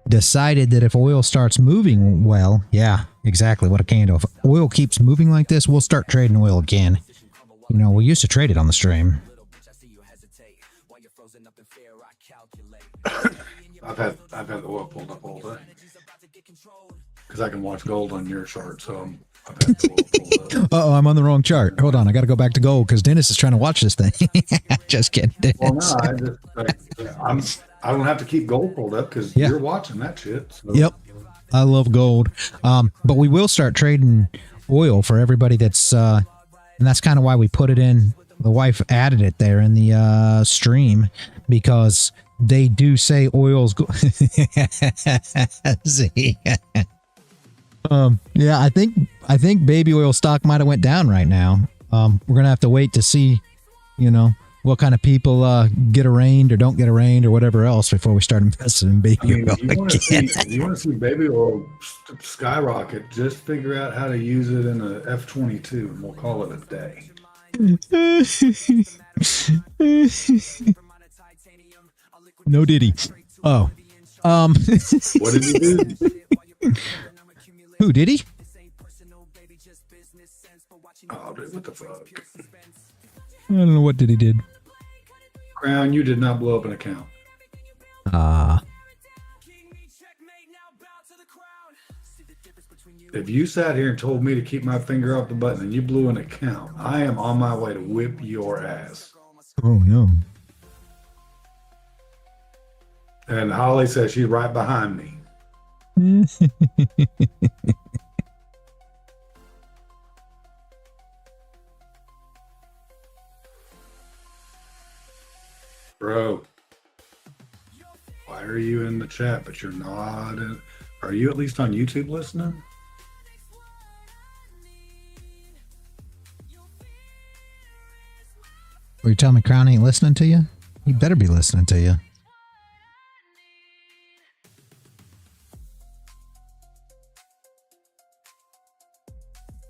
decided that if oil starts moving well, yeah, exactly what a candle. If oil keeps moving like this, we'll start trading oil again. You know, we used to trade it on the stream. I've had the oil pulled up all day because I can watch gold on your chart, so I've had the oil pulled up. Uh-oh, I'm on the wrong chart. Hold on, I got to go back to gold because Dennis is trying to watch this thing. Just kidding, Dennis. Well, no, I don't have to keep gold pulled up because you're watching that shit. So. Yep, I love gold. But we will start trading oil for everybody that's, and that's kind of why we put it in. The wife added it there in the stream because they do say oil's see. Yeah, I think baby oil stock might have went down right now. We're gonna have to wait to see, you know, what kind of people get arraigned or don't get arraigned or whatever else before we start investing in baby oil. You want to see baby oil skyrocket? Just figure out how to use it in a F-22, and we'll call it a day. No diddy. Oh. What did he do? Who did he? Oh, dude, what the fuck? I don't know what did he did. Crown, you did not blow up an account. If you sat here and told me to keep my finger off the button and you blew an account, I am on my way to whip your ass. Oh, no. And Holly says she's right behind me. Bro, why are you in the chat, but you're not in? Are you at least on YouTube listening? Were you telling me Crown ain't listening to you? He better be listening to you.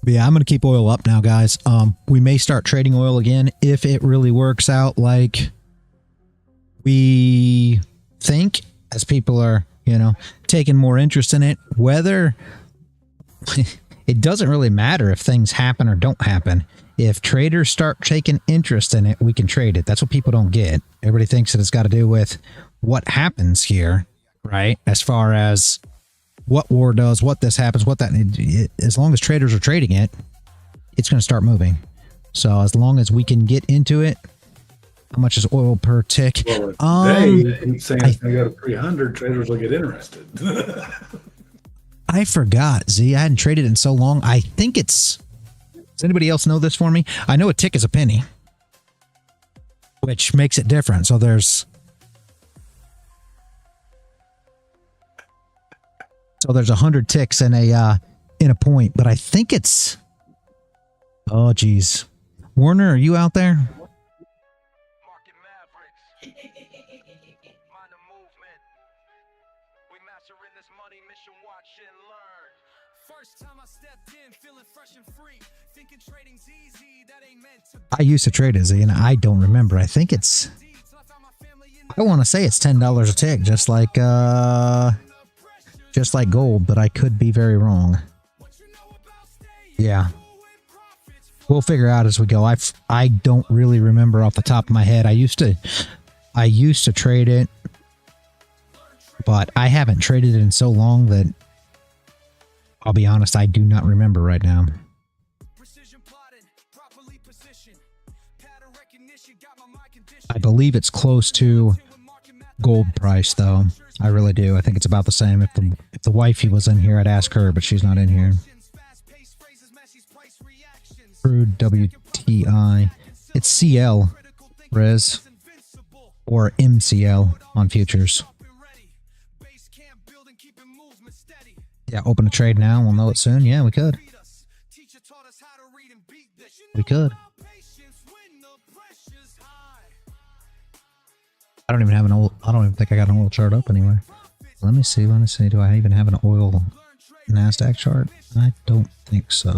But yeah, I'm going to keep oil up now, guys. We may start trading oil again if it really works out like we think, as people are, you know, taking more interest in it. Whether it doesn't really matter if things happen or don't happen. If traders start taking interest in it, we can trade it. That's what people don't get. Everybody thinks that it's got to do with what happens here, right? As far as what war does, what this happens, what that, as long as traders are trading it, it's going to start moving. So as long as we can get into it, how much is oil per tick? Well, today, saying I go to 300, traders will get interested. I forgot, Z. I hadn't traded in so long. I think it's, does anybody else know this for me? I know a tick is a penny, which makes it different. So there's 100 ticks in a point, but I think it's, oh geez, Warner, are you out there? I used to trade it, Z, and I don't remember. I think it's, I want to say it's $10 a tick, just like gold, but I could be very wrong. Yeah. We'll figure out as we go. I don't really remember off the top of my head. I used to trade it, but I haven't traded it in so long that I'll be honest, I do not remember right now. I believe it's close to gold price though. I really do. I think it's about the same. If the wifey was in here, I'd ask her, but she's not in here. Crude WTI. It's CL, Rez, or MCL on futures. Yeah, open a trade now. We'll know it soon. Yeah, we could. We could. I don't even have an oil. I don't even think I got an oil chart up anywhere. Let me see. Let me see. Do I even have an oil Nasdaq chart? I don't think so.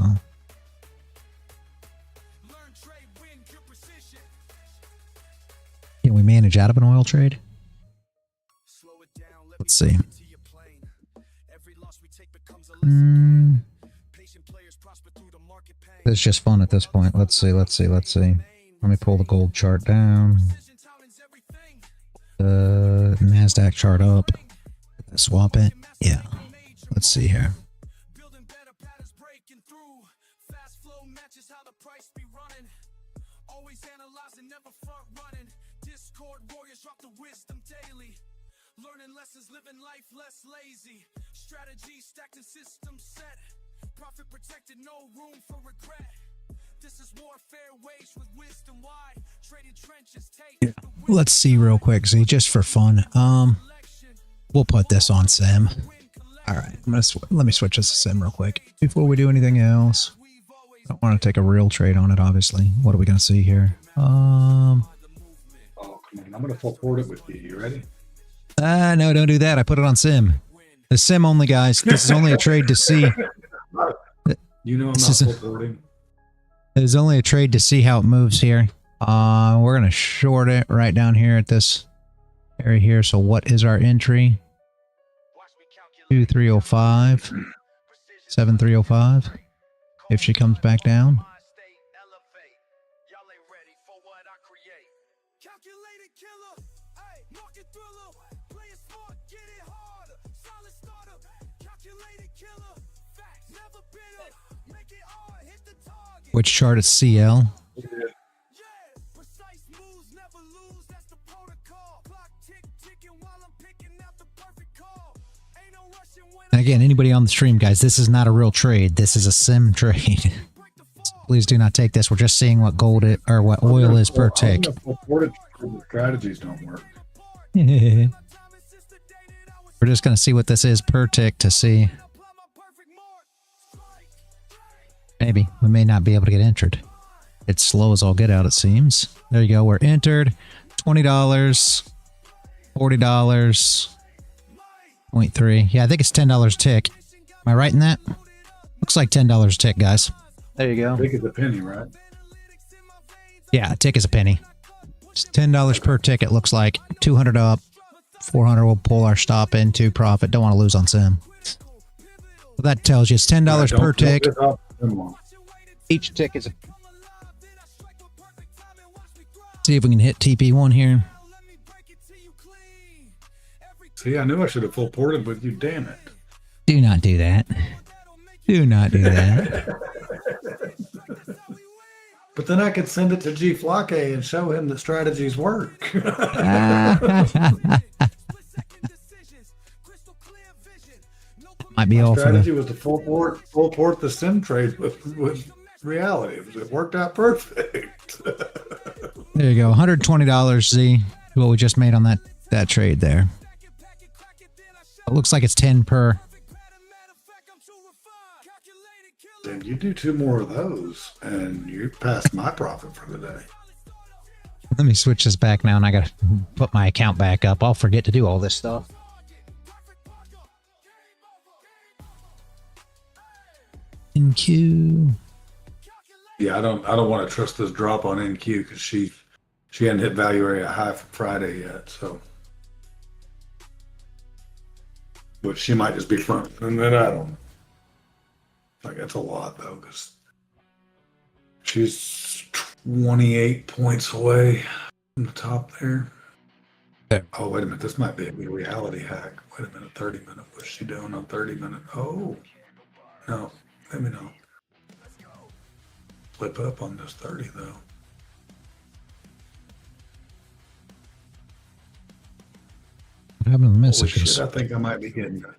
Can we manage out of an oil trade? Let's see. It's just fun at this point. Let's see. Let's see. Let's see. Let me pull the gold chart down. The Nasdaq chart up. Swap it. Yeah. Let's see here. Learning lessons, living life less lazy. Strategy stacked and system set. Profit protected, no room for regret. This is warfare waged with wisdom wide. Trading trenches take. Let's see real quick, Z, just for fun. We'll put this on Sim. All right, let me switch this to Sim real quick before we do anything else. I don't want to take a real trade on it, obviously. What are we gonna see here? Oh, come on! I'm gonna full forward it with you. You ready? No, don't do that. I put it on Sim. The Sim only, guys. This is only a trade to see. You know I'm not full forwarding. It's only a trade to see how it moves here. We're gonna short it right down here at this area here. So what is our entry? 2305, 7305. If she comes back down. Which chart is CL? And again, anybody on the stream, guys, this is not a real trade. This is a sim trade. Please do not take this. We're just seeing what gold is, or what oil is per tick. Strategies don't work. We're just going to see what this is per tick to see. Maybe. We may not be able to get entered. It's slow as all get out, it seems. There you go. We're entered. $20. $40. 0.3. Yeah, I think it's $10 a tick. Am I right in that? Looks like $10 a tick, guys. There you go. Tick is a penny, right? Yeah, a tick is a penny. It's $10 per tick, it looks like. 200 up. 400 will pull our stop into profit. Don't want to lose on Sim. Well, that tells you it's $10 per tick. Each tick is a... See if we can hit TP1 here. See, I knew I should have full ported with you, damn it. Do not do that. Do not do that. But then I could send it to G Flake and show him that strategies work. Might be all strategy was to full port the sim trade with reality. It worked out perfect. There you go. $120, Z. What we just made on that trade there. It looks like it's 10 per. And you do 2 more of those, and you passed my profit for the day. Let me switch this back now, and I got to put my account back up. I'll forget to do all this stuff. NQ. Yeah, I don't want to trust this drop on NQ because she hadn't hit value area high for Friday yet, so. But she might just be front, and then I don't. Like, that's a lot though, because she's 28 points away from the top there. Oh, wait a minute. This might be a reality hack. Wait a minute. 30 minute. What's she doing on 30 minute? Oh, no. Let me know. Flip up on this 30 though. What happened to the messages? Shit, I think I might be getting that.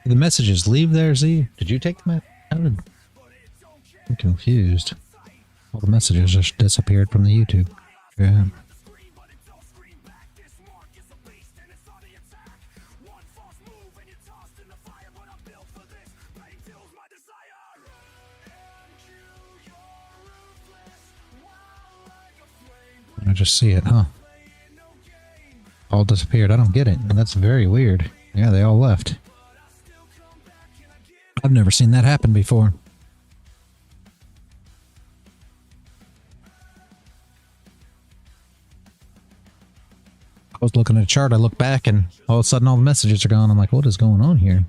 The messages leave there, Z? Did you take them out? I'm confused. All the messages just disappeared from the YouTube. Yeah. I just see it, huh? All disappeared. I don't get it. That's very weird. Yeah, they all left. I've never seen that happen before. I was looking at a chart, I look back, and all of a sudden all the messages are gone. I'm like, what is going on here?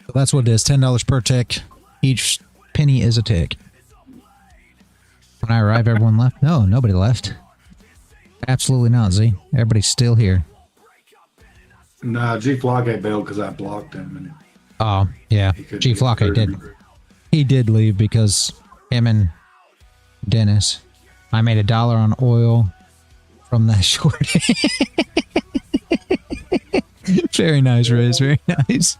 So that's what it is, $10 per tick. Each penny is a tick. When I arrive, everyone left? No, nobody left. Absolutely not, Z. Everybody's still here. Nah, G Flock bailed because I blocked him. And oh, yeah. G Flock did. He did leave because him and Dennis. I made $1 on oil from that short. Very nice, Riz. Very nice.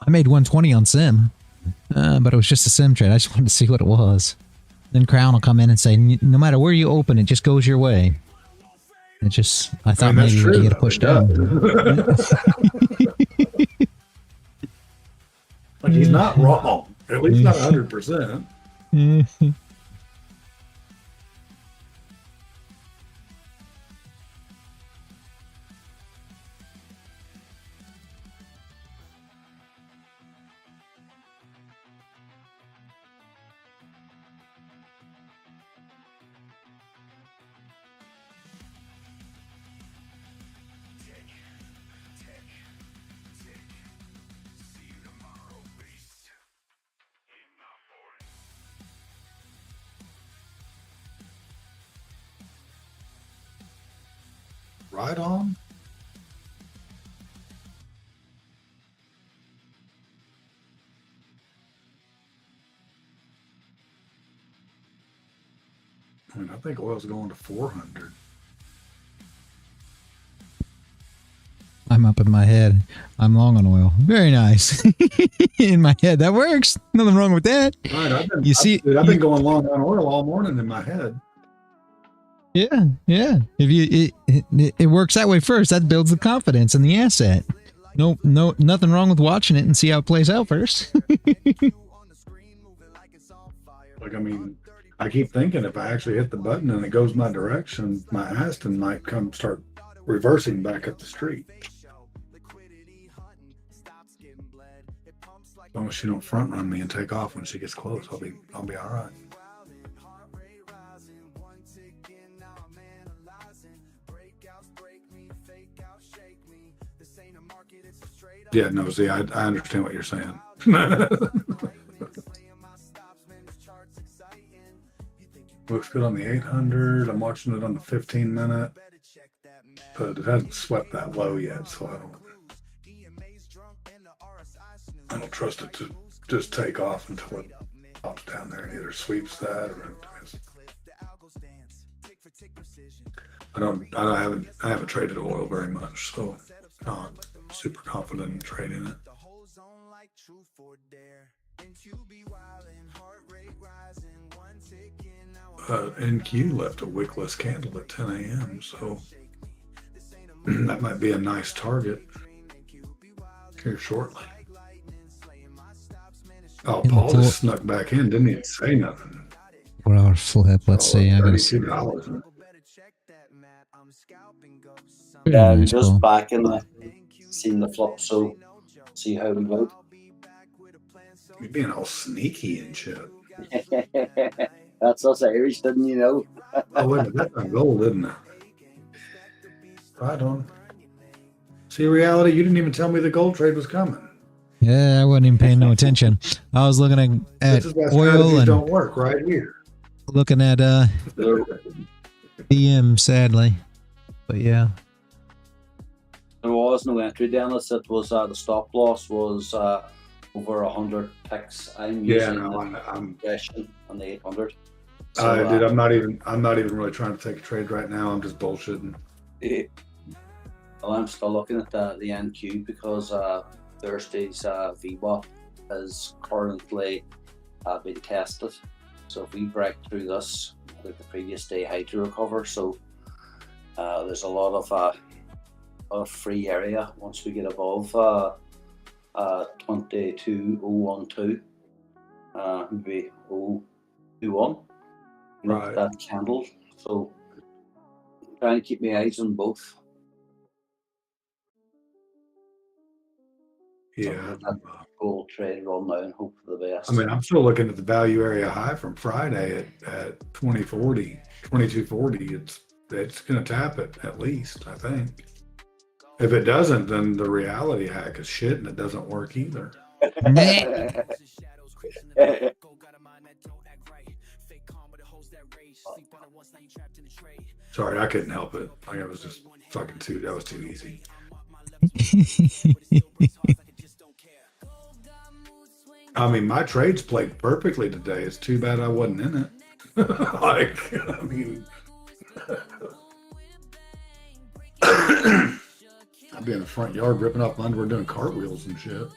I made 120 on Sim, but it was just a Sim trade. I just wanted to see what it was. Then Crown will come in and say, no matter where you open, it just goes your way. It just, I thought maybe you get a push down. Like, he's not wrong. At least not 100%. Right on. I mean, I think oil's going to 400. I'm up in my head. I'm long on oil. Very nice. In my head, that works. Nothing wrong with that. Right, I've going been going long on oil all morning in my head. Yeah, yeah. If it works that way first, that builds the confidence in the asset. No, nothing wrong with watching it and see how it plays out first. Like, I mean, I keep thinking if I actually hit the button and it goes my direction, my Aston might come start reversing back up the street. As long as she don't front run me and take off when she gets close, I'll be all right. Yeah, no, see, I understand what you're saying. Looks good on the 800. I'm watching it on the 15-minute, but it hasn't swept that low yet, so I don't trust it to just take off until it pops down there and either sweeps that or I haven't traded oil very much, so not super confident in trading it. NQ left a wickless candle at 10 a.m. so that might be a nice target here shortly. Oh, Paul just snuck back in, didn't even say nothing. $4 flip. Let's see. I gotta see. $32. Yeah, I'm just back in the seeing the flop, so see how we go. You're being all sneaky and shit. That's us Irish, didn't you know? Oh, wait a minute, that's my goal, isn't it? Right on. See, reality, you didn't even tell me the gold trade was coming. Yeah, I wasn't even paying no attention. I was looking at oil and don't work right here. Looking at DM, sadly, but yeah. There was no entry, Dennis. It was the stop loss was over 100 ticks. I'm using I'm on the 800. So, dude, I'm not even really trying to take a trade right now. I'm just bullshitting. Well, I'm still looking at the NQ because Thursday's VWAP is currently being tested. So if we break through this, I think the previous day high to recover. So there's a lot of free area once we get above 22.012, maybe 021. Right. That candle. So I'm trying to keep my eyes on both. Yeah. Gold trade run now and hope for the best. I mean, I'm still looking at the value area high from Friday at 2040, 2240. It's going to tap it at least, I think. If it doesn't, then the reality hack is shit and it doesn't work either. Sorry, I couldn't help it. Like, it was just fucking that was too easy. I mean, my trades played perfectly today. It's too bad I wasn't in it. Like, I mean, I'd be in the front yard ripping off underwear doing cartwheels and shit.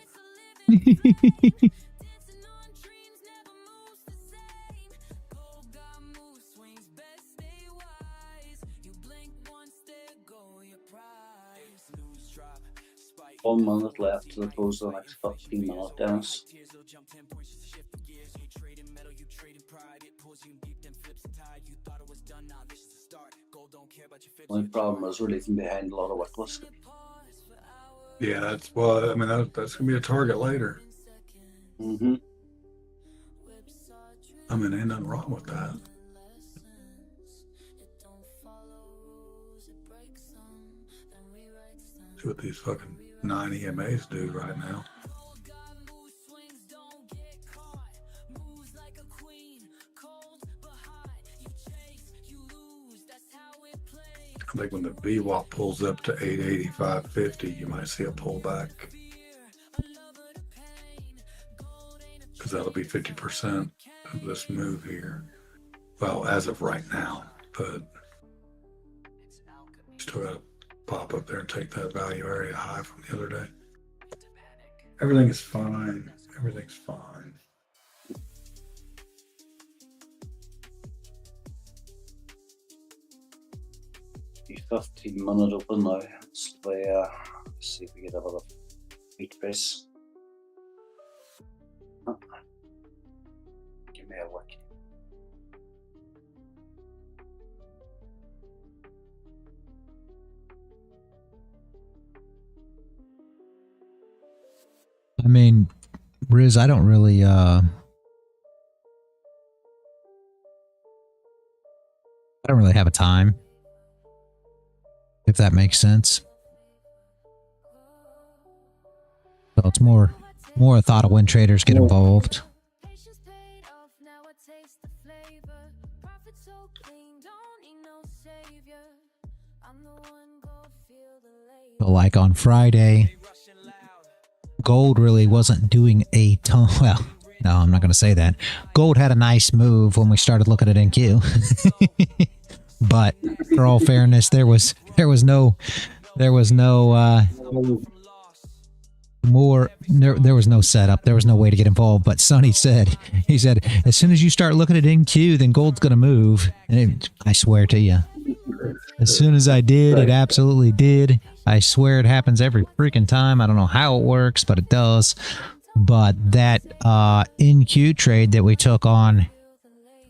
One minute left to the close of the next 15 minutes, Dennis. Only problem is we're leaving behind a lot of wickless. Yeah, that's well. I mean, that's gonna be a target later. Mm-hmm. I mean, ain't nothing wrong with that. See what these fucking 9 EMAs do right now. I think when the VWAP pulls up to 885.50, you might see a pullback. Because that'll be 50% of this move here. Well, as of right now, but still got to pop up there and take that value area high from the other day. Everything is fine. Everything's fine. Be 15-minute open now. Let's see if we get a bit of beat price. Give me a look. I mean, Riz, I don't really I don't really have a time, if that makes sense. So it's more a thought of when traders get involved. So like on Friday, gold really wasn't doing a ton. Well, no, I'm not going to say that. Gold had a nice move when we started looking at NQ. But for all fairness, there was no setup. There was no way to get involved. But Sonny said, as soon as you start looking at NQ, then gold's going to move. And I swear to you, as soon as I did, it absolutely did. I swear it happens every freaking time. I don't know how it works, but it does. But that NQ trade that we took on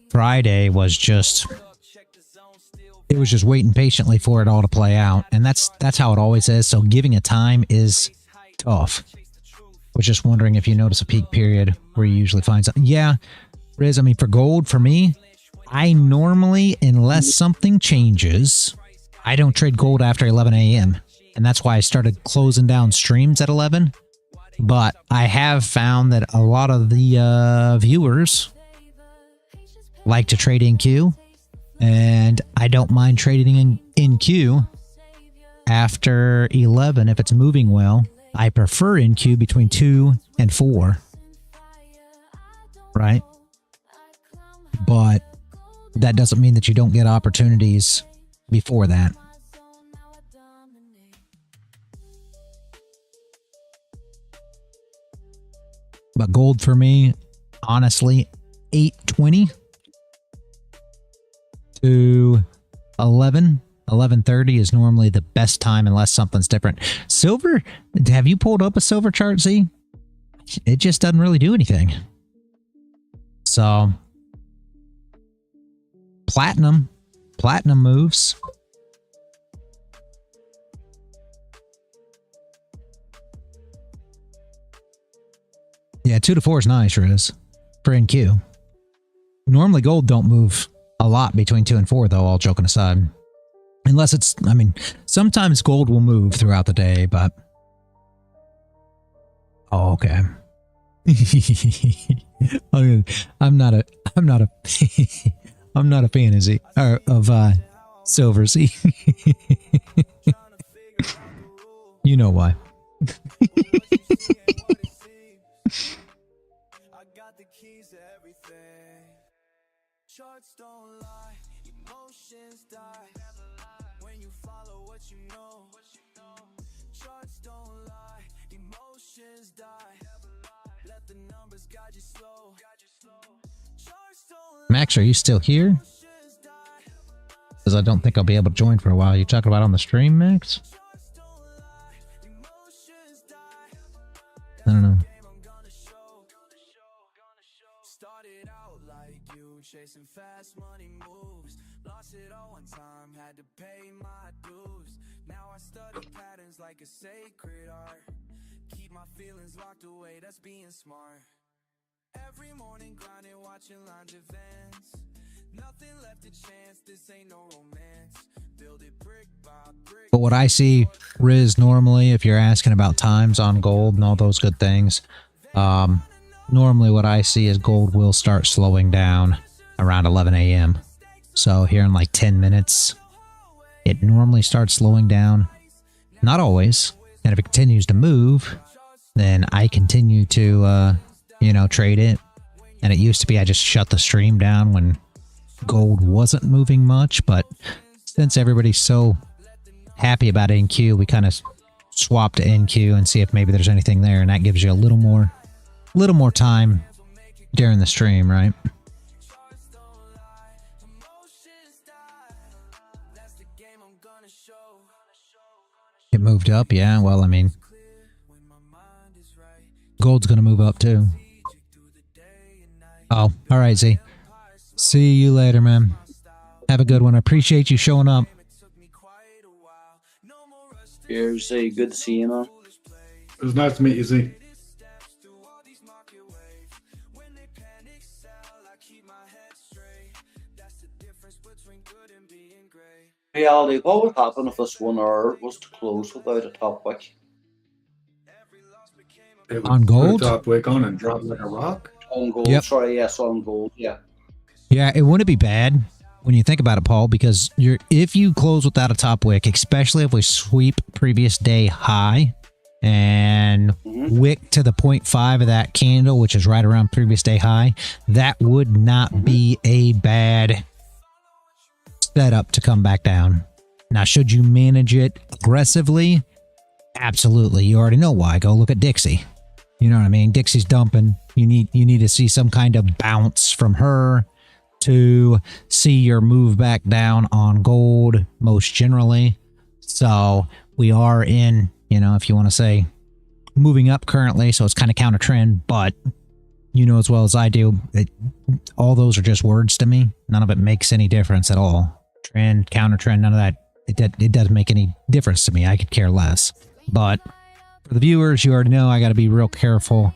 Friday was just, it was just waiting patiently for it all to play out. And that's how it always is. So giving a time is tough. Was just wondering if you notice a peak period where you usually find something. Yeah, Riz, I mean, for gold, for me, I normally, unless something changes, I don't trade gold after 11 a.m. And that's why I started closing down streams at 11. But I have found that a lot of the viewers like to trade in Q. And I don't mind trading in Q after 11 if it's moving well. I prefer in Q between 2 and 4. Right? But that doesn't mean that you don't get opportunities before that. But gold for me, honestly, 820 to 11:30 is normally the best time unless something's different. Silver, have you pulled up a silver chart, Z? It just doesn't really do anything. So, platinum moves. Yeah, 2 to 4 is nice, Riz, for NQ. Normally gold don't move a lot between 2 and 4, though, all joking aside. Unless it's, I mean, sometimes gold will move throughout the day, but... Oh, okay. I'm not a I'm not a fan of silver, Z. You know why. Charts don't lie, emotions die. When you follow what you know. Charts don't lie, emotions die. Let the numbers guide you slow. Max, are you still here? Because I don't think I'll be able to join for a while. You talking about on the stream, Max? I don't know. Chasing fast money moves, lost it all one time, had to pay my dues. Now I study patterns like a sacred art, keep my feelings locked away, that's being smart. Every morning grinding, watching lines advance, nothing left to chance, this ain't no romance, build it brick by brick. But what I see, Riz, normally, if you're asking about times on gold and all those good things, normally what I see is gold will start slowing down around 11 a.m. So here in like 10 minutes, it normally starts slowing down. Not always. And if it continues to move, then I continue to, trade it. And it used to be I just shut the stream down when gold wasn't moving much. But since everybody's so happy about NQ, we kind of swapped to NQ and see if maybe there's anything there. And that gives you a little more time during the stream, right? It moved up, yeah. Well, I mean, gold's going to move up too. Oh, all right, Z. See you later, man. Have a good one. I appreciate you showing up. Here's Z. Good to see you, man. It was nice to meet you, Z. Reality, what would happen if this 1 hour was to close without a top wick? It would On gold? put a top wick on and drop like a rock? On gold, Yep. sorry, yes, on gold, yeah. Yeah, it wouldn't be bad when you think about it, Paul, because if you close without a top wick, especially if we sweep previous day high and wick to the 0.5 of that candle, which is right around previous day high, that would not be a bad setup to come back down. Now, should you manage it aggressively? Absolutely. You already know why. Go look at Dixie. You know what I mean? Dixie's dumping. You need to see some kind of bounce from her to see your move back down on gold, most generally. So we are in, if you want to say, moving up currently, so it's kind of counter trend, but you know as well as I do, all those are just words to me. None of it makes any difference at all. Trend, counter trend, none of that. It doesn't make any difference to me. I could care less. But for the viewers, you already know I got to be real careful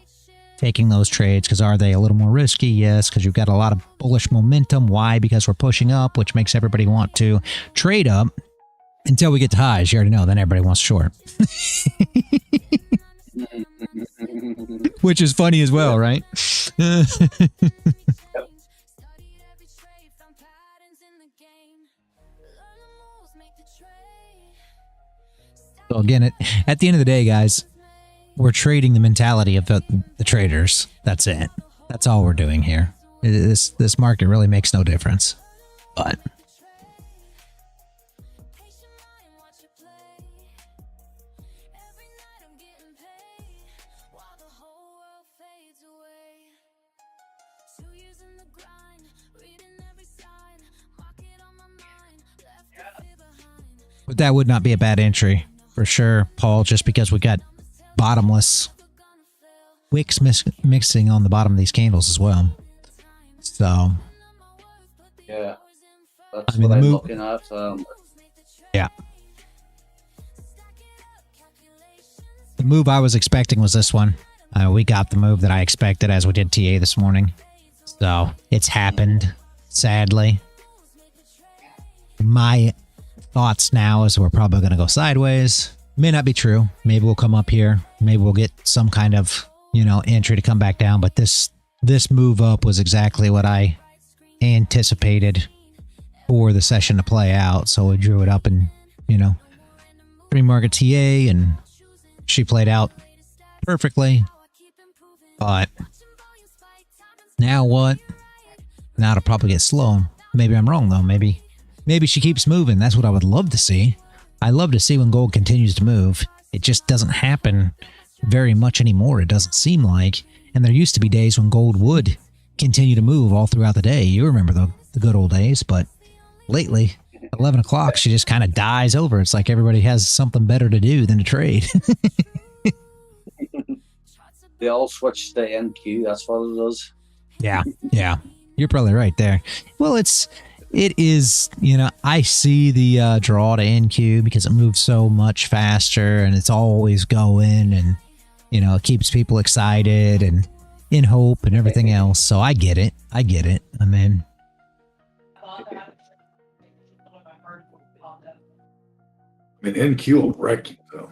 taking those trades, because are they a little more risky? Yes, because you've got a lot of bullish momentum. Why? Because we're pushing up, which makes everybody want to trade up until we get to highs. You already know, then everybody wants short. Which is funny as well, right? So again, at the end of the day, guys, we're trading the mentality of the traders. That's it. That's all we're doing here. This market really makes no difference. But But that would not be a bad entry for sure, Paul, just because we got bottomless wicks mixing on the bottom of these candles as well. So, yeah, that's what I'm looking at. Yeah. The move I was expecting was this one. We got the move that I expected as we did TA this morning. So, it's happened, sadly. My thoughts now is we're probably going to go sideways. May not be true. Maybe we'll come up here. Maybe we'll get some kind of, entry to come back down. But this move up was exactly what I anticipated for the session to play out. So we drew it up in, pre-market TA, and she played out perfectly. But now what? Now it'll probably get slow. Maybe I'm wrong though. Maybe she keeps moving. That's what I would love to see. I love to see when gold continues to move. It just doesn't happen very much anymore, it doesn't seem like. And there used to be days when gold would continue to move all throughout the day. You remember the good old days, but lately, 11 o'clock, she just kind of dies over. It's like everybody has something better to do than to trade. They all switched to NQ, that's what it is. Yeah. You're probably right there. Well, it is, I see the draw to NQ because it moves so much faster and it's always going, and, it keeps people excited and in hope and everything else. So I get it. I mean, NQ will wreck you, though.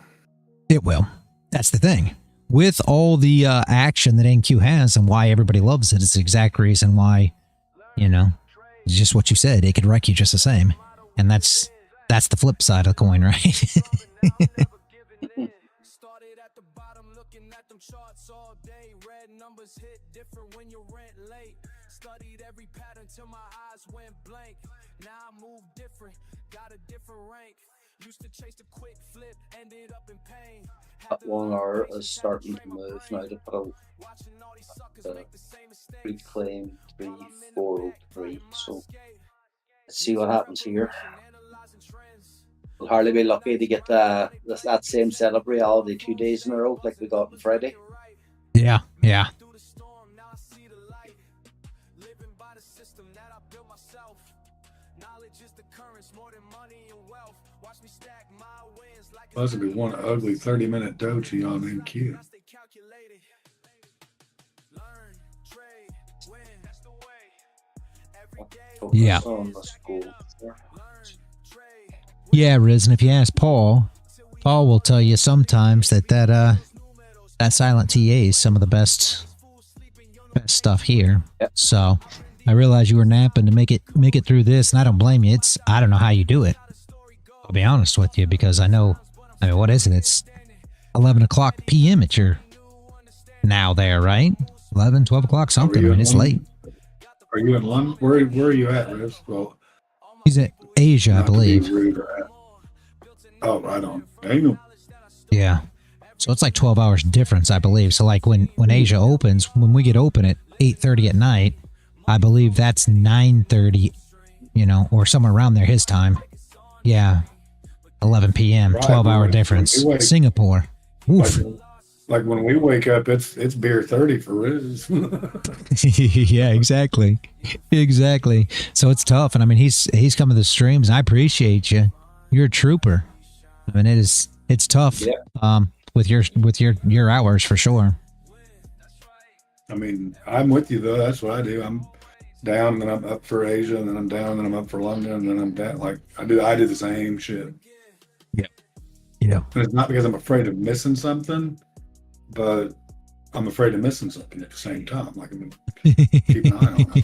It will. That's the thing. With all the action that NQ has and why everybody loves it, it's the exact reason why, it's just what you said. It could wreck you just the same. And that's the flip side of the coin, right? Studied every pattern till my eyes went blank. Now I move different, got a different rank. Used to chase the quick flip, ended up in pain. That 1 hour is starting to move now to put a reclaim 3403. So let's see what happens here. We'll hardly be lucky to get that same setup reality 2 days in a row like we got on Friday. Yeah. Supposed to be one ugly 30-minute doji on NQ. Yeah. Yeah, Riz, and if you ask Paul will tell you sometimes that silent TA is some of the best stuff here. Yep. So I realize you were napping to make it through this, and I don't blame you. I don't know how you do it. I'll be honest with you, because I mean, what is it? It's 11 o'clock p.m. at your now there, right? 11, 12 o'clock, something. I mean, it's late. Are you in London? Where are you at, Riz? Well, he's in Asia, I believe. Oh, right on. Damn. Yeah. So it's like 12 hours difference, I believe. So like when Asia opens, when we get open at 8:30 at night, I believe that's 9:30, or somewhere around there his time. Yeah. 11 p.m., Right, 12-hour difference. Singapore. Oof. Like when we wake up, it's beer 30 for Riz. Yeah, exactly. So it's tough. And I mean, he's coming to the streams, and I appreciate you. You're a trooper. I mean, it's tough. Yeah. With your hours for sure. I mean, I'm with you though. That's what I do. I'm down and then I'm up for Asia, and then I'm down and then I'm up for London, and then I'm down. Like I do the same shit. Yeah. And it's not because I'm afraid of missing something, but I'm afraid of missing something at the same time. Like I'm gonna keep an eye on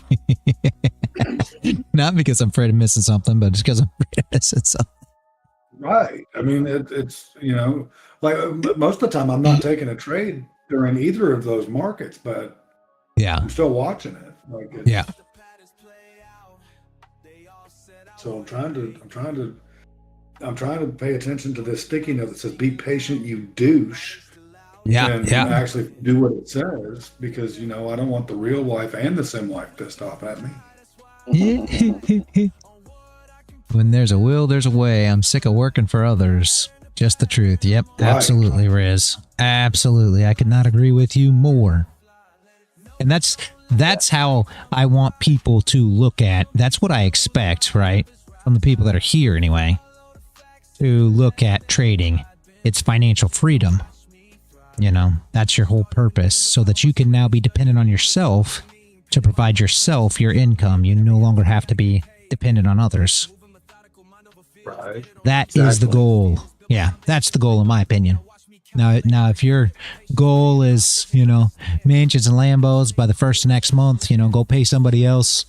it. Not because I'm afraid of missing something, but just because I'm afraid of missing something. Right. I mean, it's like most of the time I'm not taking a trade during either of those markets, but yeah, I'm still watching it. Like yeah. So I'm trying to pay attention to this sticky note that says "Be patient, you douche," and actually do what it says, because I don't want the real wife and the sim wife pissed off at me. When there's a will, there's a way. I'm sick of working for others. Just the truth. Yep, Right. absolutely, Riz. Absolutely. I could not agree with you more. And that's how I want people to look at. That's what I expect, right? From the people that are here anyway, to look at trading. It's financial freedom. That's your whole purpose, so that you can now be dependent on yourself to provide yourself your income. You no longer have to be dependent on others. Right. That is the goal. Yeah, that's the goal in my opinion. Now, if your goal is, mansions and Lambos by the first of next month, go pay somebody else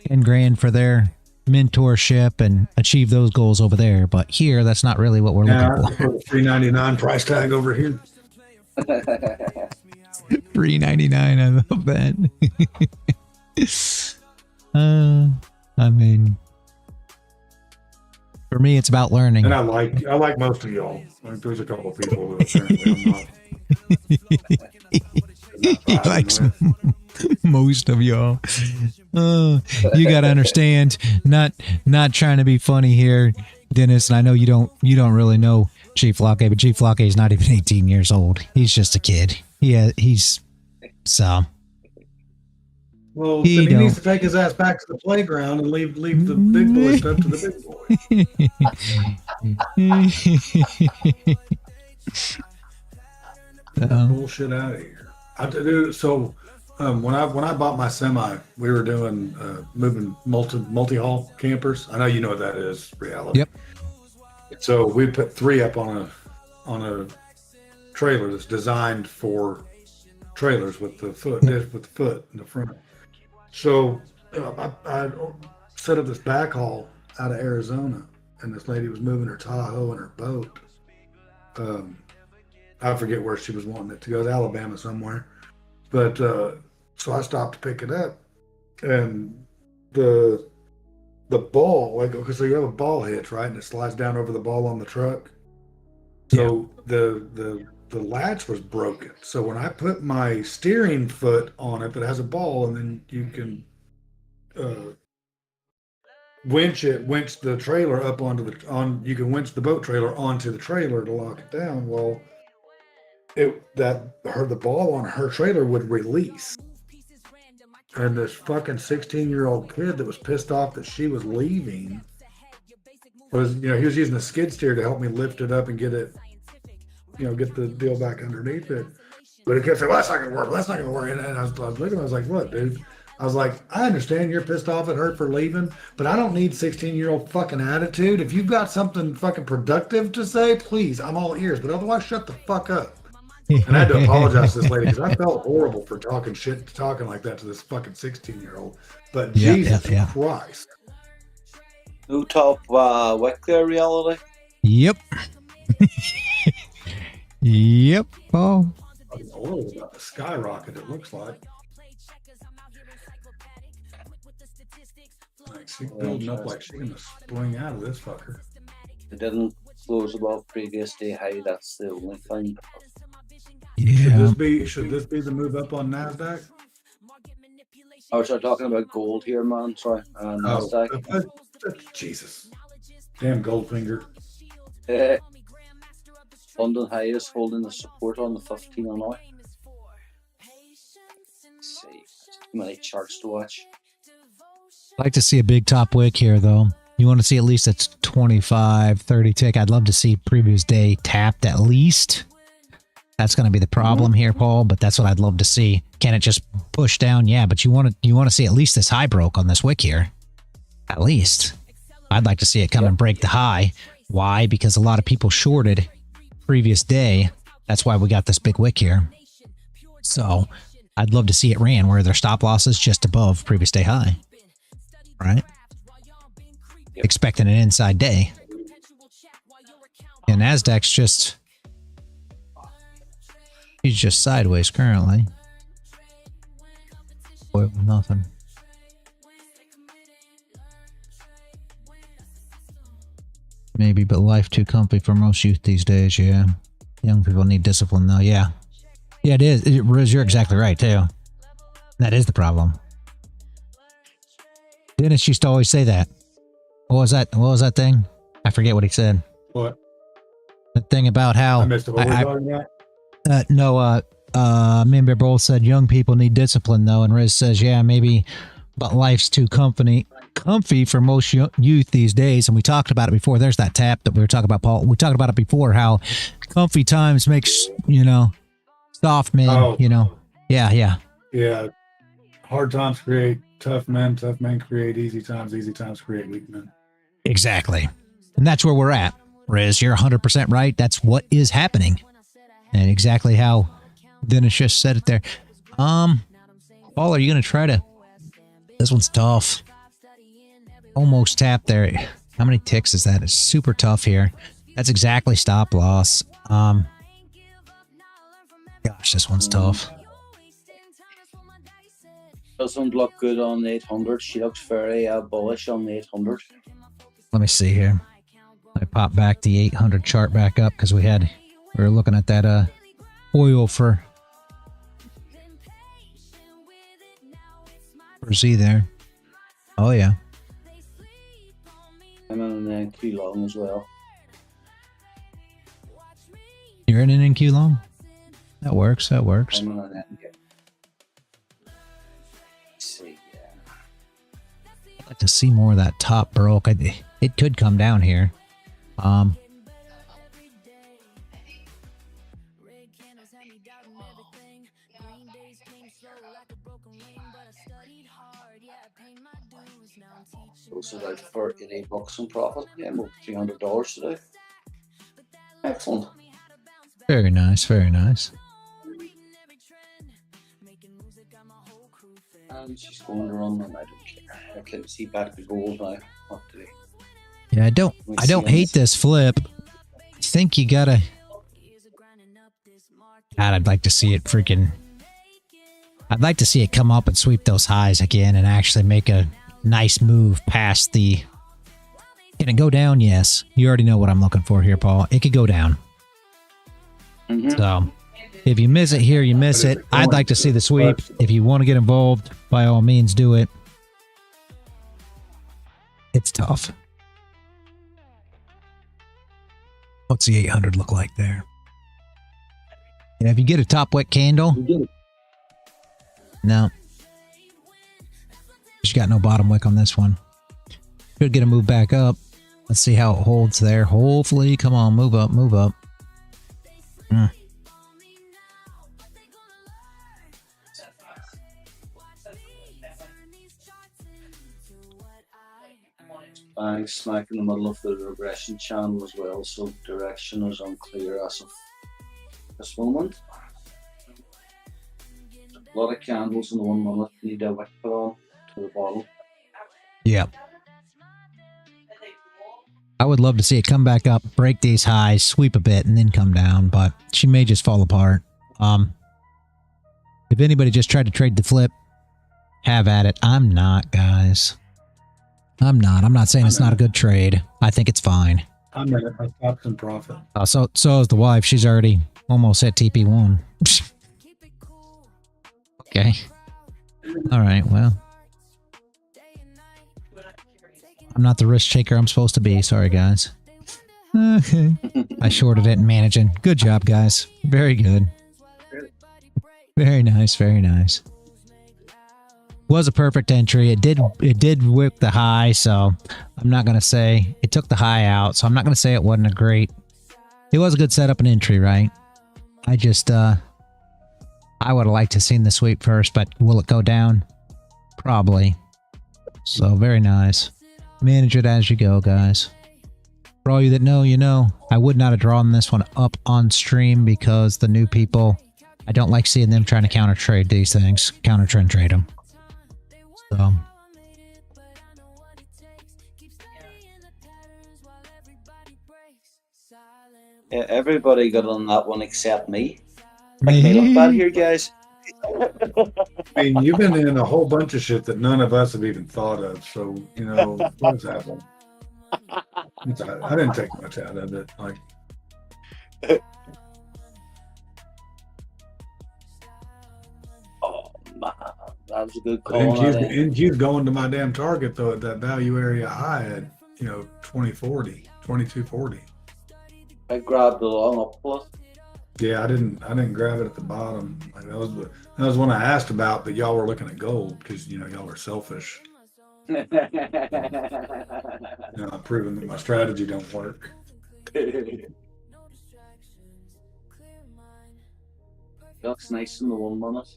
10 grand for their mentorship and achieve those goals over there. But here, that's not really what we're looking for. $3.99 price tag over here. $3.99. I love that. I mean, for me, it's about learning. And I like most of y'all. There's a couple of people that apparently He likes most of y'all. You got to understand, not trying to be funny here, Dennis. And I know you don't really know Chief Locke, but Chief Locke is not even 18 years old. He's just a kid. He's so. Well, he needs to take his ass back to the playground and leave the big boy stuff to the big boy. Get that bullshit out of here. When I bought my semi, we were doing moving multi-haul campers. I know you know what that is, reality. Yep. So we put 3 up on a trailer that's designed for trailers with the foot in the front. So I set up this backhaul out of Arizona, and this lady was moving her Tahoe and her boat. I forget where she was wanting it to go, to Alabama somewhere. But so I stopped to pick it up, and the ball, so you have a ball hitch, right, and it slides down over the ball on the truck. So the latch was broken. So when I put my steering foot on it that has a ball, and then you can winch the trailer up you can winch the boat trailer onto the trailer to lock it down. Well, the ball on her trailer would release. And this fucking 16-year-old kid that was pissed off that she was leaving he was using a skid steer to help me lift it up and get it, get the deal back underneath it. But he kept saying, well, that's not going to work. That's not going to work. And I was looking at him, I was like, what, dude? I was like, I understand you're pissed off at her for leaving, but I don't need 16-year-old fucking attitude. If you've got something fucking productive to say, please, I'm all ears. But otherwise, shut the fuck up. And I had to apologize to this lady because I felt horrible for talking like that to this fucking 16-year-old. But Jesus Christ. No top wick there, reality? Yep. Yep. Oh. The oil is about to skyrocket, it looks like. She's building up like she's going to spring out of this fucker. It didn't close above previous day high, that's the only thing. Yeah. Should this be the move up on Nasdaq? I was talking about gold here, man. Sorry, Nasdaq. Jesus, damn Goldfinger. London high is holding the support on the 15 on oil. Let's see, too many charts to watch. I'd like to see a big top wick here, though. You want to see at least a 25, 30 tick. I'd love to see previous day tapped at least. That's going to be the problem here, Paul, but that's what I'd love to see. Can it just push down? Yeah, but you want to see at least this high broke on this wick here. At least. I'd like to see it come and break the high. Why? Because a lot of people shorted previous day. That's why we got this big wick here. So I'd love to see it ran where their stop loss is just above previous day high. Right? Expecting an inside day. And Nasdaq's just... He's just sideways currently. Boy, nothing. Maybe, but life too comfy for most youth these days, yeah. Young people need discipline, though. Yeah. Yeah, it is. Riz, you're exactly right, too. That is the problem. Dennis used to always say that. What was that? What was that thing? I forget what he said. What? The thing about how... I missed it. What were we talking about? Me and Bear both said young people need discipline, though. And Riz says, yeah, maybe, but life's too comfy for most youth these days. And we talked about it before. There's that tap that we were talking about, Paul. We talked about it before, how comfy times makes, soft men, Yeah. Yeah. Hard times create tough men. Tough men create easy times. Easy times create weak men. Exactly. And that's where we're at. Riz, you're 100% right. That's what is happening. And exactly how Dennis just said it there. Paul, are you going to try to... This one's tough. Almost tapped there. How many ticks is that? It's super tough here. That's exactly stop loss. Gosh, this one's tough. Doesn't look good on the 800. She looks very bullish on the 800. Let me see here. I pop back the 800 chart back up because we were looking at that oil for Z there. Oh yeah. I'm in an NQ long as well. You're in an NQ long? That works. That works. I'm in an NQ. See, yeah. I'd like to see more of that top broke. It could come down here. This is out for $80 in profit. Yeah, more $300 today. Excellent. Very nice, very nice. And she's going to run them. I don't care. I can see back to gold now. What do they? Yeah, I don't hate this flip. I think you gotta... God, I'd like to see it freaking... I'd like to see it come up and sweep those highs again and actually make a nice move past the... Can it go down? Yes. You already know what I'm looking for here, Paul. It could go down. So, if you miss it here, you miss it. I'd like to see the sweep. If you want to get involved, by all means, do it. It's tough. What's the 800 look like there? Yeah, if you get a top wet candle... No. She's got no bottom wick on this one. Could get a move back up. Let's see how it holds there. Hopefully, come on, move up, move up. Bang smack in the middle of the regression channel as well, so direction is unclear as of this moment. A lot of candles in the 1 minute. Need a wick put on to the bottom. Yeah. I would love to see it come back up, break these highs, sweep a bit, and then come down, but she may just fall apart. If anybody just tried to trade the flip, have at it. I'm not, guys. I'm not saying it's not a good trade. I think it's fine. I'm in it. I stopped in profit. So is the wife. She's already almost at TP1. Okay. All right, well. I'm not the risk taker I'm supposed to be. Sorry, guys. Okay. I shorted it and managing. Good job, guys. Very good. Very nice, very nice. Was a perfect entry. It did whip the high, so I'm not going to say it took the high out, so I'm not going to say it wasn't a great... It was a good setup and entry, right? I just, I would have liked to have seen the sweep first, but will it go down? Probably. So, very nice. Manage it as you go, guys. For all you that know, you know. I would not have drawn this one up on stream because the new people, I don't like seeing them trying to counter trade these things. Counter trend trade them. So. Yeah, everybody got on that one except me. Make me look bad here, guys. I mean, you've been in a whole bunch of shit that none of us have even thought of. So, you know, what's happened? I didn't take much out of it. Like, that was a good But call. NQ's going to my damn target though at that value area high at 2040, 2240. I grabbed the long up plus. Yeah, I didn't grab it at the bottom. Like that was one I asked about, but y'all were looking at gold because y'all are selfish. I'm proving that my strategy don't work. Looks nice in the 1 minute.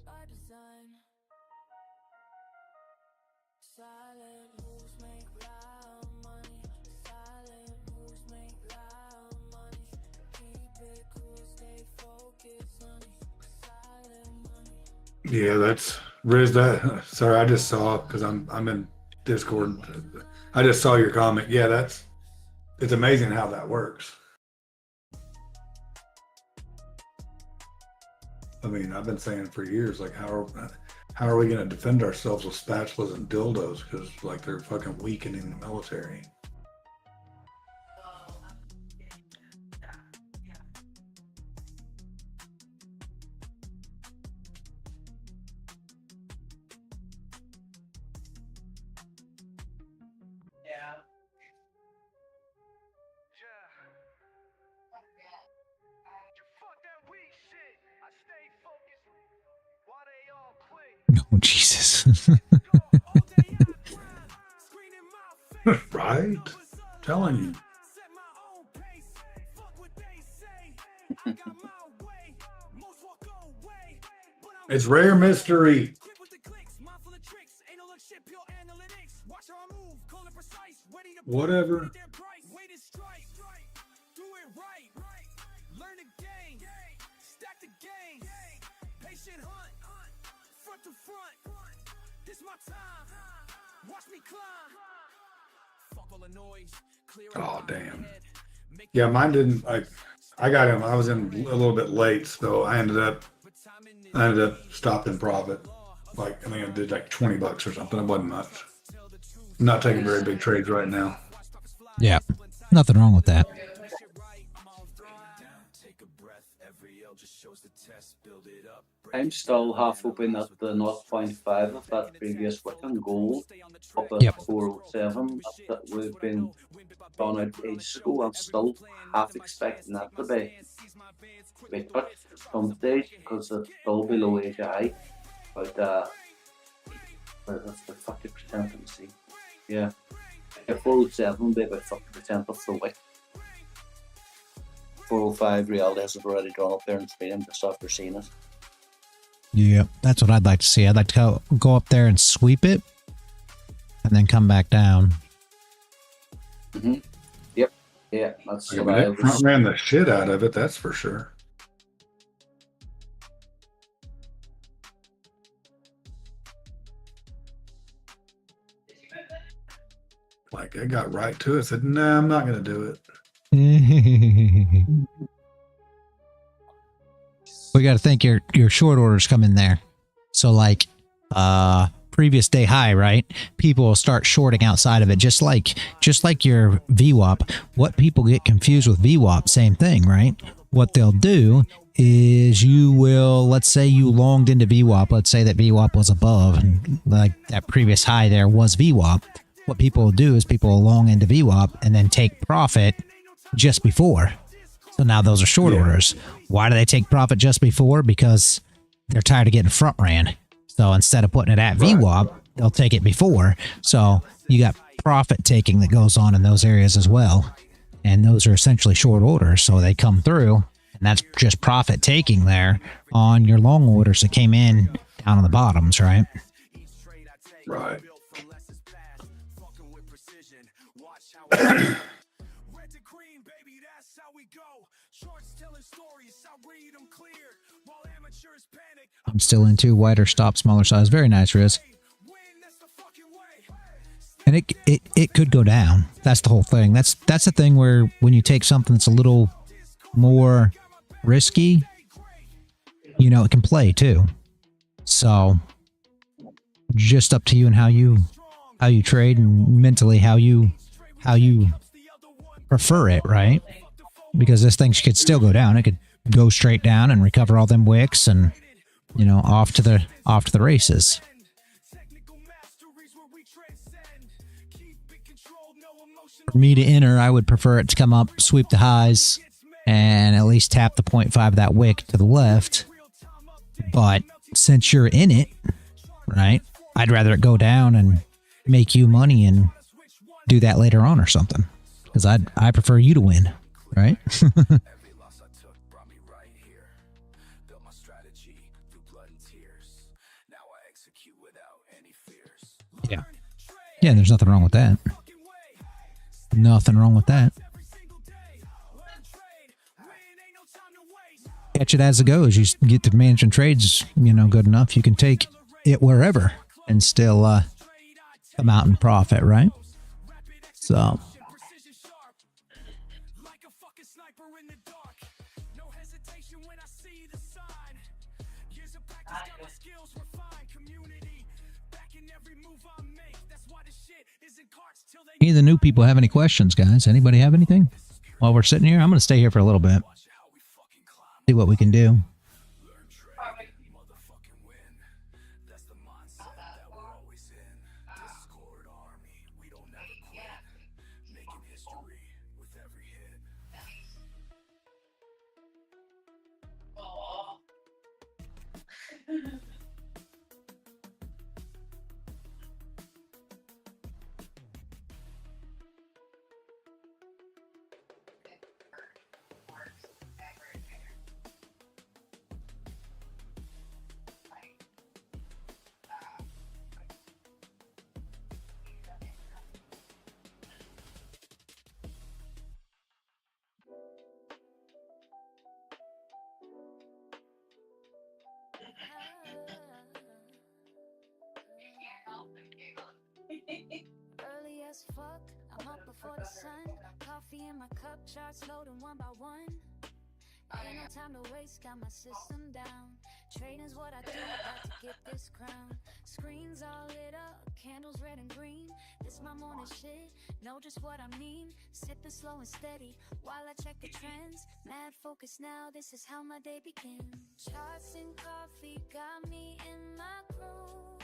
Yeah, that's Riz. That sorry, I just saw because I'm in Discord. I just saw your comment. Yeah, it's amazing how that works. I mean, I've been saying for years, like, how are we going to defend ourselves with spatulas and dildos? Because like they're fucking weakening the military. Oh, Jesus. Right? Telling you. It's rare mystery. Whatever. Oh damn. Yeah, mine didn't. I got him. I was in a little bit late, so I ended up stopping profit. Like I think I did like $20 or something. It wasn't much. I'm not taking very big trades right now. Yeah, nothing wrong with that. I'm still half hoping that the 0.5 of that previous wick on gold up at Yep. 407 that we've been done out ages ago. I'm still half expecting that to be cut some stage because it's still below AGI. But that's the 50%. Let me see. Yeah. 407 will be about 50% of the wick. 405 reality has already drawn up there in Spain just after seeing it. Yeah, that's what I'd like to see. I'd like to go up there and sweep it and then come back down. Mm-hmm. Yep. Yeah, that's Yeah, what I it front ran the shit out of it, that's for sure. Like I got right to it. Said, "Nah, I'm not gonna do it." We got to think your short orders come in there. So like previous day high, right? People will start shorting outside of it, just like your VWAP. What people get confused with VWAP, same thing, right? What they'll do is you will, let's say you longed into VWAP. Let's say that VWAP was above, and like that previous high there was VWAP. What people will do is people will long into VWAP and then take profit just before. So now those are short orders. Why do they take profit just before? Because they're tired of getting front ran. So instead of putting it at VWAP, they'll take it before. So you got profit taking that goes on in those areas as well. And those are essentially short orders. So they come through, and that's just profit taking there on your long orders that came in down on the bottoms, right? Right. I'm still into wider stop, smaller size. Very nice, Riz. And it could go down. That's the whole thing. That's the thing where when you take something that's a little more risky, you know, it can play too. So just up to you and how you trade and mentally how you prefer it, right? Because this thing could still go down. It could go straight down and recover all them wicks and, you know, off to the races. For me to enter, I would prefer it to come up, sweep the highs, and at least tap the 0.5 of that wick to the left. But since you're in it, right, I'd rather it go down and make you money and do that later on or something. Because I prefer you to win, right? Yeah. Yeah, there's nothing wrong with that. Nothing wrong with that. Catch it as it goes. You get the managing trades, you know, good enough. You can take it wherever and still come out and profit, right? So. Any of the new people have any questions, guys? Anybody have anything? While we're sitting here, I'm going to stay here for a little bit. See what we can do. Early as fuck, I'm up before the sun. Coffee in my cup, charts loading one by one. Ain't no time to waste, got my system down. Trading's what I do, got to get this crown. Screens all lit up, candles red and green. This my morning shit, know just what I mean. Sipping slow and steady, while I check the trends. Mad focus now, this is how my day begins. Charts and coffee got me in my groove.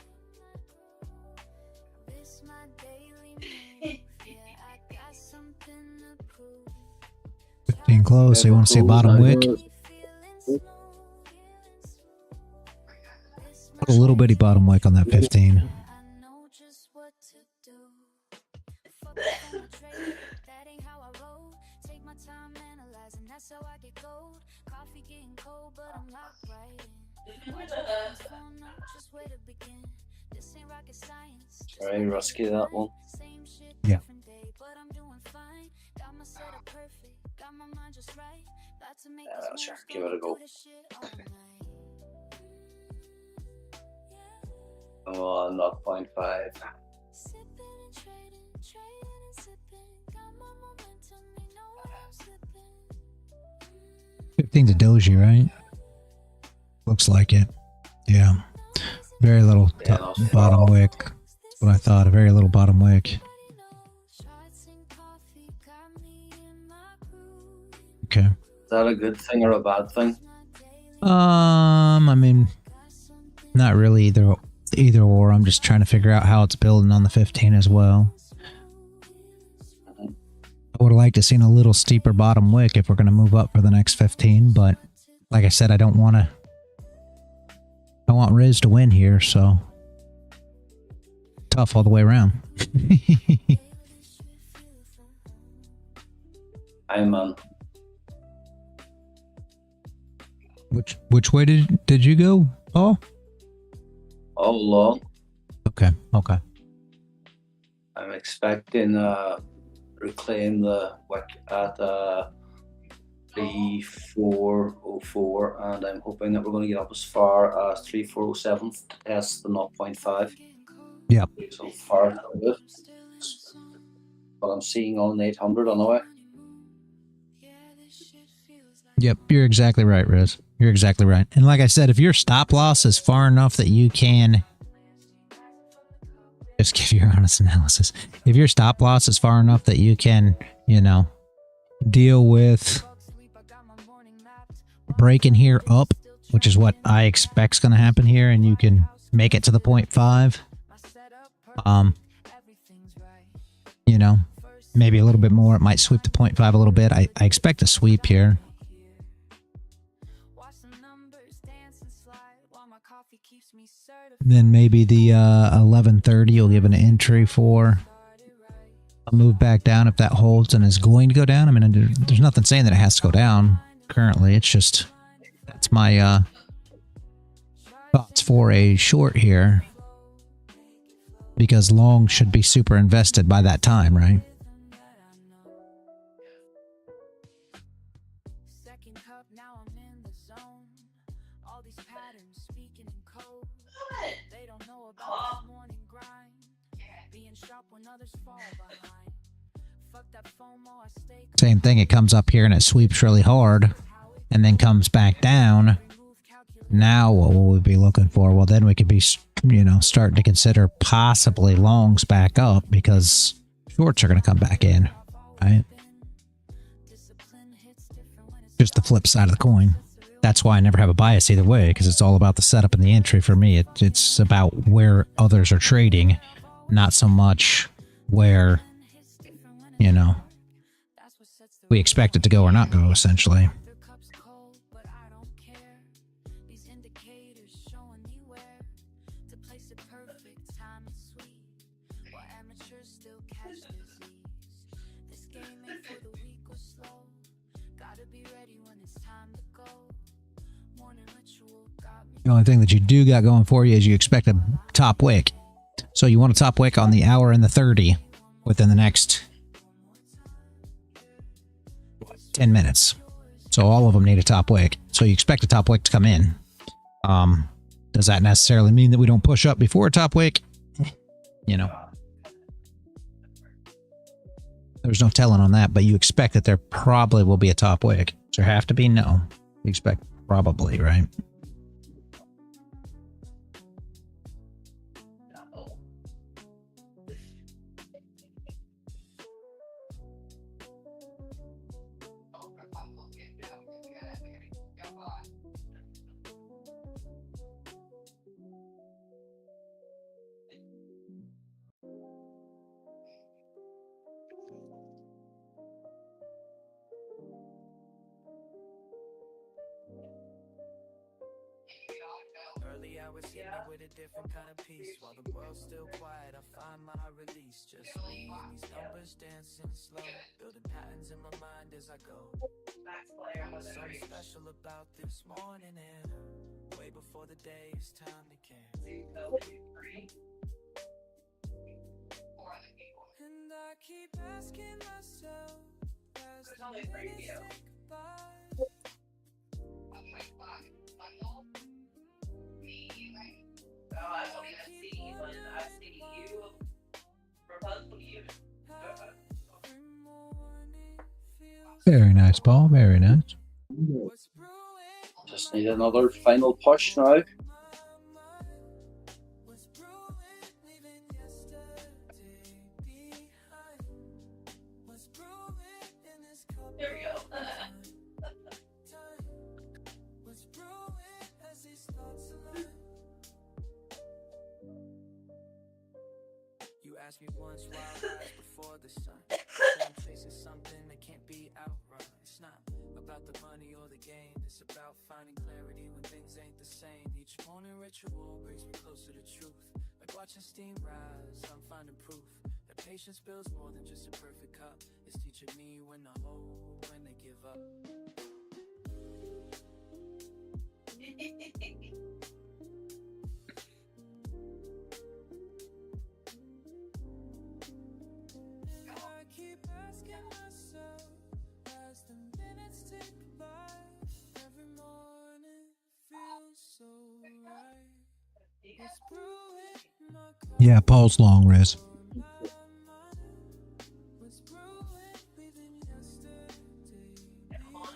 This my daily move, yeah, I got something to prove. 15 close, so you want to see a bottom wick. Put a little bitty bottom wick on that 15. I know just what to do. Focus on the trade, that ain't how I roll. Take my time analyzing, that's how I get gold. Coffee getting cold, but I'm locked right in. Watch my hands phone up, just where to begin. This ain't rocket science. Very risky, that one. Same shit, Yeah. different day, but I'm doing fine. Got my setup perfect, got my mind just right. About to make this Sure, move, give it a go. do this shit all night. Oh, 0.5. Sipping and trading, trading and sipping. Got my momentum, you know I'm slipping. 15's a doji, right? Looks like it. Yeah. Very little bottom wick. That's what I thought. A very little bottom wick. Okay. Is that a good thing or a bad thing? I mean, not really either or. I'm just trying to figure out how it's building on the 15 as well. I would have liked to seen a little steeper bottom wick if we're going to move up for the next 15, but like I said, I don't want to. I want Riz to win here, so tough all the way around. I'm Which way did you go, Paul? all long. Okay. I'm expecting reclaim the wick at 3404, and I'm hoping that we're going to get up as far as 3407 to test the 0.5. Yeah. So far, good. But I'm seeing on 800 on the way. Yep, you're exactly right, Riz. You're exactly right. And like I said, if your stop loss is far enough that you can just give your honest analysis. If your stop loss is far enough that you can, you know, deal with breaking here up, which is what I expect's going to happen here, and you can make it to the 0.5, You know, maybe a little bit more. It might sweep the 0.5 a little bit. I expect a sweep here. Then maybe the 11:30 you'll give an entry for a move back down if that holds and is going to go down. I mean, there's nothing saying that it has to go down currently. It's just, that's my thoughts for a short here, because long should be super invested by that time, right? Same thing, it comes up here and it sweeps really hard and then comes back down. Now what will we be looking for? Well, then we could be, you know, starting to consider possibly longs back up, because shorts are going to come back in, right? Just the flip side of the coin. That's why I never have a bias either way, because it's all about the setup and the entry for me. It's about where others are trading, not so much where, you know, we expect it to go or not go, essentially. The only thing that you do got going for you is you expect a top wick. So you want a top wick on the hour and the 30 within the next 10 minutes. So all of them need a top wick. So you expect a top wick to come in. Does that necessarily mean that we don't push up before a top wick? You know, there's no telling on that, but you expect that there probably will be a top wick. Does there have to be? No. You expect probably, right? Early hours hit me with a different kind of peace. While the world's still quiet, I find my release. Just me and these numbers dancing slow, building patterns in my mind as I go. Something special about this morning, and way before the day is time to care. And I keep asking myself, as the minutes tick by. I don't even see you, but I see you. Proposal you. Very nice, Paul. Very nice. Just need another final push now. There we go. You asked me once why I rise before the sun. I'm chasing something that can't be outrun. It's not about the money or the gain. It's about finding clarity when things ain't the same. Each morning ritual brings me closer to truth. Like watching steam rise, I'm finding proof that patience builds more than just a perfect cup. It's teaching me when to hold, when they give up. Yeah, Paul's long, Riz.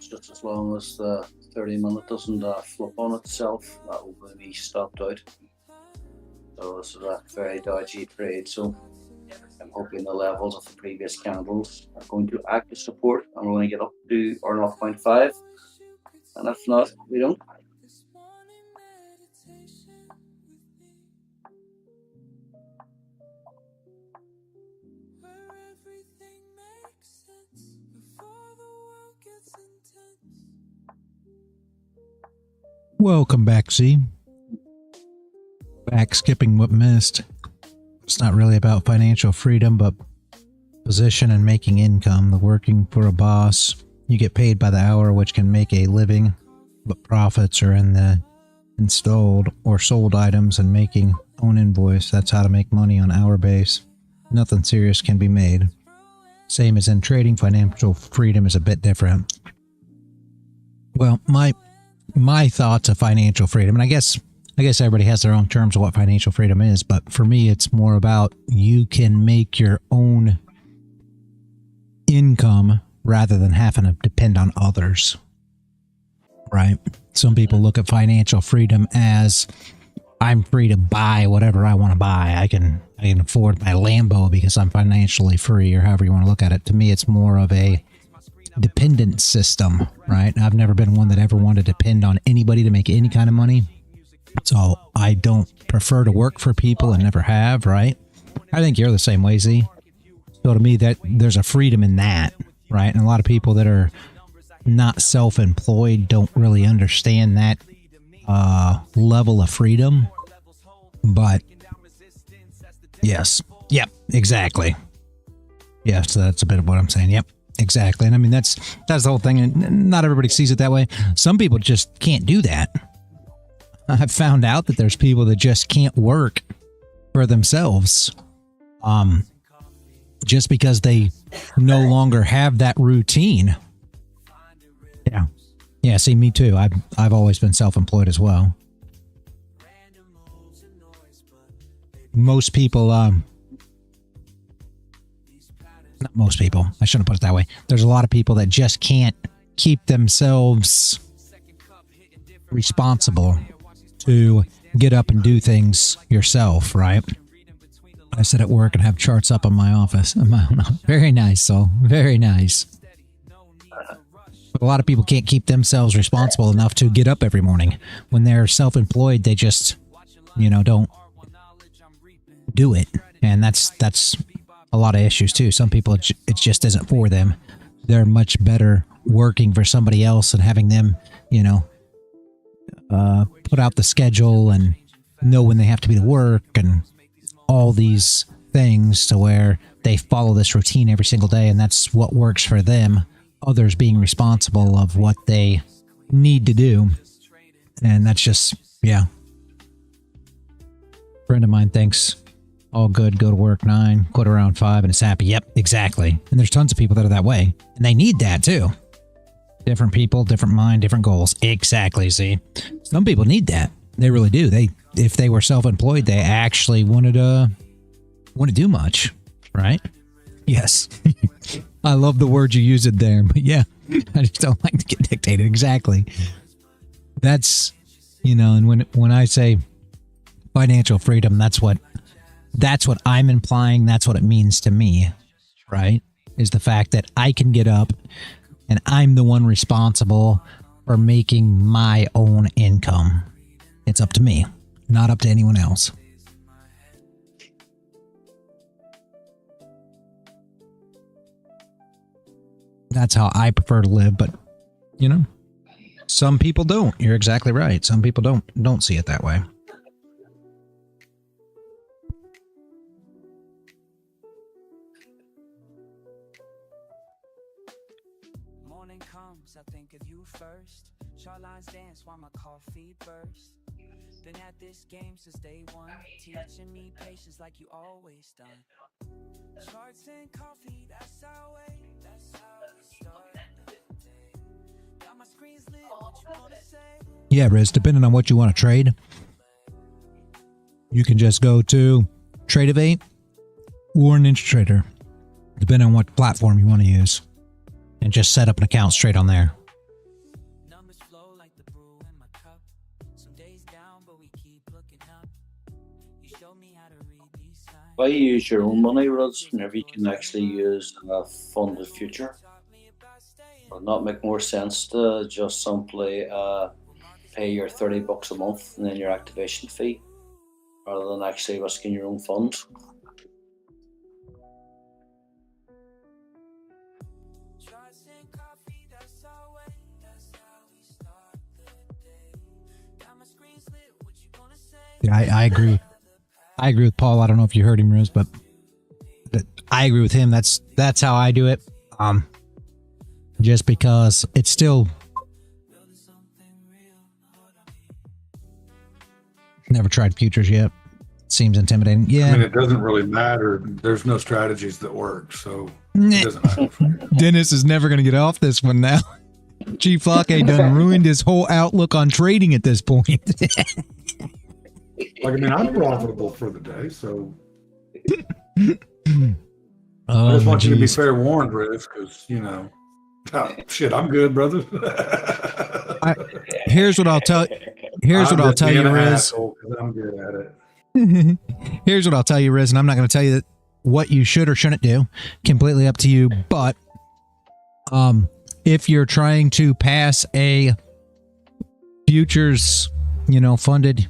Just as long as the 30-minute doesn't flip on itself, that will be stopped out. So this is a very dodgy trade, so I'm hoping the levels of the previous candles are going to act as support and we're going to get up to our 0.5, and if not, we don't. Welcome back, Z. Back skipping what missed. It's not really about financial freedom, but position and making income. The working for a boss, you get paid by the hour, which can make a living, but profits are in the installed or sold items and making own invoice. That's how to make money on hour base. Nothing serious can be made. Same as in trading, financial freedom is a bit different. Well, my thoughts of financial freedom, and I guess everybody has their own terms of what financial freedom is, but for me, it's more about you can make your own income rather than having to depend on others, right? Some people look at financial freedom as I'm free to buy whatever I want to buy. I can afford my Lambo because I'm financially free, or however you want to look at it. To me, it's more of a dependent system, right? I've never been one that ever wanted to depend on anybody to make any kind of money. So I don't prefer to work for people and never have, right? I think you're the same way, Z. So to me, that there's a freedom in that, right? And a lot of people that are not self-employed don't really understand that level of freedom. But yes, yep, exactly. Yeah, so that's a bit of what I'm saying. Yep, exactly. And I mean, that's the whole thing. And not everybody sees it that way. Some people just can't do that. I've found out that there's people that just can't work for themselves, just because they no longer have that routine. Yeah. Yeah, see, me too. I've always been self-employed as well. Most people, not most people, I shouldn't put it that way. There's a lot of people that just can't keep themselves responsible to get up and do things yourself, right? I sit at work and have charts up in my office. Very nice, so very nice. But a lot of people can't keep themselves responsible enough to get up every morning. When they're self-employed, they just, don't do it. And that's a lot of issues too. Some people, it just isn't for them. They're much better working for somebody else and having them, put out the schedule and know when they have to be to work and all these things to where they follow this routine every single day, and that's what works for them. Others being responsible of what they need to do. And that's just, yeah. Friend of mine thinks all good, go to work 9, quit around 5, and it's happy. Yep, exactly. And there's tons of people that are that way, and they need that too. Different people, different mind, different goals. Exactly. See, some people need that. They really do. If they were self-employed, they actually want to do much, right? Yes. I love the word you used it there, but yeah, I just don't like to get dictated. Exactly. That's, and when I say financial freedom, that's what I'm implying. That's what it means to me, right? Is the fact that I can get up and I'm the one responsible for making my own income. It's up to me, not up to anyone else. That's how I prefer to live, but some people don't. You're exactly right. Some people don't see it that way. Morning comes, I think of you first. Short lines dance while my coffee bursts. Been at this game since day one, teaching me patience like you always done. Charts and coffee, that's our way. That's how we start the day. Got my screens lit, what you wanna say? Yeah, Riz, depending on what you want to trade, you can just go to Tradeovate or NinjaTrader, depending on what platform you want to use, and just set up an account straight on there. Why you use your own money, Ruds, whenever you can actually use a funded future? Would it not make more sense to just simply pay your $30 a month and then your activation fee, rather than actually risking your own funds? Yeah, I agree. I agree with Paul. I don't know if you heard him, Rose, but I agree with him. That's how I do it. Just because it's still never tried futures yet. Seems intimidating. Yeah. I mean, it doesn't really matter. There's no strategies that work, so it doesn't matter. Dennis is never going to get off this one now. Chief Flocke done ruined his whole outlook on trading at this point. Like, I mean, I'm profitable for the day, so Oh, I just want you to be fair warned, Riz, because, you know, shit, I'm good, brother. Here's what I'll tell. Here's what I'll tell you, Riz. I'm good at it. Here's what I'll tell you, Riz, and I'm not going to tell you that what you should or shouldn't do. Completely up to you. But if you're trying to pass a futures, funded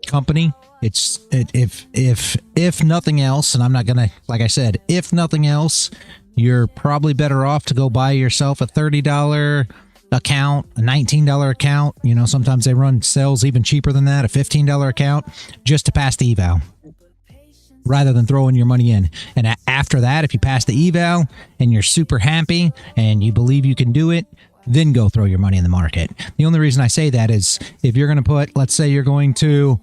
company, if nothing else, and I'm not going to, like I said, if nothing else, you're probably better off to go buy yourself a $30 account, a $19 account. Sometimes they run sales even cheaper than that, a $15 account, just to pass the eval, rather than throwing your money in. And after that, if you pass the eval and you're super happy and you believe you can do it, then go throw your money in the market. The only reason I say that is if you're going to put, let's say you're going to,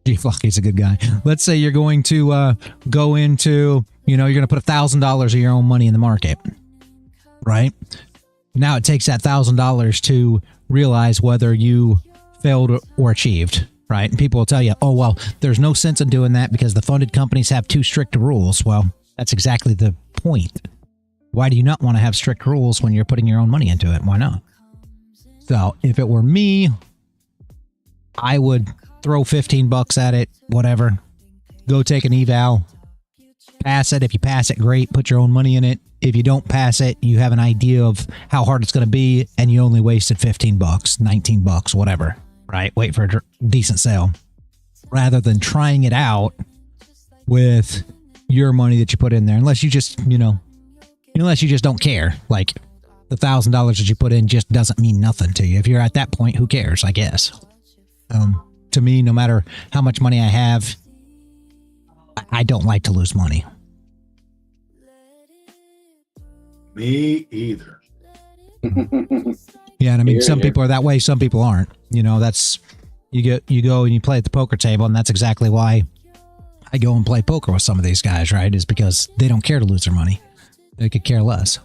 G Flocky's a good guy. Let's say you're going to go into, you're going to put $1,000 of your own money in the market, right? Now it takes that $1,000 to realize whether you failed or achieved, right? And people will tell you, oh, well, there's no sense in doing that because the funded companies have too strict rules. Well, that's exactly the point. Why do you not want to have strict rules when you're putting your own money into it? Why not? So if it were me, I would throw $15 at it, whatever. Go take an eval, pass it. If you pass it, great. Put your own money in it. If you don't pass it, you have an idea of how hard it's going to be, and you only wasted $15, $19, whatever, right? Wait for a decent sale, rather than trying it out with your money that you put in there. Unless you just, unless you just don't care. Like the $1,000 that you put in just doesn't mean nothing to you. If you're at that point, who cares? I guess. To me, no matter how much money I have, I don't like to lose money. Me either. Yeah, and I mean, some people are that way, some people aren't. That's you go and you play at the poker table, and that's exactly why I go and play poker with some of these guys, right? Is because they don't care to lose their money. They could care less.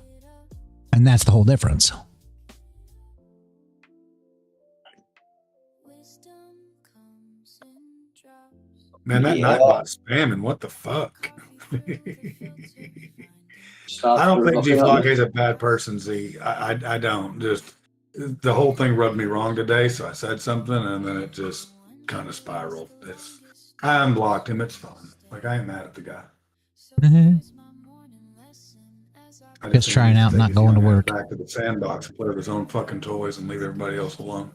And that's the whole difference. Man, that Nightbot spamming, what the fuck? I don't think G Flock is a bad person, Z. I don't. Just the whole thing rubbed me wrong today, so I said something and then it just kind of spiraled. I unblocked him, it's fine. Like, I ain't mad at the guy. Just trying out, not going to work. Back to the sandbox, play with his own fucking toys and leave everybody else alone.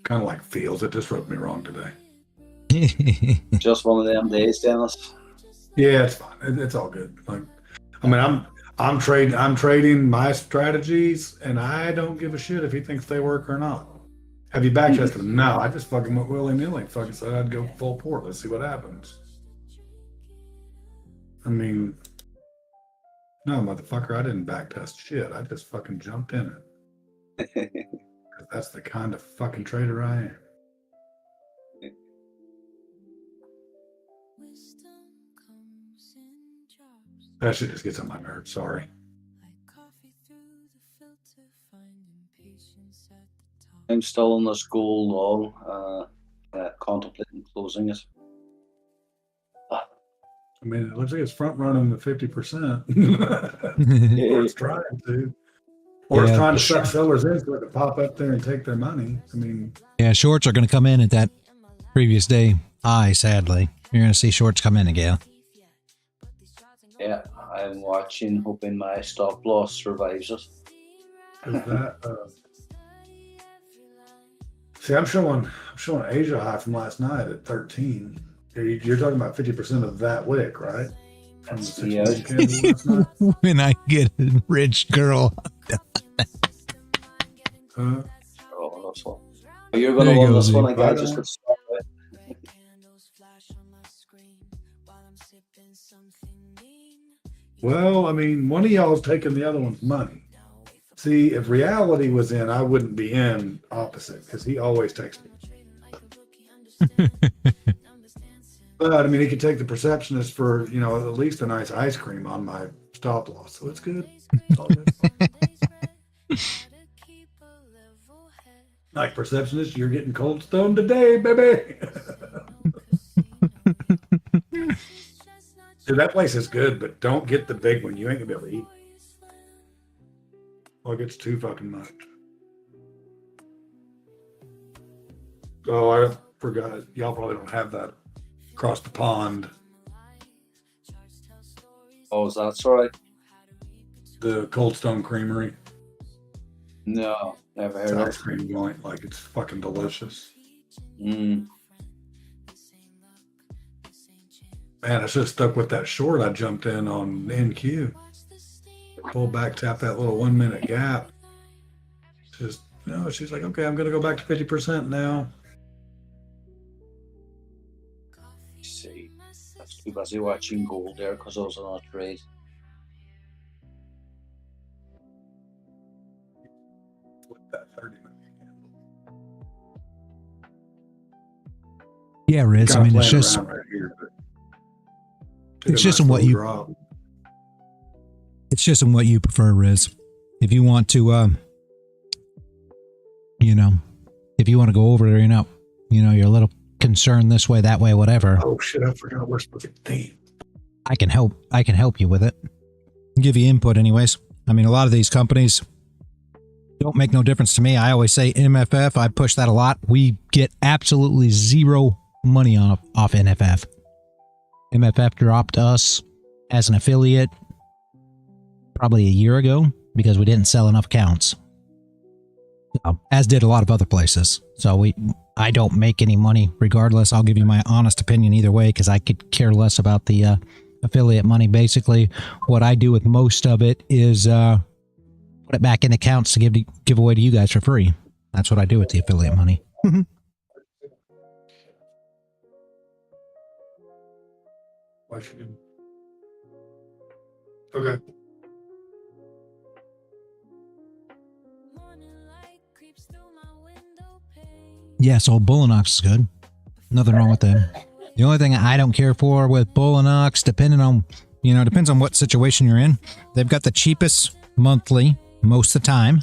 Kind of like feels. It just rubbed me wrong today. Just one of them days, Dennis. Yeah, it's fine. It's all good. Like, I mean, I'm trading my strategies, and I don't give a shit if he thinks they work or not. Have you backtested them? No, I just fucking went willy-nilly. Fucking said I'd go full port. Let's see what happens. I mean, no, motherfucker, I didn't backtest shit. I just fucking jumped in it. That's the kind of fucking trader I am. That shit just gets on my nerves. Sorry. I'm still on this goal long, contemplating closing it. I mean, it looks like it's front running the 50%. Or it's trying to. Or it's trying to suck sellers into it to pop up there and take their money. I mean, yeah, shorts are going to come in at that previous day high, sadly. You're going to see shorts come in again. Yeah, I'm watching, hoping my stop loss survives it. Is that, see, I'm showing Asia high from last night at 13. You're talking about 50% of that wick, right? from the Yeah. situation last night. When I get a rich girl. Oh, that's one. You're going There to you win go, this one, Z. I guess, just for start with. Well, I mean, one of y'all's taking the other one's money. See, if reality was in, I wouldn't be in opposite because he always takes me. But I mean, he could take the perceptionist for, you know, at least a nice ice cream on my stop loss. So it's good. It's all good. Like perceptionist, you're getting cold stone today, baby. Dude, that place is good, but don't get the big one. You ain't gonna be able to eat. Well, it gets too fucking much. Oh, I forgot. Y'all probably don't have that across the pond. Oh, is that sorry? The Cold Stone Creamery. No, never It's heard an of ice cream joint. Like, it's fucking delicious. it. Mm. Man, I should have stuck with that short I jumped in on NQ. Pull back, tap that little 1 minute gap. Just, you know, she's like, okay, I'm going to go back to 50% now. See, that's too busy watching gold there because I was on a trade. With that 30-minute Yeah, Riz. I Kinda mean, it's playing just around right here, but it's took a just in nice what little you drop. it's just in what you prefer, Riz. If you want to, you know, if you want to go over there, you're a little concerned this way, that way, whatever. Oh shit, I forgot we're supposed to theme. I can help you with it. Give you input anyways. I mean, a lot of these companies don't make no difference to me. I always say MFF, I push that a lot. We get absolutely zero money off NFF. MFF dropped us as an affiliate probably a year ago because we didn't sell enough accounts. As did a lot of other places. So I don't make any money regardless. I'll give you my honest opinion either way because I could care less about the affiliate money. Basically, what I do with most of it is put it back in accounts to give away to you guys for free. That's what I do with the affiliate money. Why should you? Okay. Yeah, so Bullinox is good. Nothing wrong with them. The only thing I don't care for with Bullinox, depends on what situation you're in. They've got the cheapest monthly most of the time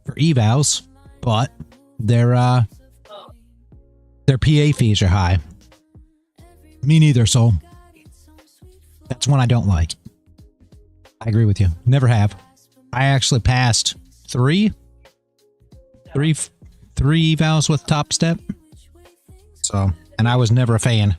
for evals, but their PA fees are high. Me neither, so that's one I don't like. I agree with you. Never have. I actually passed three evals with Top Step. So, and I was never a fan.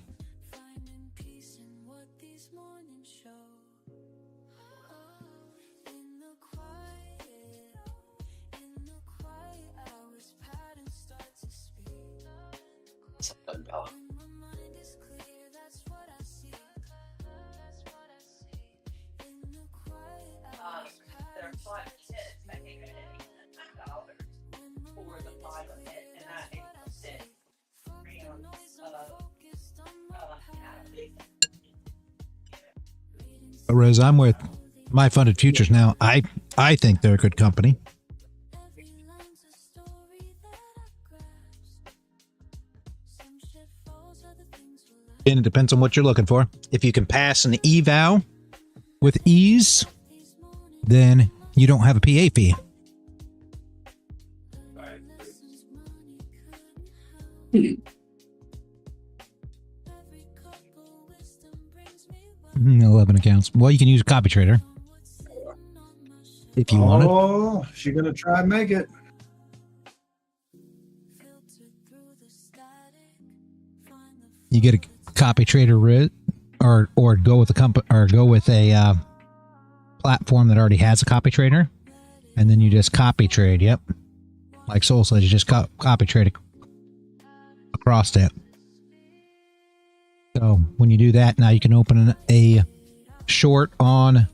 They're flat tips, I think it is $9 for the 5 of it, and that includes it. Whereas I'm with My Funded Futures now. I think they're a good company. And it depends on what you're looking for. If you can pass an eval with ease, then you don't have a PA fee. Mm, 11 accounts. Well, you can use a copy trader if you want it. Oh, she's gonna try and make it. You get a copy trader or go with a company or go with a platform that already has a copy trader, and then you just copy trade. Yep, like Soul says, you just copy trade across it. So when you do that, now you can open a short on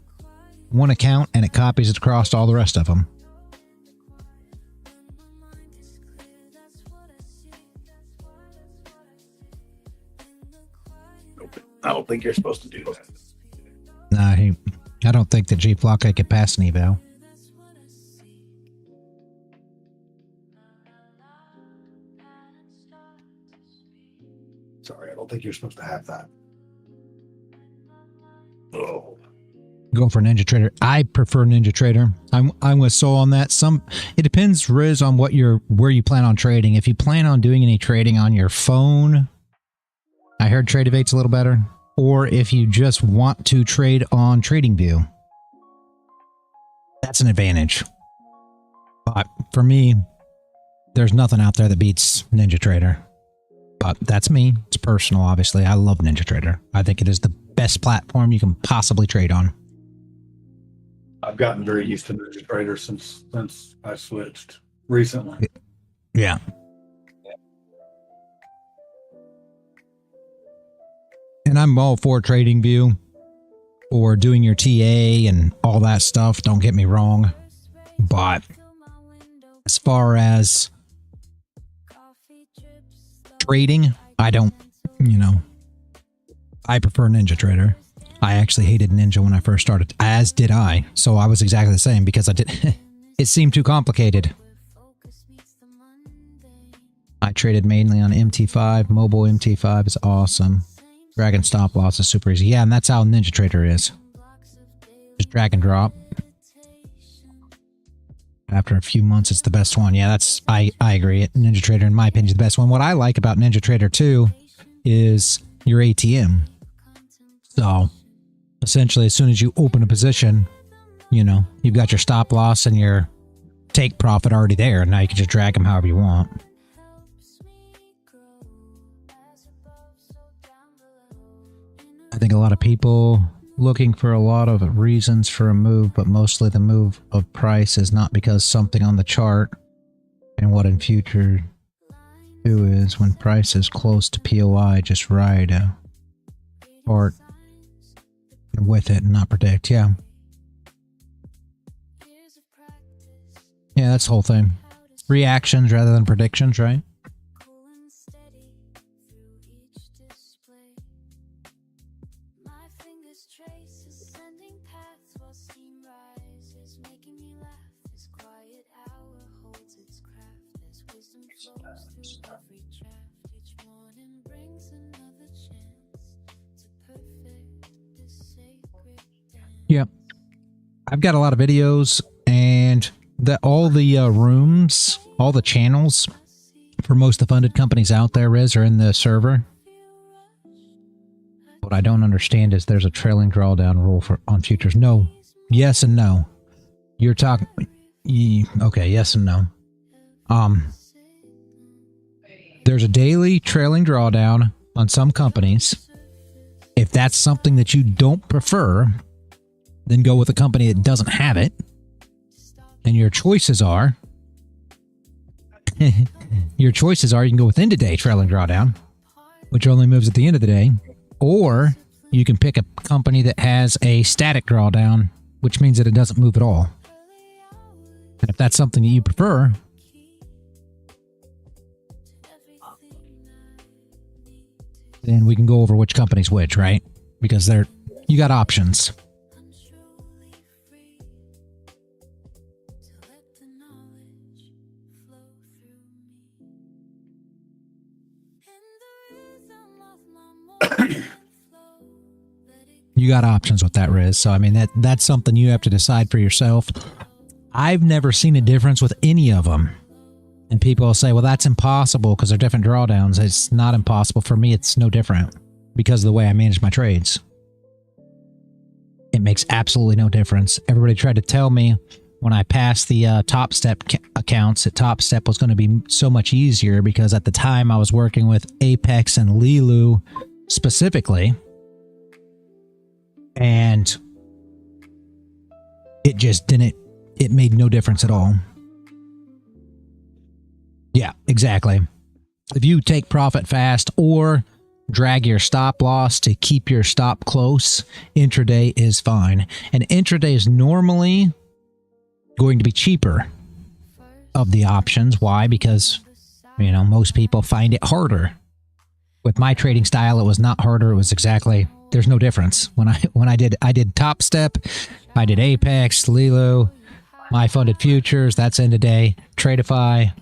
one account and it copies it across all the rest of them. I don't think you're supposed to do that. Nah, I don't think that G-Flock could pass an eval. Sorry, I don't think you're supposed to have that. Oh. Go for NinjaTrader. I prefer NinjaTrader. I'm with Soul on that. It depends, Riz, on where you plan on trading. If you plan on doing any trading on your phone, I heard TradeEvate's a little better. Or if you just want to trade on TradingView, that's an advantage. But for me, there's nothing out there that beats NinjaTrader. But that's me. It's personal, obviously. I love NinjaTrader. I think it is the best platform you can possibly trade on. I've gotten very used to NinjaTrader since I switched recently. Yeah. And I'm all for TradingView or doing your TA and all that stuff. Don't get me wrong. But as far as trading, I don't, I prefer NinjaTrader. I actually hated Ninja when I first started, as did I. So I was exactly the same because it seemed too complicated. I traded mainly on MT5. Mobile MT5 is awesome. Drag and stop loss is super easy. Yeah, and that's how NinjaTrader is. Just drag and drop. After a few months, it's the best one. Yeah, I agree. NinjaTrader, in my opinion, is the best one. What I like about NinjaTrader too is your ATM. So essentially, as soon as you open a position, you've got your stop loss and your take profit already there. And now you can just drag them however you want. I think a lot of people looking for a lot of reasons for a move, but mostly the move of price is not because something on the chart, and what in future do is when price is close to POI, just ride a part with it and not predict. Yeah, that's the whole thing. Reactions rather than predictions, right? Yeah, I've got a lot of videos, and all the rooms, all the channels for most of the funded companies out there, Riz, are in the server. What I don't understand is there's a trailing drawdown rule on futures. No, yes and no. You're talking, okay, yes and no. There's a daily trailing drawdown on some companies. If that's something that you don't prefer, then go with a company that doesn't have it. And your choices are, you can go with end-of-day trailing drawdown, which only moves at the end of the day, or you can pick a company that has a static drawdown, which means that it doesn't move at all. And if that's something that you prefer, then we can go over which company's which, right? Because you got options. You got options with that, Riz. So, I mean, that's something you have to decide for yourself. I've never seen a difference with any of them. And people will say, well, that's impossible because they're different drawdowns. It's not impossible. For me, it's no different because of the way I manage my trades. It makes absolutely no difference. Everybody tried to tell me when I passed the Top Step accounts that Top Step was going to be so much easier because at the time I was working with Apex and Leeloo specifically. And it just didn't, it made no difference at all. Yeah, exactly. If you take profit fast or drag your stop loss to keep your stop close, intraday is fine. And intraday is normally going to be cheaper of the options. Why? Because, you know, most people find it harder. With my trading style, it was not harder. It was exactly, there's no difference. When I did Top Step, I did Apex, Leeloo, My Funded Futures, that's intraday, Tradeify,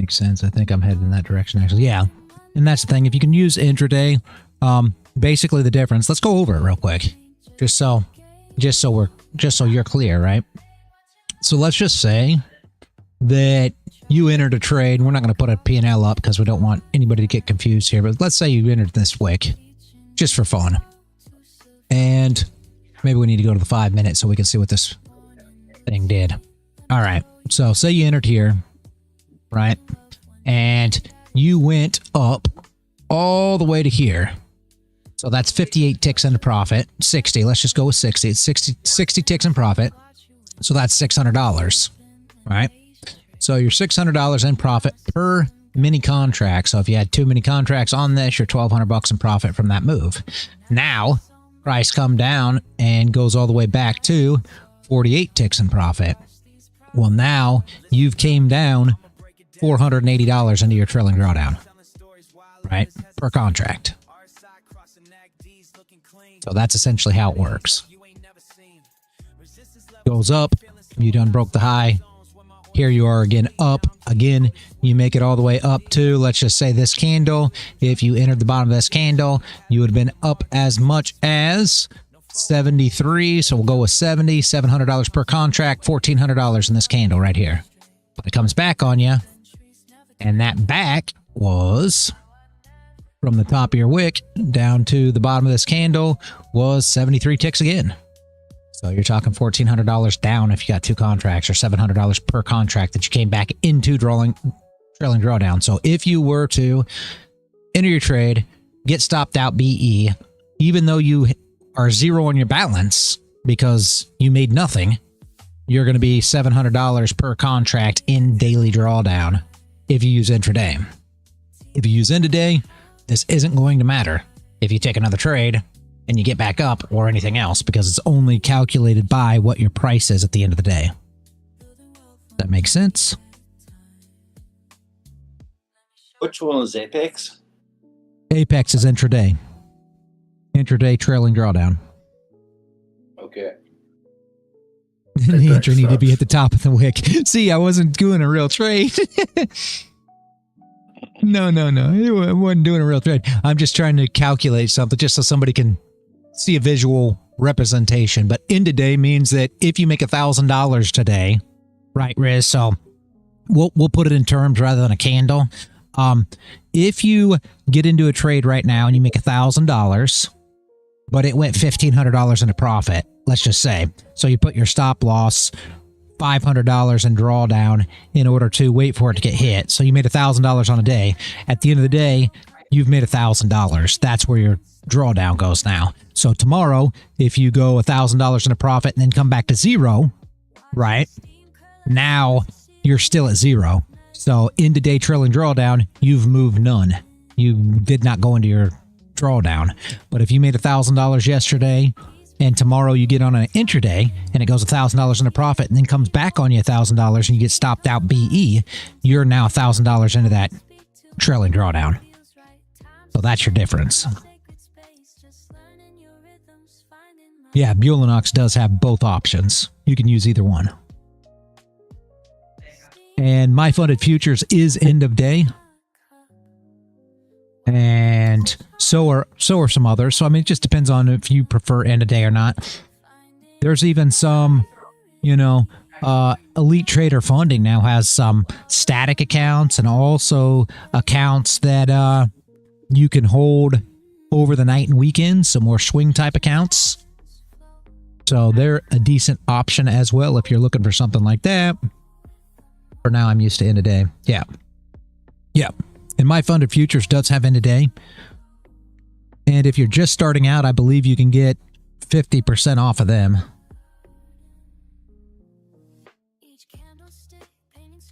makes sense. I think I'm heading in that direction, actually. Yeah. And that's the thing. If you can use intraday, basically the difference, let's go over it real quick. Just so you're clear, right? So let's just say that you entered a trade. We're not going to put a P&L up because we don't want anybody to get confused here. But let's say you entered this wick just for fun. And maybe we need to go to the 5 minutes so we can see what this thing did. All right. So say you entered here, right? And you went up all the way to here. So that's 58 ticks into profit. 60. Let's just go with 60. It's 60 ticks in profit. So that's $600, right? So you're $600 in profit per mini contract. So if you had 2 mini contracts on this, you're $1,200 in profit from that move. Now, price come down and goes all the way back to 48 ticks in profit. Well, now you've came down $480 into your trailing drawdown, right? Per contract. So that's essentially how it works. Goes up, you done broke the high. Here you are again up. Again, you make it all the way up to, let's just say this candle. If you entered the bottom of this candle, you would have been up as much as 73. So we'll go with 70, $700 per contract, $1,400 in this candle right here. But it comes back on you. And that back was from the top of your wick down to the bottom of this candle was 73 ticks again. So you're talking $1,400 down if you got 2 contracts, or $700 per contract that you came back into trailing drawdown. So if you were to enter your trade, get stopped out BE, even though you are zero on your balance because you made nothing, you're going to be $700 per contract in daily drawdown if you use intraday. If you use intraday, this isn't going to matter if you take another trade and you get back up or anything else, because it's only calculated by what your price is at the end of the day. That makes sense? Which one is Apex? Apex is intraday. Intraday trailing drawdown. Okay. The entry need to be at the top of the wick. See, I wasn't doing a real trade. No. I wasn't doing a real trade. I'm just trying to calculate something just so somebody can see a visual representation. But intraday means that if you make $1,000 today, right, Riz? So we'll put it in terms rather than a candle. If you get into a trade right now and you make $1,000, but it went $1,500 into profit, let's just say. So you put your stop loss $500 in drawdown in order to wait for it to get hit. So you made $1,000 on a day. At the end of the day, you've made $1,000. That's where your drawdown goes now. So tomorrow, if you go $1,000 in a profit and then come back to zero, right? Now you're still at zero. So intraday trailing drawdown, you've moved none. You did not go into your drawdown. But if you made $1,000 yesterday and tomorrow you get on an intraday and it goes $1,000 in a profit and then comes back on you $1,000 and you get stopped out BE, you're now $1,000 into that trailing drawdown. So that's your difference. Yeah, Bulenox does have both options. You can use either one. And My Funded Futures is end of day. And so are some others. So I mean, it just depends on if you prefer end of day or not. There's even some, Elite Trader Funding now has some static accounts and also accounts that you can hold over the night and weekends, some more swing type accounts. So they're a decent option as well if you're looking for something like that. For now, I'm used to end of day. Yeah. And My Funded Futures does have end of day. And if you're just starting out, I believe you can get 50% off of them.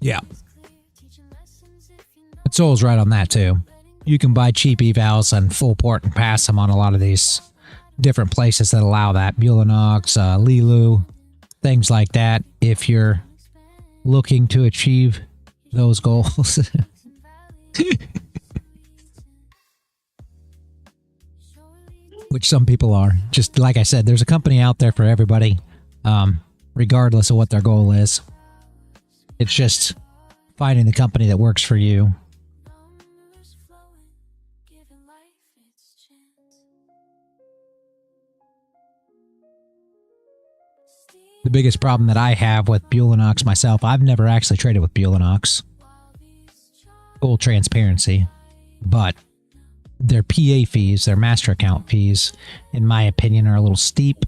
Yeah. Soul's right on that too. You can buy cheap evals and full port and pass them on a lot of these different places that allow that. Bulanox, Leeloo, things like that. If you're looking to achieve those goals. Which some people are. Just like I said, there's a company out there for everybody, regardless of what their goal is. It's just finding the company that works for you. The biggest problem that I have with Bulanox myself, I've never actually traded with Bulanox. Full transparency. But their PA fees, their master account fees, in my opinion, are a little steep.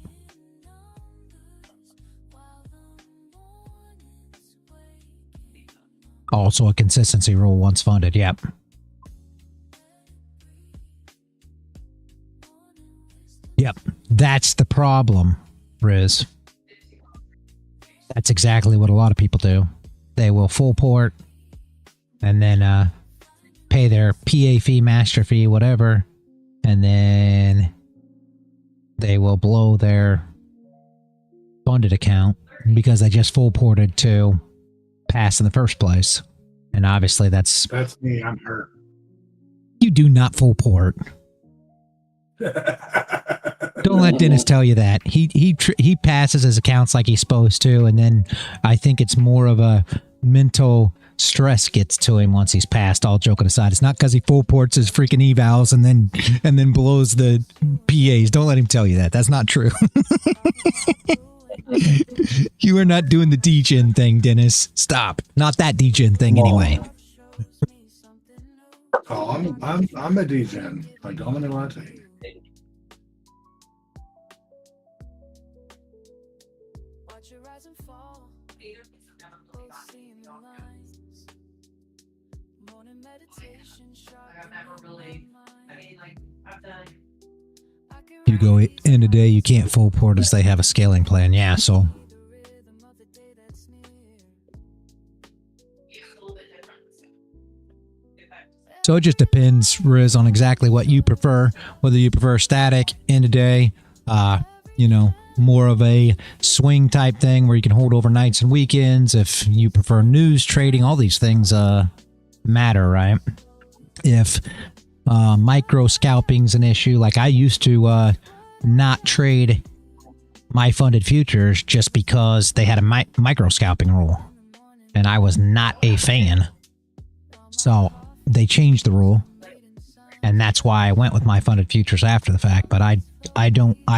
Also a consistency rule once funded, yep. Yep, that's the problem, Riz. That's exactly what a lot of people do. They will full port and then pay their PA fee, master fee, whatever, and then they will blow their funded account because they just full ported to pass in the first place. And obviously that's me. I'm hurt. You do not full port. Don't let Dennis tell you that. He passes his accounts like he's supposed to, and then I think it's more of a mental stress gets to him once he's passed. All joking aside, it's not because he full ports his freaking evals and then blows the PAs. Don't let him tell you that. That's not true. You are not doing the degen thing, Dennis. Stop. Not that degen thing anyway. Oh, I'm a degen. Like Dominic Latte. You go end of day, you can't full port as they have a scaling plan. Yeah, so it just depends, Riz, on exactly what you prefer. Whether you prefer static, end of day, more of a swing type thing where you can hold overnights and weekends. If you prefer news trading, all these things matter, right? If micro scalping's an issue, like I used to not trade my funded futures just because they had a micro scalping rule, and I was not a fan. So they changed the rule, and that's why I went with my funded futures after the fact. But I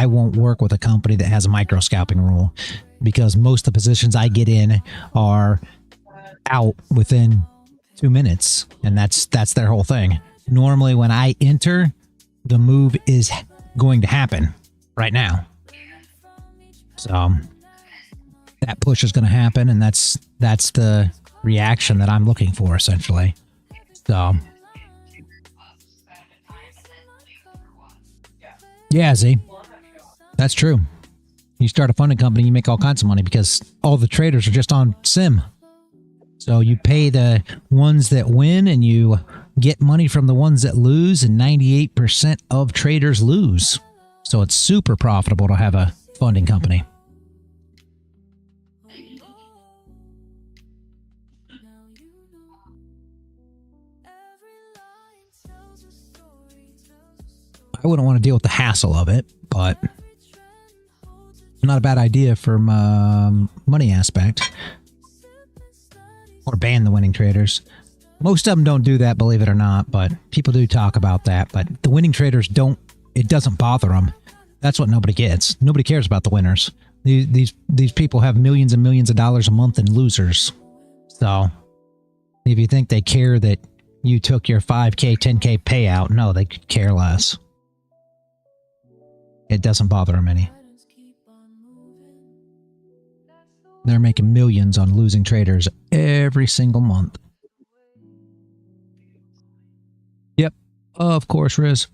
won't work with a company that has a micro scalping rule, because most of the positions I get in are out within 2 minutes, and that's their whole thing. Normally when I enter, the move is going to happen right now. So that push is going to happen, and that's the reaction that I'm looking for, essentially. So yeah, Z, that's true. You start a funding company, you make all kinds of money because all the traders are just on sim. So you pay the ones that win and you get money from the ones that lose, and 98% of traders lose. So it's super profitable to have a funding company. I wouldn't want to deal with the hassle of it, but not a bad idea from money aspect. Or ban the winning traders. Most of them don't do that, believe it or not, but people do talk about that. But the winning traders don't, it doesn't bother them. That's what nobody gets. Nobody cares about the winners. These people have millions and millions of dollars a month in losers. So if you think they care that you took your 5K, 10K payout, no, they could care less. It doesn't bother them any. They're making millions on losing traders every single month. Yep, of course, Riz.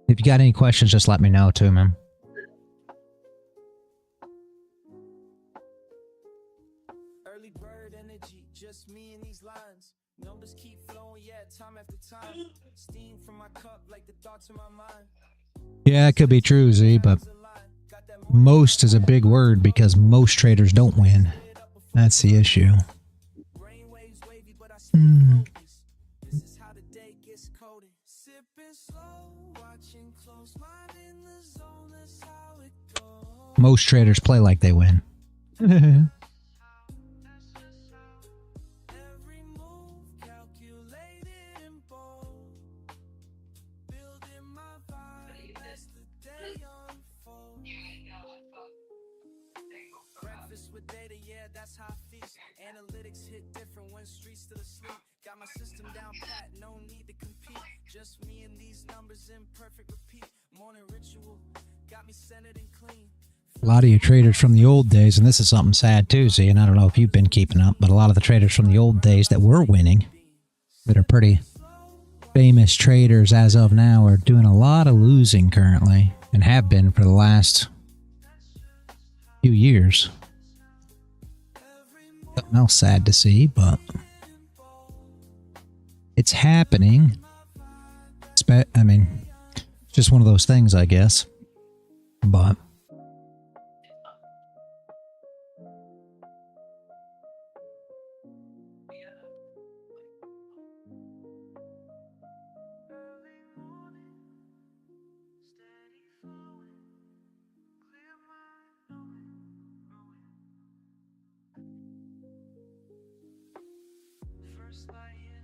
If you got any questions, just let me know too, man. Yeah, it could be true, Z, but most is a big word because most traders don't win. That's the issue. Most traders play like they win. A lot of you traders from the old days, and this is something sad too, Z, and I don't know if you've been keeping up, but a lot of the traders from the old days that were winning, that are pretty famous traders as of now, are doing a lot of losing currently, and have been for the last few years. Something else sad to see, but it's happening. I mean, just one of those things, I guess. But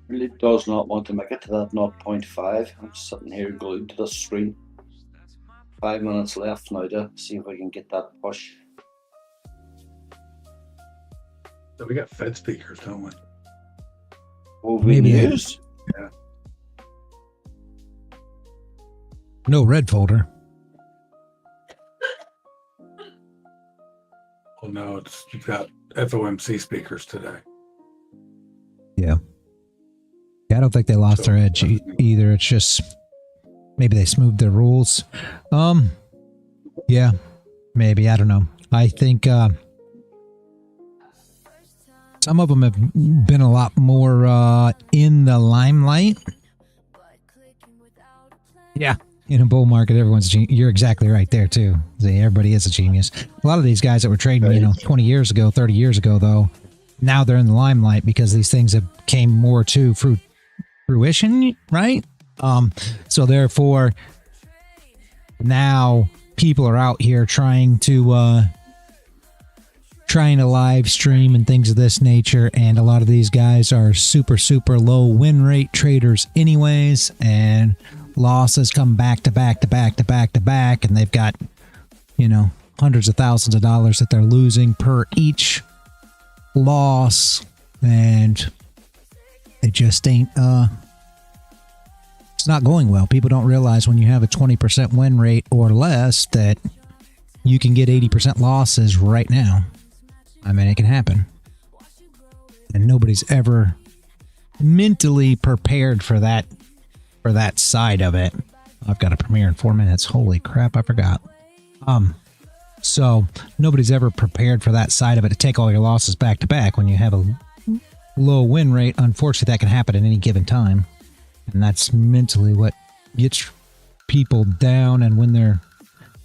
Really does not want to make it to that 0.5. I'm sitting here glued to the screen. 5 minutes left now to see if we can get that push. So we got Fed speakers, don't we? Maybe news? Yeah. No red folder. Well, no, you've got FOMC speakers today. Yeah. I don't think they lost their edge either. It's just maybe they smoothed their rules. Yeah, maybe. I don't know. I think some of them have been a lot more in the limelight. Yeah. In a bull market, everyone's a genius. You're exactly right there, too. Everybody is a genius. A lot of these guys that were trading, 20 years ago, 30 years ago, though, now they're in the limelight because these things have came more to fruition, right? So therefore, now people are out here trying to live stream and things of this nature, and a lot of these guys are super low win rate traders anyways, and losses come back to back to back to back to back, and they've got hundreds of thousands of dollars that they're losing per each loss, and it just ain't it's not going well. People don't realize when you have a 20% win rate or less that you can get 80% losses right now. I mean, it can happen. And nobody's ever mentally prepared for that side of it. I've got a premiere in 4 minutes. Holy crap, I forgot. So nobody's ever prepared for that side of it, to take all your losses back to back when you have a low win rate. Unfortunately, that can happen at any given time. And that's mentally what gets people down. And when they're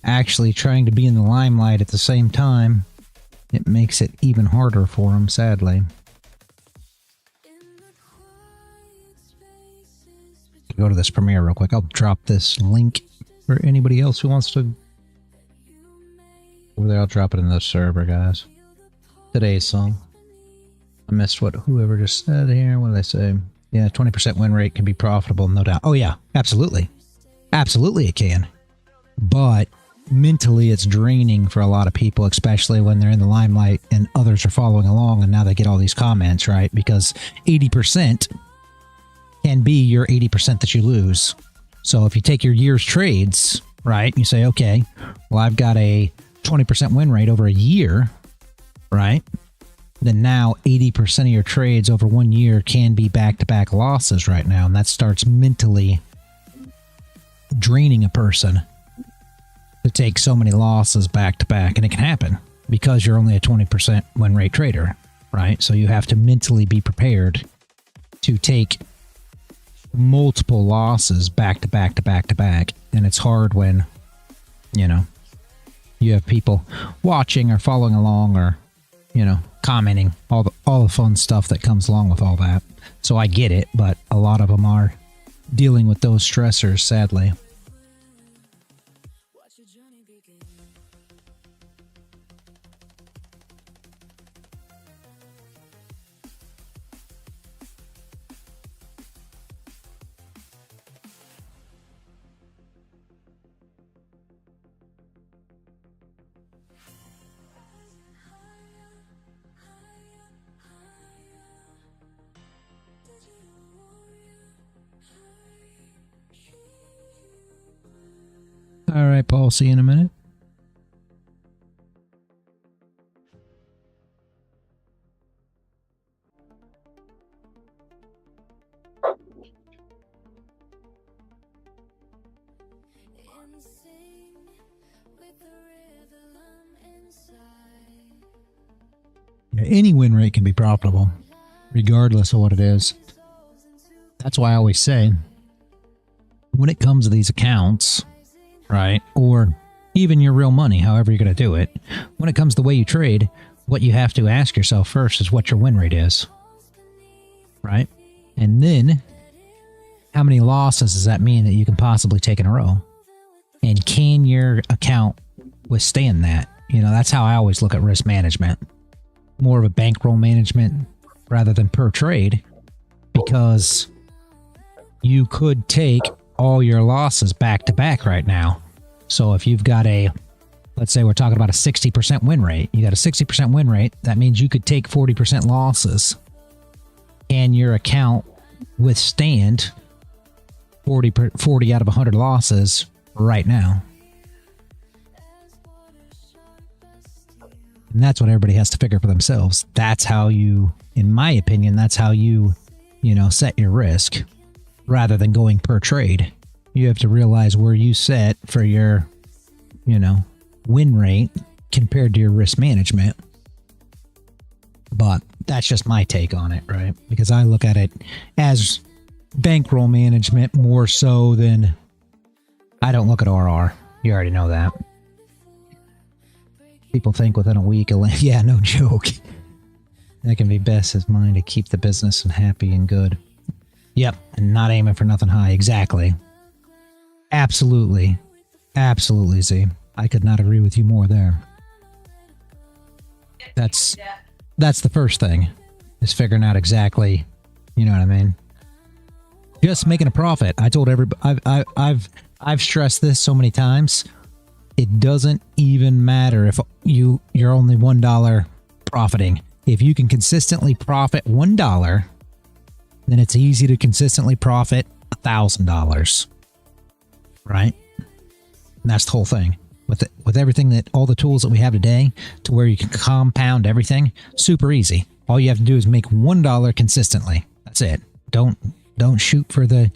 actually trying to be in the limelight at the same time, it makes it even harder for them, sadly. Go to this premiere real quick. I'll drop this link for anybody else who wants to. Over there, I'll drop it in the server, guys. Today's song. I missed what whoever just said here. What did they say? Yeah, 20% win rate can be profitable, no doubt. Oh, yeah, absolutely. Absolutely it can. But mentally it's draining for a lot of people, especially when they're in the limelight and others are following along, and now they get all these comments, right? Because 80% can be your 80% that you lose. So if you take your year's trades, right, you say, okay, well, I've got a 20% win rate over a year, right? Then now 80% of your trades over 1 year can be back-to-back losses right now. And that starts mentally draining a person to take so many losses back-to-back. And it can happen because you're only a 20% win rate trader, right? So you have to mentally be prepared to take multiple losses back to back to back to back. And it's hard when, you know, you have people watching or following along or, you know, commenting, all the fun stuff that comes along with all that. So I get it, but a lot of them are dealing with those stressors, sadly. All right, Paul, see you in a minute. Yeah, any win rate can be profitable, regardless of what it is. That's why I always say, when it comes to these accounts, right, or even your real money, however you're going to do it, when it comes to the way you trade, what you have to ask yourself first is what your win rate is, right? And then, how many losses does that mean that you can possibly take in a row? And can your account withstand that? You know, that's how I always look at risk management. More of a bankroll management rather than per trade, because you could take all your losses back to back right now. So if you've got let's say we're talking about a 60% win rate, you got a 60% win rate, that means you could take 40% losses. Can your account withstand 40 out of 100 losses right now? And that's what everybody has to figure for themselves. That's how you, in my opinion, that's how you set your risk rather than going per trade. You have to realize where you set for your, win rate compared to your risk management. But that's just my take on it, right? Because I look at it as bankroll management more so than, I don't look at RR. You already know that. People think within a week, yeah, no joke. That can be best as mine to keep the business and happy and good. Yep, and not aiming for nothing high. Exactly. Absolutely. Absolutely, Z. I could not agree with you more there. That's the first thing, is figuring out exactly, you know what I mean? Just making a profit. I told everybody, I've stressed this so many times. It doesn't even matter if you're only $1 profiting. If you can consistently profit $1, then it's easy to consistently profit $1,000. Right? And that's the whole thing. With everything all the tools that we have today, to where you can compound everything, super easy. All you have to do is make $1 consistently. That's it. Don't shoot for the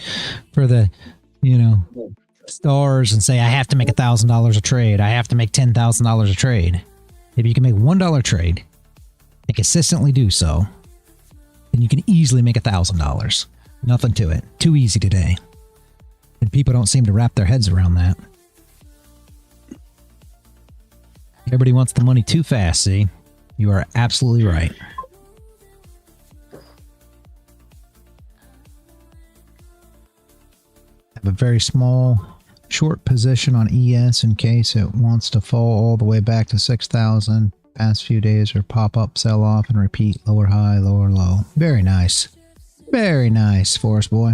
stars and say I have to make $1,000 a trade. I have to make $10,000 a trade. If you can make $1 trade and consistently do so, then you can easily make $1,000. Nothing to it. Too easy today. And people don't seem to wrap their heads around that. Everybody wants the money too fast, see? You are absolutely right. Have a very small, short position on ES in case it wants to fall all the way back to 6,000. Past few days or pop up, sell off, and repeat lower high, lower low. Very nice. Very nice, Forest Boy.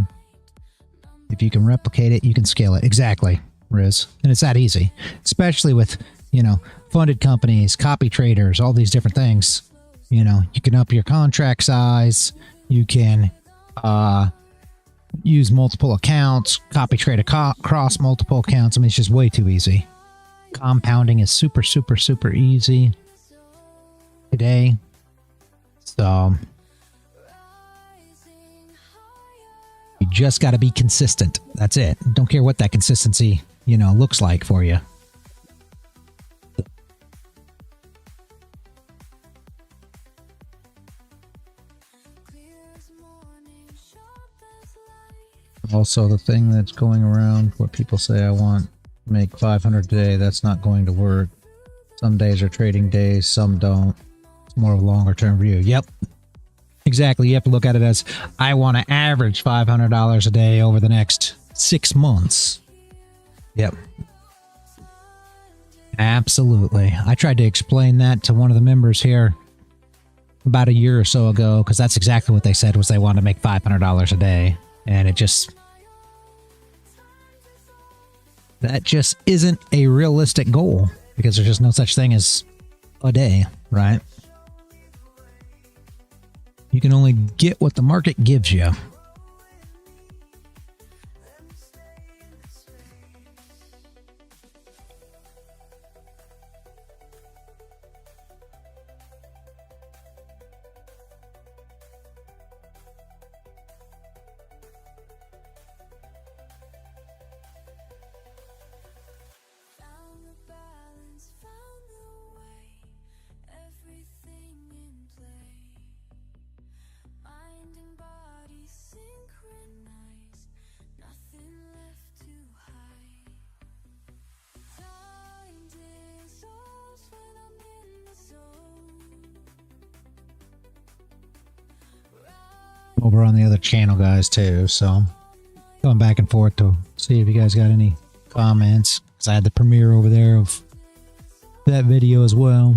If you can replicate it, you can scale it. Exactly, Riz. And it's that easy. Especially with, funded companies, copy traders, all these different things. You can up your contract size. You can use multiple accounts, copy trade across multiple accounts. I mean, it's just way too easy. Compounding is super, super, super easy today. So you just got to be consistent. That's it. Don't care what that consistency, looks like for you. Also, the thing that's going around, what people say I want to make 500 a day, that's not going to work. Some days are trading days, some don't. It's more of a longer term view. Yep. Exactly. You have to look at it as I want to average $500 a day over the next 6 months. Yep. Absolutely. I tried to explain that to one of the members here about a year or so ago, because that's exactly what they said, was they wanted to make $500 a day. And it just... that just isn't a realistic goal, because there's just no such thing as a day, right? You can only get what the market gives you. Over on the other channel, guys, too, so going back and forth to see if you guys got any comments, because I had the premiere over there of that video as well.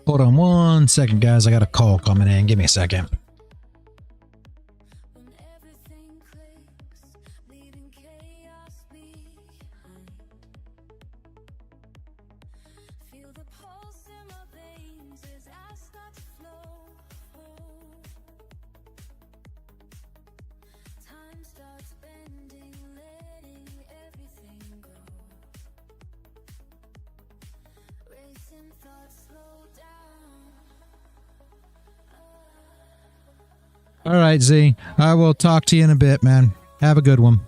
Hold on 1 second, guys. I got a call coming in. Give me a second. All right, Z. I will talk to you in a bit, man. Have a good one.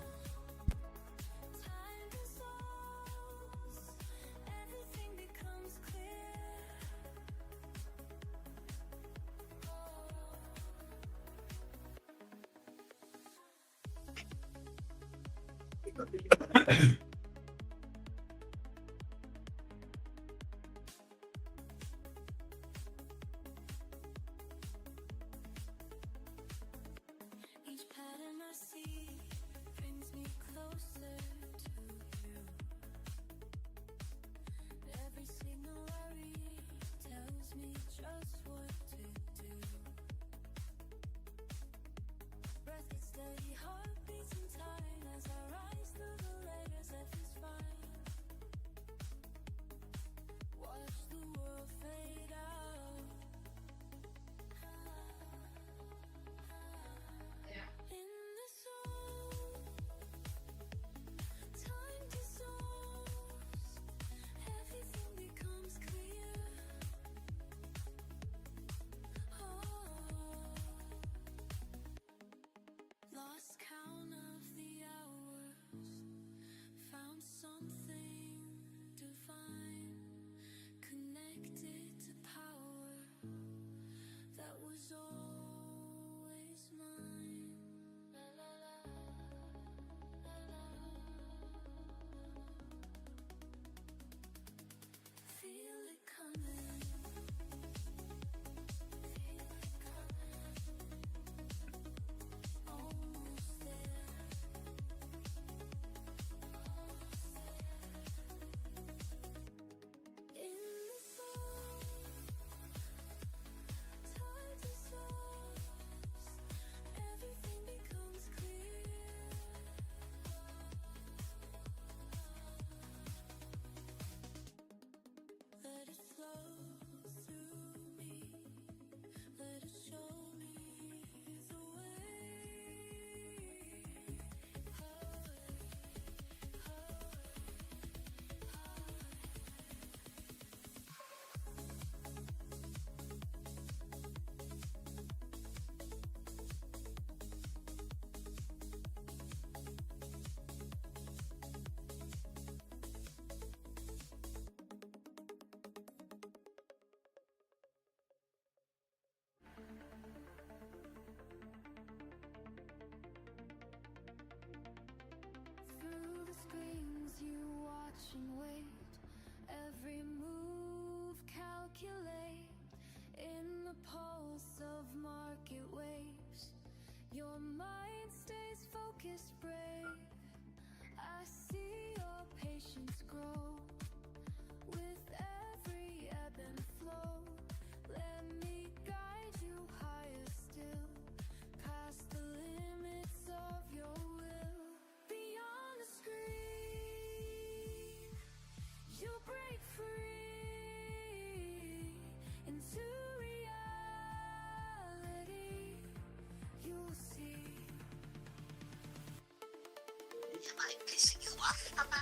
stays focused, brave. I see your patience grow with every ebb and flow. Let me guide you higher still, past the limits of your will. Beyond the screen, you break free into reality. You'll see. Am I pissing you off, Papa?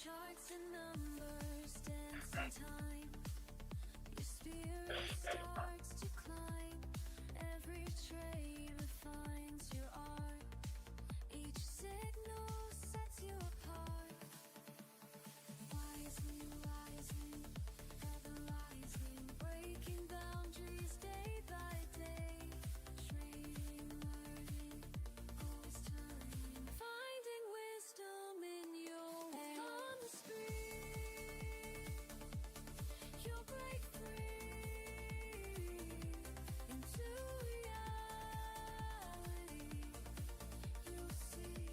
Charts and numbers dance in time. Your spirit starts to climb. Every trade refines your art. Each signal sets you apart. Wisely, wisely, ever rising, breaking boundaries day by day. Trading, learning, always turning, finding wisdom in your way. On the screen, you'll break free into reality. You'll see.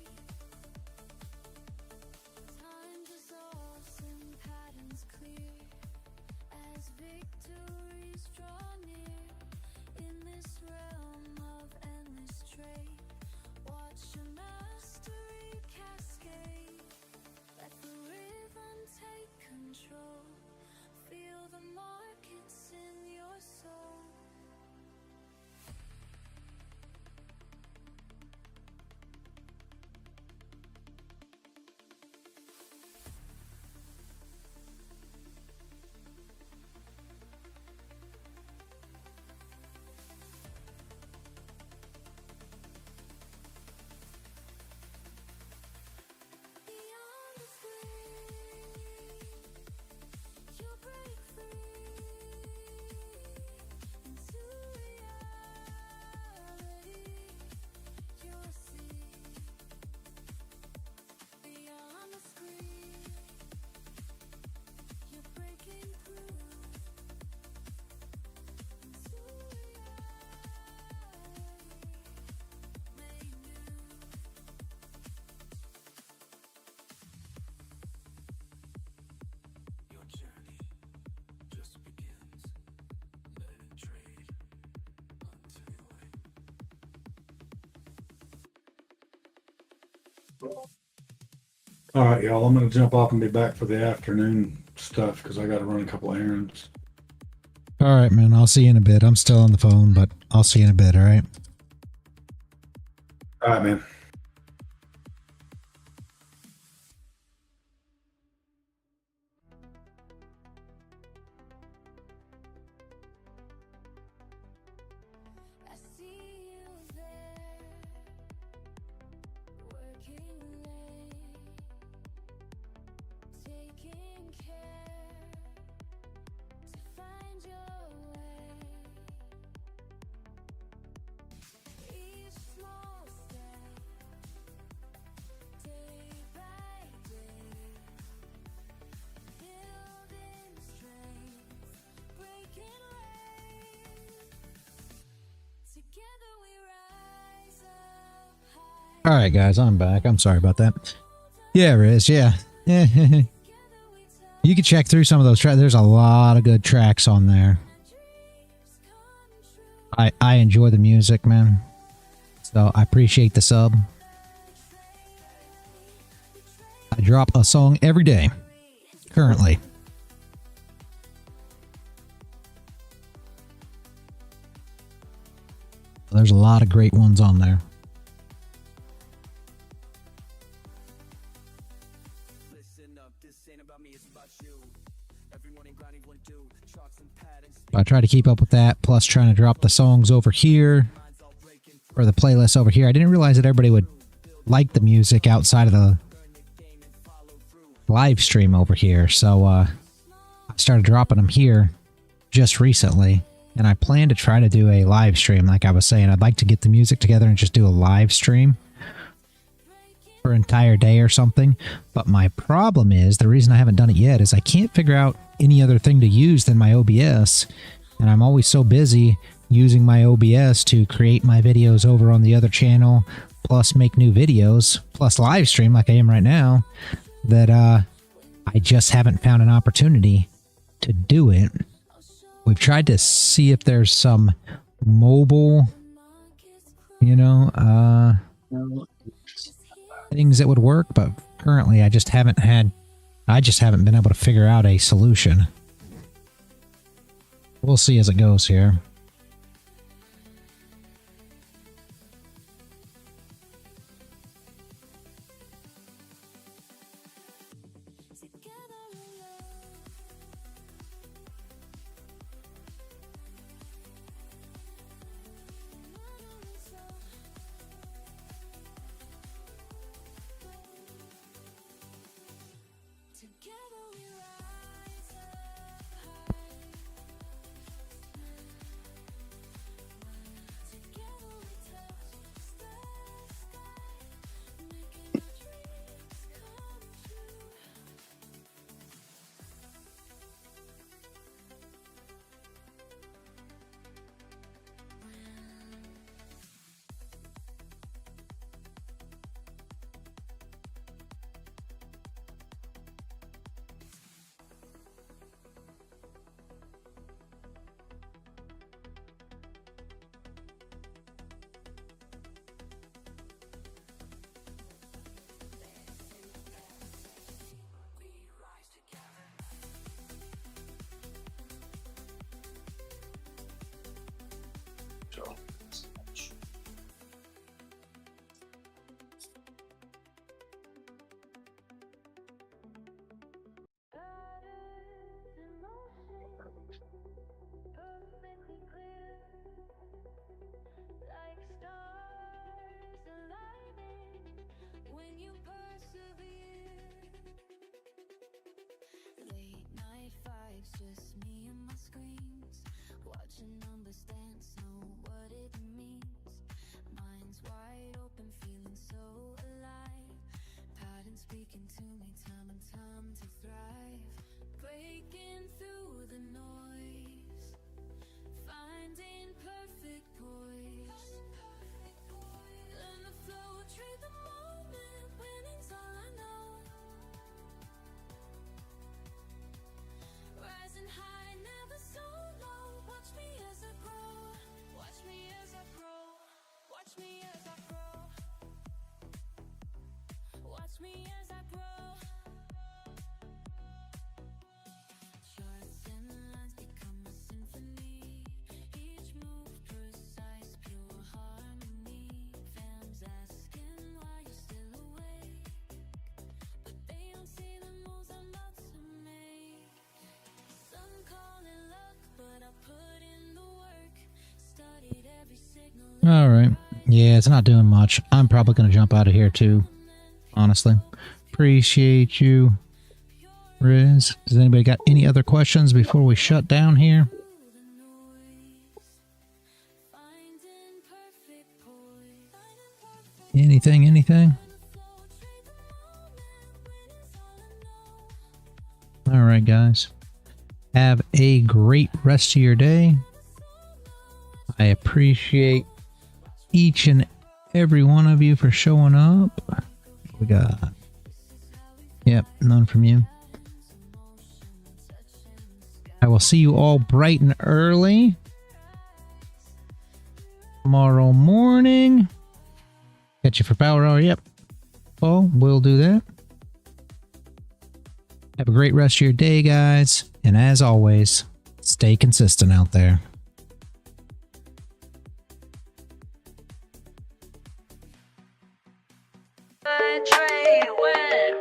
Time dissolves and patterns clear as victories draw near. In this realm of endless trade, watch your mastery cascade. Let the rhythm take control. Feel the markets in your soul. Beyond the screen, you'll break free into reality. You'll see. Beyond the screen, you're breaking through into reality. Made new. Your journey just begins. Let it trade until you win. All right, y'all. I'm going to jump off and be back for the afternoon stuff because I got to run a couple of errands. All right, man. I'll see you in a bit. I'm still on the phone, but I'll see you in a bit. All right. All right, man. I see you there, working late, taking care to find your way. Each small step, day by day, building strength, breaking range. Together we rise up high. All right, guys. I'm back. I'm sorry about that. Yeah, Riz. Yeah. You can check through some of those tracks. There's a lot of good tracks on there. I enjoy the music, man. So I appreciate the sub. I drop a song every day, currently. There's a lot of great ones on there. I try to keep up with that, plus trying to drop the songs over here, or the playlist over here. I didn't realize that everybody would like the music outside of the live stream over here, so I started dropping them here just recently, and I plan to try to do a live stream. Like I was saying, I'd like to get the music together and just do a live stream. for an entire day or something. But my problem is, the reason I haven't done it yet is I can't figure out any other thing to use than my OBS. And I'm always so busy using my OBS to create my videos over on the other channel, plus make new videos, plus live stream like I am right now, that I just haven't found an opportunity to do it. We've tried to see if there's some mobile, you know, things that would work, but currently I just haven't been able to figure out a solution. We'll see as it goes here. All right. Yeah, it's not doing much. I'm probably going to jump out of here too, honestly. Appreciate you, Riz. Does anybody got any other questions before we shut down here? Anything? All right, guys. Have a great rest of your day. I appreciate each and every one of you for showing up. We got... Yep, none from you. I will see you all bright and early tomorrow morning. Catch you for Power Hour. Yep. Well, we'll do that. Have a great rest of your day, guys. And as always, stay consistent out there. LearnTradeWin.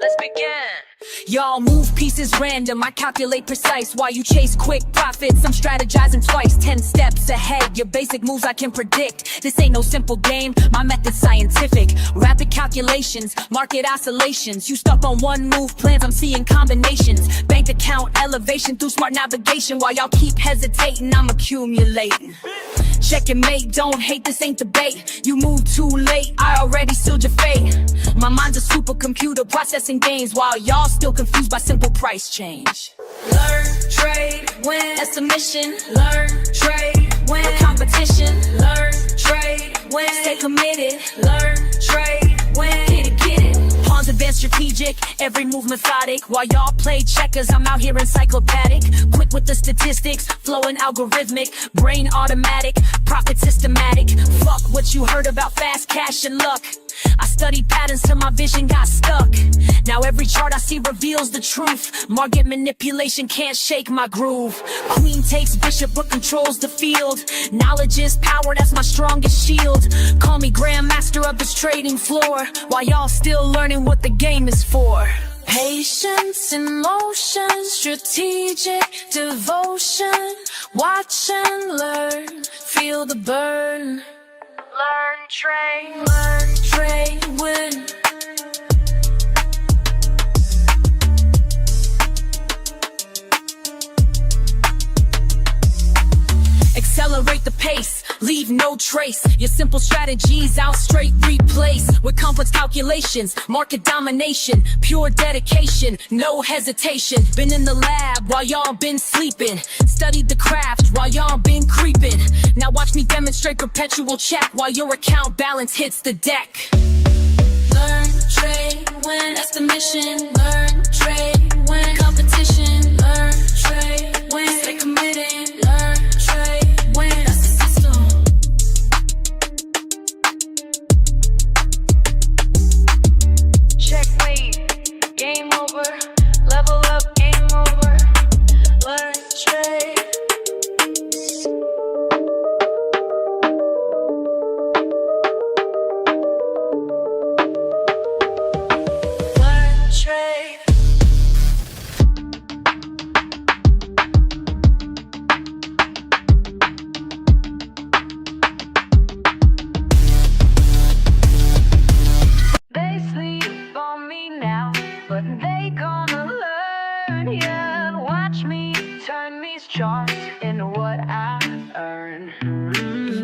Let's begin. Y'all move pieces random, I calculate precise. While you chase quick profits, I'm strategizing twice, 10 steps ahead. Your basic moves I can predict. This ain't no simple game, my method's scientific. Rapid calculations, market oscillations. You stuck on one move plans, I'm seeing combinations. Bank account elevation through smart navigation. While y'all keep hesitating, I'm accumulating. Check and mate, don't hate, this ain't debate. You move too late, I already sealed your fate. My mind's a supercomputer processing gains, while y'all still confused by simple price change. Learn, trade, win, that's a mission. Learn, trade, win, competition. Learn, trade, win, stay committed. Learn, trade, win, get it. Pawns advanced strategic, every move methodic. While y'all play checkers, I'm out here encyclopedic. Quick with the statistics, flowing algorithmic. Brain automatic, profit systematic. Fuck what you heard about fast cash and luck. I studied patterns till my vision got stuck. Now every chart I see reveals the truth. Market manipulation can't shake my groove. Queen takes bishop but controls the field. Knowledge is power, that's my strongest shield. Call me grandmaster of this trading floor, while y'all still learning what the game is for. Patience in motion, strategic devotion. Watch and learn, feel the burn. Learn, trade, win. Accelerate the pace, leave no trace. Your simple strategies I'll straight replace with complex calculations, market domination, pure dedication, no hesitation. Been in the lab while y'all been sleeping, studied the craft while y'all been creeping. Now watch me demonstrate perpetual check while your account balance hits the deck. Learn, trade, win, that's the mission. Learn, trade, win, competition. Learn, trade, win, stay committed. Learn, trade, win, that's the system. Checkmate, game over. Level up, game over. Learn, trade.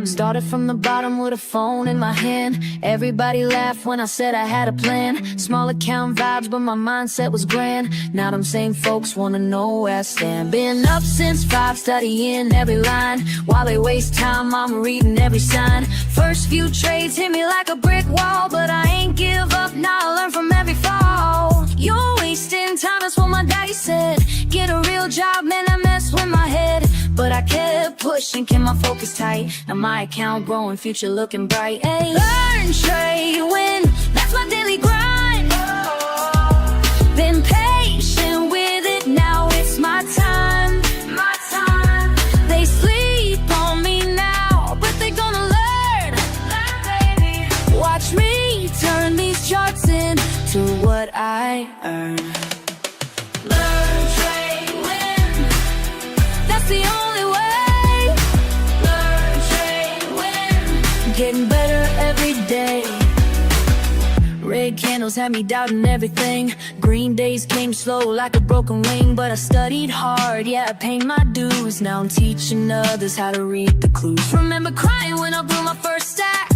Started from the bottom with a phone in my hand. Everybody laughed when I said I had a plan. Small account vibes, but my mindset was grand. Now them same folks wanna know where I stand. Been up since 5, studying every line. While they waste time, I'm reading every sign. First few trades hit me like a brick wall, but I ain't give up, now I learn from every fall. You're wasting time, that's what my daddy said. Get a real job, man, that messed with my head. But I kept pushing, kept my focus tight. Now my account growing, future looking bright. Hey, learn, trade, win, that's my daily grind. Been patient with it, now it's my time. My time. They sleep on me now, but they gonna learn. Learn, baby. Watch me turn these charts into what I earn. Learn, trade, win, that's the only way. Learn, trade, win, getting better every day. Red candles had me doubting everything. Green days came slow like a broken wing. But I studied hard, yeah, I paid my dues. Now I'm teaching others how to read the clues. Remember crying when I blew my first stack,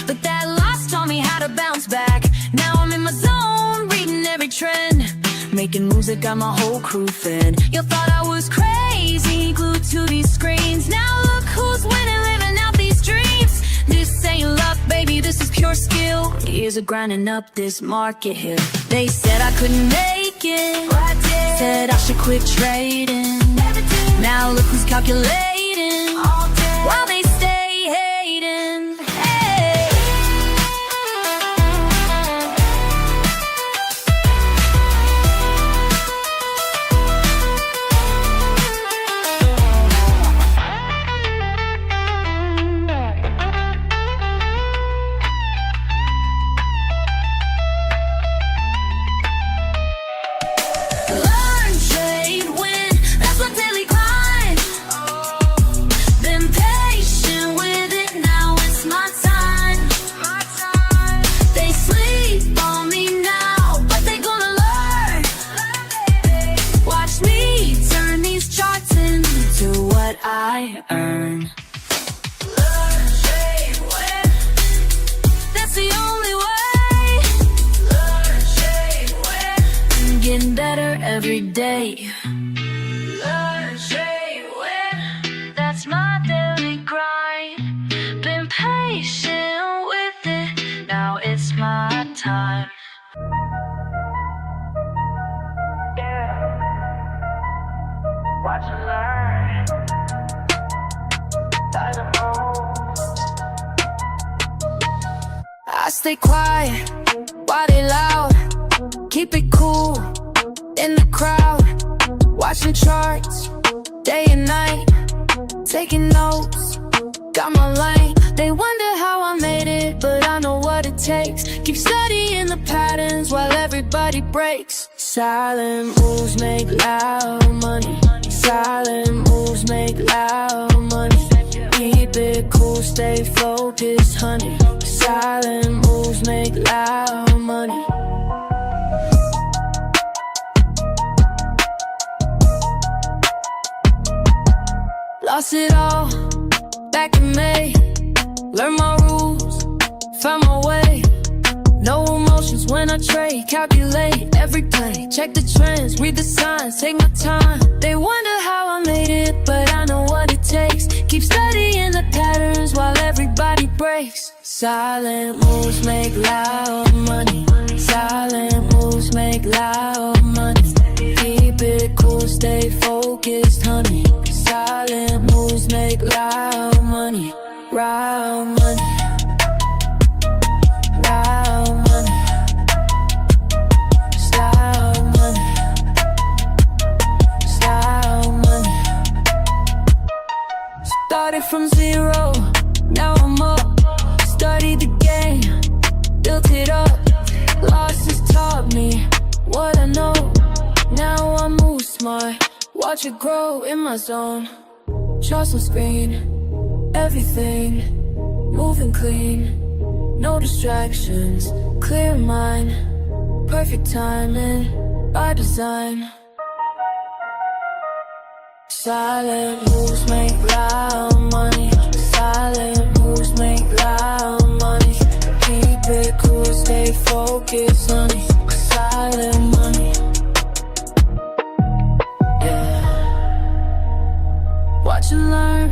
but that loss taught me how to bounce back. Now I'm in my zone, reading every trend. Making moves that got my whole crew fed. You thought I was crazy, glued to these screens. Now look who's winning, living out these dreams. This ain't luck, baby, this is pure skill. Years of grinding up this market hill. They said I couldn't make it, but I did. Said I should quit trading. Never did. Now look who's calculating all day while they stay hating. Hey. every day. Learn, trade, win, that's my daily grind. Been patient with it, now it's my time. Watch and learn. I stay quiet while they loud. Keep it cool in the crowd. Watching charts day and night. Taking notes, got my lane. They wonder how I made it, but I know what it takes. Keep studying the patterns while everybody breaks. Silent moves make loud money. Silent moves make loud money. Keep it cool, stay focused, honey. Silent moves make loud money. Lost it all back in May. Learned my rules, found my way. No emotions when I trade. Calculate every play, check the trends, read the signs, take my time. They wonder how I made it, but I know what it takes. Keep studying the patterns while everybody breaks. Silent moves make loud money. Silent moves make loud money. Keep it cool, stay focused, honey. Silent moves make loud money. Loud money. Loud money. Loud money. Loud money. Started from zero, now I'm up. Studied the game, built it up. Losses taught me what I know. Now I move smart, watch it grow in my zone. Charts on screen, everything moving clean. No distractions, clear mind. Perfect timing, by design. Silent moves make loud money. Silent moves make loud money. Keep it cool, stay focused, honey. Silent money. Yeah. Watch and learn.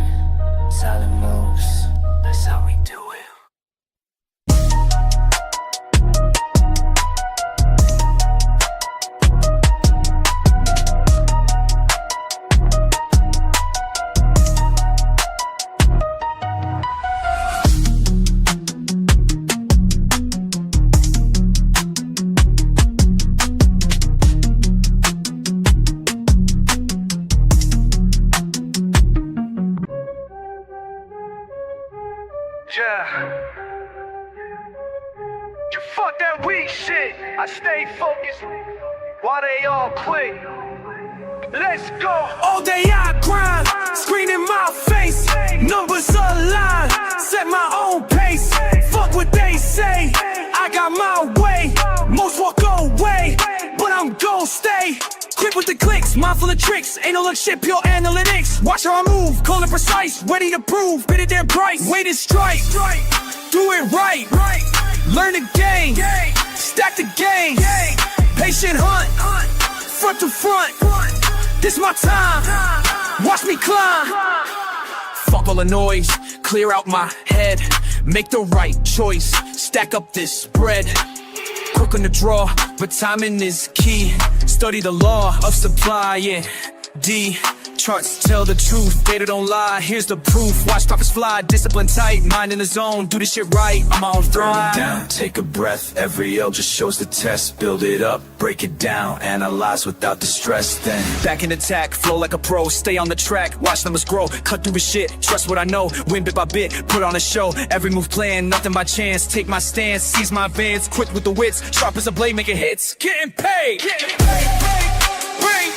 Silent moves, that's how we do it. Fuck that weak shit. I stay focused while they all quit. Let's go. All day I grind, screen in my face. Numbers align, set my own pace. Fuck what they say, I got my way. Most walk away, but I'm gon' stay. Quick with the clicks, mindful of tricks. Ain't no look shit, pure analytics. Watch how I move, call it precise. Ready to prove, bid it their price. Wait and strike, do it right. Learn the game, stack the game. Patient hunt, front to front. This my time, watch me climb. Fuck all the noise, clear out my head. Make the right choice, stack up this bread. Quick on the draw, but timing is key. Study the law of supply, yeah. D, charts tell the truth, data don't lie. Here's the proof, watch profits fly. Discipline tight, mind in the zone, do this shit right. I'm on thrive. Down, take a breath, every L just shows the test. Build it up, break it down, analyze without the stress. Then back in attack, flow like a pro. Stay on the track, watch numbers grow. Cut through the shit, trust what I know. Win bit by bit, put on a show. Every move planned, nothing by chance. Take my stance, seize my advance. Quick with the wits, sharp as a blade, making hits. Getting paid, getting paid. Bring.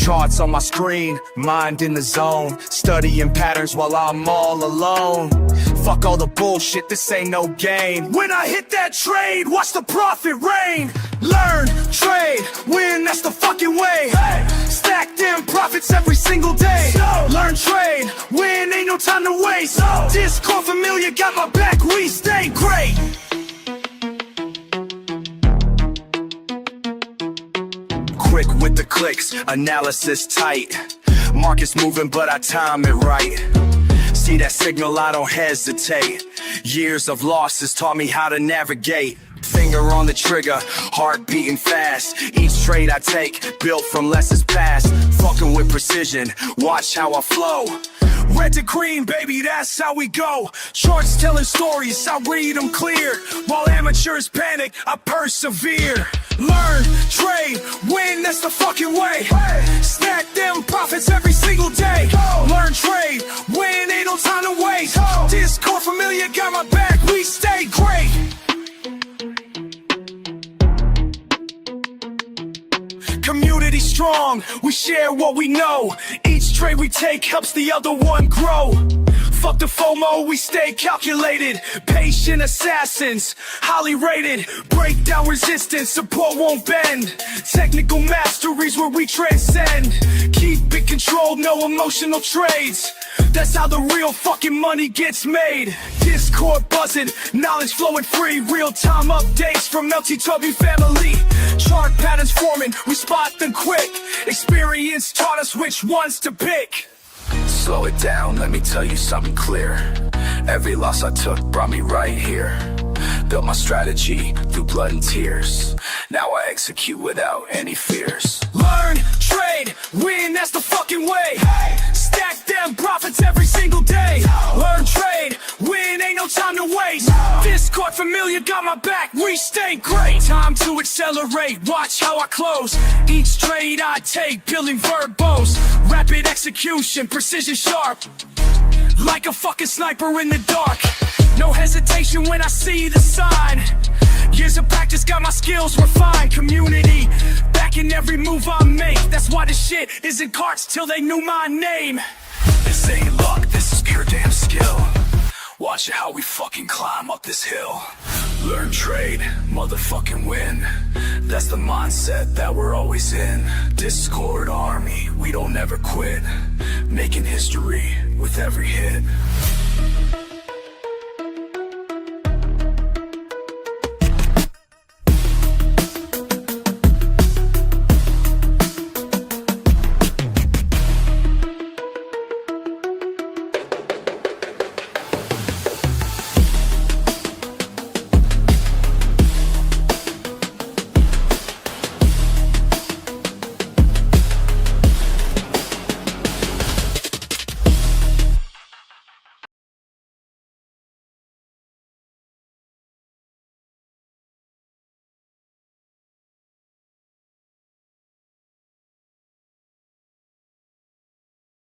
charts on my screen, mind in the zone, studying patterns while I'm all alone. Fuck all the bullshit, this ain't no game. When I hit that trade, watch the profit rain. Learn, trade, win, that's the fucking way. Stack them profits every single day. Learn, trade, win, ain't no time to waste. Discord familiar, got my back, we stay great. Quick with the clicks, analysis tight. Market's moving, but I time it right. See that signal, I don't hesitate. Years of losses taught me how to navigate. Finger on the trigger, heart beating fast. Each trade I take, built from lessons past. Fucking with precision, watch how I flow. Red to green, baby, that's how we go. Charts telling stories, I read them clear. While amateurs panic, I persevere. Learn, trade, win, that's the fucking way. Stack them profits every single day. Learn, trade, win, ain't no time to waste. Discord familiar, got my back, we stay great. Community strong, we share what we know. Each trade we take helps the other one grow. Fuck the FOMO, we stay calculated. Patient assassins, highly rated. Break down resistance, support won't bend. Technical masteries where we transcend. Keep it controlled, no emotional trades. That's how the real fucking money gets made. Discord buzzing, knowledge flowing free. Real-time updates from LTW family. Chart patterns forming, we spot them quick. Experience taught us which ones to pick. Slow it down, let me tell you something clear. Every loss I took brought me right here. Built my strategy through blood and tears. Now I execute without any fears. Learn, trade, win, that's the fucking way. Stack them profits every single day. Learn, trade, win, ain't no time to waste. Discord familiar, got my back, we stay great. Time to accelerate, watch how I close. Each trade I take, peeling verbose. Rapid execution, precision sharp. Like a fucking sniper in the dark. No hesitation when I see the sign. Years of practice got my skills refined. Community, backing every move I make. That's why this shit isn't cards till they knew my name. This ain't luck, this is pure damn skill. Watch how we fucking climb up this hill. Learn, trade, motherfucking win. That's the mindset that we're always in. Discord army, we don't ever quit. Making history with every hit.